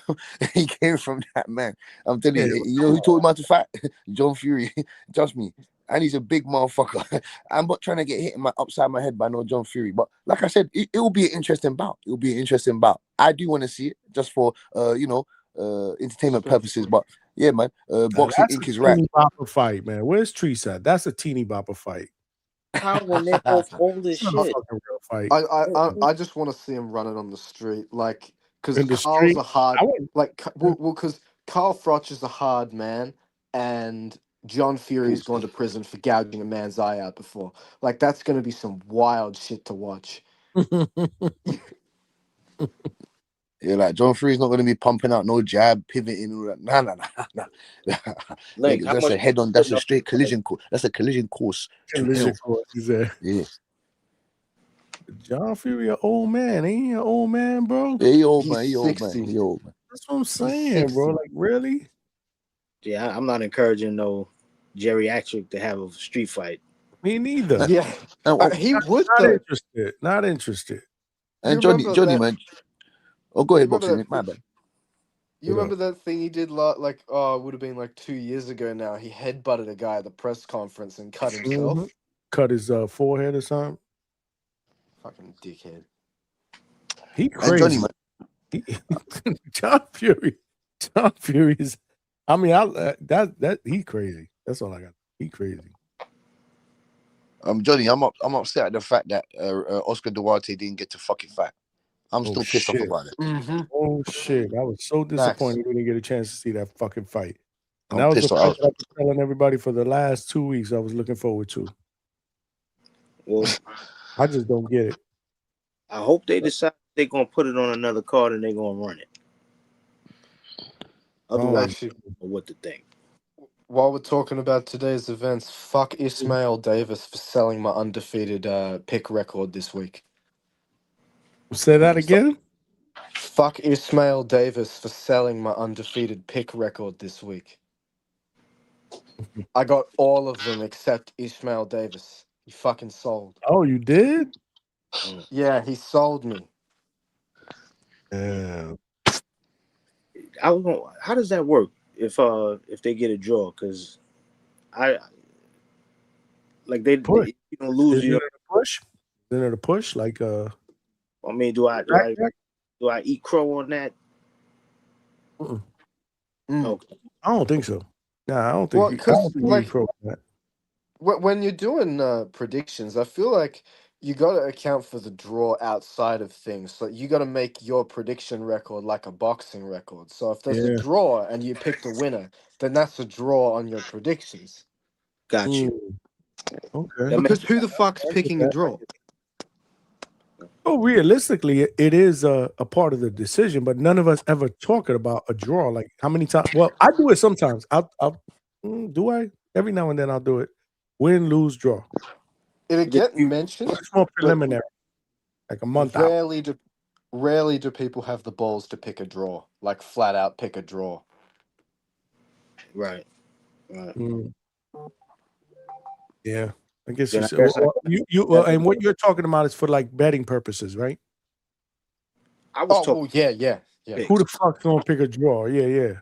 He came from that man. I'm telling you. You know who taught him how to fight? John Fury. Trust me. And he's a big motherfucker. I'm not trying to get hit upside my head by no John Fury. But like I said, it will be an interesting bout. It will be an interesting bout. I do want to see it just for entertainment purposes. But yeah, man, Boxing Inc. is right. Teeny bopper fight, man. Where's Treese at? That's a teeny bopper fight. How when they're both old as shit? Fight. I just want to see him running on the street, like, because In the Carl's street? a hard, because Carl Froch is a hard man, and John Fury's gone to prison for gouging a man's eye out before. Like, that's going to be some wild shit to watch. Yeah, like John Fury's not going to be pumping out no jab, pivoting, all that. Nah. Like, that's a head on. That's a straight collision course. That's a collision course. Collision course, he said. Yeah. John Fury, an old man. Ain't he an old man, bro? Yeah, he old man. He old man. That's what I'm saying, bro. Like, really? Yeah, I'm not encouraging no geriatric to have a street fight. Me neither. Yeah, he would. Not interested. And Johnny, man. Oh, go ahead, boxing. My bad. You remember that thing he did, it would have been like 2 years ago now. He headbutted a guy at the press conference and cut himself. Mm-hmm. Cut his forehead or something. Fucking dickhead. He crazy. John Fury. John Fury is. I mean, that he crazy. That's all I got. He crazy. Johnny, I'm upset at the fact that Oscar Duarte didn't get to fucking fight. I'm still pissed off about it. Mm-hmm. Oh shit! I was so disappointed we didn't get a chance to see that fucking fight. And I'm that was the pissed fight off. that I was telling everybody for the last 2 weeks I was looking forward to. Well, I just don't get it. I hope they decide they're gonna put it on another card and they're gonna run it. Otherwise, I don't know what to think. While we're talking about today's events, fuck Ismail Davis for selling my undefeated pick record this week. Say that again? Fuck Ismail Davis for selling my undefeated pick record this week. I got all of them except Ismail Davis. He fucking sold. Oh, you did? Yeah, he sold me. Yeah. How does that work if they get a draw? Because they don't lose. Is it a push? Is it a push? Like I mean, do I eat crow on that? Okay. I don't think so. Nah, I don't think. You eat crow on that. When you're doing predictions, I feel like you got to account for the draw outside of things. So you got to make your prediction record like a boxing record. So if there's a draw and you pick the winner, then that's a draw on your predictions. Got you. Okay. Because who the fuck's picking a draw? Oh, realistically, it is a part of the decision, but none of us ever talking about a draw. Like how many times? Well, I do it sometimes. Do I? Every now and then I'll do it. Win, lose, draw. It'll get mentioned. It's more preliminary, like a month out. rarely do people have the balls to pick a draw, like flat out pick a draw. Right. Right. Yeah, I guess Then I it's guess and what you're talking about is for like betting purposes, right? I was talking. Well, yeah. Who the fuck's gonna pick a draw? Yeah.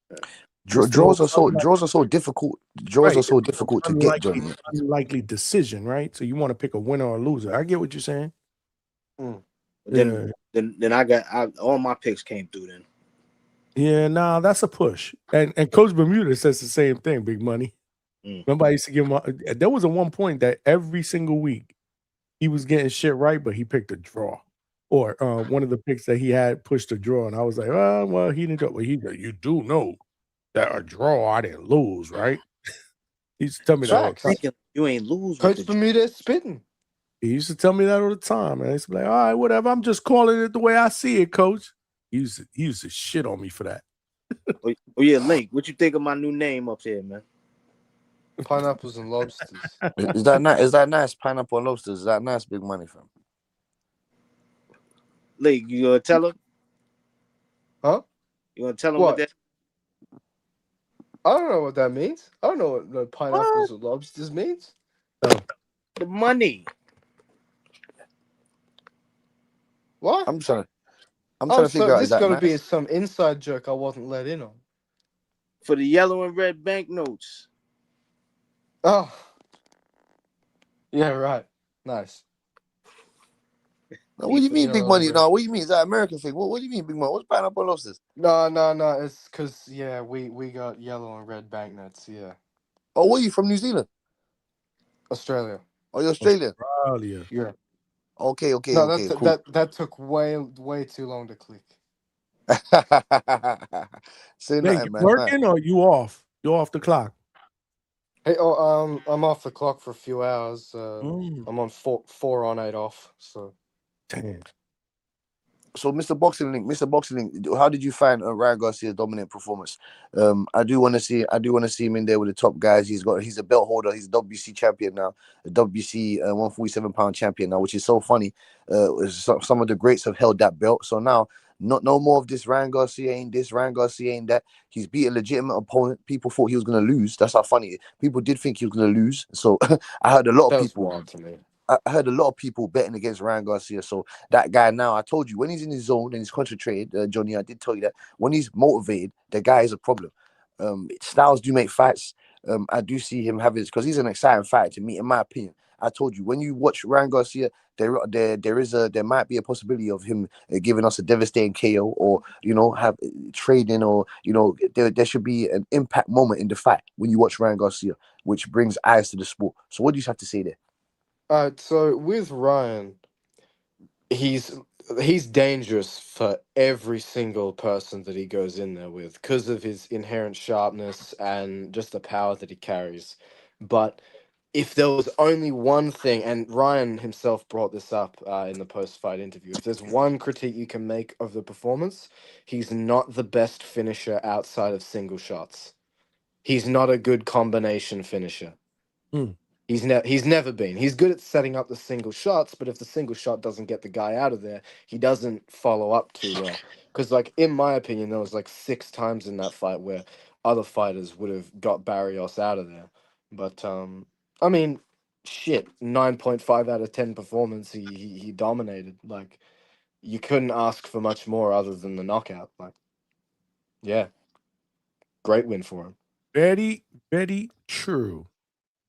What's the Draws most are so difficult. Draws right? are so It's difficult to get, unlikely, Johnny. unlikely decision, right? So you want to pick a winner or a loser. I get what you're saying. Then all my picks came through then. Yeah, nah, that's a push. And Coach Bermuda says the same thing, Big Money. Remember, I used to give him there was a one point that every single week he was getting shit right, but he picked a draw. Or one of the picks that he had pushed a draw, and I was like, oh, well, he didn't draw. Well, you do know that a draw I didn't lose, right? He used to tell me that all the time. Facts. You ain't lose with Coach the Bermuda spitting. He used to tell me that all the time, and I used to be like, all right, whatever. I'm just calling it the way I see it, Coach. He used to shit on me for that. Oh yeah, Link. What you think of my new name up there, man? Pineapples and lobsters. Is that nice? Is that nice? Pineapple and lobsters. Is that nice? Big Money, fam. Link, you gonna tell him? Huh? You gonna tell him what that? I don't know what that means. I don't know what the pineapples and lobsters means. The money. What? I'm trying Oh, to so figure out. Is this that got to nice? be some inside joke I wasn't let in on. For the yellow and red banknotes. Oh. Yeah, right. Nice. No, what do you mean, Big Money? No, what do you mean? Is that American thing? What do you mean, Big Money? What's pineapple and lobsters? No. It's because we got yellow and red banknotes. Yeah. Oh, what are you from? New Zealand? Australia. Oh, you're Australian. Australia. Yeah. Okay, No, cool. that took way too long to click. Say Hey, nothing, you man. working or you off? You off the clock? Hey, I'm off the clock for a few hours. I'm on 4 on 8 off. So. Damn. So, Mr. Boxing Link, how did you find Ryan Garcia's dominant performance? I do want to see him in there with the top guys. He's a belt holder. He's a WBC champion now, a WBC 147-pound champion now, which is so funny. Some of the greats have held that belt. So now, no more of this. Ryan Garcia ain't this. Ryan Garcia ain't that. He's beat a legitimate opponent. People thought he was gonna lose. That's how funny. People did think he was gonna lose. So I heard a lot of people. Wild to me. I heard a lot of people betting against Ryan Garcia. So that guy now, I told you, when he's in his zone and he's concentrated, Johnny, I did tell you that when he's motivated, the guy is a problem. Styles do make fights. I do see him having, because he's an exciting fight to me, in my opinion. I told you, when you watch Ryan Garcia, there might be a possibility of him giving us a devastating KO, or have trading, or there should be an impact moment in the fight when you watch Ryan Garcia, which brings eyes to the sport. So what do you have to say there? So with Ryan, he's dangerous for every single person that he goes in there with because of his inherent sharpness and just the power that he carries. But if there was only one thing, and Ryan himself brought this up in the post-fight interview, if there's one critique you can make of the performance, he's not the best finisher outside of single shots. He's not a good combination finisher. He's never been. He's good at setting up the single shots, but if the single shot doesn't get the guy out of there, he doesn't follow up too well. Because, in my opinion, there was 6 times in that fight where other fighters would have got Barrios out of there. But I mean, shit, 9.5 out of 10 performance. He dominated. You couldn't ask for much more other than the knockout. Yeah, great win for him. Very, very true.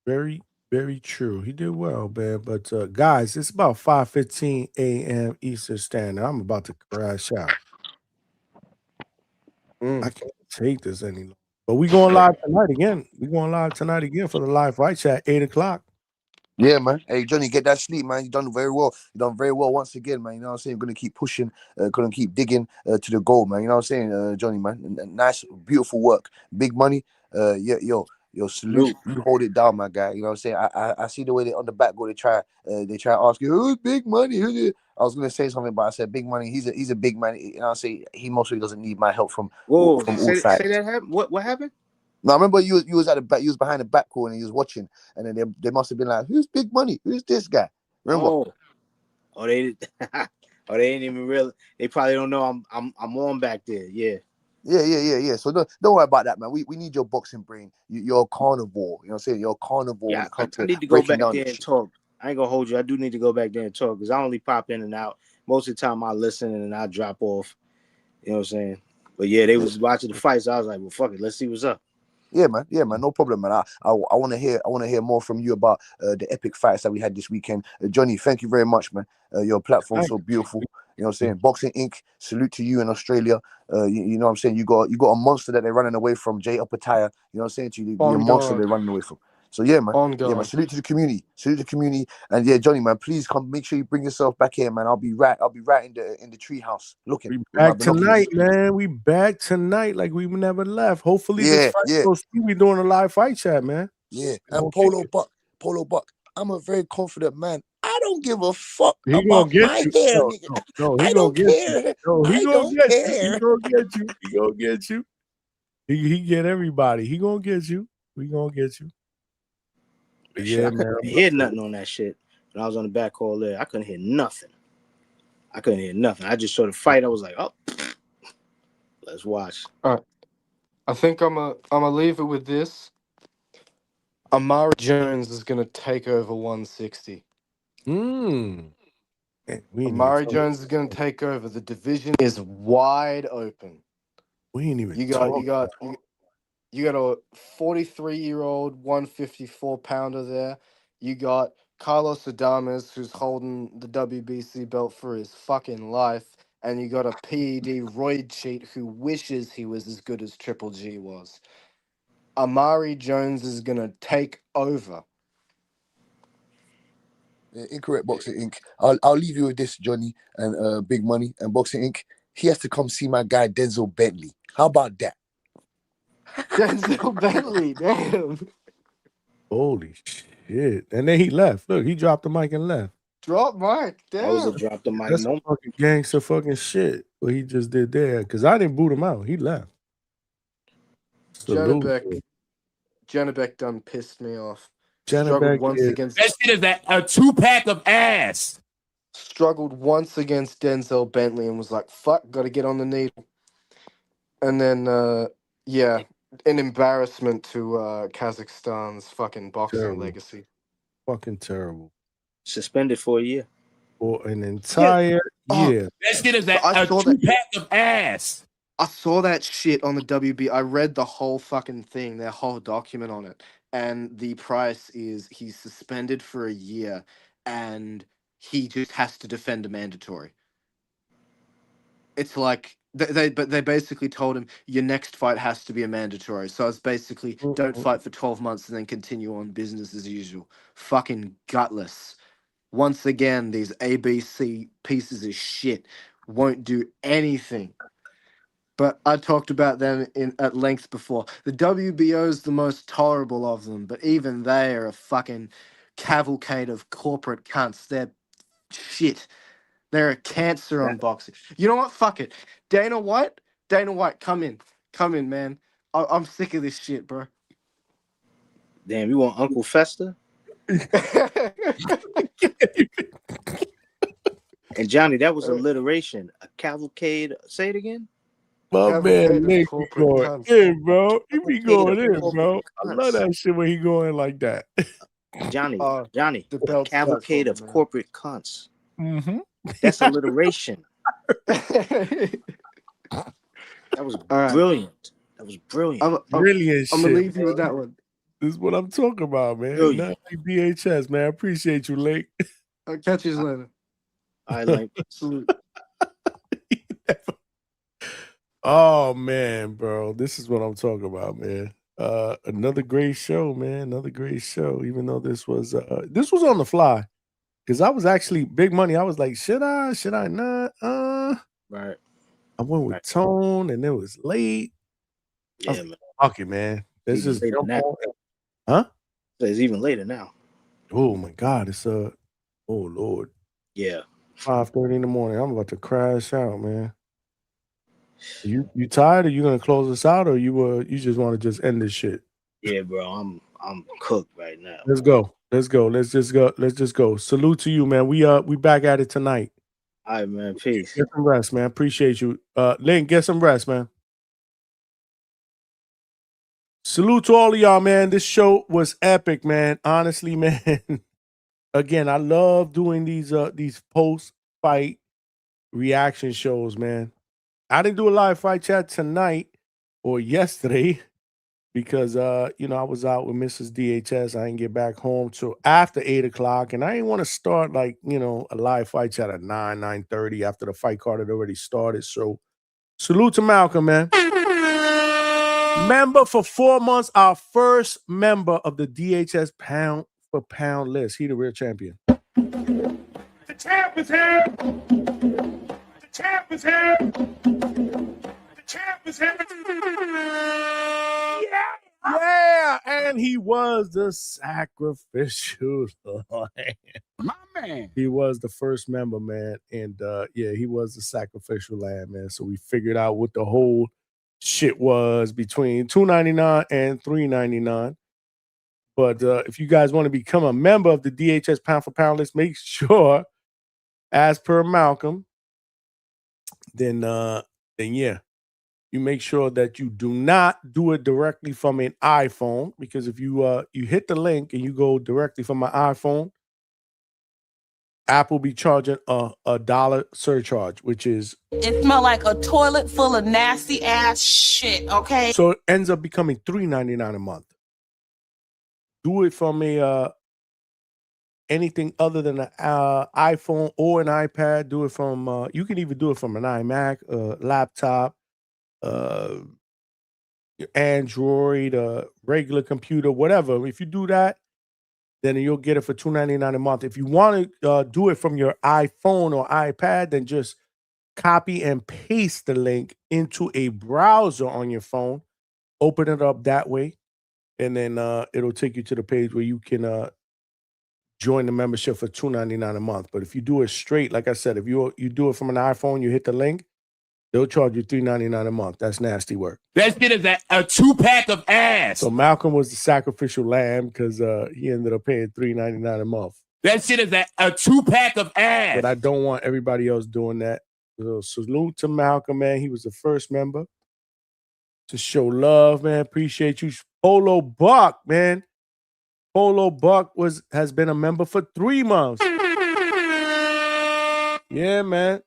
Very, very true. He did well, man. But guys, it's about 5:15 a.m. Eastern Standard. I'm about to crash out. I can't take this any longer. But we going live tonight again. We going live tonight again for the live fight chat, 8:00. Yeah, man. Hey, Johnny, get that sleep, man. You done very well. You done very well once again, man. You know what I'm saying? Gonna keep pushing, gonna keep digging to the goal, man. You know what I'm saying, Johnny, man? Nice, beautiful work. Big Money. Yo, salute. You hold it down, my guy. You know what I'm saying? I see the way they on the back go. They try to ask you who's Big Money. Who's it? I was gonna say something, but I said Big Money. He's a big man. You know what I'm saying? He mostly doesn't need my help from all sides. Say that happened. What happened? No, I remember you was at the back. You was behind the back corner and you was watching, and then they must have been like, "Who's Big Money? Who's this guy?" Remember? Oh, they. Or they ain't even real. They probably don't know I'm on back there. Yeah. Yeah. So don't worry about that, man. We need your boxing brain. You're a carnivore. You know what I'm saying? You're a carnivore when Yeah, it comes I to need to go breaking back down there this and shit. talk. I ain't gonna hold you. I do need to go back there and talk because I only pop in and out. Most of the time I listen and I drop off. You know what I'm saying? But yeah, they was watching the fight, so I was like, well, fuck it, let's see what's up. Yeah, man. No problem, man. I want to hear more from you about the epic fights that we had this weekend. Johnny, thank you very much, man. Your platform's so beautiful. You know what I'm saying? Boxing Inc. Salute to you in Australia. You know what I'm saying? You got a monster that they're running away from, Jay Upataya. You know what I'm saying? To you, you're a On monster guard. they're running away from. So yeah, man. On Yeah, man. guard. Salute to the community. And yeah, Johnny, man, please come. Make sure you bring yourself back here, man. I'll be right in the treehouse looking We with my back binoculars. tonight, man. We back tonight like we never left. Hopefully this Yeah, fight yeah. goes through. We doing a live fight chat, man. Yeah, We and gonna kick Polo Buck, I'm a very confident man. I don't give a fuck He gonna about get my you. hair, No, nigga. no, he I gonna don't get you. care. No, he I gonna don't get you. He care. gonna get you. He gonna get you. He get everybody. He gonna get you. We gonna get you. But Shit, yeah, I man. couldn't hear nothing on that shit. When I was on the back hall there, I couldn't hear nothing. I just saw the fight. I was like, oh, let's watch. All right. I think I'm a leave it with this. Amari Jones is gonna take over 160. Man, we ain't even Amari talk. Jones is gonna take over. The division is wide open. We ain't even You talk. got a 43-year-old 154-pounder there. You got Carlos Adames, who's holding the WBC belt for his fucking life, and you got a PED roid cheat who wishes he was as good as Triple G was. Amari Jones is gonna take over. Incorrect Boxing Inc. I'll leave you with this, Johnny, and Big Money and Boxing Inc. He has to come see my guy Denzel Bentley. How about that? Denzel Bentley, damn. Holy shit! And then he left. Look, he dropped the mic and left. Drop mic, damn. That was a drop the mic That's moment. some fucking gangster fucking shit. What he just did there, because I didn't boot him out. He left. Salute. Janabek done pissed me off. Janabek is That shit is a 2-pack of ass. Struggled once against Denzel Bentley and was like, fuck, gotta get on the needle. And then, yeah, an embarrassment to Kazakhstan's fucking boxing terrible. legacy. Fucking terrible. Suspended for a year. For an entire year. That shit is So I a saw that- 2-pack of ass. I saw that shit on the WB. I read the whole fucking thing, their whole document on it. And the price is he's suspended for a year and he just has to defend a mandatory. It's like they basically told him your next fight has to be a mandatory. So it's basically don't fight for 12 months and then continue on business as usual. Fucking gutless. Once again, these ABC pieces of shit won't do anything. But I talked about them at length before. The WBO is the most tolerable of them, but even they are a fucking cavalcade of corporate cunts. They're shit. They're a cancer on boxing. You know what? Fuck it. Dana White, come in, man. I'm sick of this shit, bro. Damn, you want Uncle Fester? And Johnny, that was alliteration. A cavalcade. Say it again. My man Nick be going in, bro. He be going in, bro. I love that shit when he going like that. Johnny, the belt cavalcade of corporate cunts. Mm-hmm. That's alliteration. That was brilliant. That was brilliant. Brilliant I'm shit. gonna leave you with bro. that one. This is what I'm talking about, man. Brilliant. Not like DHS, man. I appreciate you, Lake. I'll catch you later. I like salute. Oh man, bro. This is what I'm talking about, man. Another great show, man. Another great show. Even though this was on the fly. Because I was actually Big Money. I was like, should I? Should I not? Right. I went with Tone and it was late. Yeah, man. Fuck it, man. Let's just jump on. Huh? It's even later now. Oh my God. It's oh Lord. Yeah. 5:30 in the morning. I'm about to crash out, man. You tired or you gonna close us out or you just want to just end this shit? Yeah, bro. I'm cooked right now. Let's go. Let's just go. Salute to you, man. We back at it tonight. All right, man. Peace. Get some rest, man. Appreciate you. Link, get some rest, man. Salute to all of y'all, man. This show was epic, man. Honestly, man. Again, I love doing these post-fight reaction shows, man. I didn't do a live fight chat tonight or yesterday because I was out with Mrs. DHS. I didn't get back home till after 8 o'clock, and I didn't want to start a live fight chat at 9:30 after the fight card had already started. So salute to Malcolm, man. Member for 4 months, our first member of the DHS pound for pound list. He the real champion. The champ is here. The champ is here. The champ is here. Yeah, and he was the sacrificial lamb. My man. He was the first member, man. And he was the sacrificial lamb, man. So we figured out what the whole shit was between $2.99 and $3.99. But if you guys want to become a member of the DHS pound for pound list, make sure, as per Malcolm, then yeah, you make sure that you do not do it directly from an iPhone, because if you hit the link and you go directly from my iPhone, Apple be charging a $1 surcharge, which is It smell like a toilet full of nasty ass shit, okay? so it ends up becoming $3.99 a month. Do it from a anything other than an iPhone or an iPad. Do it from you can even do it from an iMac, laptop, Android, regular computer, whatever. If you do that, then you'll get it for $2.99 a month. If you want to do it from your iPhone or iPad, then just copy and paste the link into a browser on your phone, open it up that way, and then it'll take you to the page where you can join the membership for $2.99 a month. But if you do it straight, like I said, if you do it from an iPhone, you hit the link, they'll charge you $3.99 a month. That's nasty work. That shit is a 2-pack of ass. So Malcolm was the sacrificial lamb because he ended up paying $3.99 a month. That shit is a 2-pack of ass. But I don't want everybody else doing that. So salute to Malcolm, man. He was the first member to show love, man. Appreciate you. Polo Buck, man. Polo Buck has been a member for 3 months. Yeah, man.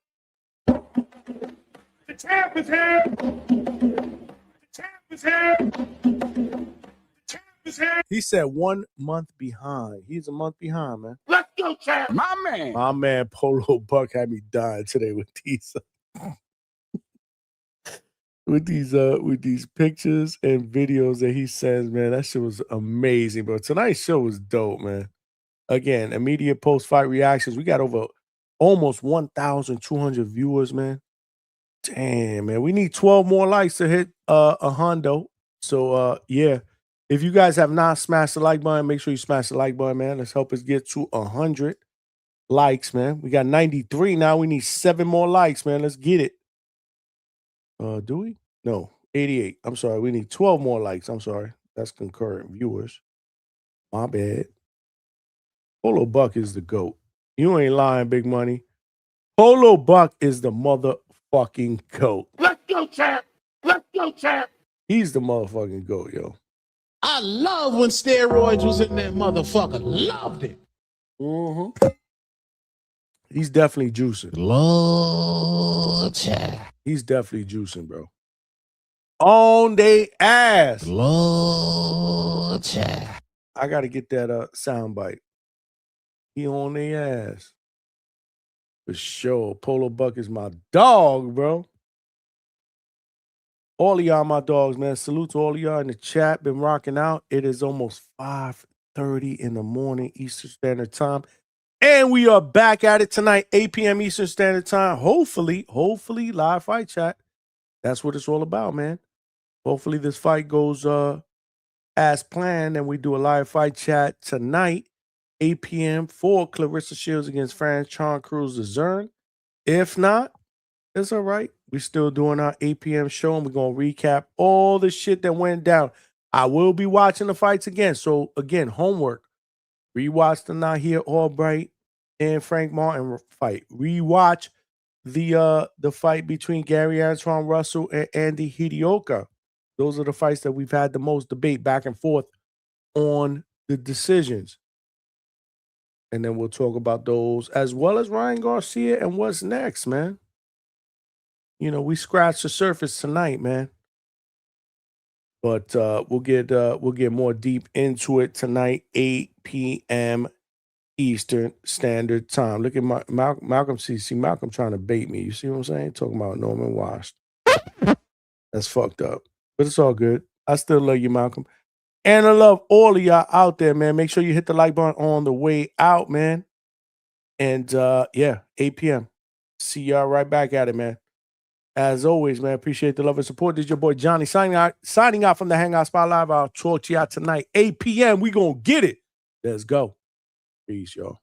The champ is here. The champ is here. The champ is here. He said 1 month behind. He's a month behind, man. Let's go, champ. My man. My man Polo Buck had me dying today with these with these pictures and videos that he sends, man. That shit was amazing, bro. Tonight's show was dope, man. Again, immediate post-fight reactions. We got over almost 1,200 viewers, man. Damn, man. We need 12 more likes to hit a hundo. So yeah. If you guys have not smashed the like button, make sure you smash the like button, man. Let's help us get to 100 likes, man. We got 93 now. We need 7 more likes, man. Let's get it. Do we? No, 88. I'm sorry. We need 12 more likes. I'm sorry. That's concurrent viewers. My bad. Polo Buck is the GOAT. You ain't lying, Big Money. Polo Buck is the motherfucking GOAT. Let's go, champ. Let's go, champ. He's the motherfucking GOAT, yo. I love when steroids was in that motherfucker. Loved it. Mm-hmm. He's definitely juicing. Lord, champ. He's definitely juicing, bro. On they ass. Lord, champ. I got to get that sound bite. He on their ass. For sure. Polo Buck is my dog, bro. All of y'all my dogs, man. Salute to all of y'all in the chat. Been rocking out. It is almost 5:30 in the morning Eastern Standard Time. And we are back at it tonight, 8 p.m. Eastern Standard Time. Hopefully, live fight chat. That's what it's all about, man. Hopefully this fight goes as planned and we do a live fight chat tonight, 8 p.m. for Clarissa Shields against Franchon Cruz de Zern. If not, it's all right. We're still doing our 8 p.m. show, and we're going to recap all the shit that went down. I will be watching the fights again. So, again, homework. Rewatch the Nahir Albright and Frank Martin fight. Rewatch the fight between Gary Antoine Russell and Andy Hidioka. Those are the fights that we've had the most debate back and forth on the decisions. And then we'll talk about those as well as Ryan Garcia and what's next, man. You know, we scratched the surface tonight, man. But we'll get more deep into it tonight, 8 p.m. Eastern Standard Time. Look at Malcolm. See Malcolm trying to bait me. You see what I'm saying? Talking about Norman Wash. That's fucked up. But it's all good. I still love you, Malcolm. And I love all of y'all out there, man. Make sure you hit the like button on the way out, man. And 8 p.m. See y'all right back at it, man. As always, man, appreciate the love and support. This is your boy Johnny signing out from the Hangout Spot Live. I'll talk to y'all tonight, 8 p.m. We gonna get it. Let's go. Peace, y'all.